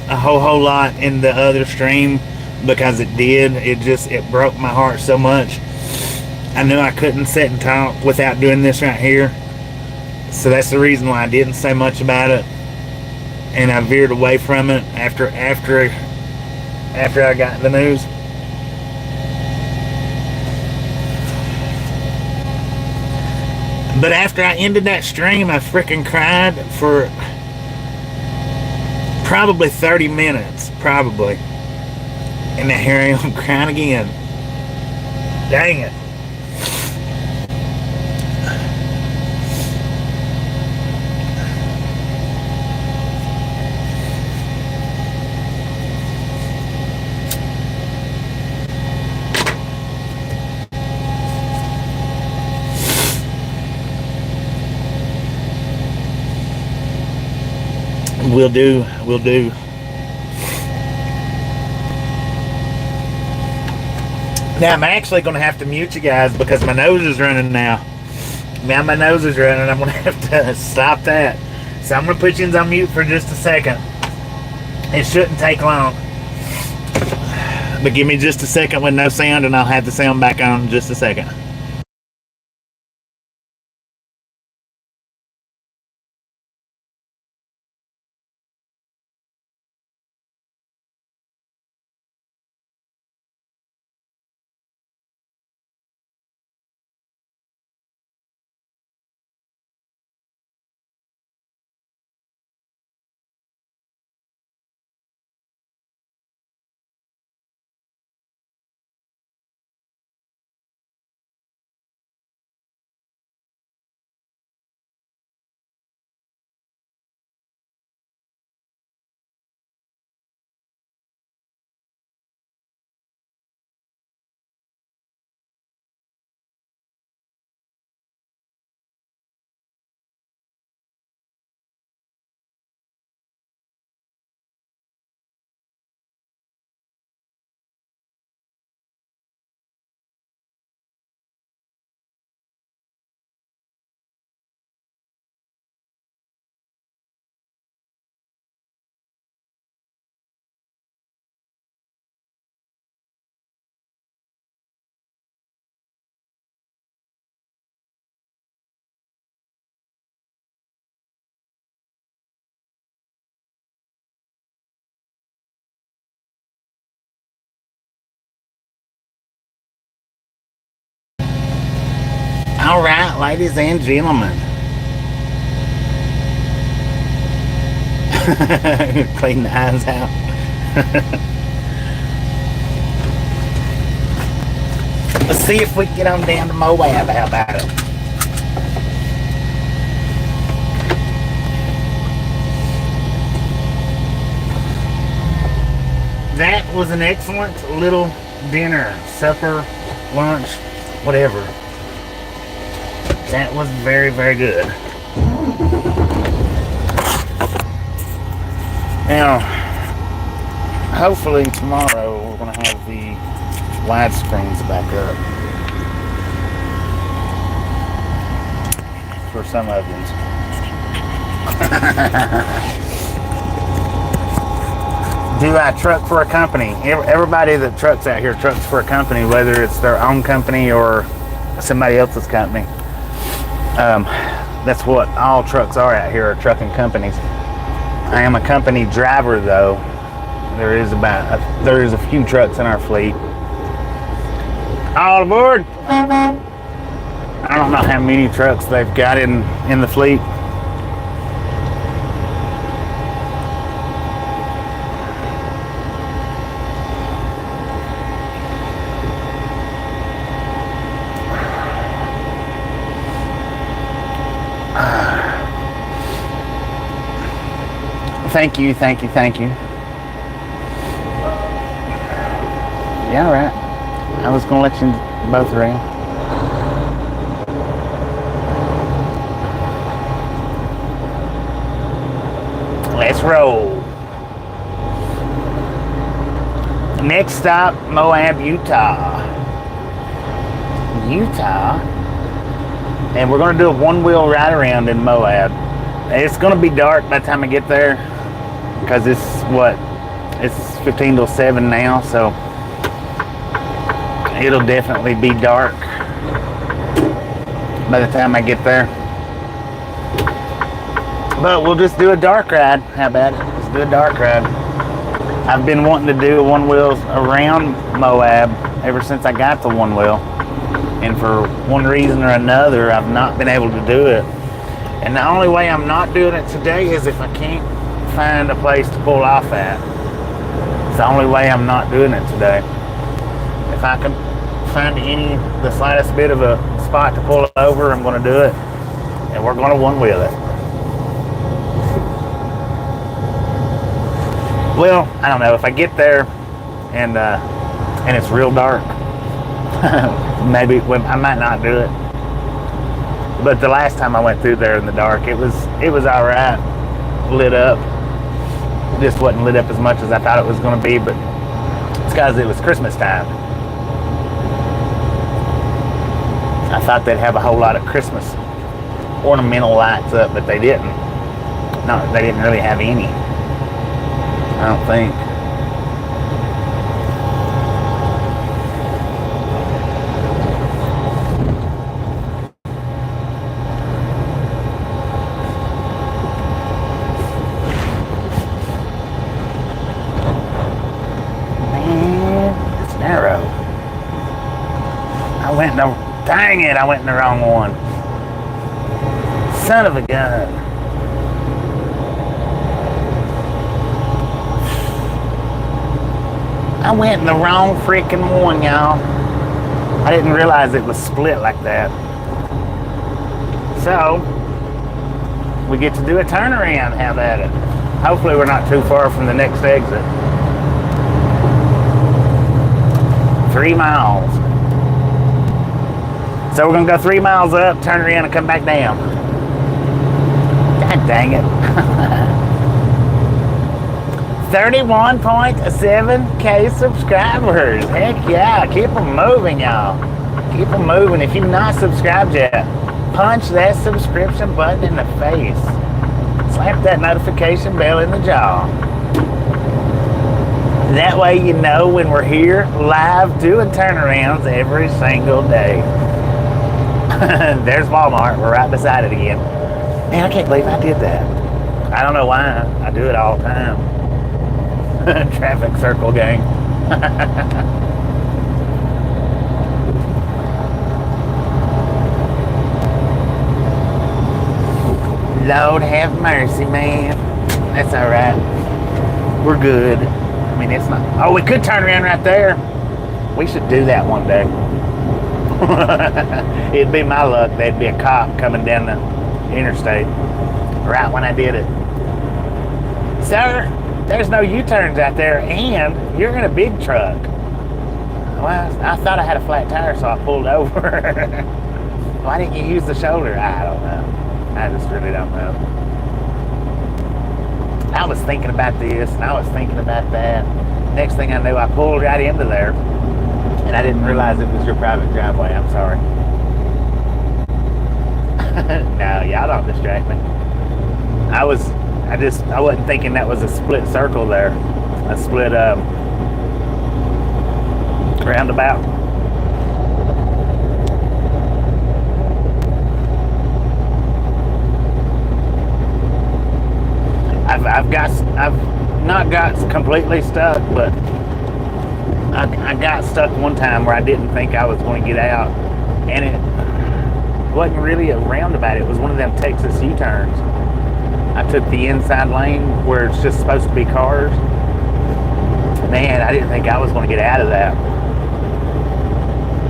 a whole lot in the other stream because it did. It broke my heart so much. I knew I couldn't sit and talk without doing this right here. So that's the reason why I didn't say much about it. And I veered away from it after I got the news. But after I ended that stream, I freaking cried for probably 30 minutes, probably. And now here I am crying again. Dang it. Will do. Now I'm actually going to have to mute you guys because my nose is running now. Now my nose is running. I'm going to have to stop that. So I'm going to put you on mute for just a second. It shouldn't take long. But give me just a second with no sound and I'll have the sound back on in just a second. All right, ladies and gentlemen. Clean the eyes out. Let's see if we can get on down to Moab. How about it? That was an excellent little dinner, supper, lunch, whatever. That was very, very good. Now, hopefully tomorrow we're going to have the widescreens back up for some of them. Do I truck for a company? Everybody that trucks out here trucks for a company, whether it's their own company or somebody else's company. That's what all trucks are out here, are trucking companies. I am a company driver, though. There is a few trucks in our fleet. All aboard! I don't know how many trucks they've got in the fleet. Thank you. Yeah, all right. I was gonna let you both around. Let's roll. Next stop, Moab, Utah. And we're gonna do a one-wheel ride around in Moab. It's gonna be dark by the time I get there, because it's 15 till 7 now, so it'll definitely be dark by the time I get there. But we'll just do a dark ride. How about it? Let's do a dark ride. I've been wanting to do a one wheel around Moab ever since I got the one wheel, and for one reason or another I've not been able to do it. And the only way I'm not doing it today is if I can't find a place to pull off at. It's the only way I'm not doing it today. If I can find the slightest bit of a spot to pull over, I'm going to do it. And we're going to one wheel it. Well, I don't know. If I get there and it's real dark, maybe I might not do it. But the last time I went through there in the dark, it was all right, lit up. It just wasn't lit up as much as I thought it was going to be, but it's because it was Christmas time. I thought they'd have a whole lot of Christmas ornamental lights up, but they didn't. No, they didn't really have any. I don't think. Dang it, I went in the wrong one. Son of a gun. I went in the wrong freaking one, y'all. I didn't realize it was split like that. So, we get to do a turnaround. How about it? Hopefully we're not too far from the next exit. 3 miles. So we're going to go 3 miles up, turn around, and come back down. God dang it. 31.7K subscribers. Heck yeah. Keep them moving, y'all. Keep them moving. If you've not subscribed yet, punch that subscription button in the face. Slap that notification bell in the jaw. That way you know when we're here live doing turnarounds every single day. There's Walmart. We're right beside it again. Man, I can't believe I did that. I don't know why. I do it all the time. Traffic circle gang. Lord have mercy, man. That's all right. We're good. I mean, it's not. Oh, we could turn around right there. We should do that one day. It'd be my luck. There'd be a cop coming down the interstate right when I did it. Sir, there's no U-turns out there, and you're in a big truck. Well, I thought I had a flat tire, so I pulled over. Why didn't you use the shoulder? I don't know. I just really don't know. I was thinking about this, and I was thinking about that. Next thing I knew, I pulled right into there, and I didn't realize it was your private driveway. I'm sorry. No, y'all don't distract me. I wasn't thinking that was a split circle there. A split roundabout. I've not got completely stuck, but I got stuck one time where I didn't think I was going to get out, and it wasn't really a roundabout. It was one of them Texas U-turns. I took the inside lane where it's just supposed to be cars. Man, I didn't think I was going to get out of that.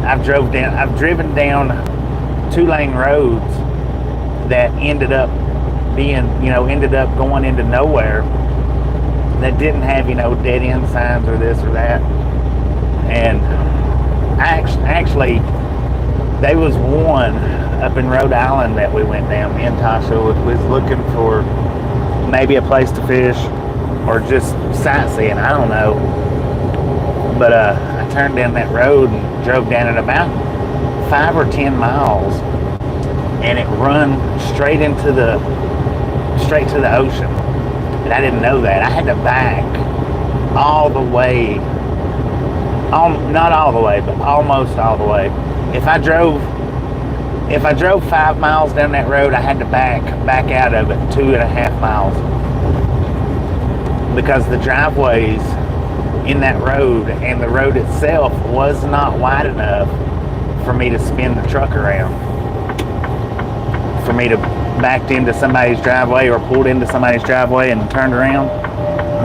I've driven down 2-lane roads that ended up going into nowhere, that didn't have, dead end signs or this or that. And actually, there was one up in Rhode Island that we went down. Me and Tasha was looking for maybe a place to fish or just sightseeing, I don't know. But I turned down that road and drove down it about 5 or 10 miles, and it run straight to the ocean. And I didn't know that. I had to back all the way, not all the way, but almost all the way. If I drove 5 miles down that road, I had to back out of it 2.5 miles, because the driveways in that road and the road itself was not wide enough for me to spin the truck around, for me to backed into somebody's driveway or pulled into somebody's driveway and turned around.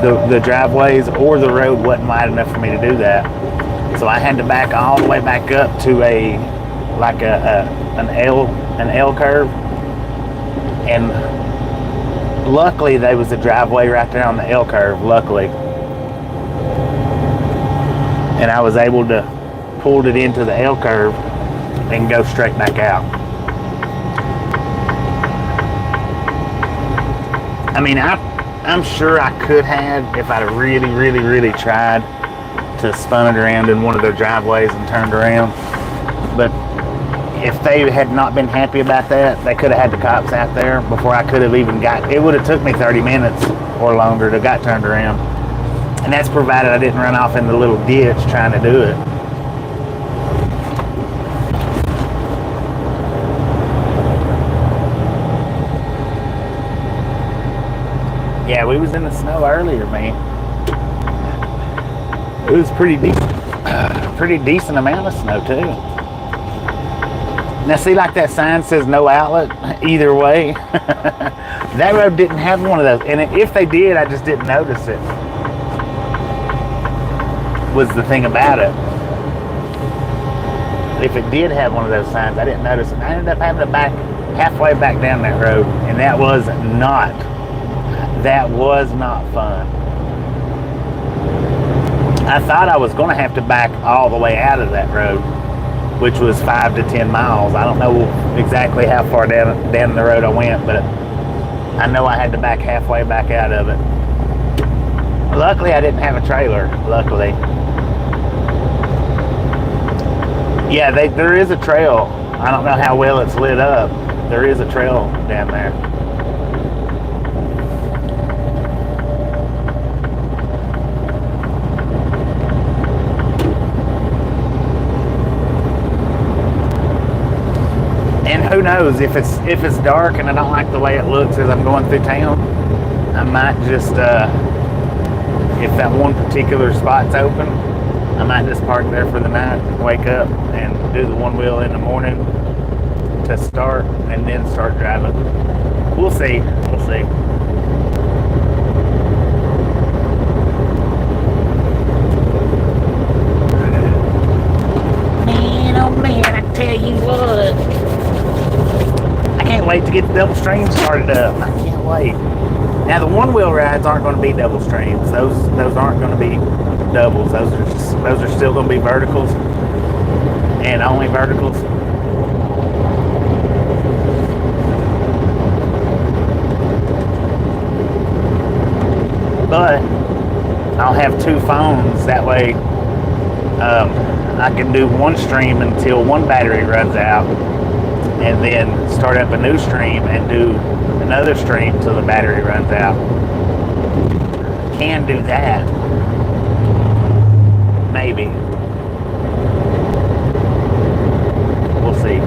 The driveways or the road wasn't wide enough for me to do that. So I had to back all the way back up to an L curve. And luckily there was a driveway right there on the L curve, luckily. And I was able to pull it into the L curve and go straight back out. I mean, I'm sure I could have, if I'd really, really, really tried to spun it around in one of their driveways and turned around. But if they had not been happy about that, they could have had the cops out there before I could have even it would have took me 30 minutes or longer to got turned around. And that's provided I didn't run off in the little ditch trying to do it. Yeah, we was in the snow earlier, man. It was pretty decent amount of snow too. Now see, like that sign says no outlet either way. That road didn't have one of those, and if they did, I just didn't notice it. Was the thing about it. If it did have one of those signs, I didn't notice it. I ended up having to back halfway back down that road, and that was not fun. I thought I was going to have to back all the way out of that road, which was 5 to 10 miles. I don't know exactly how far down the road I went, but I know I had to back halfway back out of it. Luckily, I didn't have a trailer, luckily. Yeah, there is a trail. I don't know how well it's lit up. There is a trail down there. And who knows, if it's dark and I don't like the way it looks as I'm going through town, I might just, if that one particular spot's open, I might just park there for the night, wake up and do the one wheel in the morning to start, and then start driving. We'll see. We'll see. Man, oh man, I tell you what. I can't wait to get the double stream started up. I can't wait. Now the one-wheel rides aren't going to be double streams. Those aren't going to be doubles. Those are still going to be verticals and only verticals. But I'll have two phones. That way I can do one stream until one battery runs out, and then start up a new stream and do another stream till the battery runs out. Can do that. Maybe. We'll see.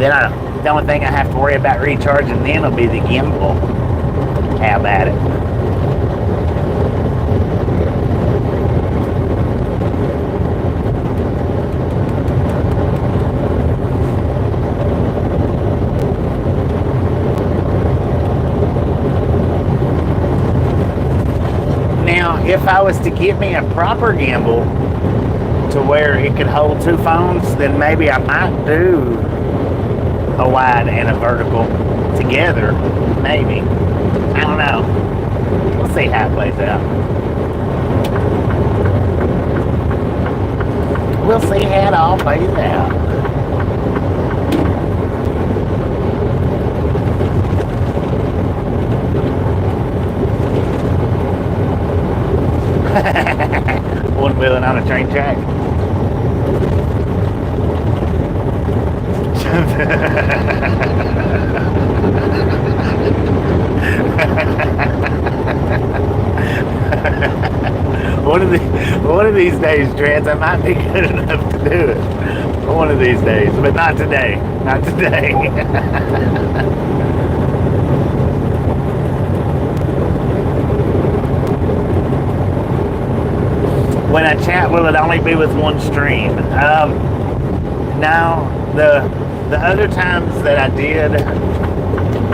Then the only thing I have to worry about recharging then will be the gimbal. How about it? Now, if I was to get me a proper gimbal to where it could hold two phones, then maybe I might do a wide and a vertical together. Maybe. I don't know. We'll see how it plays out. We'll see how it all plays out. One wheeling on a train track. One of these days, Trans, I might be good enough to do it. One of these days, but not today. Not today. When I chat, will it only be with one stream? No, the other times that I did,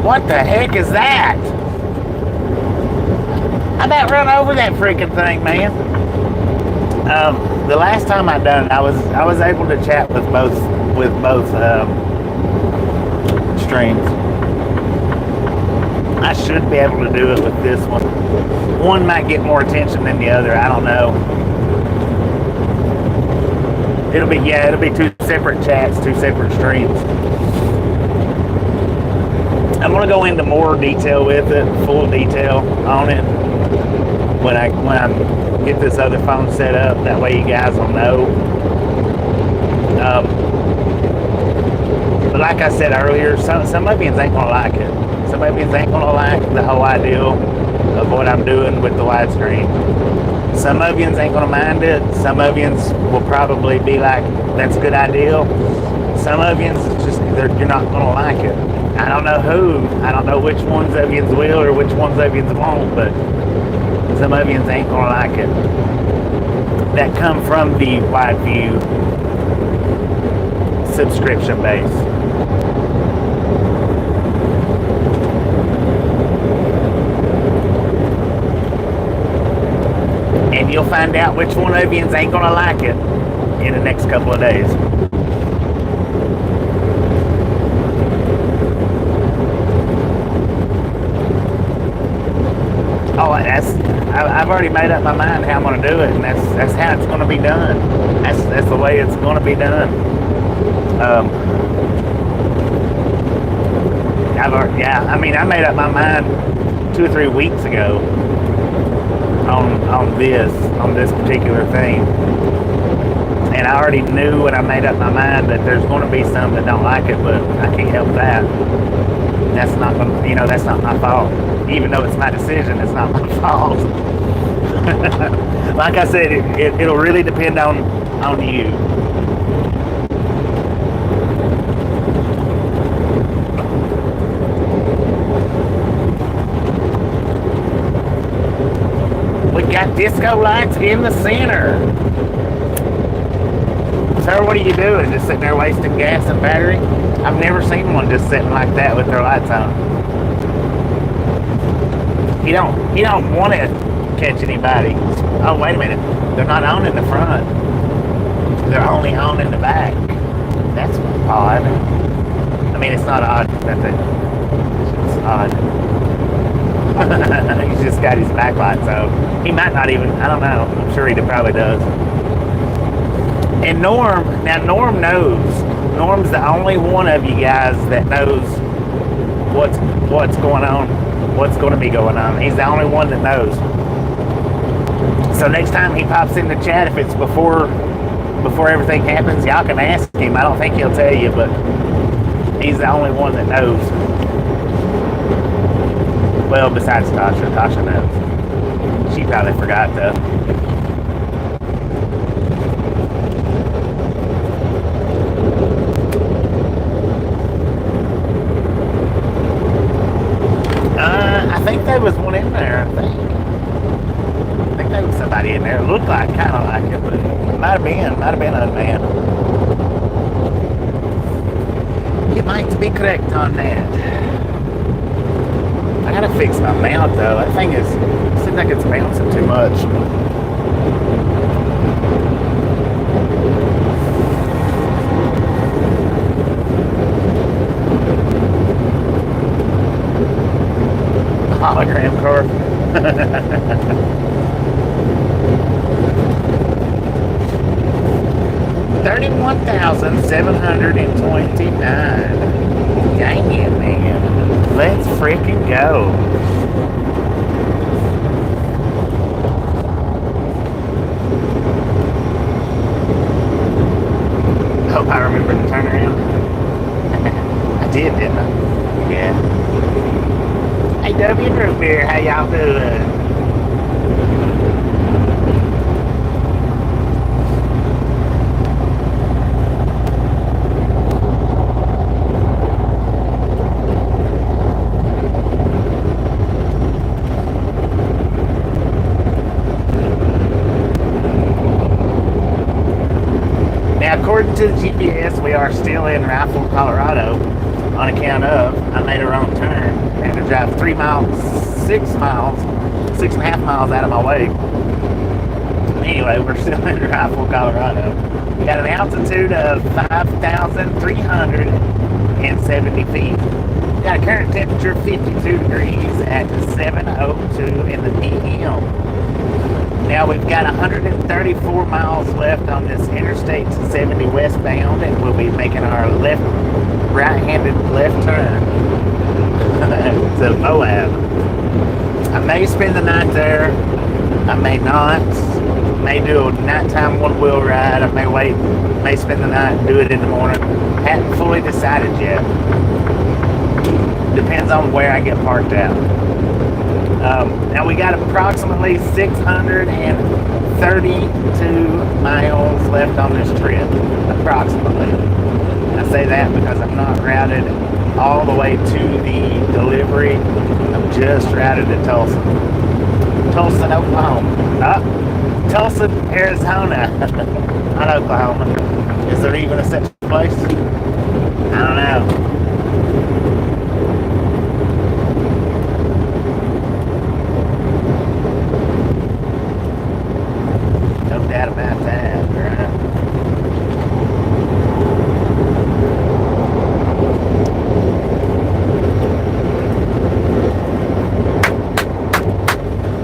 what the heck is that? I about run over that freaking thing, man. The last time I done it, I was able to chat with both streams. I should be able to do it with this one. One might get more attention than the other. I don't know. It'll be two separate chats, two separate streams. I'm gonna go into more detail with it, full detail on it when I get this other phone set up. That way you guys will know. But like I said earlier, some Moabians ain't gonna like it. Some Moabians ain't gonna like the whole idea of what I'm doing with the widescreen. Some Moabians ain't gonna mind it. Some Moabians will probably be like, that's a good idea. Some Moabians, you're not gonna like it. I don't know who. I don't know which ones Moabians will or which ones Moabians won't, but some Moabians ain't gonna like it. That come from the Wide View subscription base. And you'll find out which one of you ain't gonna like it in the next couple of days. Oh, I've already made up my mind how I'm gonna do it, and that's how it's gonna be done. That's the way it's gonna be done. I made up my mind 2 or 3 weeks ago on this particular thing, and I already knew when I made up my mind that there's going to be some that don't like it, but I can't help that. That's not gonna, that's not my fault. Even though it's my decision, it's not my fault. Like I said, it'll really depend on you. We got disco lights in the center. Sir, what are you doing? Just sitting there wasting gas and battery? I've never seen one just sitting like that with their lights on. You don't want to catch anybody. Oh, wait a minute. They're not on in the front. They're only on in the back. That's odd. I mean, it's not odd that it's odd. He's just got his backlight, so he might not even, I don't know. I'm sure he probably does. And Norm knows. Norm's the only one of you guys that knows what's going on, what's going to be going on. He's the only one that knows. So next time he pops in the chat, if it's before everything happens, y'all can ask him. I don't think he'll tell you, but he's the only one that knows. Well, besides Tasha. Tasha knows. She probably forgot though. I think there was one in there, I think there was somebody in there. It looked like, kind of like it, but it might have been a man. You might be correct on that. I gotta fix my mount though. That thing seems like it's bouncing too much. Hologram car. $31,729. Dang it, man. Let's freaking go. Hope I remember to turn around. I did, didn't I? Yeah. Hey, W Drew Beer, how y'all doing? Now, according to the GPS, we are still in Rifle, Colorado, on account of I made a wrong turn. I had to drive 3 miles, 6 miles, 6.5 miles out of my way. Anyway, we're still in Rifle, Colorado. We got an altitude of 5,370 feet. We got a current temperature of 52 degrees at 7:02 in the p.m. Now we've got 134 miles left on this Interstate 70 westbound, and we'll be making our right-handed left turn to Moab. I may spend the night there. I may not. May do a nighttime one-wheel ride. I may wait. May spend the night and do it in the morning. Haven't fully decided yet. Depends on where I get parked out. Now we got approximately 632 miles left on this trip. Approximately. I say that because I'm not routed all the way to the delivery. I'm just routed to Tulsa, Oklahoma. Tulsa, Arizona. Not Oklahoma. Is there even a such place? I don't know. No doubt about that, right?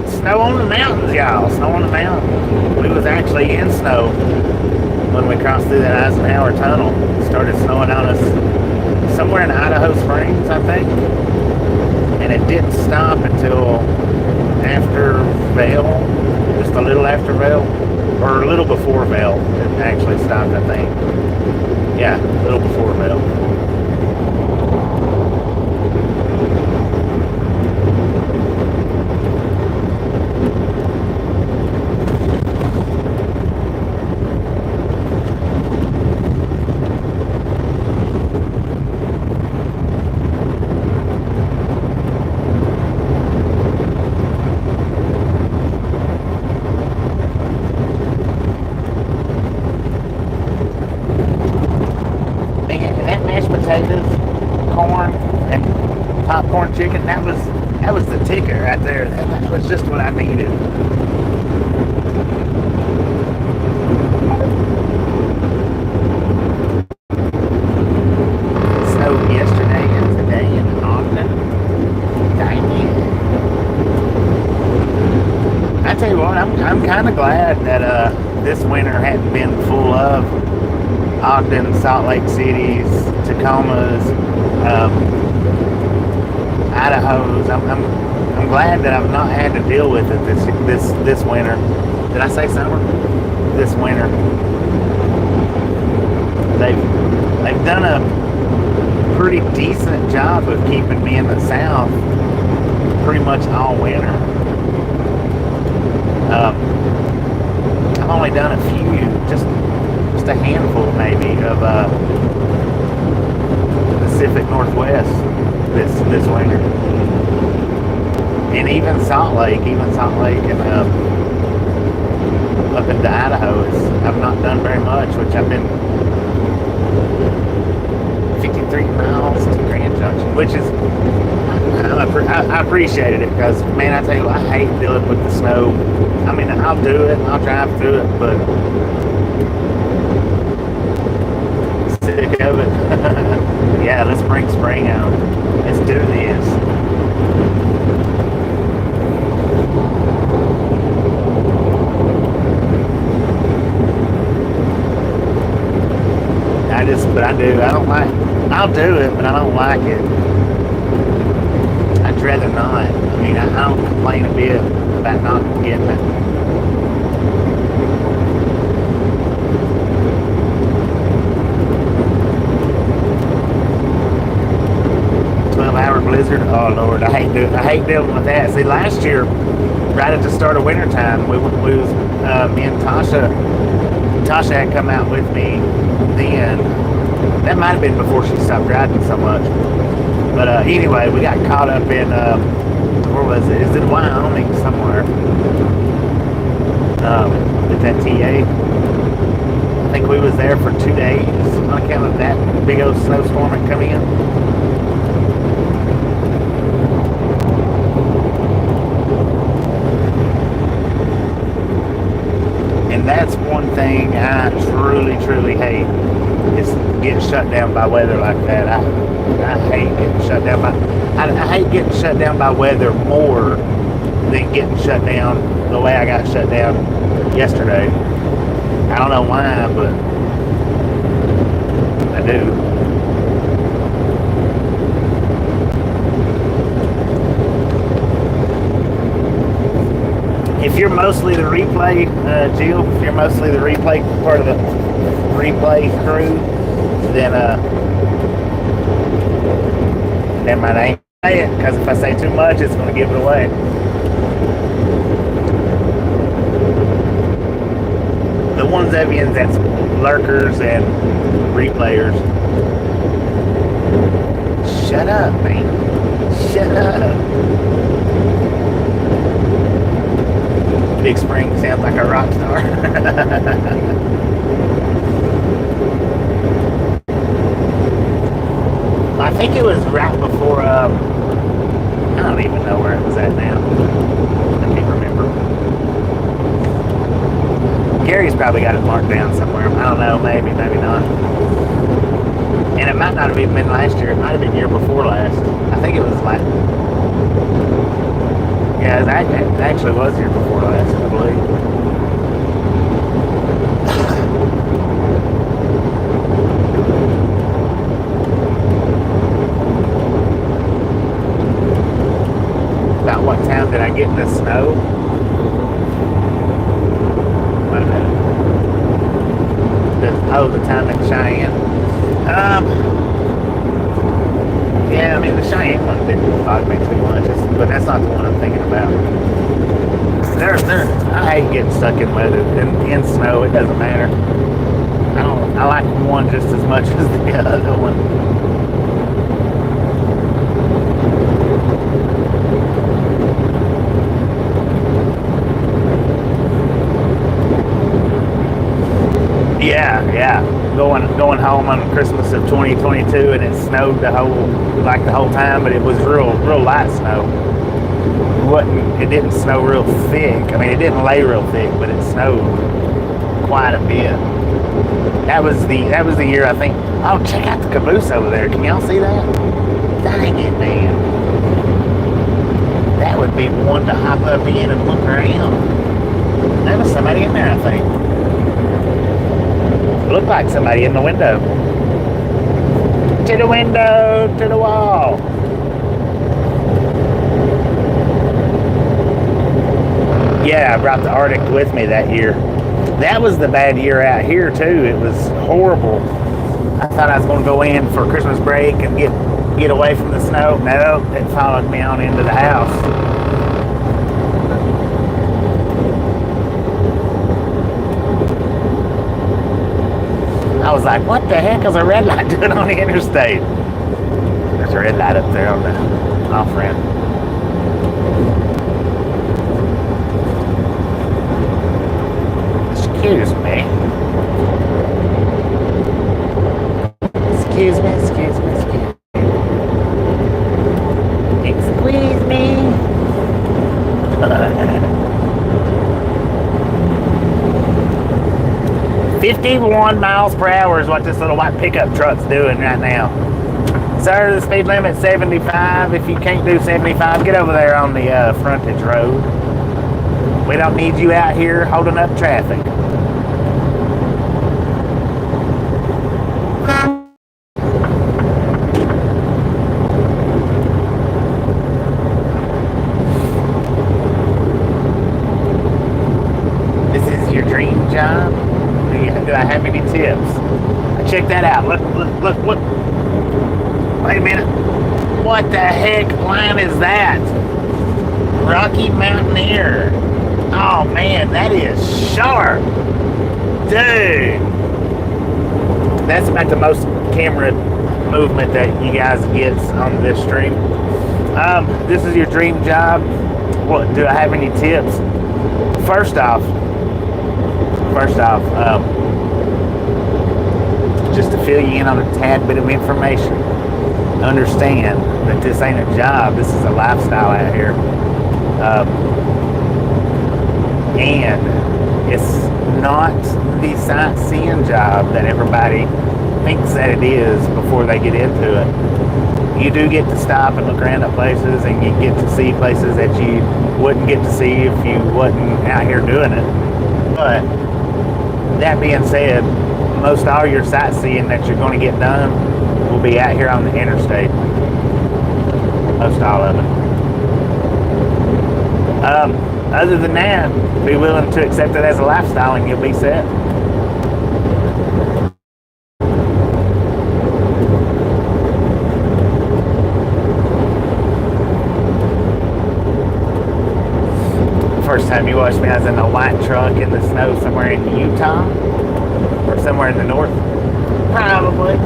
Snow on the mountains, y'all. Snow on the mountains. We was actually in snow when we crossed through that Eisenhower Tunnel. It started snowing on us somewhere in Idaho Springs, I think. And it didn't stop until after Vail, just a little after Vail, or a little before Vail. It actually stopped, I think. Yeah, a little before Vail. chicken. That was the ticket right there. That was just what I needed. Snowed yesterday and today in Ogden. Dang it. I tell you what, I'm kind of glad that this winter hadn't been full of Ogden, Salt Lake Cities, Tacomas, Idaho's. I'm glad that I've not had to deal with it this winter. Did I say summer? This winter. They've done a pretty decent job of keeping me in the South pretty much all winter. I've only done a few, just a handful maybe of Pacific Northwest this winter, and even Salt Lake and up into Idaho I've not done very much, which I've been 53 miles to Grand Junction, which is I appreciated it because, man, I tell you what, I hate dealing with the snow. I mean, I'll do it, I'll drive through it, but sick of it. Yeah, let's bring spring out. Let's do this. I'll do it, but I don't like it. I'd rather not. I mean, I don't complain a bit about not getting it. Blizzard. Oh Lord, I hate dealing with that. See, last year, right at the start of wintertime, we was me and Tasha had come out with me then. That might have been before she stopped riding so much. But anyway, we got caught up in where was it? Is it Wyoming somewhere? With that TA. I think we was there for 2 days on account of that big old snowstorm that come in. That's one thing I truly, truly hate is getting shut down by weather like that. I hate getting shut down by. I hate getting shut down by weather more than getting shut down the way I got shut down yesterday. I don't know why, but I do. If you're mostly the replay, Jill, if you're mostly the replay part of the replay crew, then never mind, I ain't say it, because if I say too much, it's going to give it away. The ones of you that's lurkers and replayers, shut up, man. Shut up. Big Spring sounds like a rock star. I think it was right before, I don't even know where it was at now. I can't remember. Gary's probably got it marked down somewhere. I don't know, maybe not. And it might not have even been last year. It might have been year before last. I think it was last. Yeah, it actually was year before last, I believe. About what time did I get in the snow? Wait a minute. The time in Cheyenne. Yeah, I mean, the Cheyenne one didn't bother me too much, but that's not the one I'm thinking about. I hate getting stuck in weather, in snow, it doesn't matter. I like one just as much as the other one. Yeah. going home on Christmas of 2022, and it snowed the whole time, but it was real light snow. It didn't snow real thick. I mean, it didn't lay real thick, but it snowed quite a bit. That was the year, I think. Oh, check out the caboose over there. Can y'all see that? Dang it, man. That would be one to hop up in and look around. There was somebody in there, I think. Looked like somebody in the window. To the window, to the wall. Yeah, I brought the Arctic with me that year. That was the bad year out here too. It was horrible. I thought I was going to go in for Christmas break and get away from the snow. No, it followed me on into the house. I was like, what the heck is a red light doing on the interstate? There's a red light up there on the off-ramp. Excuse me. Excuse me. 51 miles per hour is what this little white pickup truck's doing right now. Sir, the speed limit's 75. If you can't do 75, get over there on the frontage road. We don't need you out here holding up traffic. This is your dream job? Do I have any tips? Check that out. Look. Wait a minute. What the heck line is that? Rocky Mountaineer. Oh man, that is sharp. Dude. That's about the most camera movement that you guys get on this stream. This is your dream job. What, do I have any tips? First off, just to fill you in on a tad bit of information, understand that this ain't a job, this is a lifestyle out here. And it's not the sightseeing job that everybody thinks that it is before they get into it. You do get to stop and look around at places, and you get to see places that you wouldn't get to see if you wasn't out here doing it. But that being said, most all your sightseeing that you're going to get done will be out here on the interstate. Most all of it. Other than that, be willing to accept it as a lifestyle and you'll be set. First time you watched me, I was in a white truck in the snow somewhere in Utah or somewhere in the north. Probably.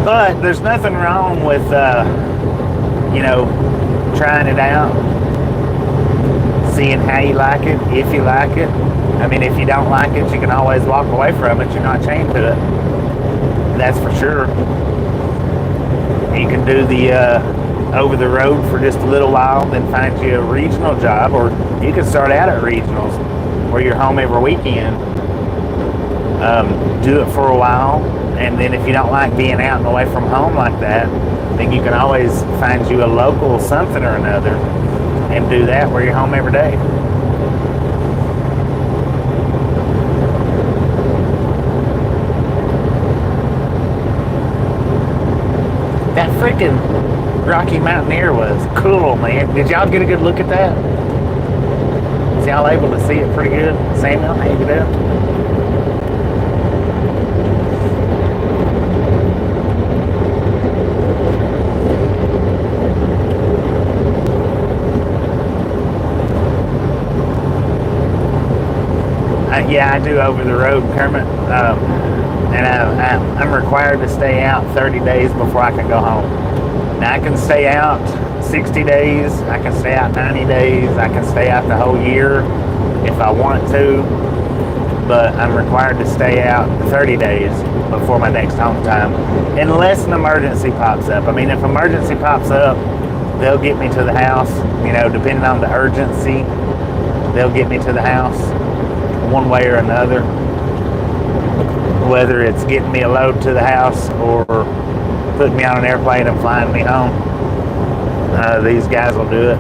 But there's nothing wrong with, trying it out, seeing how you like it, if you like it. I mean, if you don't like it, you can always walk away from it. You're not chained to it. That's for sure. You can do the over the road for just a little while, then find you a regional job, or you can start out at regionals where you're home every weekend. Do it for a while, and then if you don't like being out and away from home like that, then you can always find you a local something or another and do that where you're home every day. That freaking Rocky Mountaineer was cool, man. Did y'all get a good look at that? Was y'all able to see it pretty good? Samuel, how you doing? Yeah, I do over the road, Kermit. And I'm required to stay out 30 days before I can go home. Now I can stay out 60 days, I can stay out 90 days, I can stay out the whole year if I want to, but I'm required to stay out 30 days before my next home time, unless an emergency pops up. I mean, if emergency pops up, they'll get me to the house, you know, depending on the urgency, they'll get me to the house one way or another, whether it's getting me a load to the house or putting me on an airplane and flying me home. These guys will do it.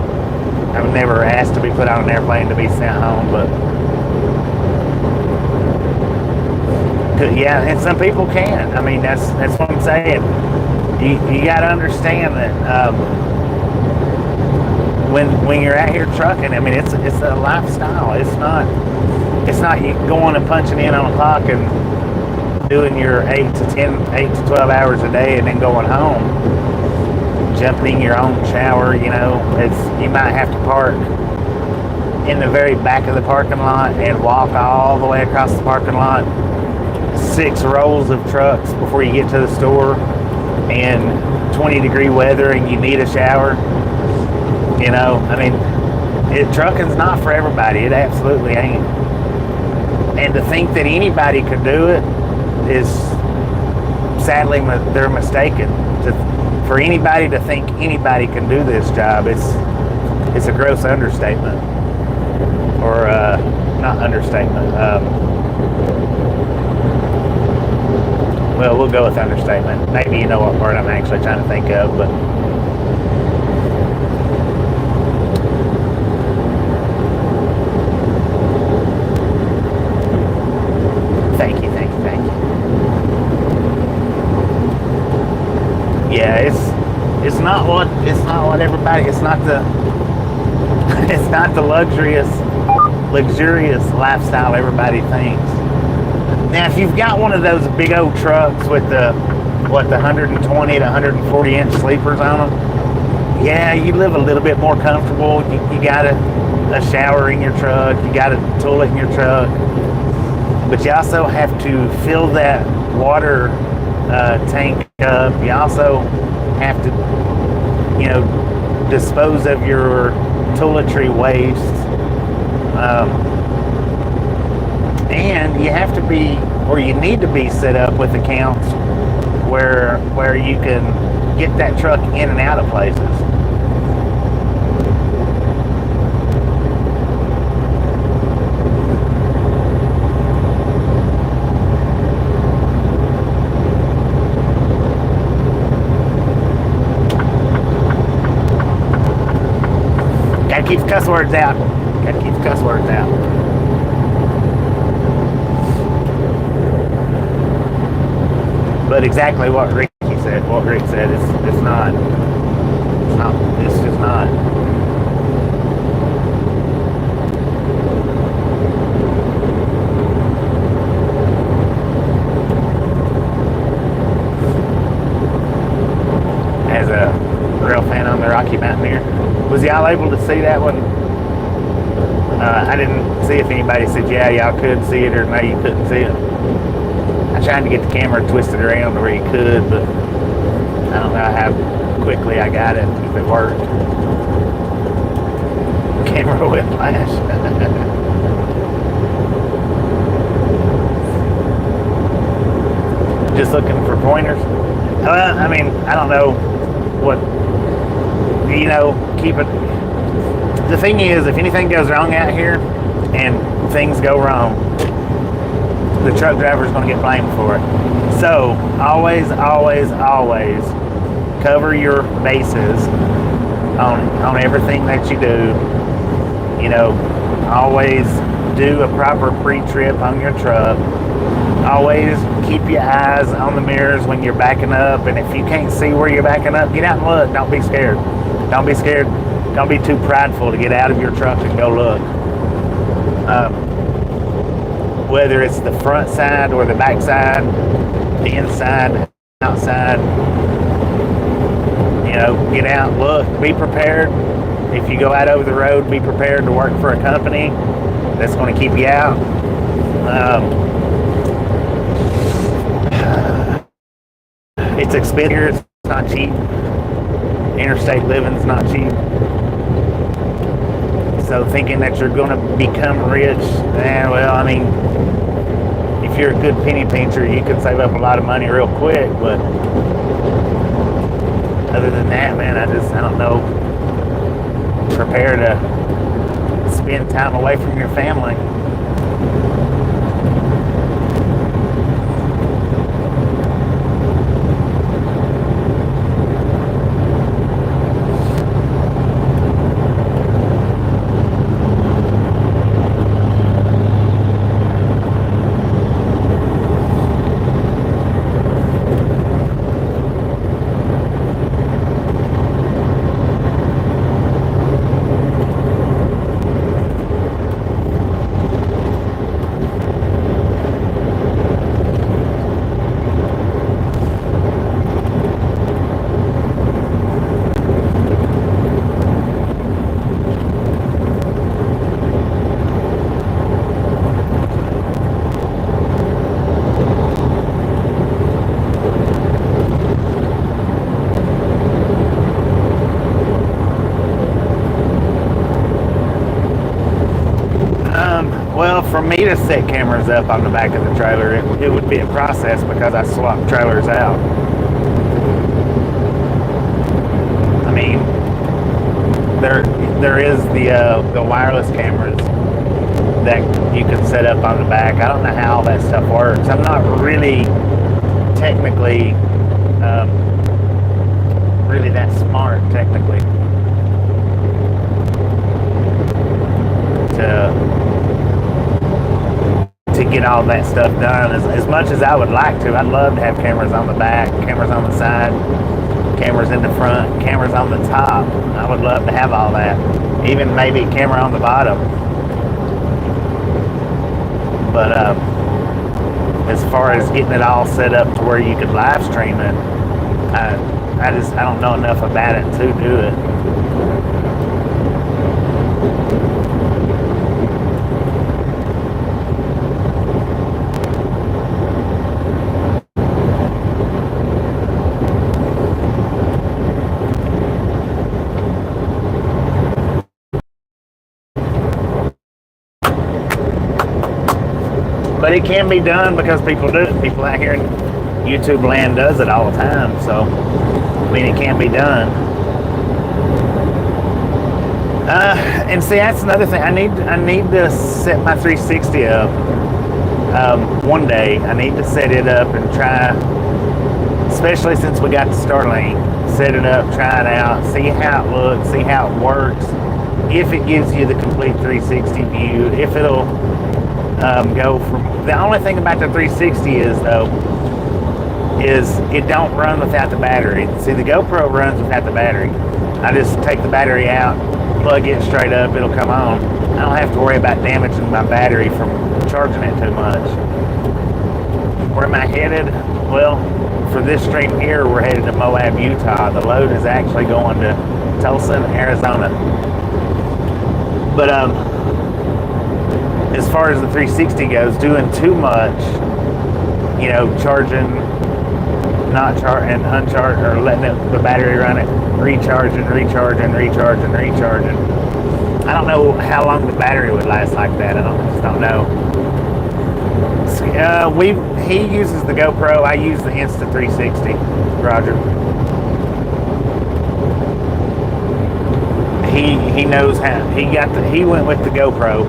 I've never asked to be put on an airplane to be sent home, but yeah, and some people can. I mean, that's what I'm saying. You got to understand that when you're out here trucking, I mean, it's a lifestyle. It's not you going and punching in on a clock and doing your 8 to 12 hours a day and then going home, jumping in your own shower. You know, you might have to park in the very back of the parking lot and walk all the way across the parking lot, 6 rows of trucks before you get to the store, and 20-degree weather, and you need a shower. You know, I mean, trucking's not for everybody. It absolutely ain't. And to think that anybody could do it is, sadly, they're mistaken. For anybody to think anybody can do this job, it's a gross understatement, or not understatement. Well, we'll go with understatement. Maybe you know what word I'm actually trying to think of, but thank you. Yeah, it's not what everybody. It's not the luxurious lifestyle everybody thinks. Now, if you've got one of those big old trucks with the 120 to 140 inch sleepers on them, yeah, you live a little bit more comfortable. You got a shower in your truck, you got a toilet in your truck, but you also have to fill that water tank up. You also have to, you know, dispose of your toiletry waste. And you have to be, or you need to be set up with accounts where you can get that truck in and out of places. Gotta keep the cuss words out. But exactly what Rick said, it's just not. As a real fan on the Rocky Mountaineer, was y'all able to see that one? I didn't see if anybody said, yeah, y'all could see it, or no, you couldn't see it. I tried to get the camera twisted around to where you could, but I don't know how quickly I got it, if it worked. Camera whiplash. Just looking for pointers. I mean, I don't know what, you know, keep it. The thing is, if anything goes wrong out here and things go wrong, the truck driver is going to get blamed for it. So always cover your bases on everything that you do. You know, always do a proper pre-trip on your truck. Always keep your eyes on the mirrors when you're backing up, and if you can't see where you're backing up, get out and look. Don't be scared. Don't be too prideful to get out of your truck and go look. Whether it's the front side or the back side, the inside, the outside, you know, get out, look, be prepared. If you go out over the road, be prepared to work for a company that's going to keep you out. It's expensive, it's not cheap. interstate living's not cheap. So thinking that you're going to become rich, well, I mean, if you're a good penny pincher, you can save up a lot of money real quick. But other than that, man, I don't know. Prepare to spend time away from your family. Well, for me to set cameras up on the back of the trailer, it would be a process because I swap trailers out. I mean, there is the wireless cameras that you can set up on the back. I don't know how all that stuff works. I'm not really technically really that smart technically to get all that stuff done. As much as I would like to, I'd love to have cameras on the back, cameras on the side, cameras in the front, cameras on the top. I would love to have all that. Even maybe a camera on the bottom. But as far as getting it all set up to where you could live stream it, I don't know enough about it to do it. But it can be done because people do it. People out here in YouTube land does it all the time. So, I mean, it can be done. And see, that's another thing. I need to set my 360 up one day. I need to set it up and try, especially since we got the Starlink, set it up, try it out, see how it looks, see how it works, if it gives you the complete 360 view, if it'll go from. The only thing about the 360 is it don't run without the battery. See, the GoPro runs without the battery. I just take the battery out, plug it straight up, it'll come on. I don't have to worry about damaging my battery from charging it too much. Where am I headed? Well, for this stream here, we're headed to Moab, Utah. The load is actually going to Tulsa, Arizona. But as far as the 360 goes, doing too much, you know, charging, not charging, uncharging, or letting the battery run it, recharging. I don't know how long the battery would last like that. I just don't know. He uses the GoPro. I use the Insta360. Roger. He knows how. He went with the GoPro.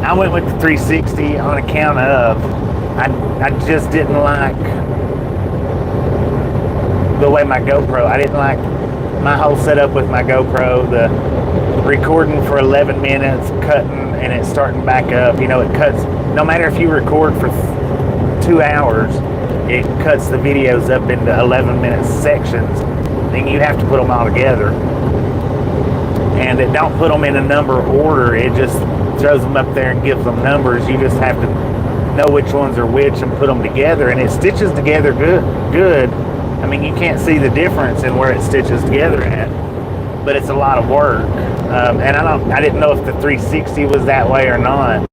I went with the 360 on account of I just didn't like the way my GoPro. I didn't like my whole setup with my GoPro. The recording for 11 minutes, cutting, and it's starting back up. You know, it cuts. No matter if you record for 2 hours, it cuts the videos up into 11-minute sections. Then you have to put them all together, and it don't put them in a number order. It just throws them up there and gives them numbers. You just have to know which ones are which and put them together, and it stitches together good. I mean, you can't see the difference in where it stitches together at, but it's a lot of work. And I didn't know if the 360 was that way or not,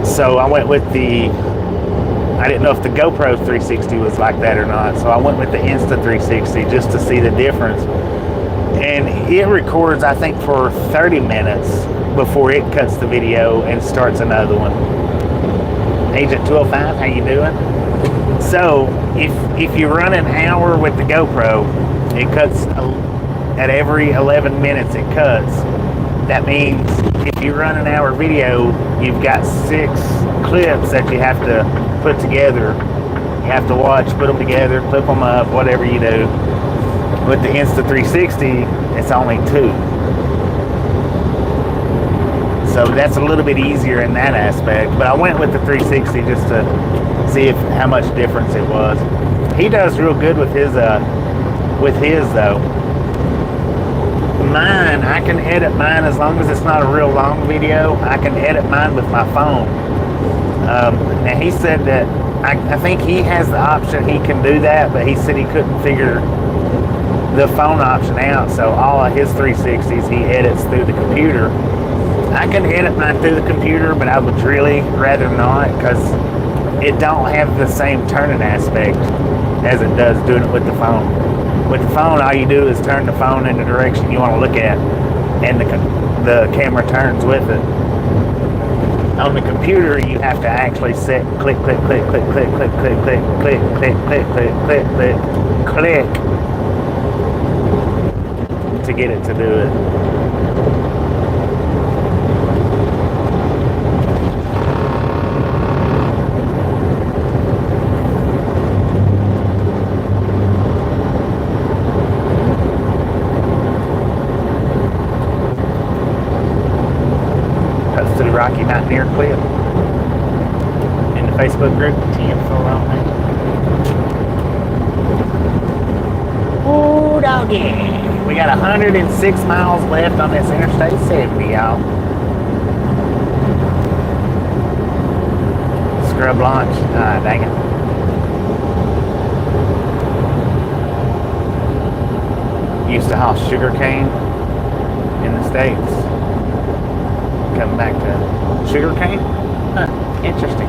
so I went with I didn't know if the GoPro 360 was like that or not, so I went with the Insta360 just to see the difference. And it records, I think, for 30 minutes before it cuts the video and starts another one. Agent 205, how you doing? So if you run an hour with the GoPro, it cuts at every 11 minutes it cuts. That means if you run an hour video, you've got 6 clips that you have to put together. You have to watch, put them together, clip them up, whatever you do. With the Insta360, it's only 2. So that's a little bit easier in that aspect. But I went with the 360 just to see how much difference it was. He does real good with his though. Mine, I can edit mine as long as it's not a real long video. I can edit mine with my phone. Now he said that I think he has the option he can do that, but he said he couldn't figure the phone option out. So all of his 360s he edits through the computer. I can edit mine through the computer, but I would really rather not, because it don't have the same turning aspect as it does doing it with the phone. With the phone, all you do is turn the phone in the direction you want to look at, and the camera turns with it. On the computer, you have to actually set click, click, click, click, click, click, click, click, click, click, click, click, click, click, click to get it to do it. Rocky Mountaineer clip in the Facebook group. Oh, doggy. We got 106 miles left on this Interstate 70, y'all. Scrub launch. Ah, dang it. Used to haul sugar cane in the States. Coming back to sugar cane? Huh, interesting.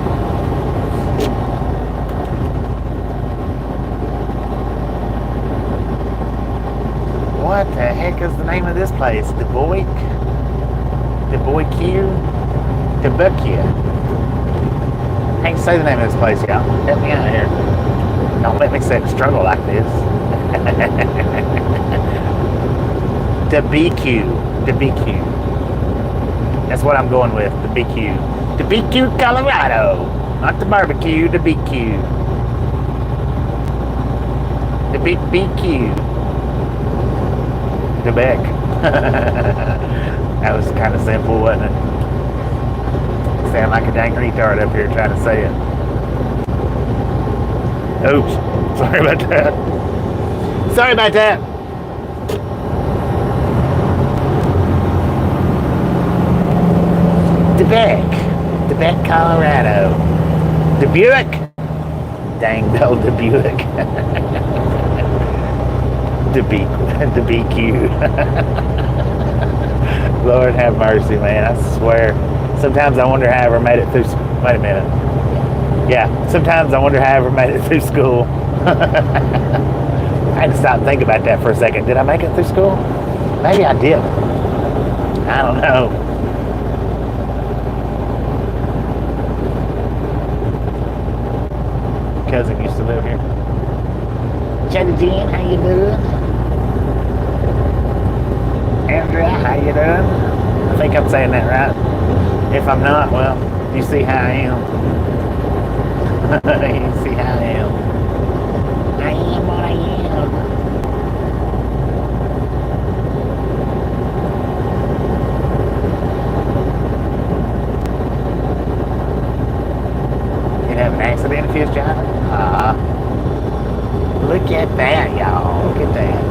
What the heck is the name of this place? Dubuque? Dubuque. How you say the name of this place, y'all? Help me out here. Don't let me struggle like this. Dubuque. That's what I'm going with, the BQ. The BQ, Colorado. Not the barbecue, the BQ. The big BQ. The Beck. That was kind of simple, wasn't it? Sound like a dang retard up here trying to say it. Oops. Sorry about that. Dubuque, Colorado. Dubuque? Dang, Bell Dubuque. Dubuque. Lord have mercy, man. I swear. Sometimes I wonder how I ever made it through. Wait a minute. Yeah, sometimes I wonder how I ever made it through school. I had to stop and think about that for a second. Did I make it through school? Maybe I did. I don't know. Cousin used to live here. Chatty Jean, how you doing? Andrea, how you doing? I think I'm saying that right. If I'm not, well, you see how I am. You see how I am. I am what I am. You have an accident if you're driving? Look at that, y'all. Look at that.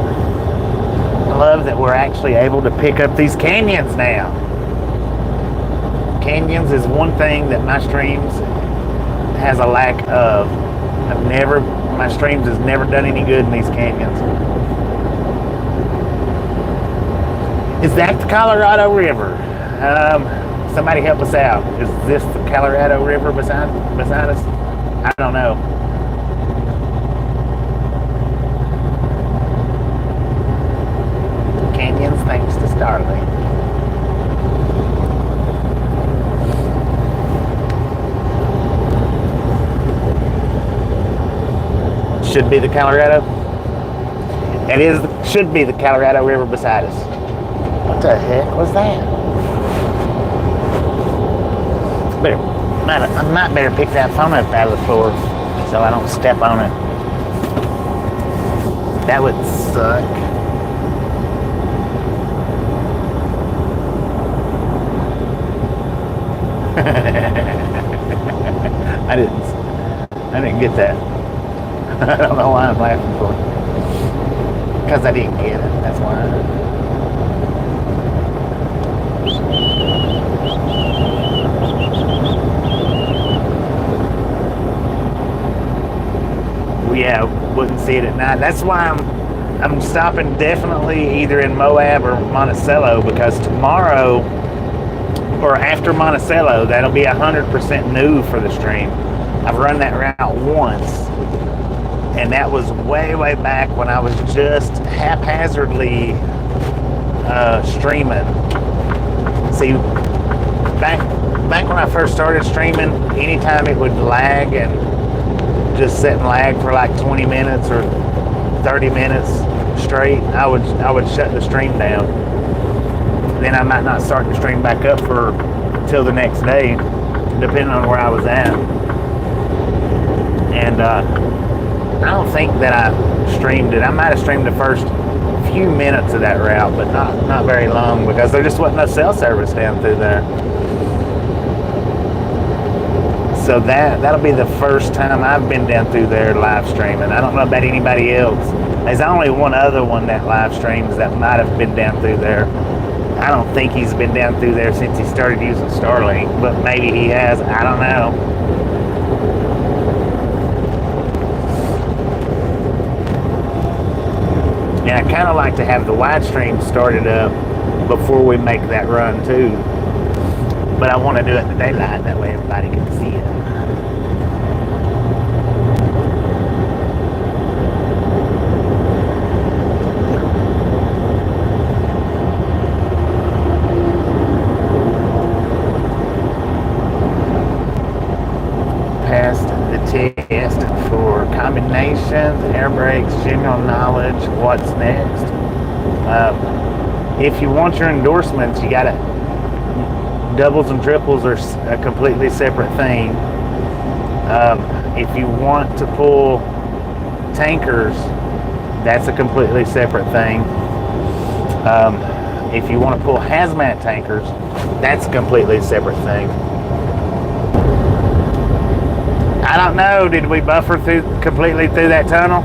I love that we're actually able to pick up these canyons now. Canyons is one thing that my streams has a lack of. My streams has never done any good in these canyons. Is that the Colorado River? Somebody help us out. Is this the Colorado River beside us? I don't know. Should be the Colorado. It is. Should be the Colorado River beside us. What the heck was that? I might better pick that phone up out of the floor so I don't step on it. That would suck. I didn't get that. I don't know why I'm laughing for it. Because I didn't get it. That's why. Yeah, wouldn't see it at night. That's why I'm stopping definitely either in Moab or Monticello, because tomorrow or after Monticello, that'll be 100% new for the stream. I've run that route once, and that was way back when I was just haphazardly streaming. See, back when I first started streaming, anytime it would lag and just sit and lag for like 20 minutes or 30 minutes straight, I would shut the stream down. Then I might not start the stream back up for till the next day, depending on where I was at. And I don't think that I streamed it. I might have streamed the first few minutes of that route, but not very long, because there just wasn't no cell service down through there. So that'll be the first time I've been down through there live streaming. I don't know about anybody else. There's only one other one that live streams that might have been down through there. I don't think he's been down through there since he started using Starlink, but maybe he has. I don't know. And I kind of like to have the wide stream started up before we make that run too. But I want to do it in the daylight, that way everybody can see it. Passed the test for combinations, air brakes, general knowledge, what's next. If you want your endorsements, you got to... Doubles and triples are a completely separate thing. If you want to pull tankers, that's a completely separate thing. If you want to pull hazmat tankers, that's a completely separate thing. I don't know, did we buffer completely through that tunnel?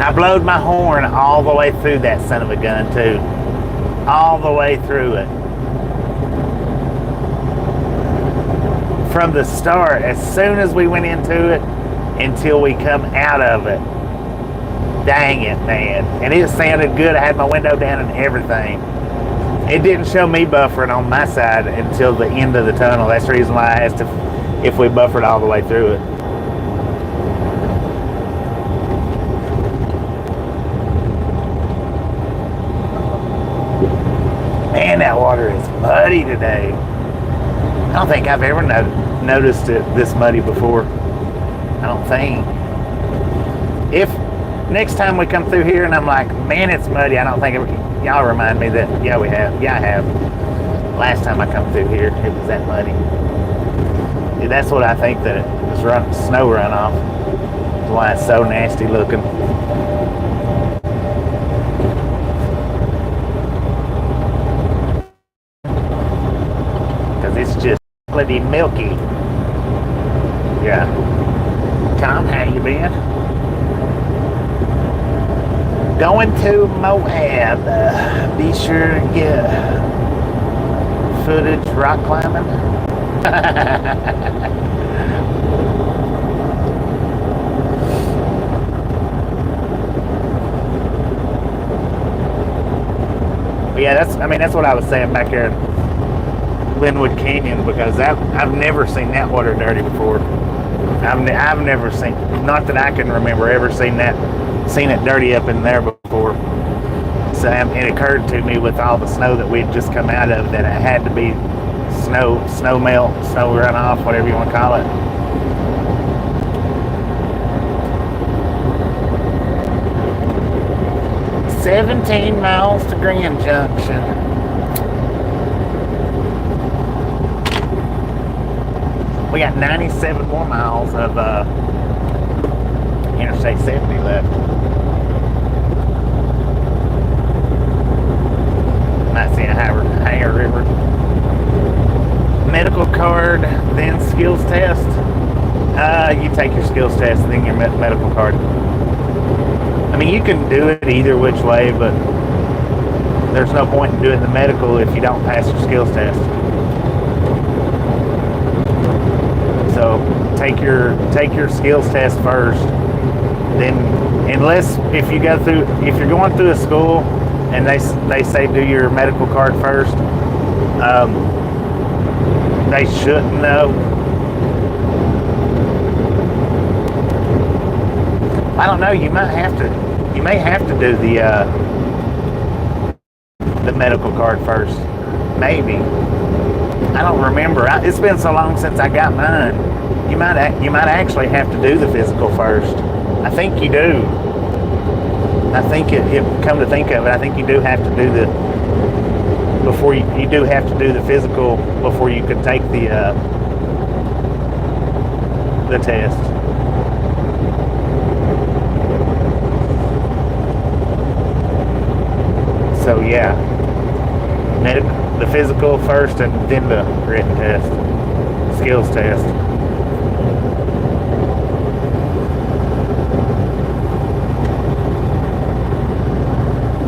I blowed my horn all the way through that son of a gun too. All the way through it. From the start, as soon as we went into it, until we come out of it. Dang it, man. And it sounded good. I had my window down and everything. It didn't show me buffering on my side until the end of the tunnel. That's the reason why I asked if we buffered all the way through it. Man, that water is muddy today. I don't think I've ever noticed it this muddy before. I don't think. If next time we come through here and I'm like, man, it's muddy, I don't think y'all remind me that, yeah, we have. Yeah, I have. Last time I come through here, it was that muddy. Yeah, that's what I think that it was snow runoff. That's why it's so nasty looking. It's just bloody milky. Yeah. Tom, how you been? Going to Moab. Be sure to get footage rock climbing. But yeah, that's what I was saying back there. Glenwood Canyon, because I've never seen that water dirty before. I've never seen, not that I can remember ever seen it dirty up in there before. So it occurred to me with all the snow that we'd just come out of that it had to be snow melt, snow runoff, whatever you want to call it. "17 miles to Grand Junction." We got 97 more miles of Interstate 70 left. Might see a higher river. Medical card, then skills test. You take your skills test, then your medical card. I mean, you can do it either which way, but there's no point in doing the medical if you don't pass your skills test. So take your skills test first. Then, unless if you're going through a school and they say do your medical card first, they shouldn't know. I don't know. You may have to do the medical card first. Maybe. I don't remember. It's been so long since I got mine. You might actually have to do the physical first. I think you do. I think come to think of it, I think you do have to do you do have to do the physical before you can take the test. So yeah, the physical first and then the written test, skills test.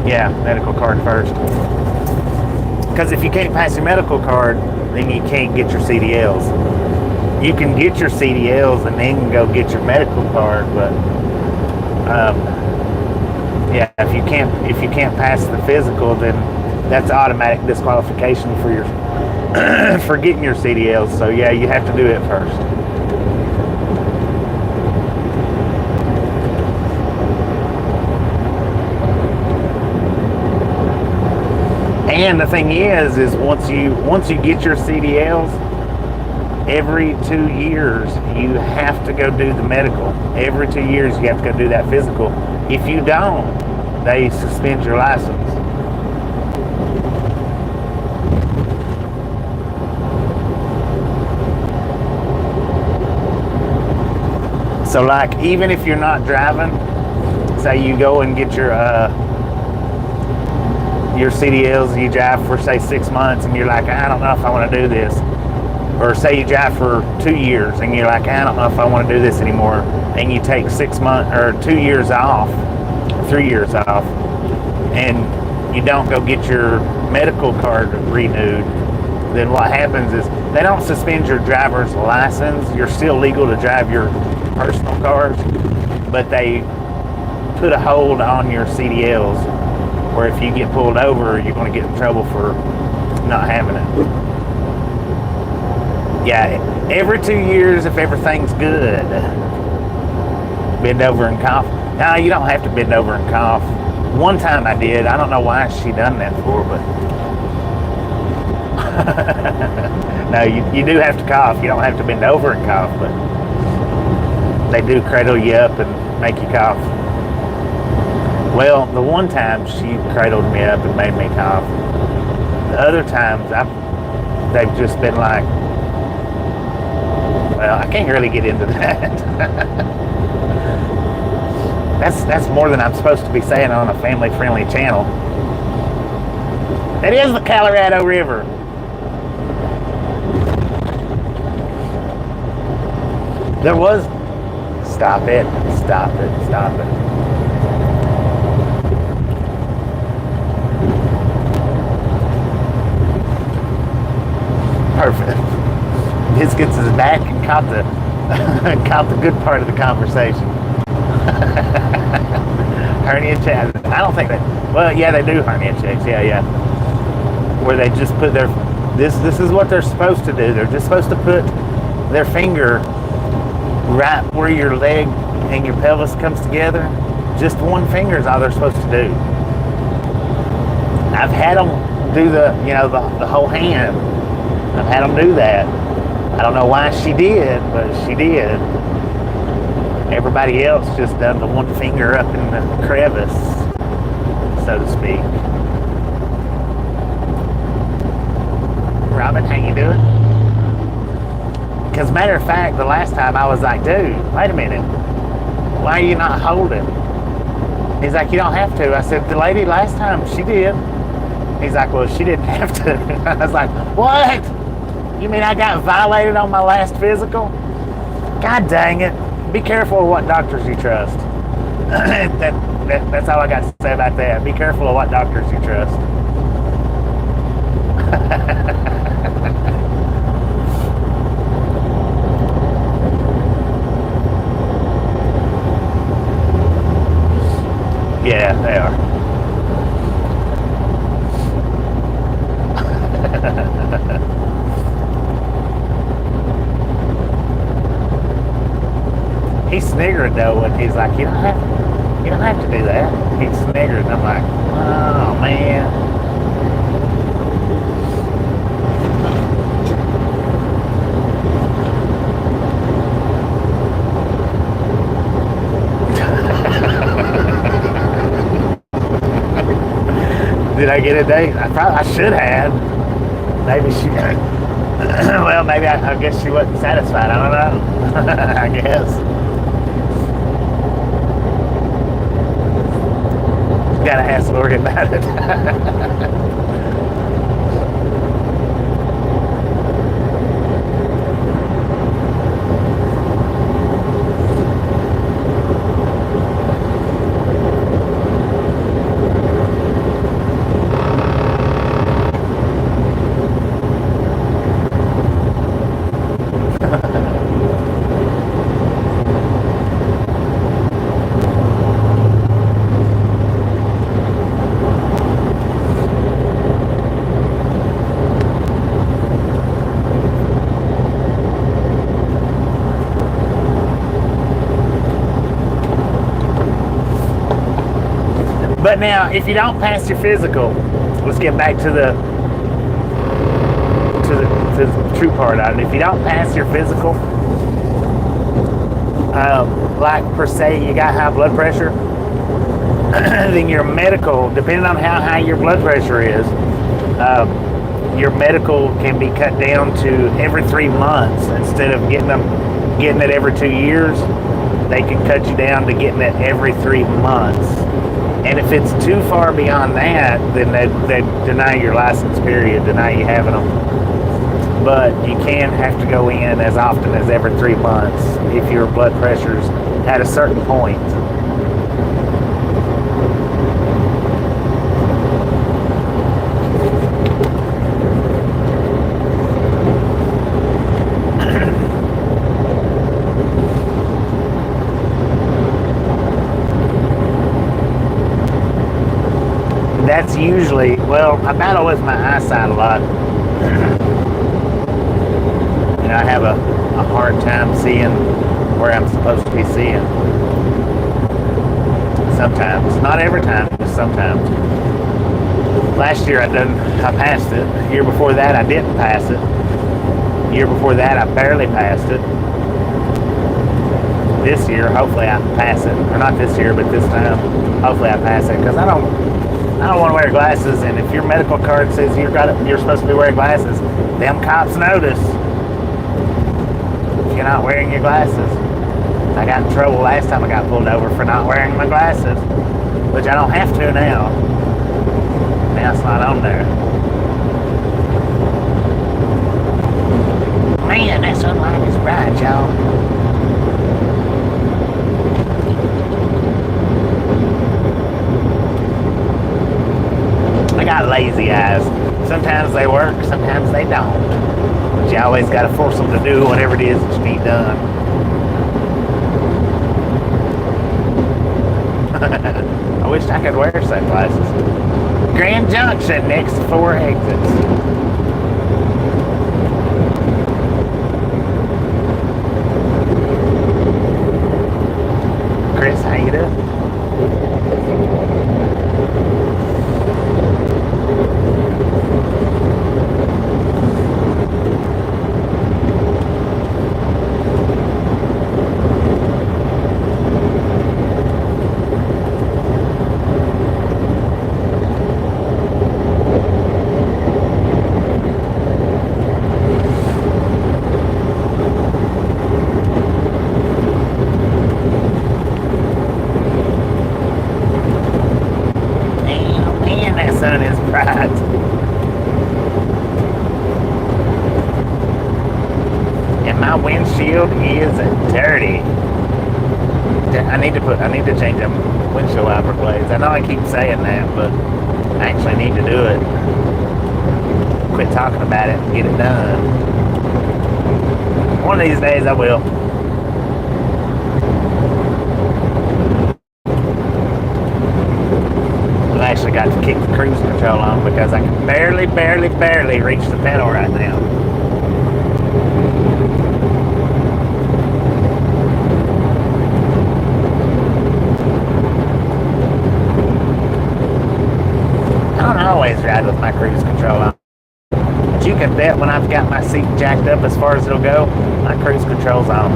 Yeah, medical card first. Because if you can't pass your medical card, then you can't get your CDLs. You can get your CDLs and then go get your medical card, but yeah, if you can't pass the physical, then that's automatic disqualification for your for getting your CDLs. So yeah, you have to do it first. And the thing is once you get your CDLs, every 2 years you have to go do the medical. Every 2 years you have to go do that physical. If you don't, they suspend your license. So like, even if you're not driving, say you go and get your CDLs, you drive for say 6 months and you're like, I don't know if I want to do this. Or say you drive for 2 years and you're like, I don't know if I want to do this anymore. And you take 6 months or 2 years off, 3 years off, and you don't go get your medical card renewed, then what happens is they don't suspend your driver's license. You're still legal to drive your personal cars, but they put a hold on your CDLs, where if you get pulled over, you're going to get in trouble for not having it. Yeah, every 2 years, if everything's good, bend over and cough. No, you don't have to bend over and cough. One time I did. I don't know why she done that for, but no, you do have to cough. You don't have to bend over and cough, but they do cradle you up and make you cough. Well, the one time she cradled me up and made me cough. The other times they've just been like, well, I can't really get into that. That's more than I'm supposed to be saying on a family-friendly channel. That is the Colorado River. There was... Stop it. Stop it. Stop it. Perfect. Biscuits is back and caught the good part of the conversation. Hernia checks. I don't think that. Well, yeah, they do hernia checks. Yeah. Where they just put their. This is what they're supposed to do. They're just supposed to put their finger right where your leg and your pelvis comes together. Just one finger is all they're supposed to do. I've had them do the whole hand. I've had them do that. I don't know why she did, but she did. Everybody else just done the one finger up in the crevice, so to speak. Robin, how you doing? Because matter of fact, the last time I was like, dude, wait a minute. Why are you not holding? He's like, you don't have to. I said, the lady last time, she did. He's like, well, she didn't have to. I was like, what? You mean I got violated on my last physical? God dang it. Be careful of what doctors you trust. That's all I got to say about that. Be careful of what doctors you trust. Yeah, they are. He sniggered though when he's like, you don't have to do that. He sniggered and I'm like, oh man. Did I get it, Dave? I should have. Maybe she well, maybe I guess she wasn't satisfied. I don't know. I guess. Gotta ask Lori about it. But now, if you don't pass your physical, let's get back to the true part of it. If you don't pass your physical, like per se, you got high blood pressure, then your medical, depending on how high your blood pressure is, your medical can be cut down to every 3 months instead of getting it every 2 years. They can cut you down to getting it every 3 months. And if it's too far beyond that, then they deny your license, period, deny you having them. But you can have to go in as often as every 3 months if your blood pressure's at a certain point. That's usually, well, I battle with my eyesight a lot. And I have a hard time seeing where I'm supposed to be seeing. Sometimes. Not every time, just sometimes. Last year I passed it. The year before that I didn't pass it. The year before that I barely passed it. This year, hopefully I pass it. Or not this year, but this time, hopefully I pass it. Because I don't want to wear glasses, and if your medical card says you're supposed to be wearing glasses, them cops notice if you're not wearing your glasses. I got in trouble last time I got pulled over for not wearing my glasses, which I don't have to now. Now it's not on there. Man, that sunlight is bright, y'all. I got lazy eyes. Sometimes they work, sometimes they don't. But you always got to force them to do whatever it is that you need done. I wish I could wear sunglasses. Grand Junction, next 4 exits. Chris, how you doing? my windshield is dirty. I need to change them windshield wiper blades. I know I keep saying that, but I actually need to do it. Quit talking about it and get it done. One of these days I will. I've actually got to kick the cruise control on because I can barely reach the pedal right now. I don't always ride with my cruise control on. But you can bet when I've got my seat jacked up as far as it'll go, my cruise control's on.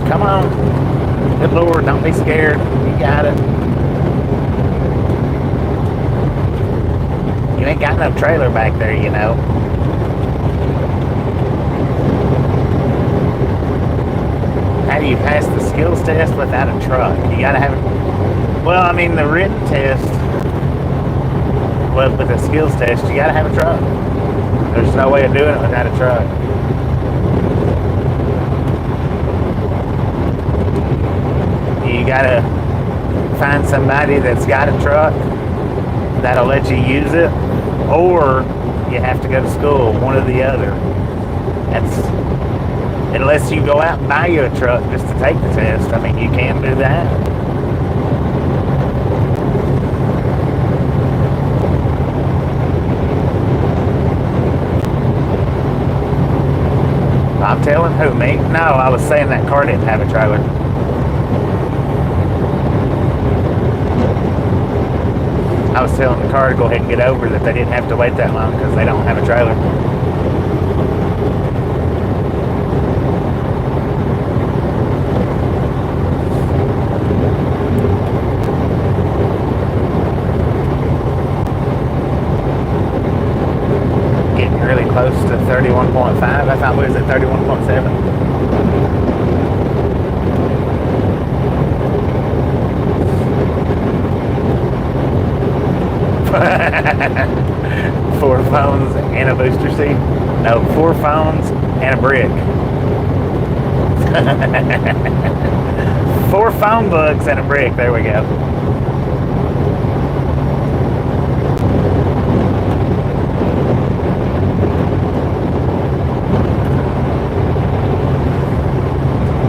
Come on. Good Lord, don't be scared. You got it. You ain't got no trailer back there, you know. How do you pass the skills test without a truck? You gotta have it. Well, I mean, the written test, well, with the skills test, you gotta have a truck. There's no way of doing it without a truck. You gotta find somebody that's got a truck that'll let you use it, or you have to go to school, one or the other. That's unless you go out and buy you a truck just to take the test. I mean, you can do that. I'm telling who, me? No, I was saying that car didn't have a trailer. I was telling the car to go ahead and get over that they didn't have to wait that long because they don't have a trailer. Getting really close to 31.5. I thought we was at 31.7. 4 phones and a booster seat. No, 4 phones and a brick. 4 phone books and a brick. There we go.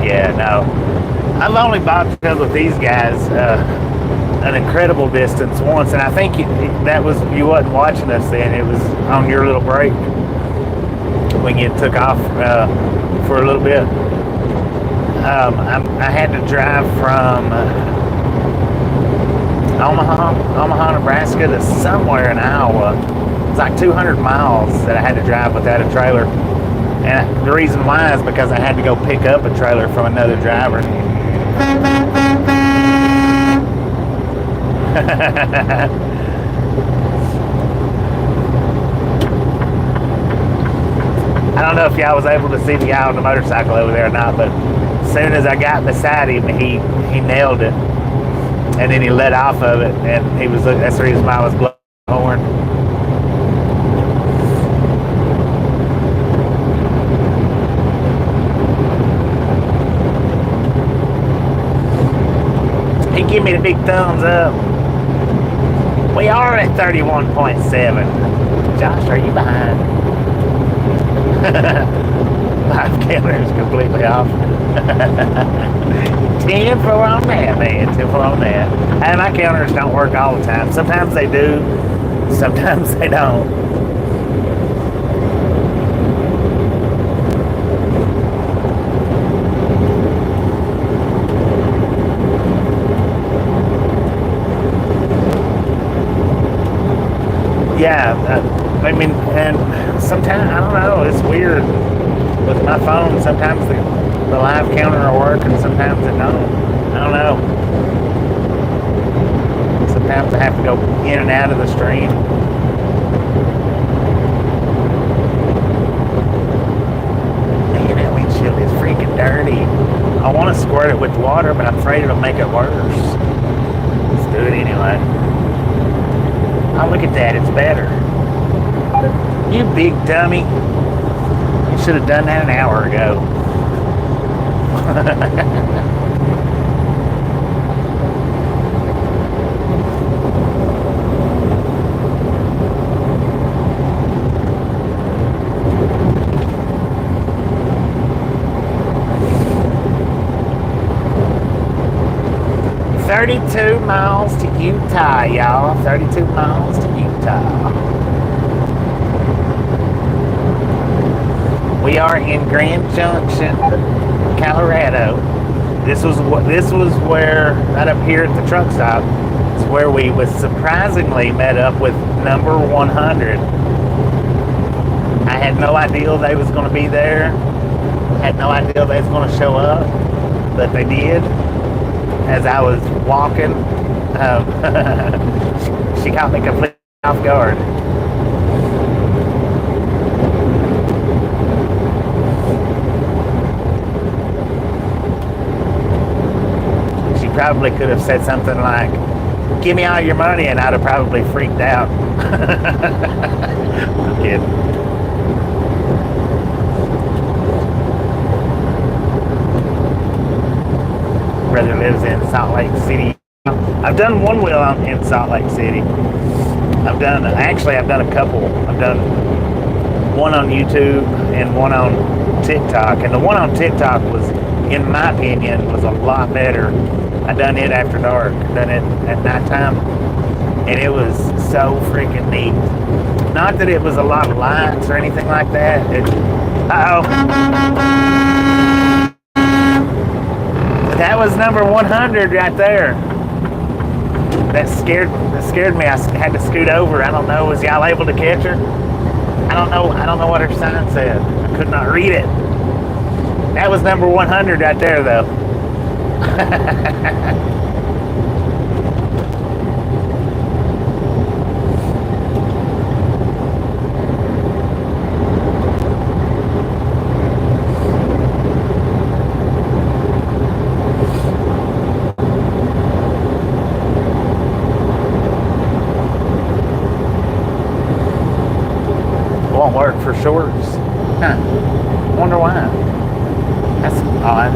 Yeah, no. I've only bobtailed with these guys an incredible distance once, and I think that was, you wasn't watching us then. It was on your little break when you took off for a little bit. I had to drive from Omaha, Nebraska to somewhere in Iowa. It's like 200 miles that I had to drive without a trailer. And the reason why is because I had to go pick up a trailer from another driver. I don't know if y'all was able to see the guy on the motorcycle over there or not, but as soon as I got beside him, he nailed it. And then he let off of it, and that's the reason why I was blowing the horn. He gave me the big thumbs up. We are at 31.7. Josh, are you behind? My camera is completely off. 10 for on that, man. 10 for on that. And my counters don't work all the time. Sometimes they do. Sometimes they don't. Yeah, I mean, and sometimes, I don't know, it's weird with my phone. Sometimes the live counter will work and sometimes it don't. I don't know. Sometimes I have to go in and out of the stream. Man, that windshield is freaking dirty. I want to squirt it with water, but I'm afraid it'll make it worse. Let's do it anyway. Oh, look at that, it's better. You big dummy. You should have done that an hour ago. 32 miles to Utah, y'all. 32 miles to Utah. We are in Grand Junction, Colorado. This was where, right up here at the truck stop, is where we was surprisingly met up with number 100. I had no idea they was going to be there. Had no idea they was going to show up, but they did. As I was walking, she caught me completely off guard. She probably could have said something like, "Give me all your money," and I'd have probably freaked out. I'm kidding. Brother lives in Salt Lake City. I've done one wheel in Salt Lake City. I've done a couple. I've done one on YouTube and one on TikTok. And the one on TikTok was, in my opinion, was a lot better. I done it after dark, done it at nighttime, and it was so freaking neat. Not that it was a lot of lights or anything like that. That was number 100 right there. That scared me. I had to scoot over. I don't know. Was y'all able to catch her? I don't know what her sign said. I could not read it. That was number 100 right there, though. Won't work for shorts. Huh. Wonder why. That's odd.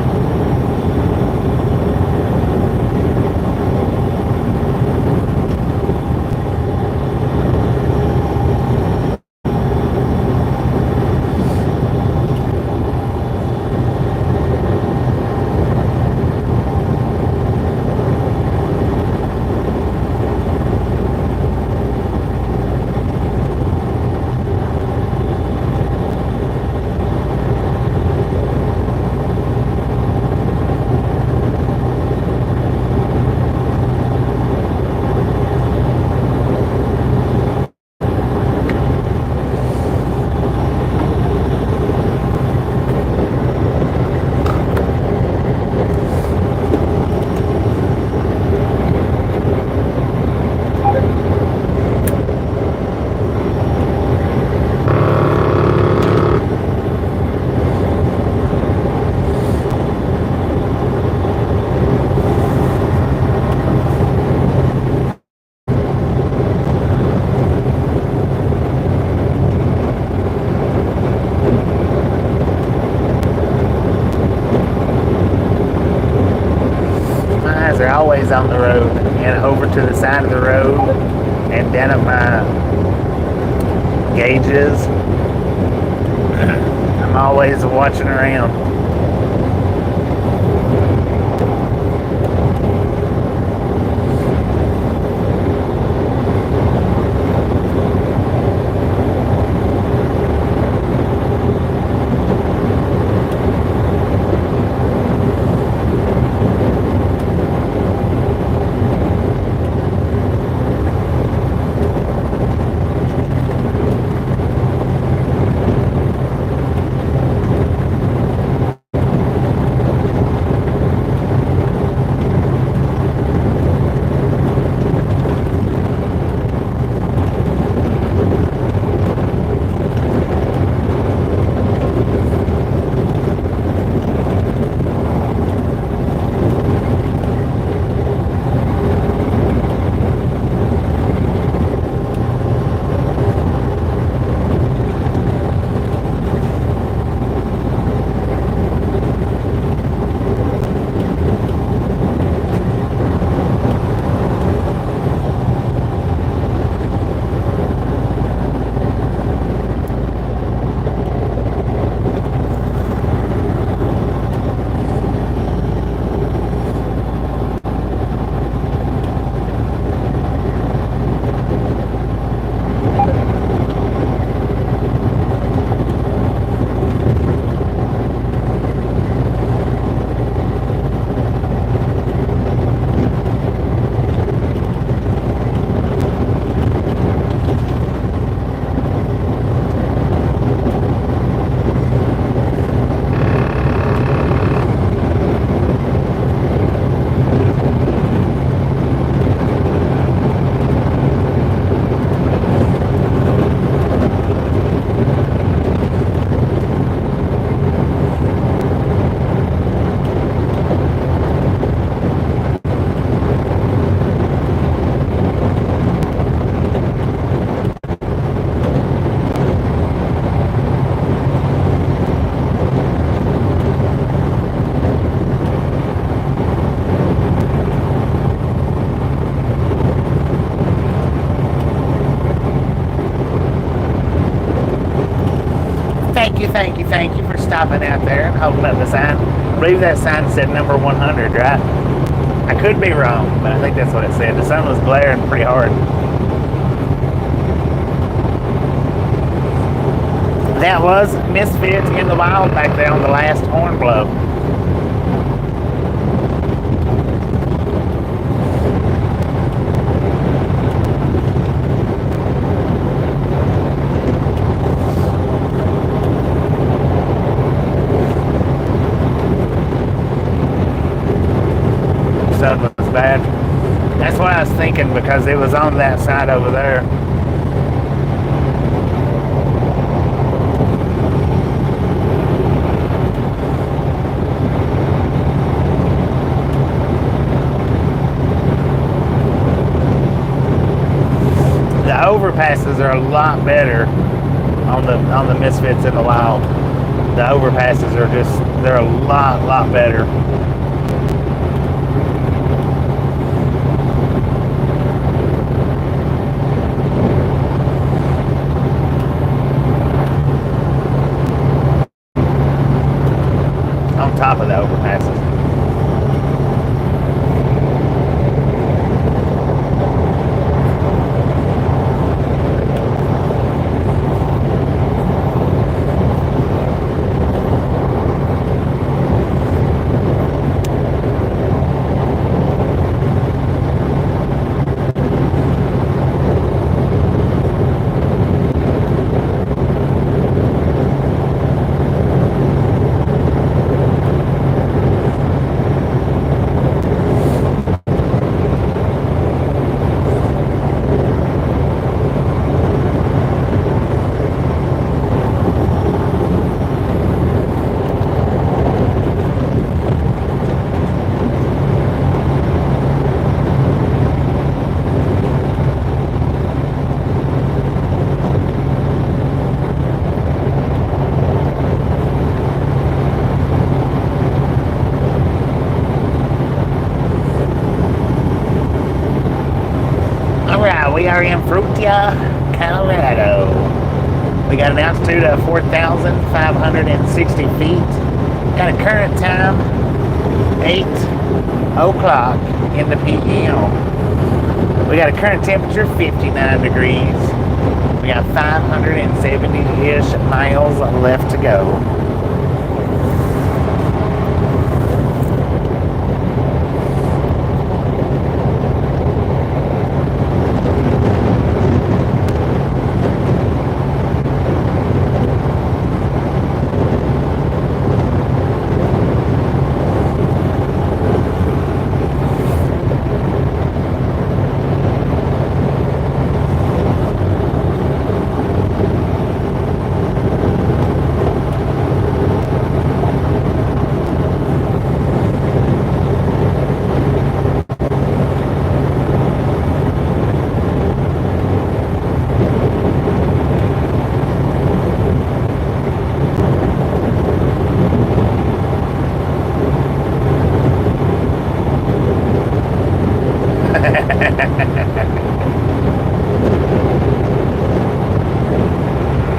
They're always on the road and over to the side of the road and down at my gauges. I'm always watching around. thank you for stopping out there and holding up the sign. I believe that sign said number 100, right? I could be wrong, but I think that's what it said. The sun was glaring pretty hard. That was Misfit in the Wild back there on the last horn blow. Sun was bad. That's what I was thinking, because it was on that side over there. The overpasses are a lot better on the Misfits in the Wild. The overpasses are they're a lot better. On top of the overpasses. We are in Fruita, Colorado. We got an altitude of 4,560 feet. Got a current time 8 o'clock in the p.m. We got a current temperature 59 degrees. We got 570-ish miles left to go.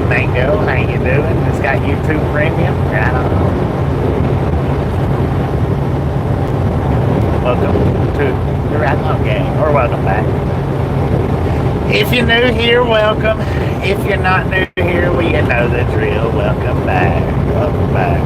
Mango, how you doing? It's got YouTube Premium. Right on. Welcome to the Right On Gang, or welcome back. If you're new here, welcome. If you're not new here, well, you know the drill. Welcome back. Welcome back.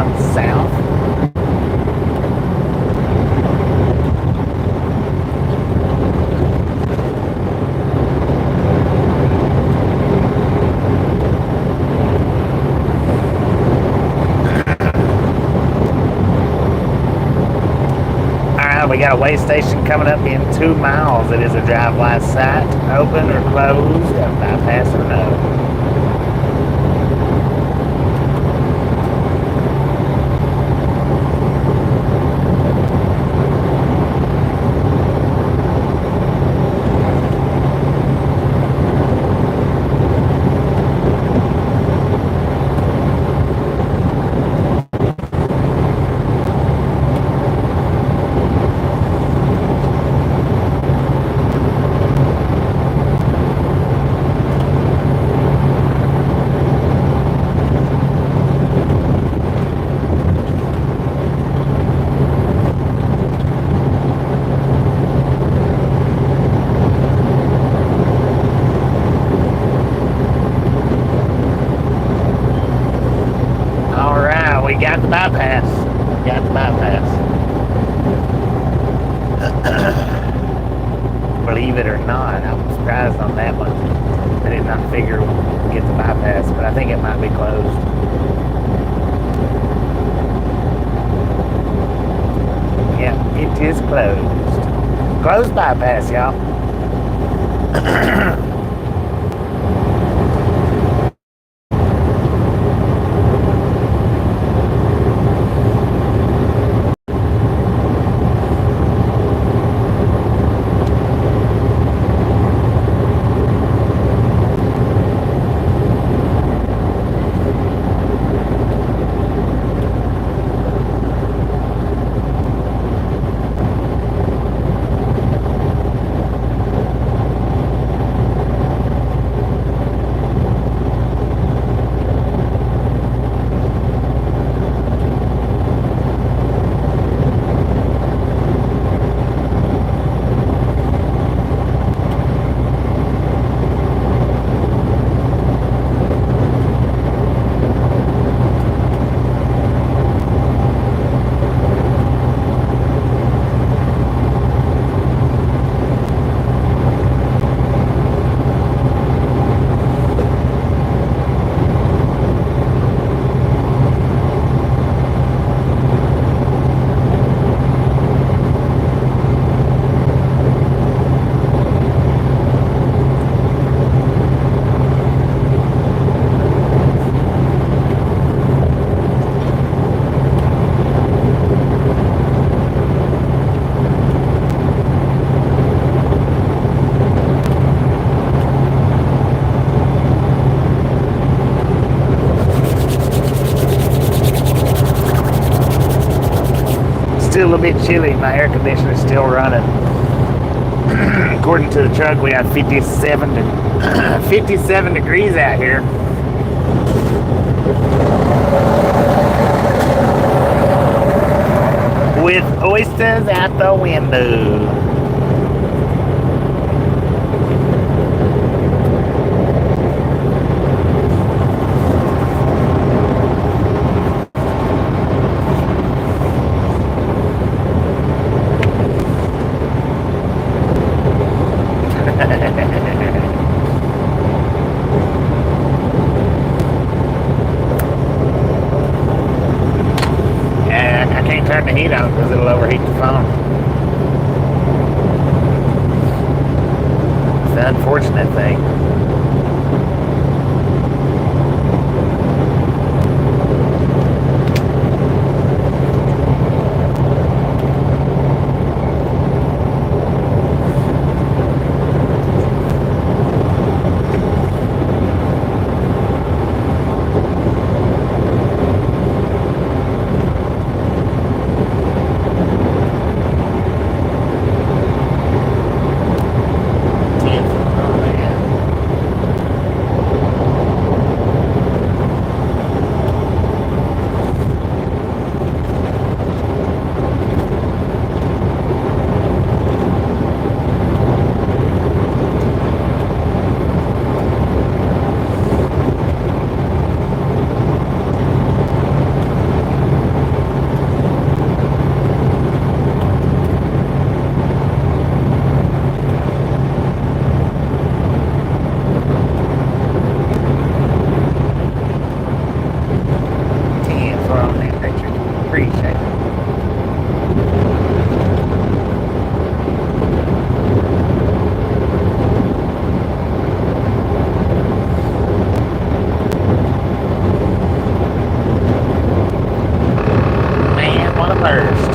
going south. We got a way station coming up in 2 miles. It is a drive-by site. Open or closed? Bypass or no? Got the bypass. Got the bypass. Believe it or not, I was surprised on that one. I did not figure we'd get the bypass, but I think it might be closed. Yeah, it is closed. Closed bypass, y'all. Still a bit chilly. My air conditioner is still running. According to the truck, we have 57 degrees out here. With oysters out the window. Turn the heat on because it'll overheat the phone. It's the unfortunate thing. on that picture. Appreciate it. Man, what a thirst.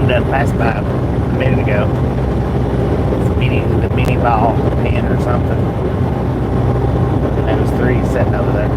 one done passed by a minute ago. It's the mini ball pin or something. And there's 3 sitting over there.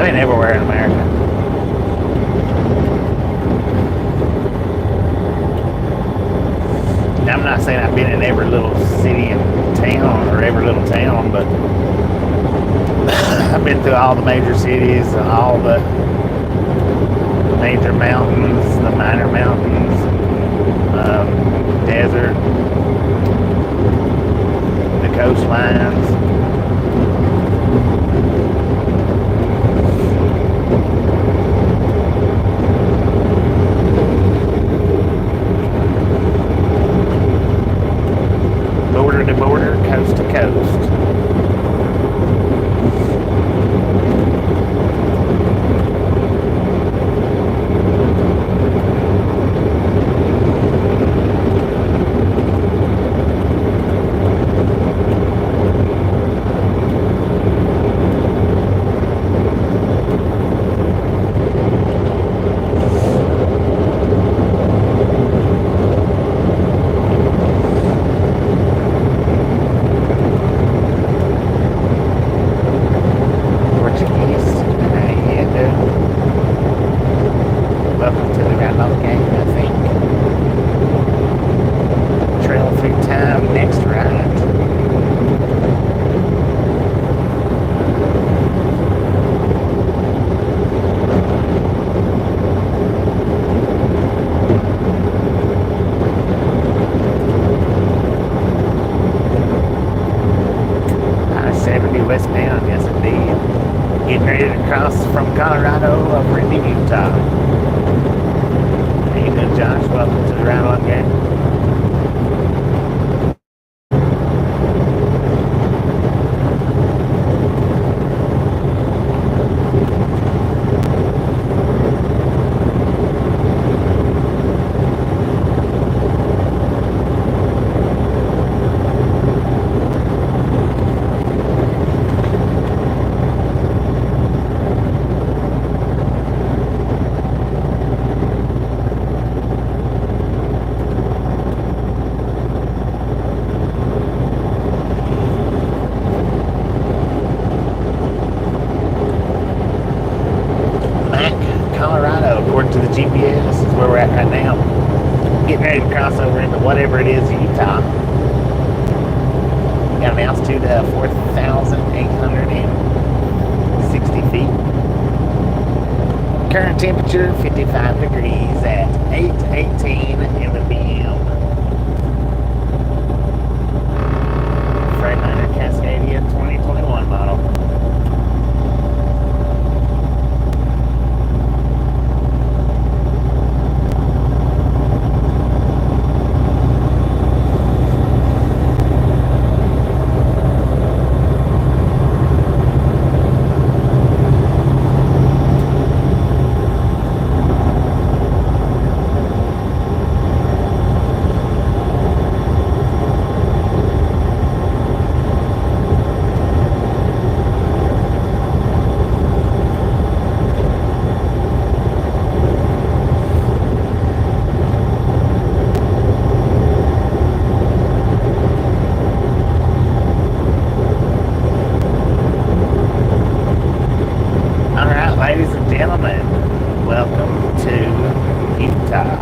Everywhere in America. Now, I'm not saying I've been in every little city and town or every little town, but I've been through all the major cities, all the major mountains, the minor mountains, desert, the coastlines. Border to border, coast to coast. Westbound, yes indeed. Getting ready to cross from Colorado over into Utah. How you doing, Josh? Welcome to the Runaway game. According to the GPS, is where we're at right now. Getting ready to cross over into whatever it is, Utah. We got an altitude of 4,860 feet. Current temperature 55 degrees at 8:18 in the PM. Freightliner Cascadia 2021 model. gentlemen, welcome to Utah.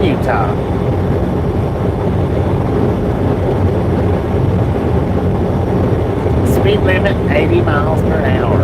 Utah. Speed limit 80 miles per hour.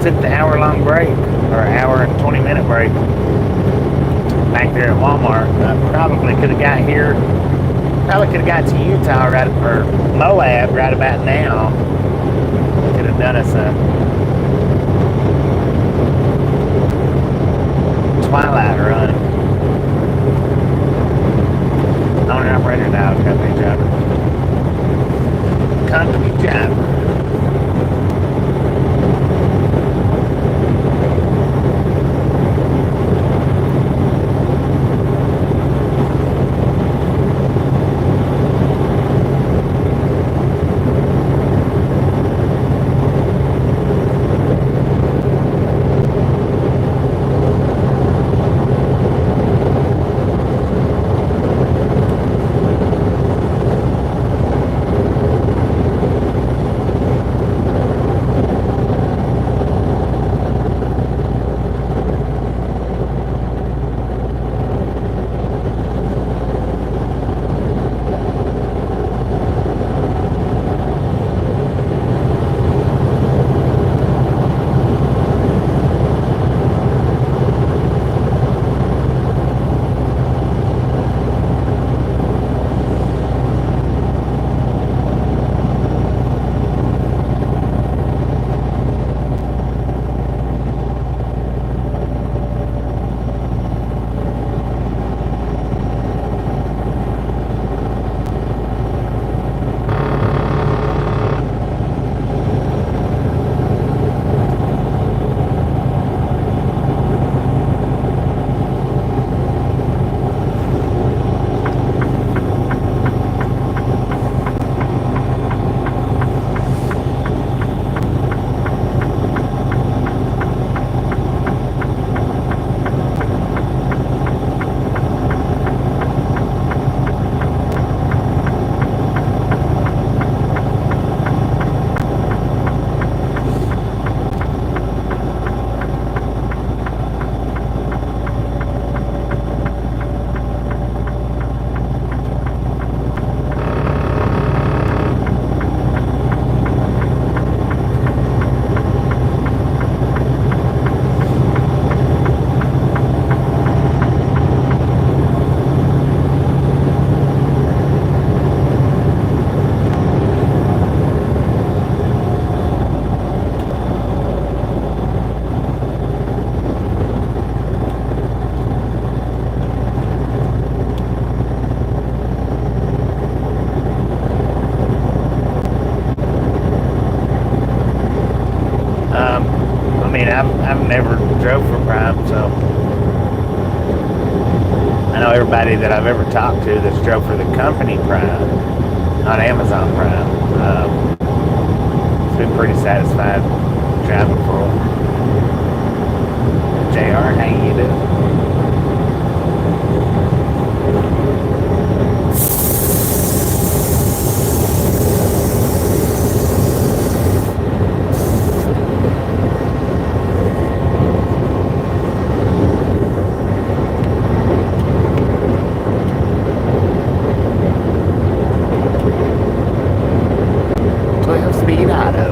Took the hour-long break, or hour and 20-minute break back there at Walmart. Probably could have got here. Probably could have got to Utah right, or Moab right about now. Could have done us a twilight run. Owner-operator now, company driver. Company driver. I've never drove for Prime, so I know everybody that I've ever talked to that's drove for the company Prime, not Amazon Prime. It's been pretty satisfied. driving full. JR, how you doing? Speed auto.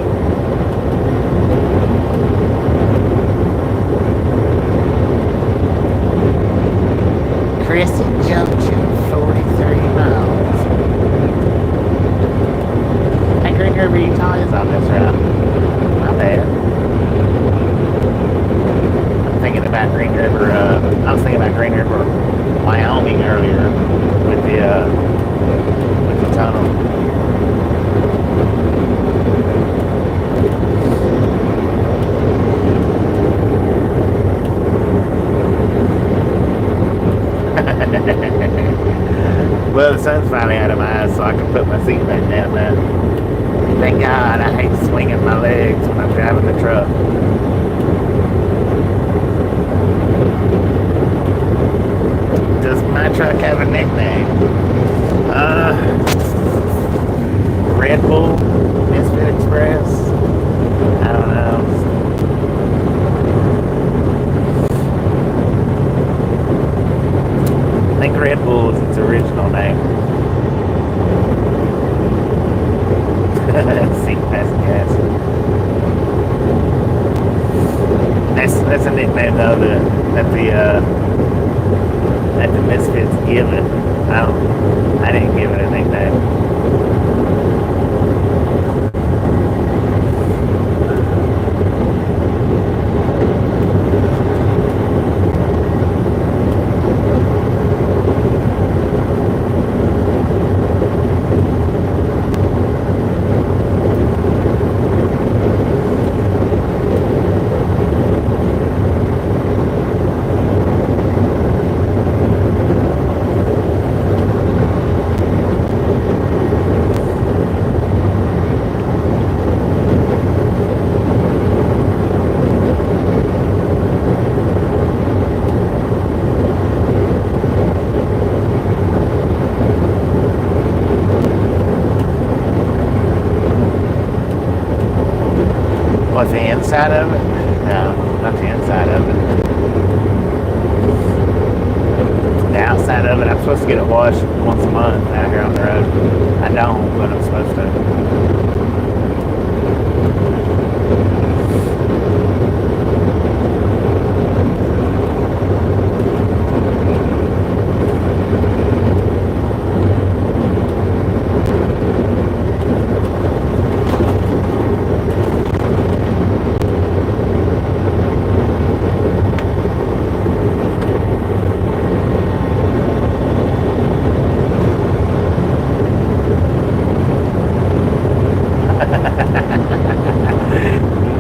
Crescent Junction, 43 miles. Hey, Green River, Utah is on this route. Not bad. I'm thinking about Green River, I was thinking about Green River, Wyoming earlier with the tunnel. Well, the sun's finally out of my eyes, so I can put my seat back down now. Thank God, I hate swinging my legs when I'm driving the truck. Does my truck have a nickname? Red Bull? Misfit Express? I don't know. I think Red Bull is its original name. Seat pass gas. That's a nickname though that the Misfits give it. I didn't give it a nickname. What's the inside of it? No, not the inside of it. The outside of it, I'm supposed to get it washed once a month out here on the road. I don't, but I'm supposed to.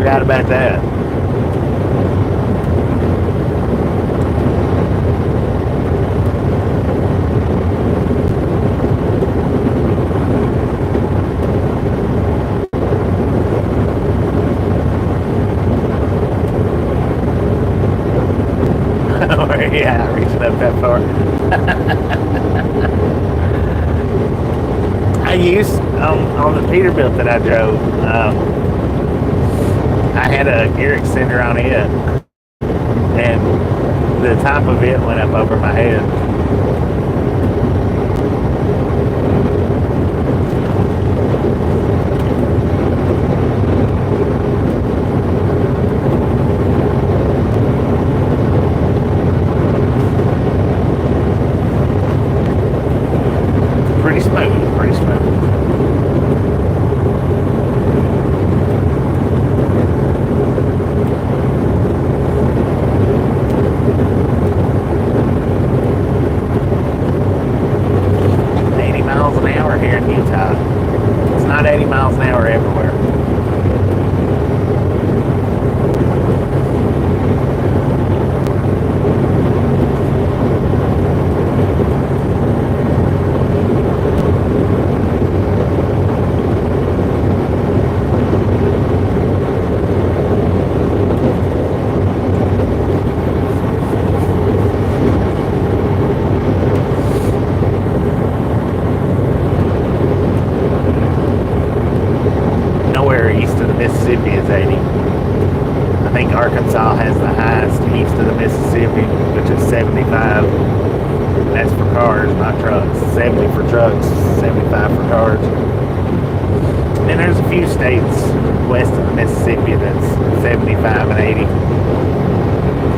You're right about that. Yeah, reaching up that far. I used on the Peterbilt that I drove. I had a gear extender on it, and the top of it went up over my head. Pretty smooth, pretty smooth. east of the Mississippi is 80. I think Arkansas has the highest east of the Mississippi, which is 75. That's for cars, not trucks. 70 for trucks, 75 for cars. And there's a few states west of the Mississippi that's 75 and 80.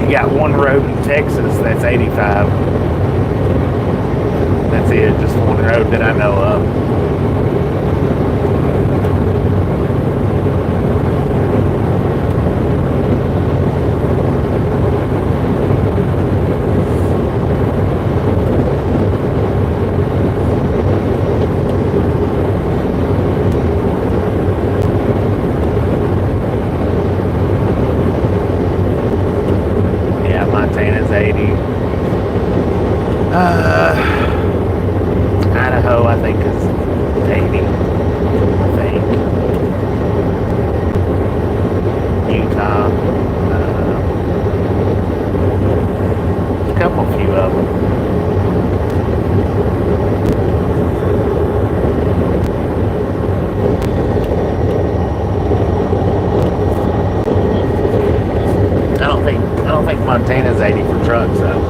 You got one road in Texas that's 85. That's it, just one road that I know of. Idaho, I think, is 80. I think. Utah. A couple, few of them. I don't think Montana's 80 for trucks, though.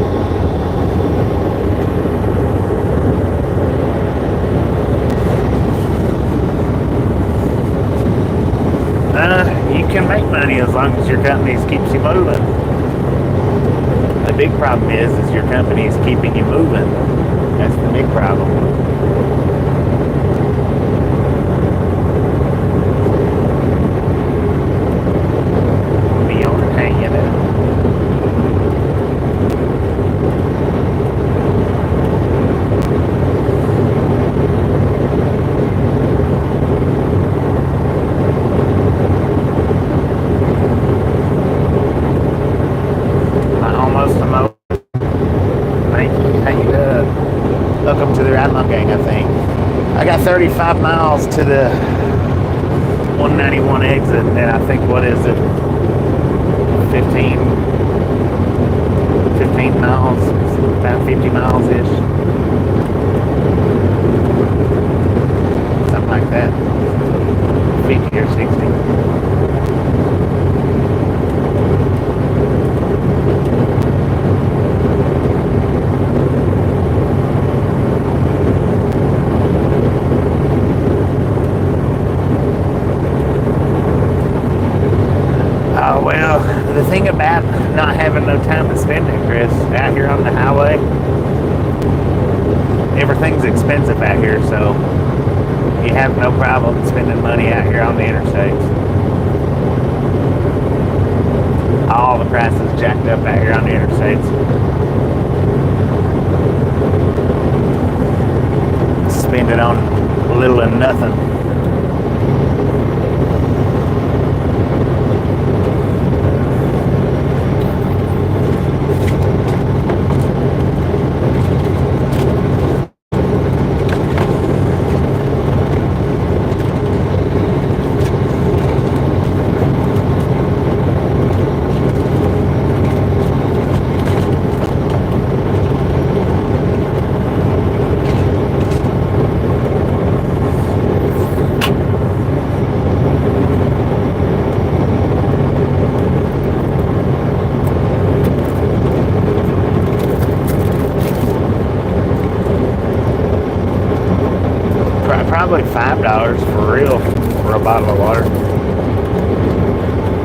You can make money as long as your company keeps you moving. The big problem is your company is keeping you moving. That's the big problem. Be on it, hanging out. Welcome to the Ride Along Gang, I think. I got 35 miles to the 191 exit, and I think, what is it, 15 miles, about 50 miles-ish. Something like that. 50 or 60. Well, the thing about not having no time to spend it, Chris, out here on the highway, everything's expensive out here, so you have no problem spending money out here on the interstates. All the prices jacked up out here on the interstates. Spend it on little and nothing. Probably $5 for real for a bottle of water.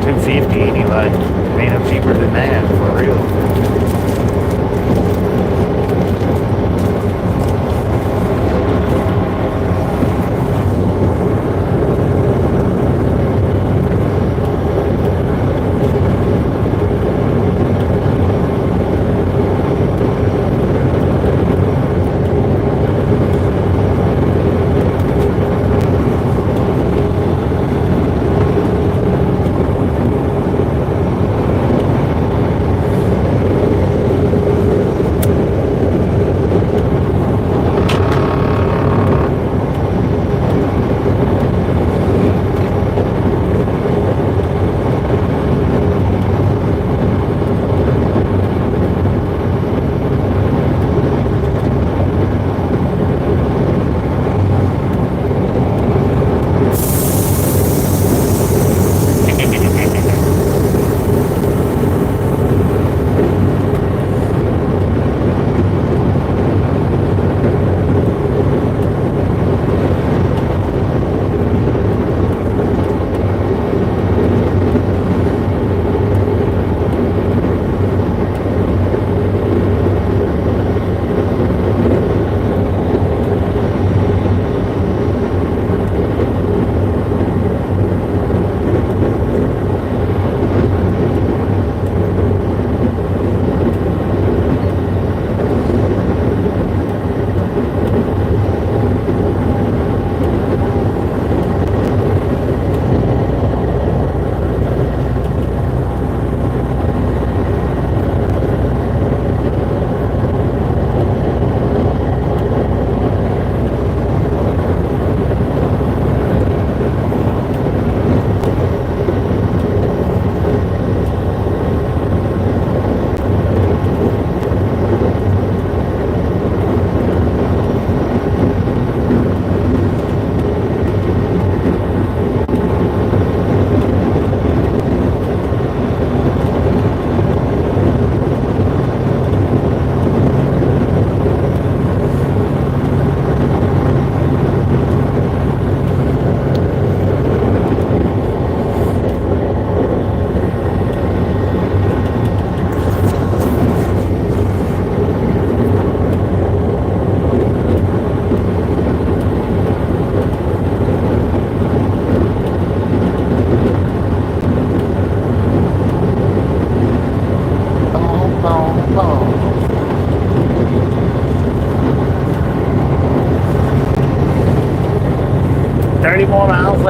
$2.50 anyway. It ain't no cheaper than that for real.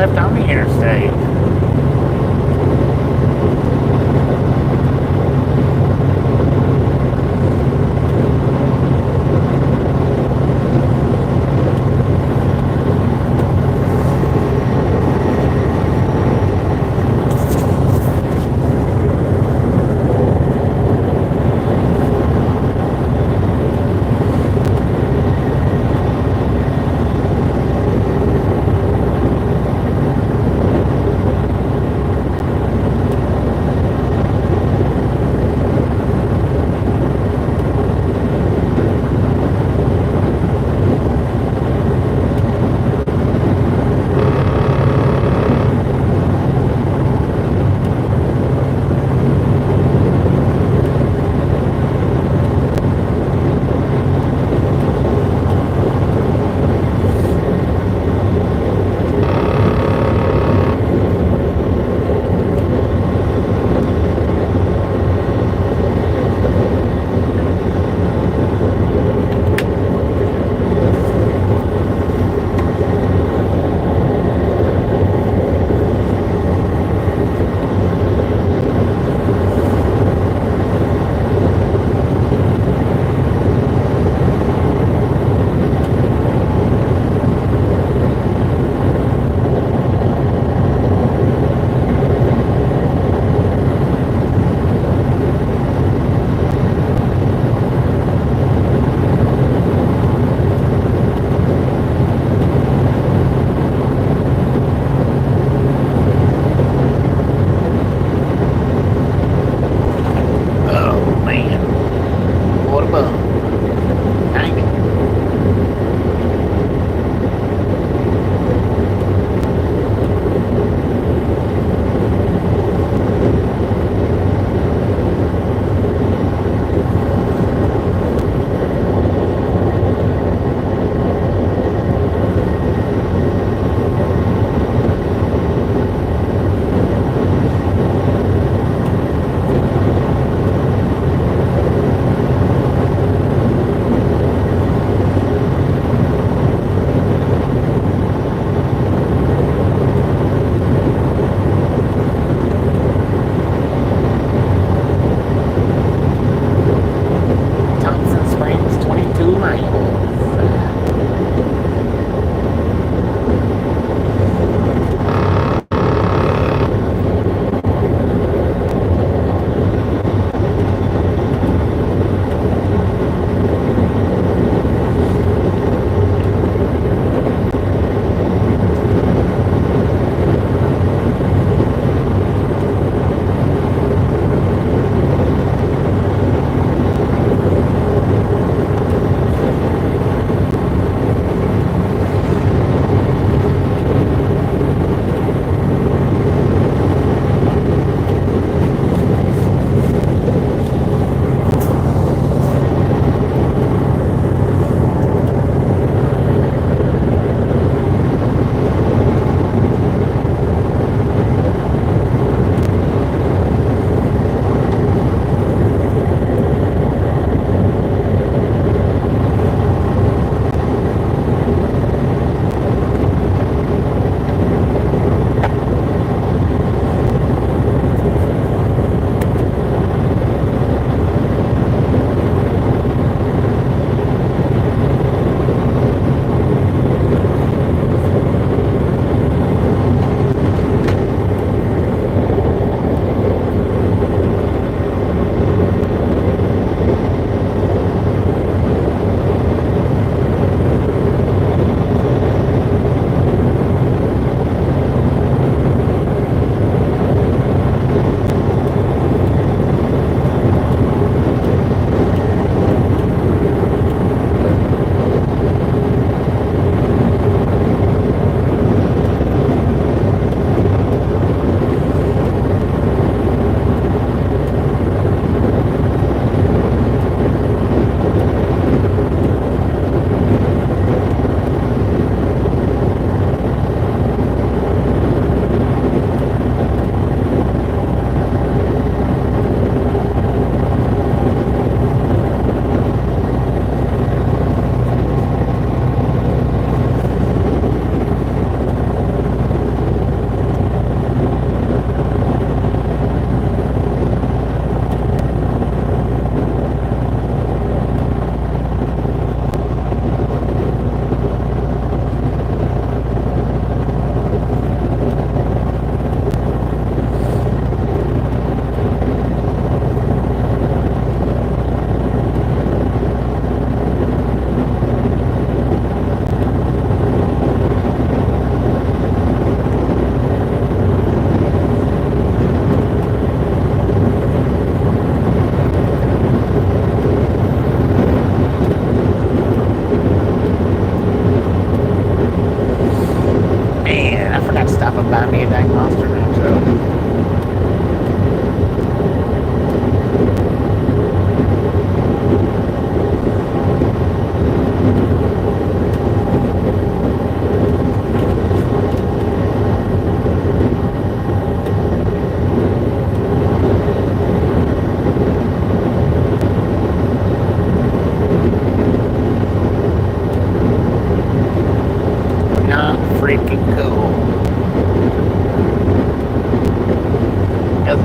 left on the interstate.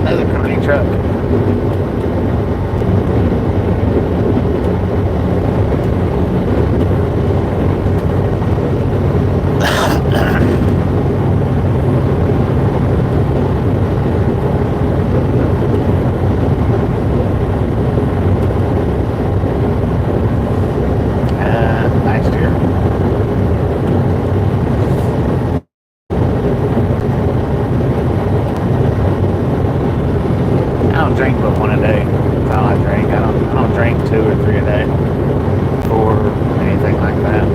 Another crony truck. Last year. I don't drink but one a day. That's all I drink. I don't drink 2 or 3 a day or anything like that.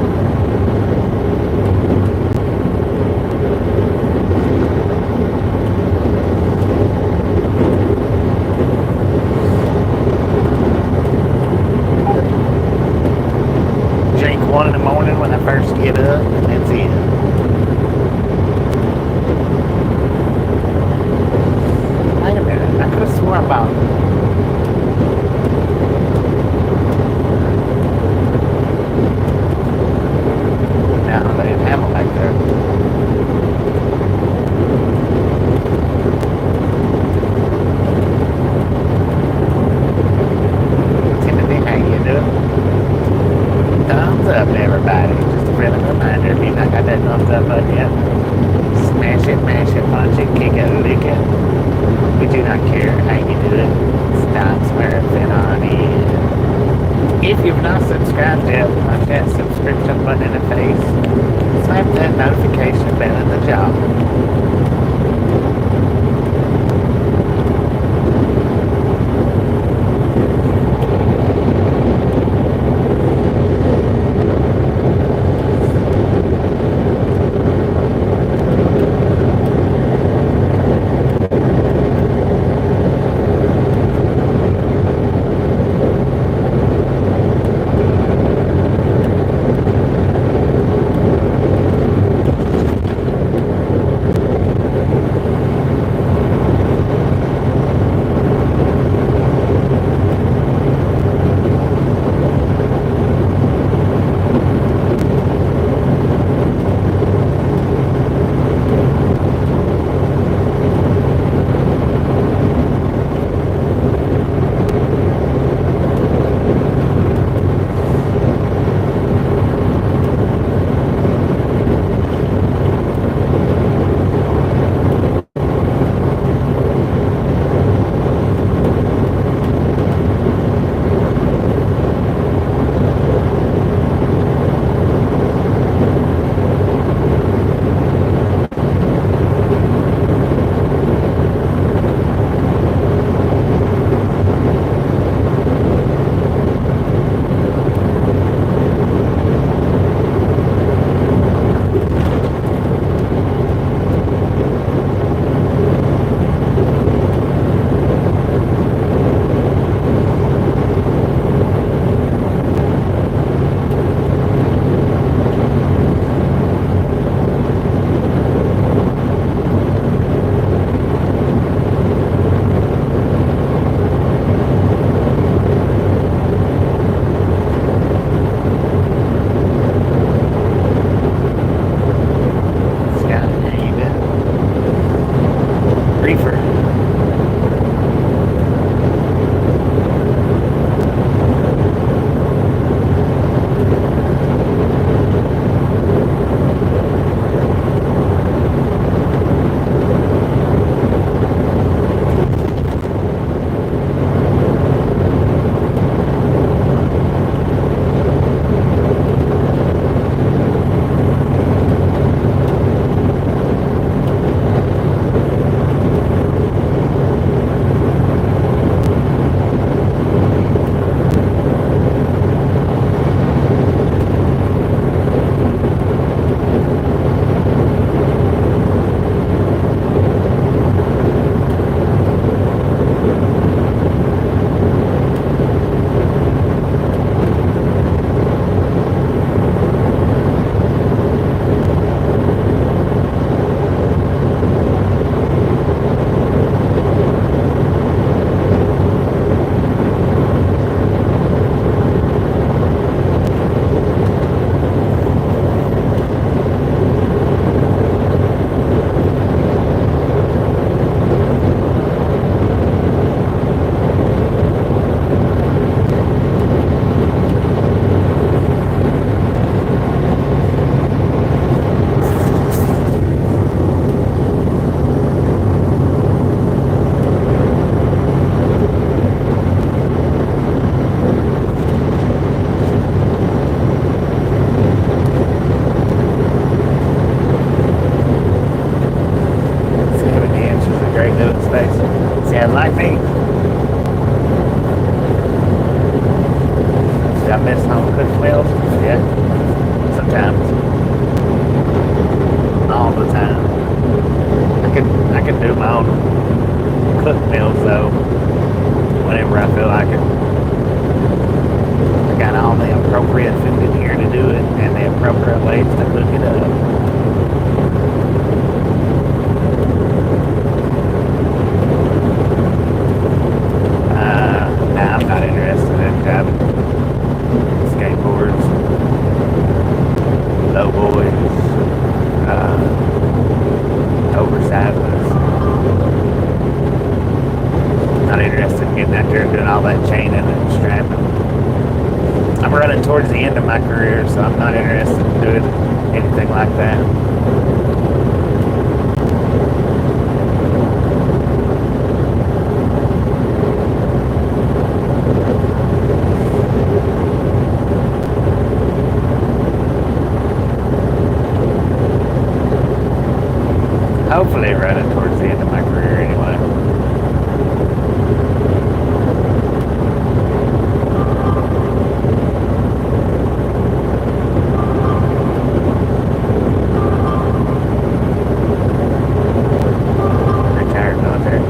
Drink 1 in the morning when I first get up, and that's it. Wait a minute, I could have sworn about no, they didn't have them back there. Timothy, how you doing? Thumbs up, everybody. Just a friendly reminder, if you've not got that thumbs up button yet, smash it, mash it, punch it, kick it, lick it. We do not care how you do it. Stop smurfing on it. If you've not subscribed yet, punch that subscription button in the face. Slap that notification bell in the jaw. space. See, like me. See, I miss home cooked meals. Yeah. Sometimes. All the time. I can do my own cooked meals though. Whenever I feel like it. I got all the appropriate food in here to do it and the appropriate ways to cook it up. I'm not interested in driving skateboards, low boys, oversized ones. Not interested in getting out there and doing all that chaining and strapping. I'm running towards the end of my career, so I'm not interested in doing anything like that. Hopefully running towards the end of my career anyway. Retired military.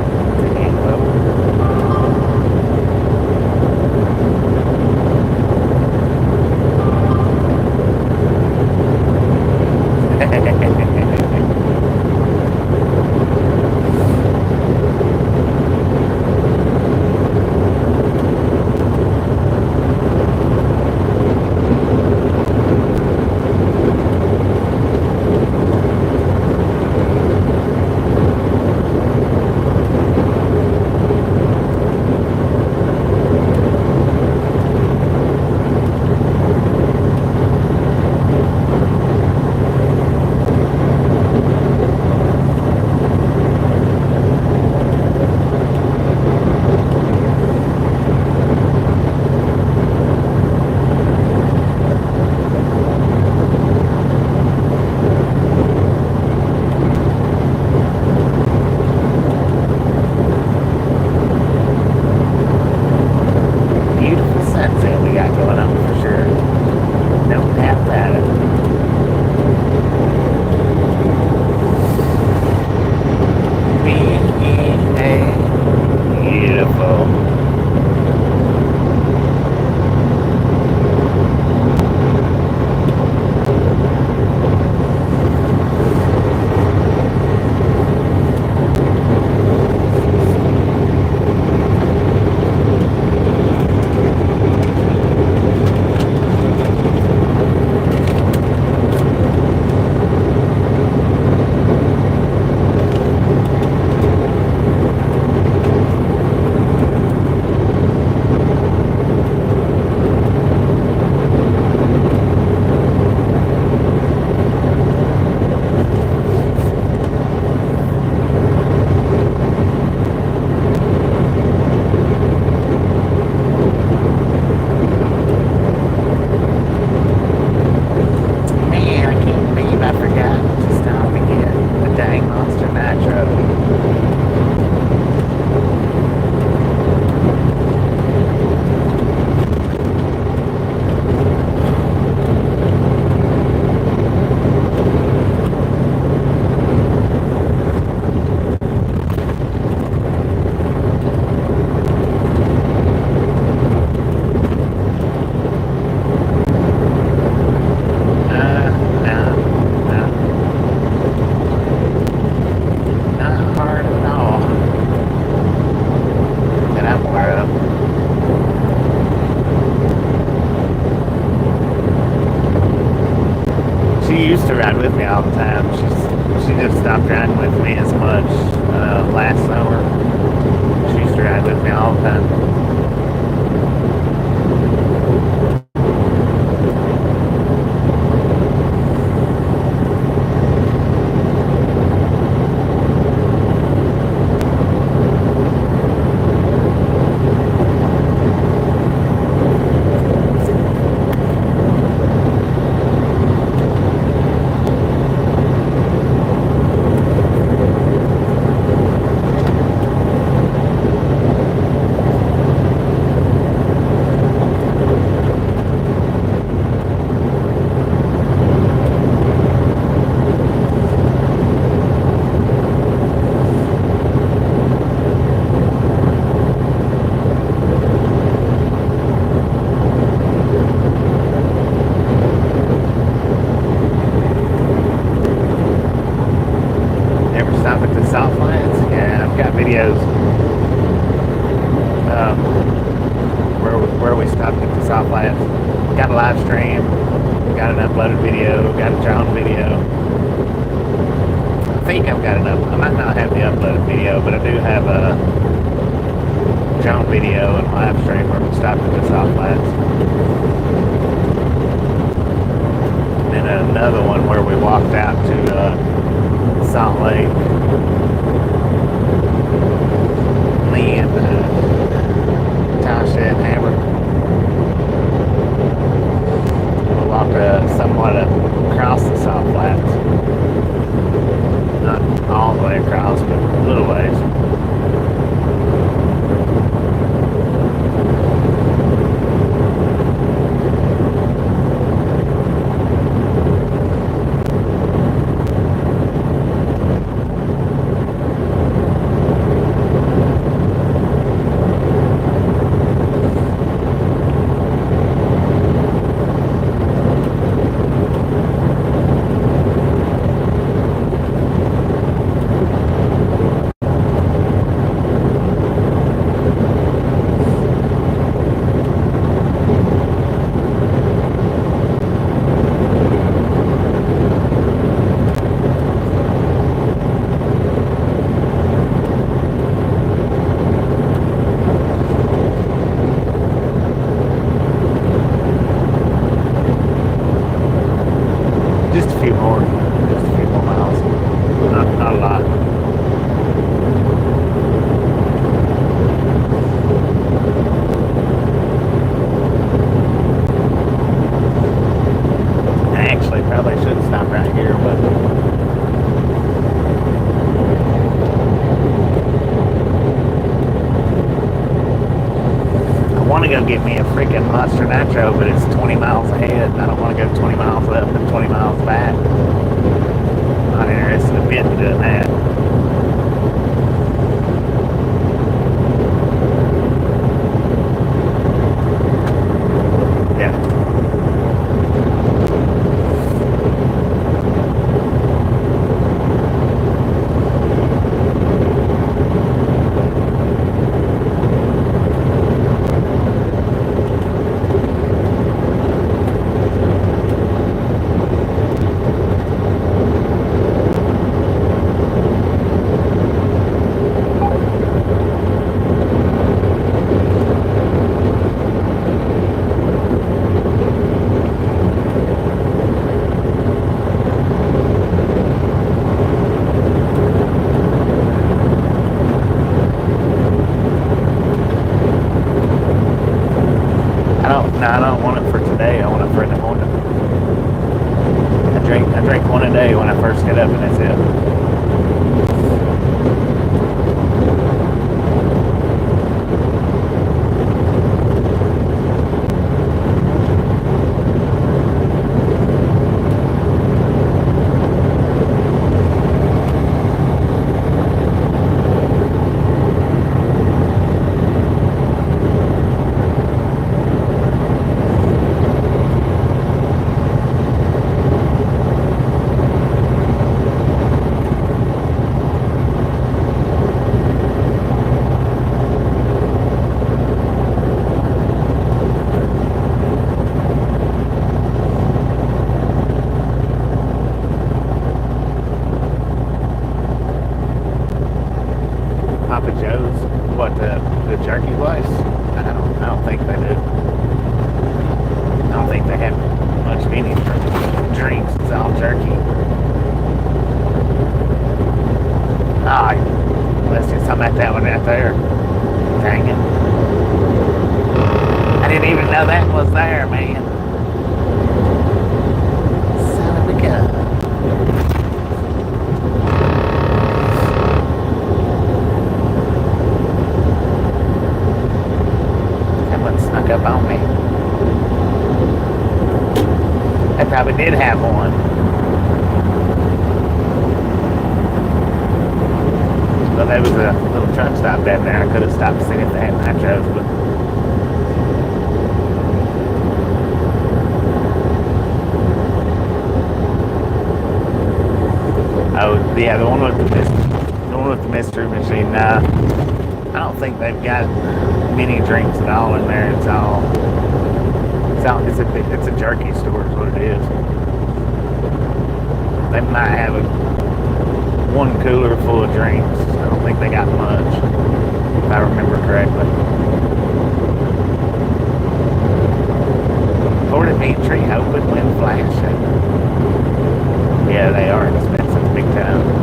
With me all the time. She just stopped riding with me as much last summer. She used to ride with me all the time. videos where we stopped at the South Flats. Got a live stream, got an uploaded video, got a drone video. I think I've got enough. I might not have the uploaded video, but I do have a drone video and live stream where we stopped at the South Flats. And then another one where we walked out to Salt Lake. Me and Tasha and Amber. We walked somewhat across the South Flats. Not all the way across, but a little ways. Just a few more miles. Not a lot. I actually probably should stop right here, but I want to go get me a freaking Monster Nitro, but it's 20 miles ahead. I don't want to go 20 miles up and 20 miles back. Not interested a bit in doing that. Yeah. No, I don't want it for today. I want it for in the morning. I drink one a day when I first get up, and that's it. Papa Joe's, what the jerky place? I don't think they do. I don't think they have much of any drinks. It's all jerky. Ah, let's get some at that one right there. Dang it! I didn't even know that was there, man. Son of a gun. Snuck up on me. I probably did have one. Well, there was a little truck stop down there. I could have stopped to see if they had nachos, but oh yeah, the one with with the mystery machine. Nah, I don't think they've got many drinks at all in there. It's a jerky store is what it is. They might have one cooler full of drinks. I don't think they got much, if I remember correctly. Ported meat tree open when flashing. Yeah, they are expensive, big time.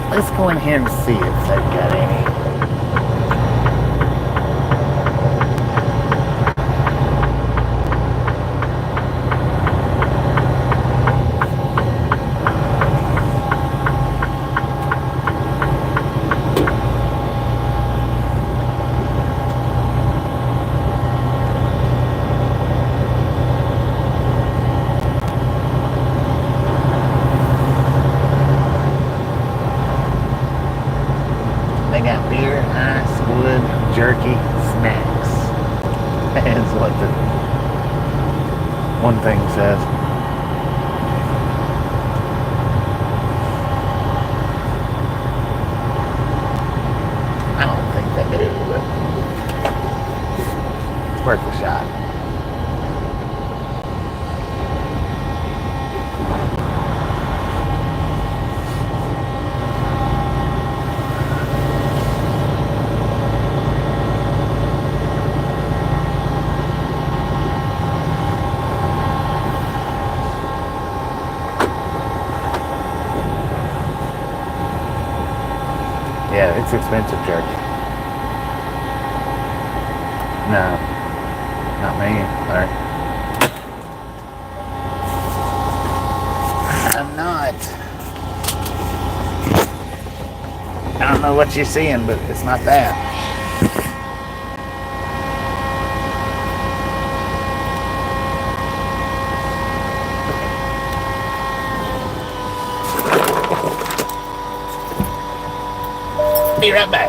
Let's go in here and see if they've got any. one thing says. I don't think they do, but it's worth a shot. Yeah, it's expensive, church. No, not me. Sorry. I'm not. I don't know what you're seeing, but it's not that. Be right back.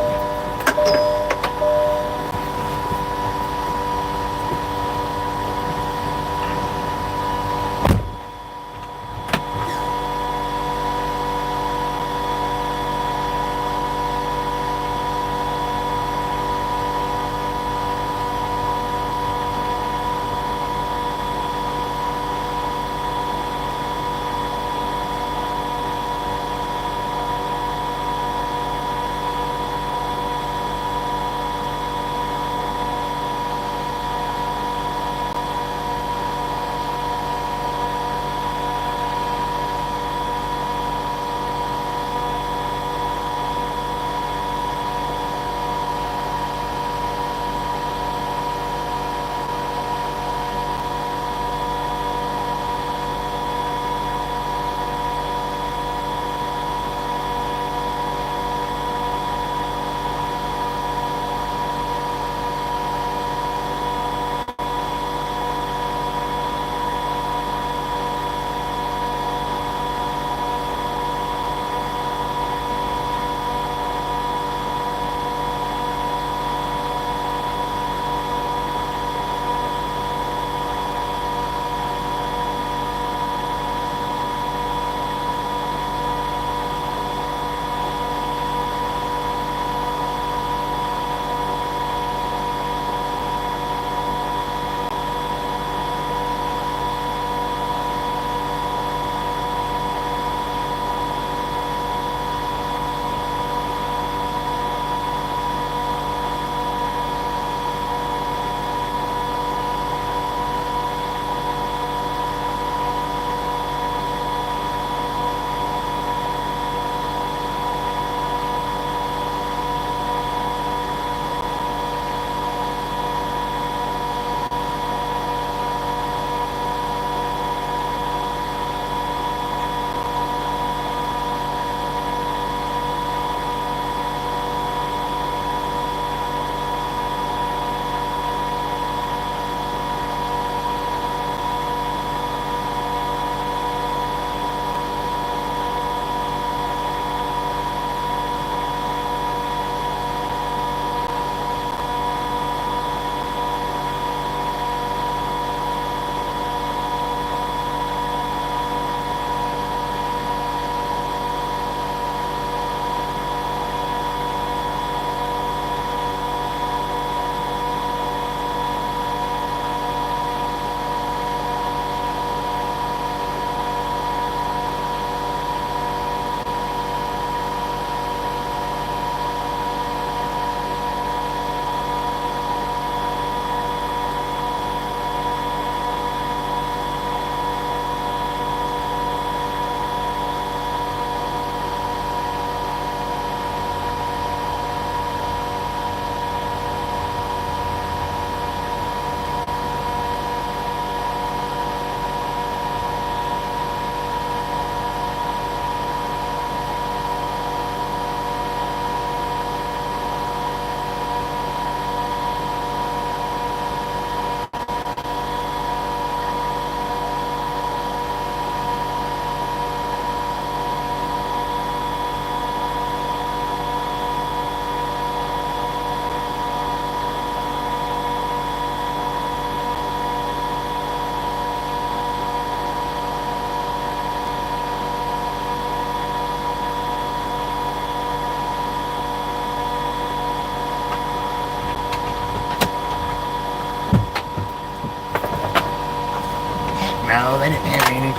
No, they didn't have any.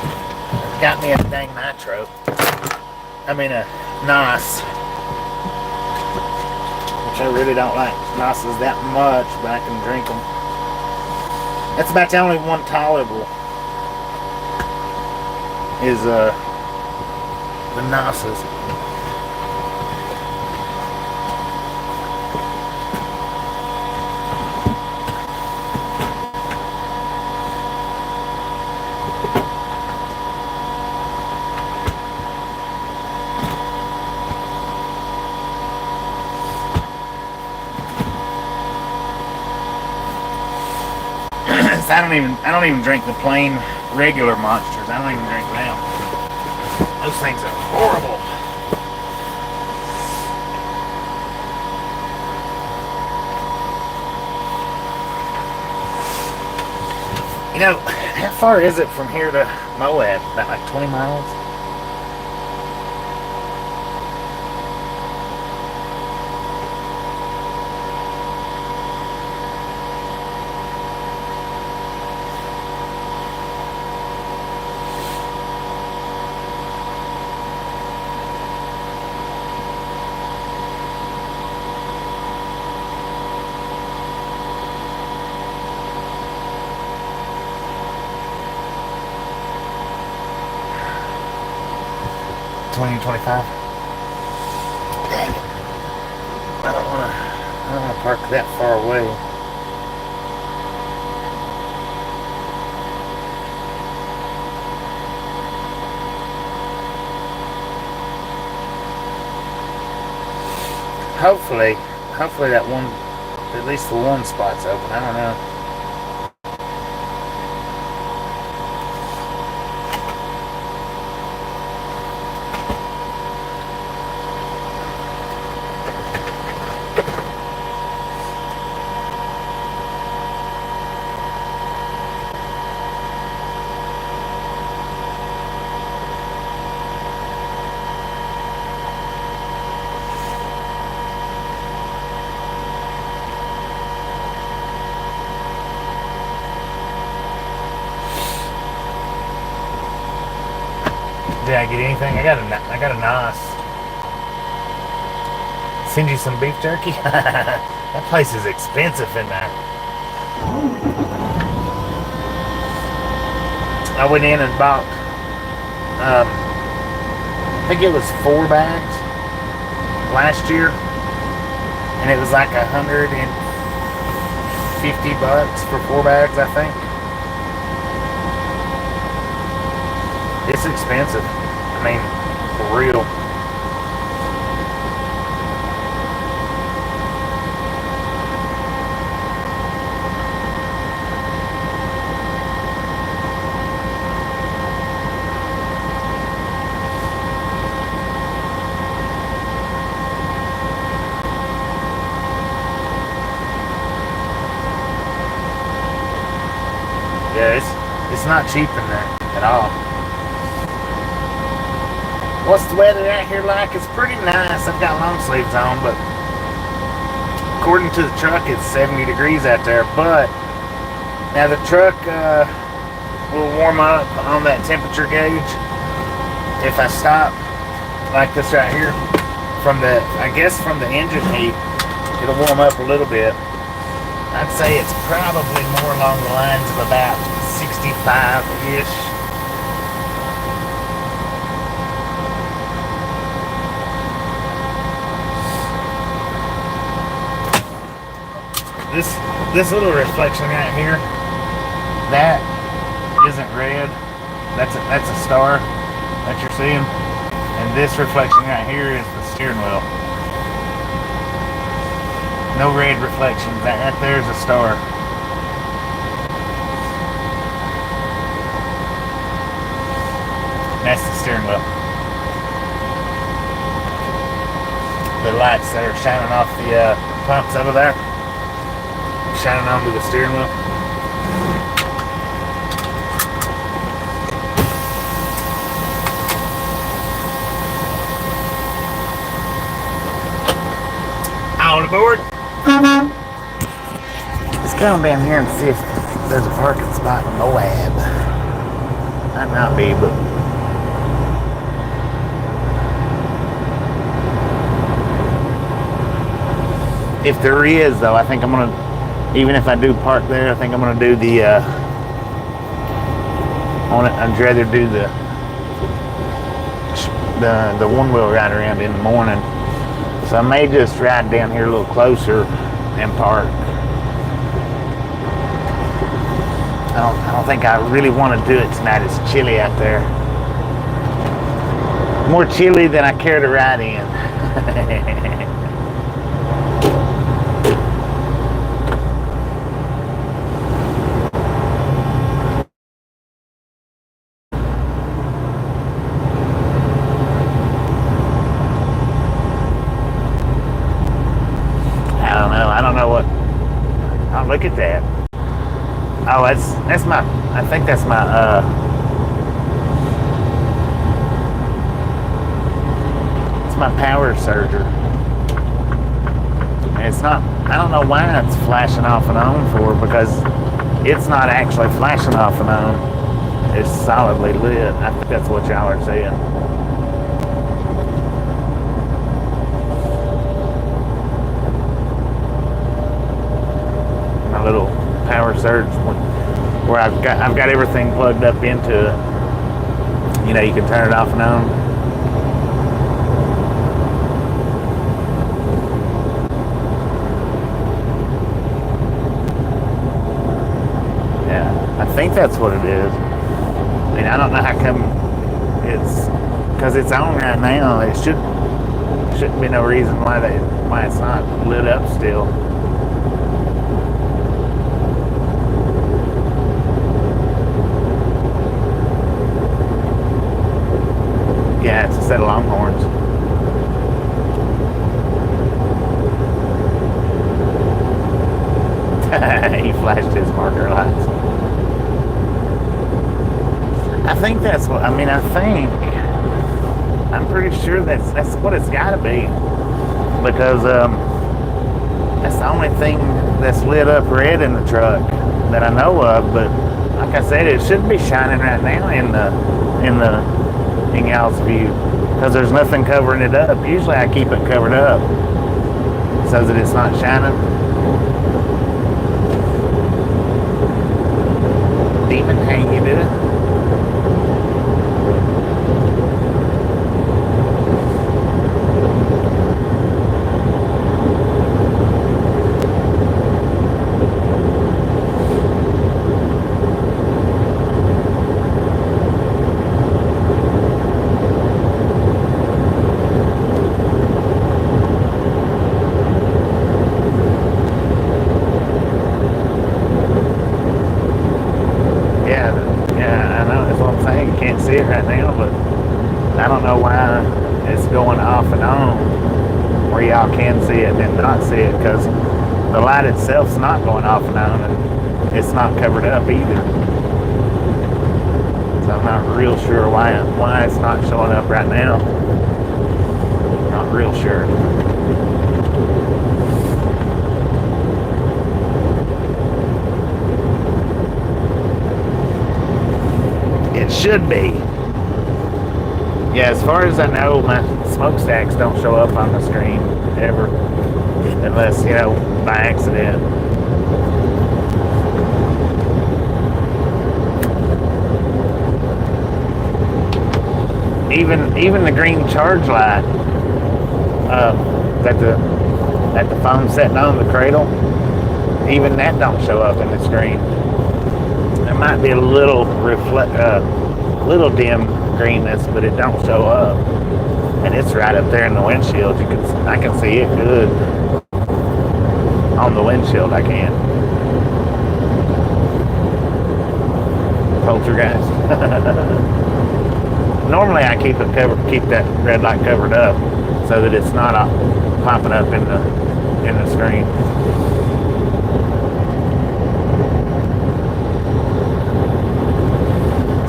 Got me a dang nitro. I mean a NOS. Which I really don't like NOSes that much, but I can drink them. That's about the only one tolerable. Is the NOSes. I don't even drink the plain regular monsters. I don't even drink them. Those things are horrible. You know, how far is it from here to Moab? About like 20 miles? Dang it. I don't wanna park that far away. Hopefully that one, at least the one spot's open. I don't know. Did I get anything? I got a NOS. Send you some beef jerky? That place is expensive in there. I went in and bought, I think it was 4 bags last year, and it was like $150 for 4 bags, I think. It's expensive. I mean, for real. Yeah, it's not cheap in there at all. What's the weather out here like? It's pretty nice. I've got long sleeves on, but according to the truck, it's 70 degrees out there. But now the truck will warm up on that temperature gauge if I stop like this right here. I guess from the engine heat, it'll warm up a little bit. I'd say it's probably more along the lines of about 65-ish. This little reflection right here, that isn't red. That's a star that you're seeing, and this reflection right here is the steering wheel. No red reflections. That there's a star. That's the steering wheel. The lights that are shining off the pumps over there, shining onto the steering wheel. All aboard. Let's go down here and see if there's a parking spot in Moab. Might not be, but if there is, though, I think I'm gonna, even if I do park there, I think I'm gonna do the, I'd rather do the one-wheel ride around in the morning. So I may just ride down here a little closer and park. I don't think I really want to do it tonight. It's chilly out there. More chilly than I care to ride in. I don't know what. Oh, look at that. Oh, that's my, I think that's my, it's my power surger. And it's not, I don't know why it's flashing off and on for, because it's not actually flashing off and on. It's solidly lit. I think that's what y'all are saying. My little power surge, where I've got everything plugged up into it. You know, you can turn it off and on. Yeah, I think that's what it is. I mean, I don't know how come it's, because it's on right now. It shouldn't be no reason why it's not lit up still. Yeah, it's a set of Longhorns. He flashed his marker lights. I think that's what, I mean, I'm pretty sure that's what it's got to be. Because that's the only thing that's lit up red in the truck that I know of. But like I said, it should be shining right now in y'all's view, because there's nothing covering it up. Usually I keep it covered up so that it's not shining. Demon, how you doing? See it right now, but I don't know why it's going off and on where y'all can see it and not see it, because the light itself's not going off and on, and it's not covered up either. So I'm not real sure why it's not showing up right now. Not real sure. It should be. Yeah, as far as I know, my smokestacks don't show up on the screen ever, unless, you know, by accident. Even the green charge light that the phone's setting on the cradle, even that don't show up in the screen. There might be a little little dim greenness, but it don't show up, and it's right up there in the windshield. I can see it good on the windshield. I can. Poltergeist. Normally I keep that red light covered up so that it's not popping up in the screen.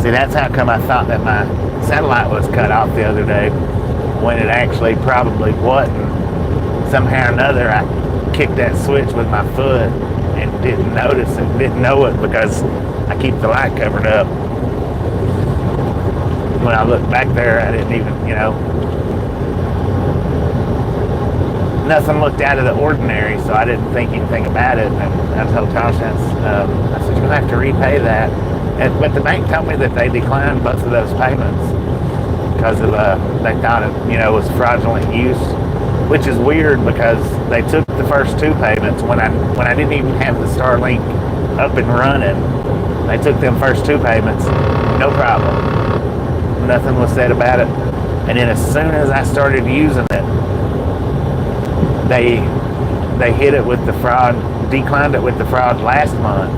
See, that's how come I thought that my satellite was cut off the other day, when it actually probably wasn't. Somehow or another, I kicked that switch with my foot and didn't notice it, didn't know it, because I keep the light covered up. when I looked back there, I didn't even, nothing looked out of the ordinary, so I didn't think anything about it. And I told Tasha, I said, you're going to have to repay that. But the bank told me that they declined both of those payments because of they thought it, was fraudulent use, which is weird because they took the first two payments when I didn't even have the Starlink up and running. They took them first two payments, no problem. Nothing was said about it. And then as soon as I started using it, they hit it with the fraud, declined it with the fraud last month,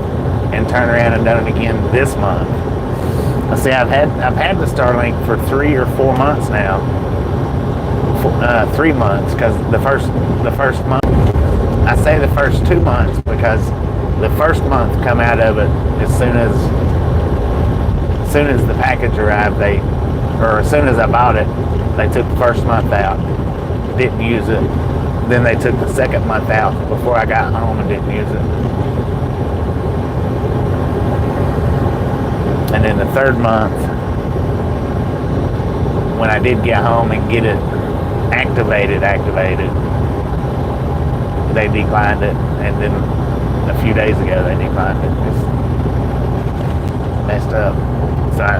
and turned around and done it again this month. See, I've had the Starlink for 3 or 4 months now. 3 months, because the first month, I say the first 2 months because the first month come out of it as soon as the package arrived, as soon as I bought it, they took the first month out, didn't use it. Then they took the second month out before I got home and didn't use it. And then the third month, when I did get home and get it activated, they declined it. And then a few days ago, they declined it. It's messed up. So I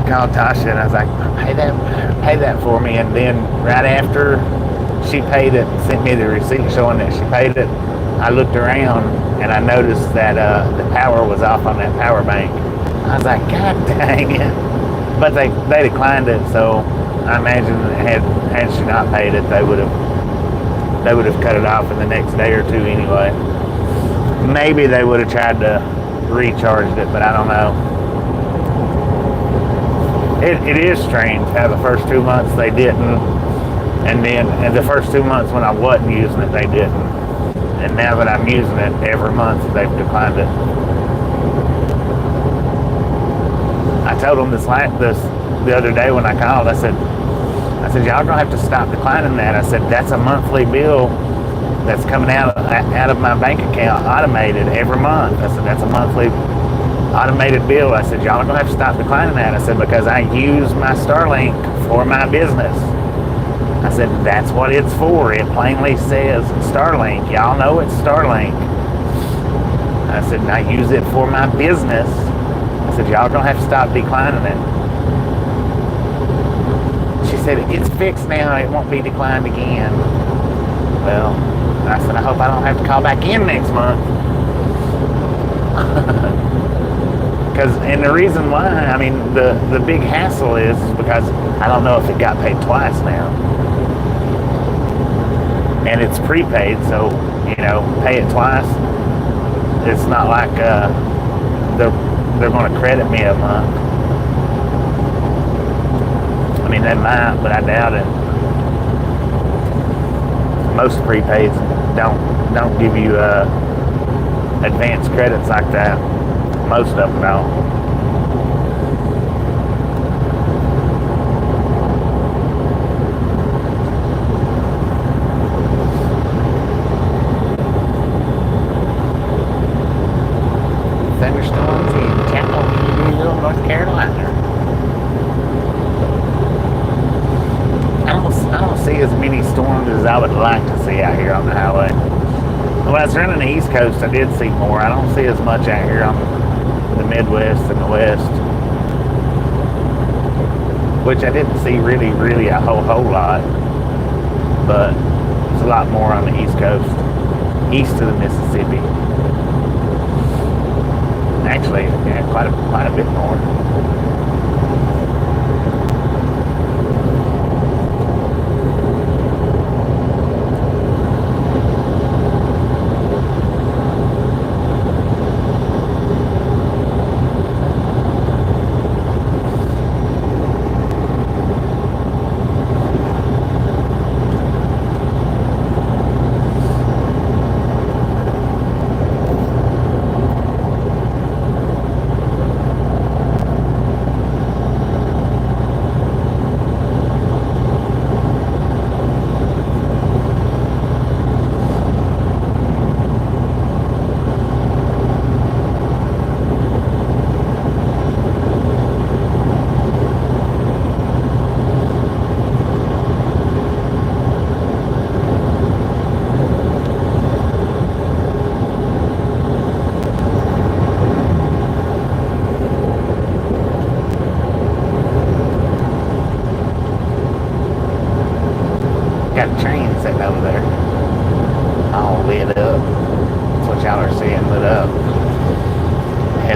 called Tasha and I was like, pay that for me. And then right after she paid it, sent me the receipt showing that she paid it, I looked around and I noticed that the power was off on that power bank. I was like, God dang it. But they declined it, so I imagine had she not paid it, they would have cut it off in the next day or two anyway. Maybe they would have tried to recharge it, but I don't know. It is strange how the first 2 months they didn't, and then the first 2 months when I wasn't using it, they didn't. And now that I'm using it every month, they've declined it. I told them this the other day when I called, I said, y'all gonna have to stop declining that. I said, that's a monthly bill that's coming out of my bank account automated every month. I said, that's a monthly automated bill. I said, y'all are gonna have to stop declining that. I said, because I use my Starlink for my business. I said, that's what it's for. It plainly says Starlink. Y'all know it's Starlink. I said, I use it for my business. I said, y'all gonna have to stop declining it. She said, it's fixed now. It won't be declined again. Well, I said, I hope I don't have to call back in next month. And the reason why, I mean, the big hassle is because I don't know if it got paid twice now. And it's prepaid, so, pay it twice. It's not like they're going to credit me a month. I mean, they might, but I doubt it. Most prepaids don't give you advanced credits like that. Most of them don't. Thunderstorms in Chapel Hill, North Carolina. I don't see as many storms as I would like to see out here on the highway. When I was running the East Coast, I did see more. I don't see as much out here on the Midwest and the West, which I didn't see really a whole lot, but it's a lot more on the East Coast, east of the Mississippi. Actually, yeah, quite a bit more.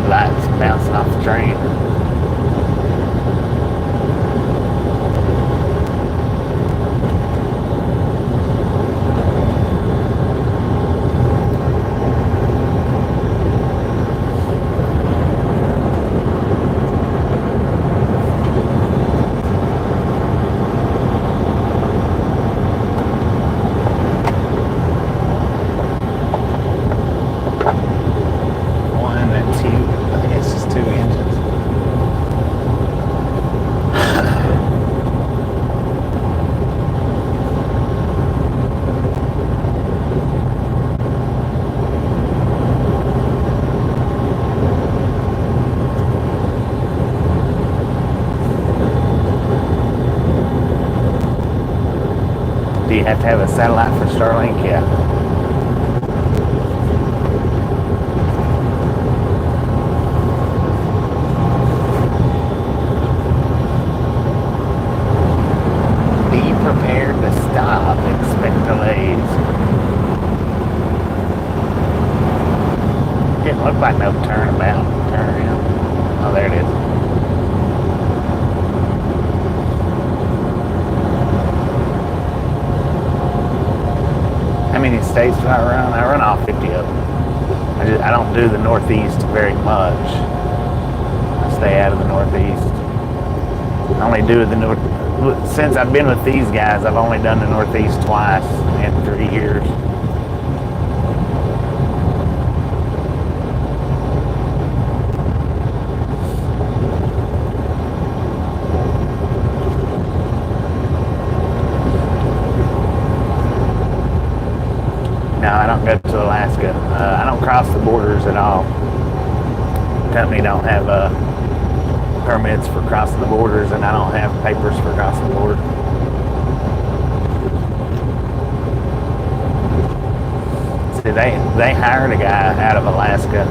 headlights bouncing off the train. Do you have to have a satellite for Starlink? Yeah. Be prepared to stop. Expect delays. Didn't look like no turnabout. Turn around. Oh, there it is. How many states do I run? I run all 50 of them. I don't do the Northeast very much. I stay out of the Northeast. I only do the North. Since I've been with these guys, I've only done the Northeast twice in 3 years. No, I don't go to Alaska. I don't cross the borders at all. The company don't have permits for crossing the borders, and I don't have papers for crossing the border. See, they hired a guy out of Alaska,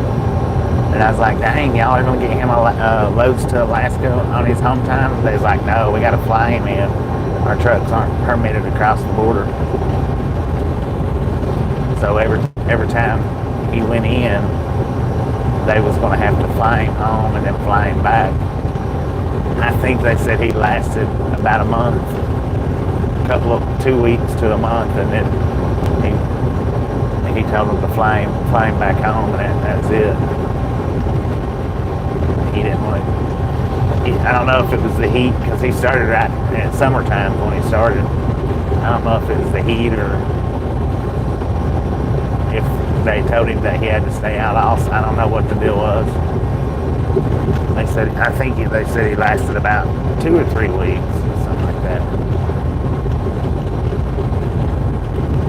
and I was like, dang, y'all are going to get him loads to Alaska on his home time? They was like, no, we got to fly him in. Our trucks aren't permitted to cross the border. So every time he went in, they was going to have to fly him home and then fly him back. I think they said he lasted about a month, 2 weeks to a month, and then he told them to fly him back home, and that's it. He didn't want to. I don't know if it was the heat, because he started right at summertime when he started. I don't know if it was the heat or if they told him that he had to stay out also. I don't know what the deal was. They said, they said he lasted about 2 or 3 weeks, something like that.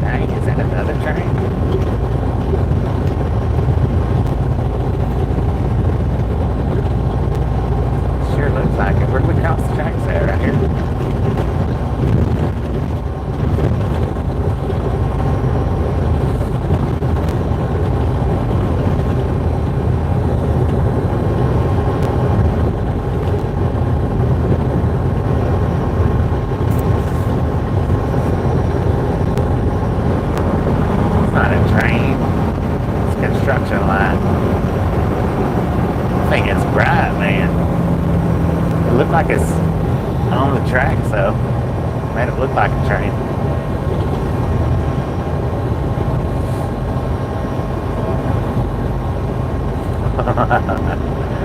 Dang, is that another train? Sure looks like it. Where do we cross the tracks at? Right here. Like it's on the track, so made it look like a train.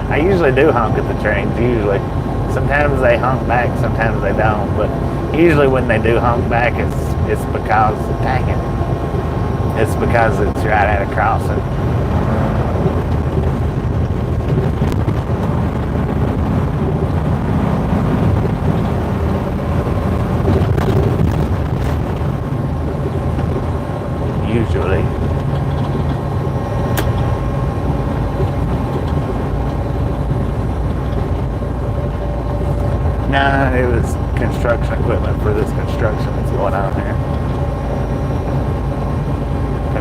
I usually do honk at the trains, usually. Sometimes they honk back, sometimes they don't, but usually when they do honk back, it's because, dang it, it's because it's right at a crossing. Usually. Nah, it was construction equipment for this construction that's going on here.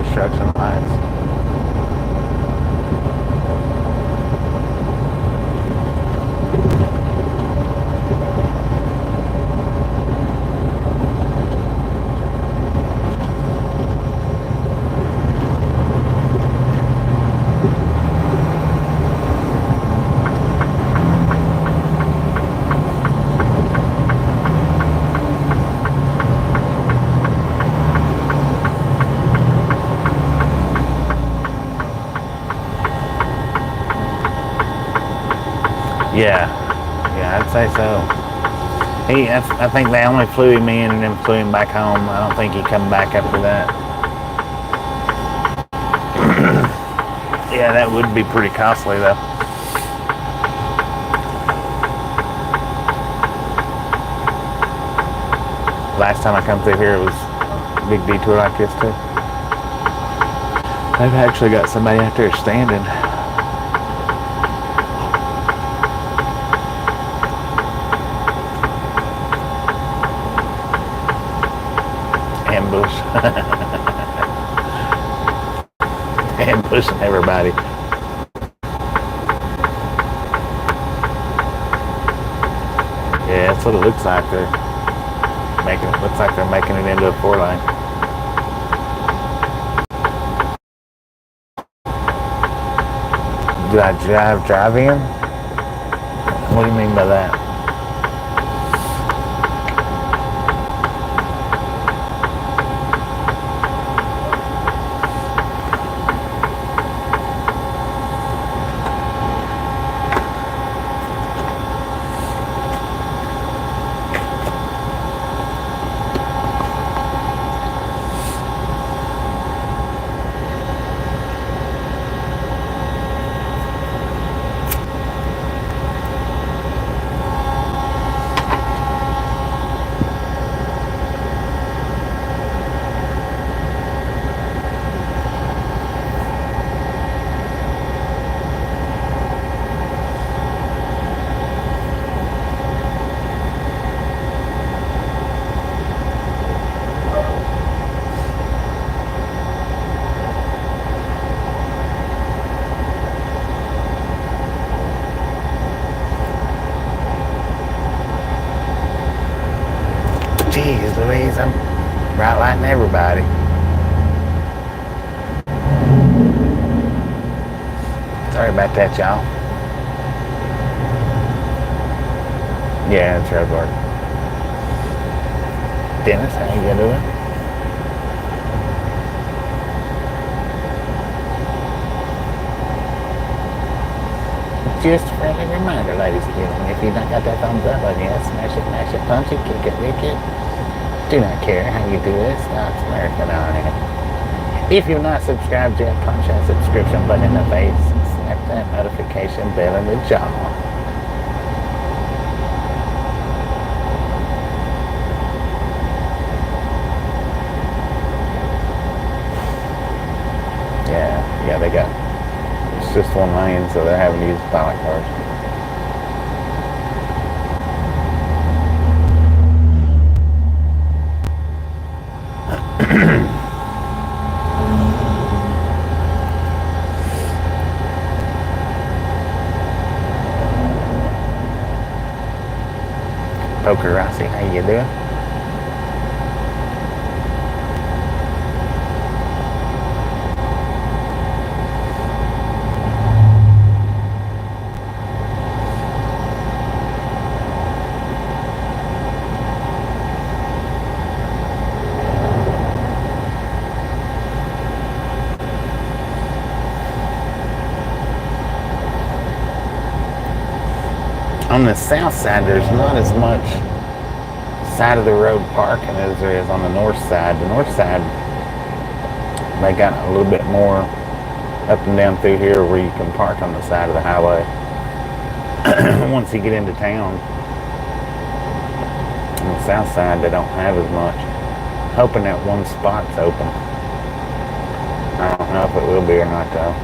Construction lines. Yeah, yeah, I'd say so. I think they only flew him in and then flew him back home. I don't think he come back after that. Yeah, that would be pretty costly though. Last time I come through here, it was a big detour like this too. They've actually got somebody out there standing. Ambush. Ambushing everybody. Yeah, that's what it looks like. Looks like they're making it into a 4-lane. Do I drive in? What do you mean by that? Jeez Louise, I'm bright lighting everybody. Sorry about that, y'all. Yeah, it's road work. Dennis, how you doing? Just a friendly reminder, ladies and gentlemen, if you not got that thumbs up button yet, smash it, mash it, punch it, kick it, lick it. Do not care how you do it, Scott's American on it. If you're not subscribed yet, punch that subscription button in the face and snap that notification bell in the jaw. Yeah, they got, it's just one lane, so they're having to use pilot cars. Poker Rossi, how you doing? On the south side, there's not as much side of the road parking as there is on the north side. The north side, they got a little bit more up and down through here where you can park on the side of the highway. Once you get into town, on the south side, they don't have as much. Hoping that one spot's open. I don't know if it will be or not though.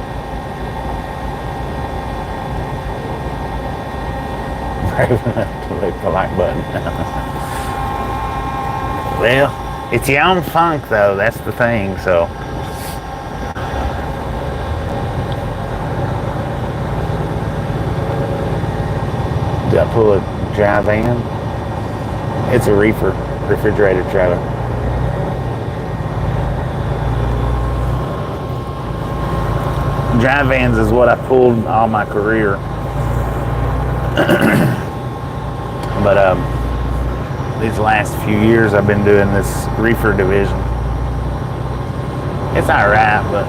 Brave enough to click the like button. Well, it's your own funk though, that's the thing, so. Did I pull a dry van? It's a refrigerated trailer. Dry vans is what I pulled all my career. But these last few years I've been doing this reefer division. It's alright, but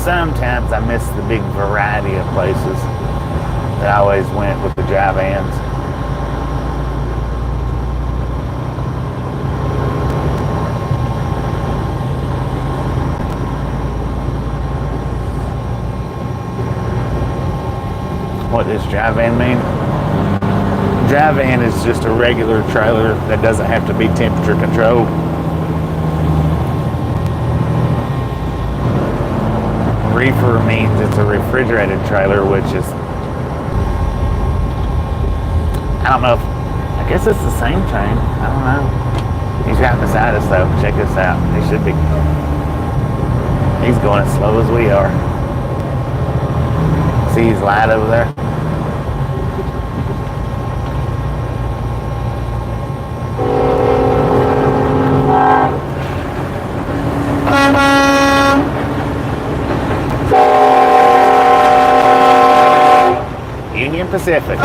sometimes I miss the big variety of places that I always went with the dry vans. What does dry van mean? Dry van is just a regular trailer that doesn't have to be temperature controlled. Reefer means it's a refrigerated trailer, which is, I don't know, I guess it's the same train. I don't know. He's right beside us though. Check this out. He should be. He's going as slow as we are. See his light over there? Union Pacific.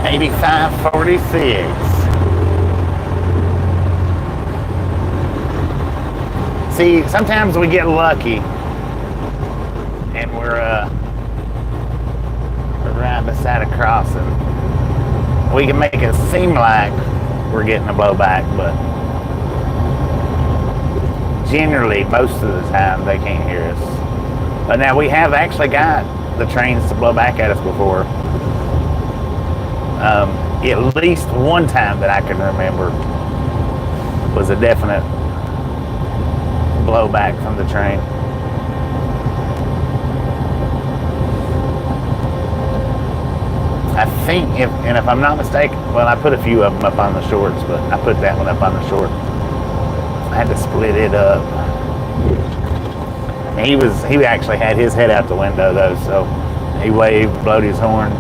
$85.46. See, sometimes we get lucky and we're right beside a crossing. We can make it seem like we're getting a blowback, but generally, most of the time, they can't hear us. But now we have actually got the trains to blow back at us before. At least one time that I can remember was a definite blowback from the train. I think, if I'm not mistaken, well, I put a few of them up on the shorts, but I put that one up on the short. I had to split it up. And he actually had his head out the window though, so he waved, blowed his horn.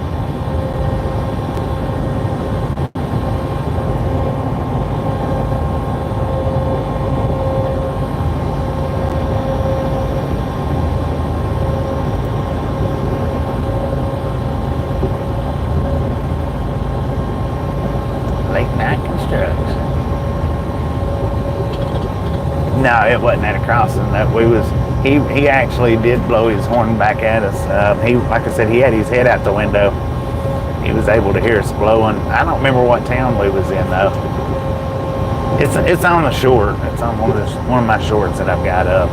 No, it wasn't at a crossing. He actually did blow his horn back at us. Like I said, he had his head out the window. He was able to hear us blowing. I don't remember what town we was in though. It's on the short. It's on one of my shorts that I've got up.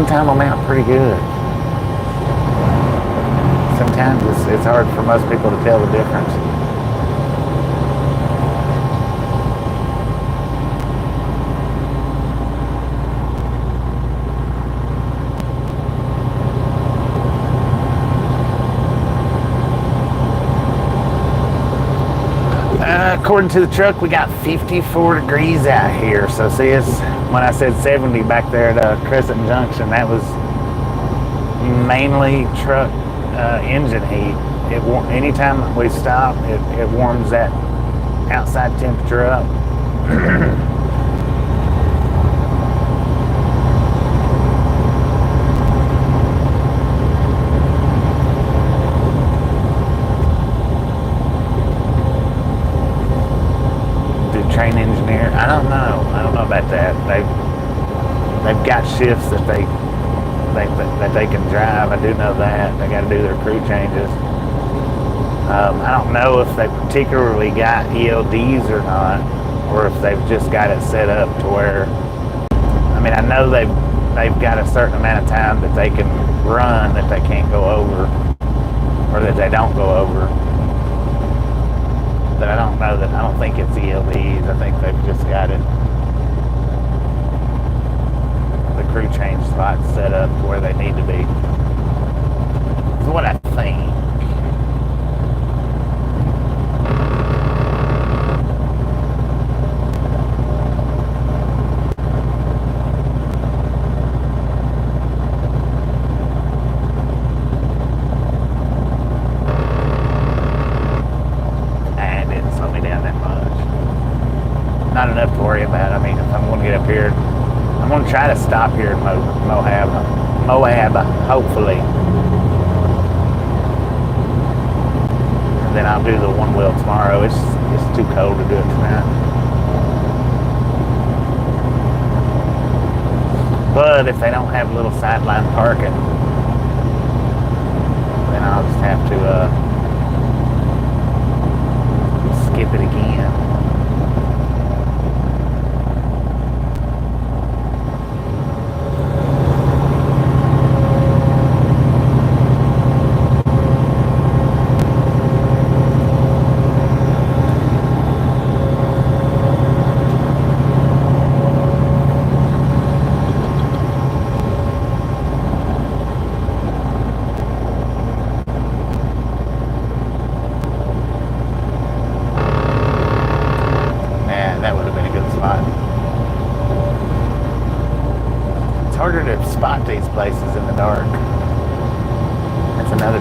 Time them out pretty good. Sometimes it's hard for most people to tell the difference. According to the truck, we got 54 degrees out here. So see, when I said 70 back there at Crescent Junction, that was mainly truck engine heat. Anytime we stop, it warms that outside temperature up. Train engineer, I don't know about that. They've got shifts that they can drive. I do know that they got to do their crew changes. I don't know if they particularly got ELDs or not, or if they've just got it set up to where, I mean, I know they've got a certain amount of time that they can run that they can't go over, or that they don't go over. But I don't think it's ELDs. I think they've just got it. The crew change spots set up to where they need to be. That's what I think. Not enough to worry about. I mean, if I'm going to get up here, I'm going to try to stop here in Moab, hopefully. And then I'll do the one wheel tomorrow. It's too cold to do it tonight. But if they don't have little sideline parking, then I'll just have to skip it again. Harder to spot these places in the dark. That's another.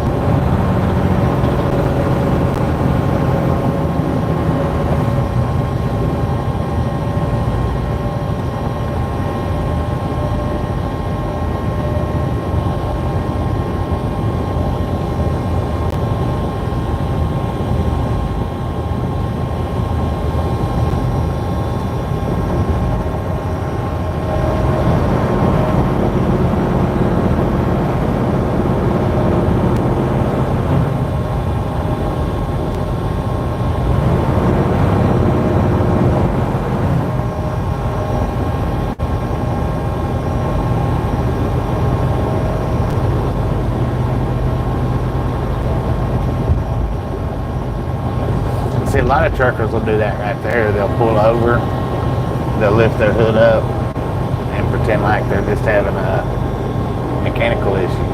See, a lot of truckers will do that right there. They'll pull over, they'll lift their hood up, and pretend like they're just having mechanical issues.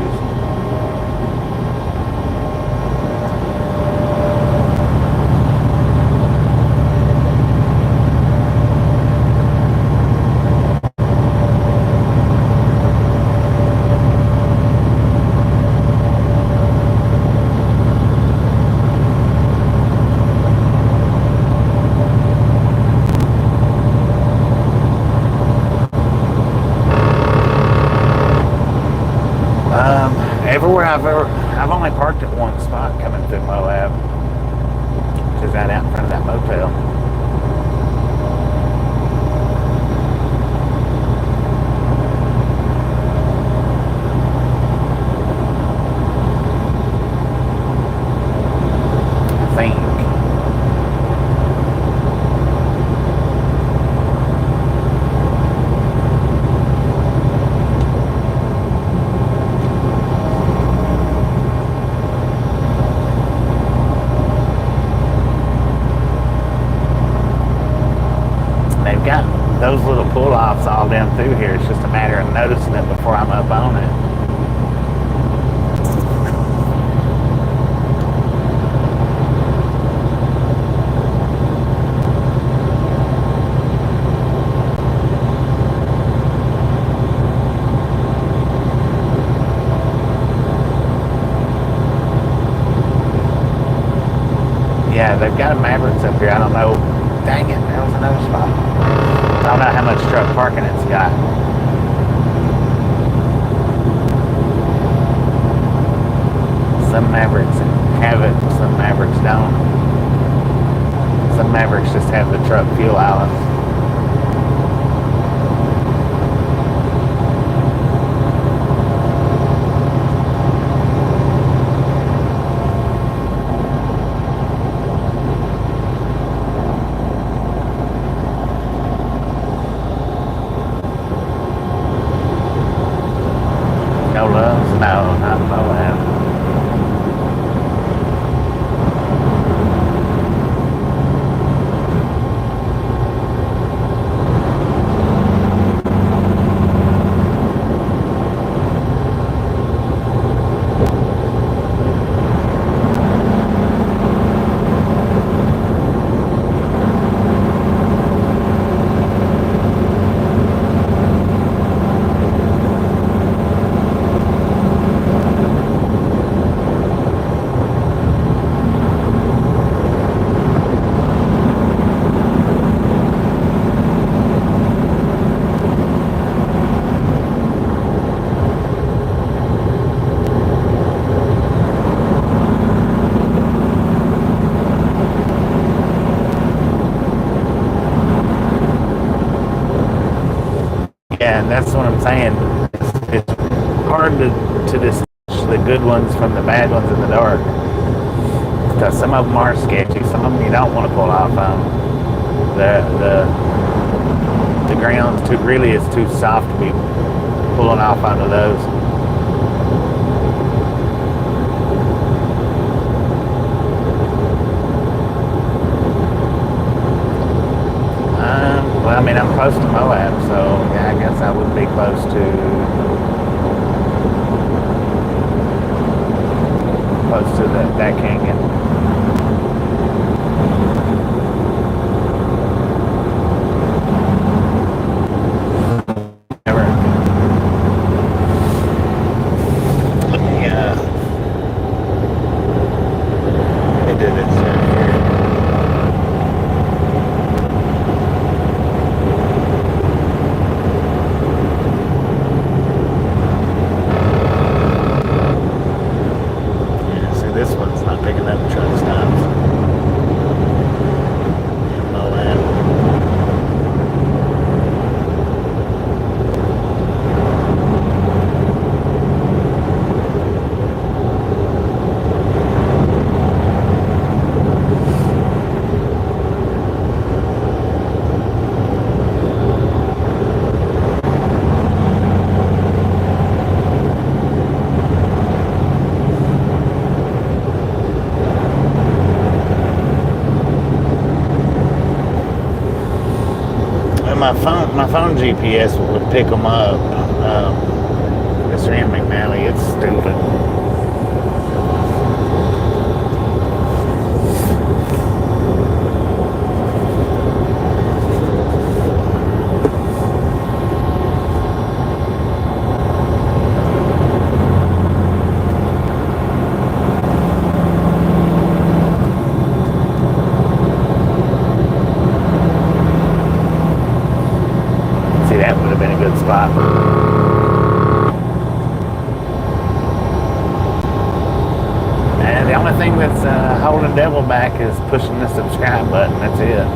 Everywhere I've only parked at one spot coming through Moab, which is right out in front of that motel. I think. Got those little pull-offs all down through here. It's just a matter of noticing it before I'm up on it. Yeah, they've got a Mavericks up here. I don't know. Dang it, there was another spot. I don't know how much truck parking it's got. Some Mavericks have it, some Mavericks don't. Some Mavericks just have the truck fuel islands. No loves? No, not Moab. Yeah, and that's what I'm saying. It's hard to distinguish the good ones from the bad ones in the dark. Because some of them are sketchy. Some of them you don't want to pull off on. The ground really is too soft to be pulling off onto those. Well, I mean, I'm close to Moab, so yeah, I guess I would be close to that canyon. My phone GPS would pick them up. Mr. Ian McNally, it's stupid. Spot. And the only thing that's holding Devil back is pushing the subscribe button. That's it.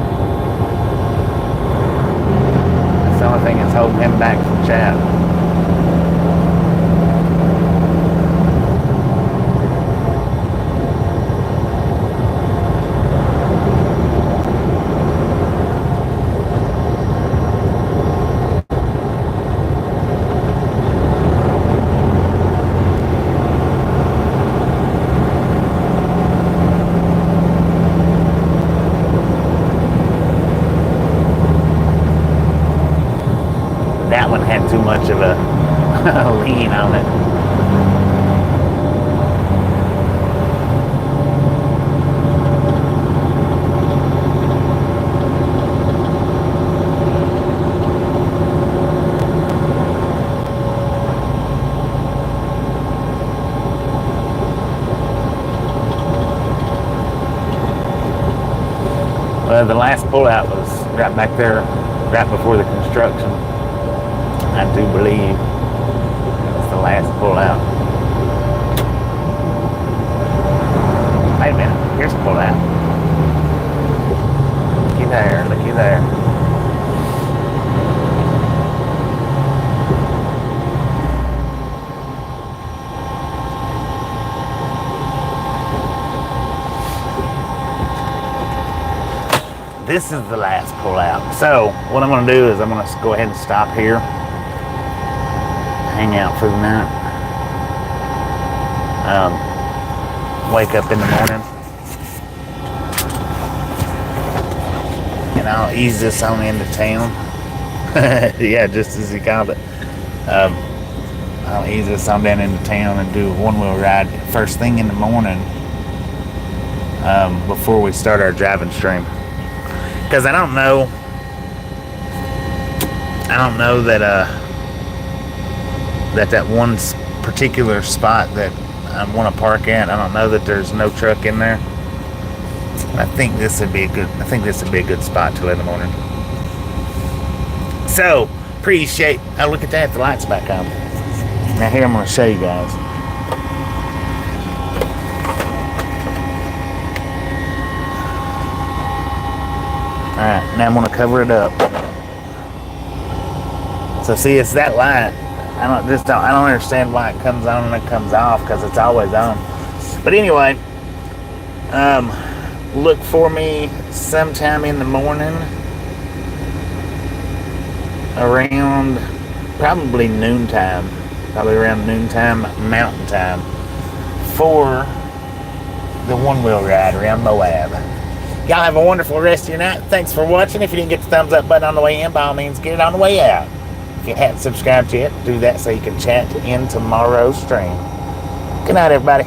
That's the only thing that's holding him back from chat. That one had too much of a lean on it. Well, the last pullout was right back there, right before the construction. I do believe it's the last pull out. Wait a minute, here's a pull out. Looky there, looky there. This is the last pull out. So what I'm gonna do is I'm gonna go ahead and stop here. Hang out for the night. Wake up in the morning. And I'll ease this on into town. Yeah, just as he called it. I'll ease this on down into town and do a one-wheel ride first thing in the morning before we start our driving stream. Because I don't know that one particular spot that I want to park at. I don't know that there's no truck in there. I think this would be a good spot to in the morning. So appreciate. Oh, look at that! The light's back on. Now here I'm going to show you guys. All right, now I'm going to cover it up. So see, it's that light. I don't understand why it comes on and it comes off, because it's always on. But anyway, look for me sometime in the morning around probably noontime, mountain time, for the one-wheel ride around Moab. Y'all have a wonderful rest of your night. Thanks for watching. If you didn't get the thumbs up button on the way in, by all means, get it on the way out. If you haven't subscribed yet, do that so you can chat in tomorrow's stream. Good night, everybody.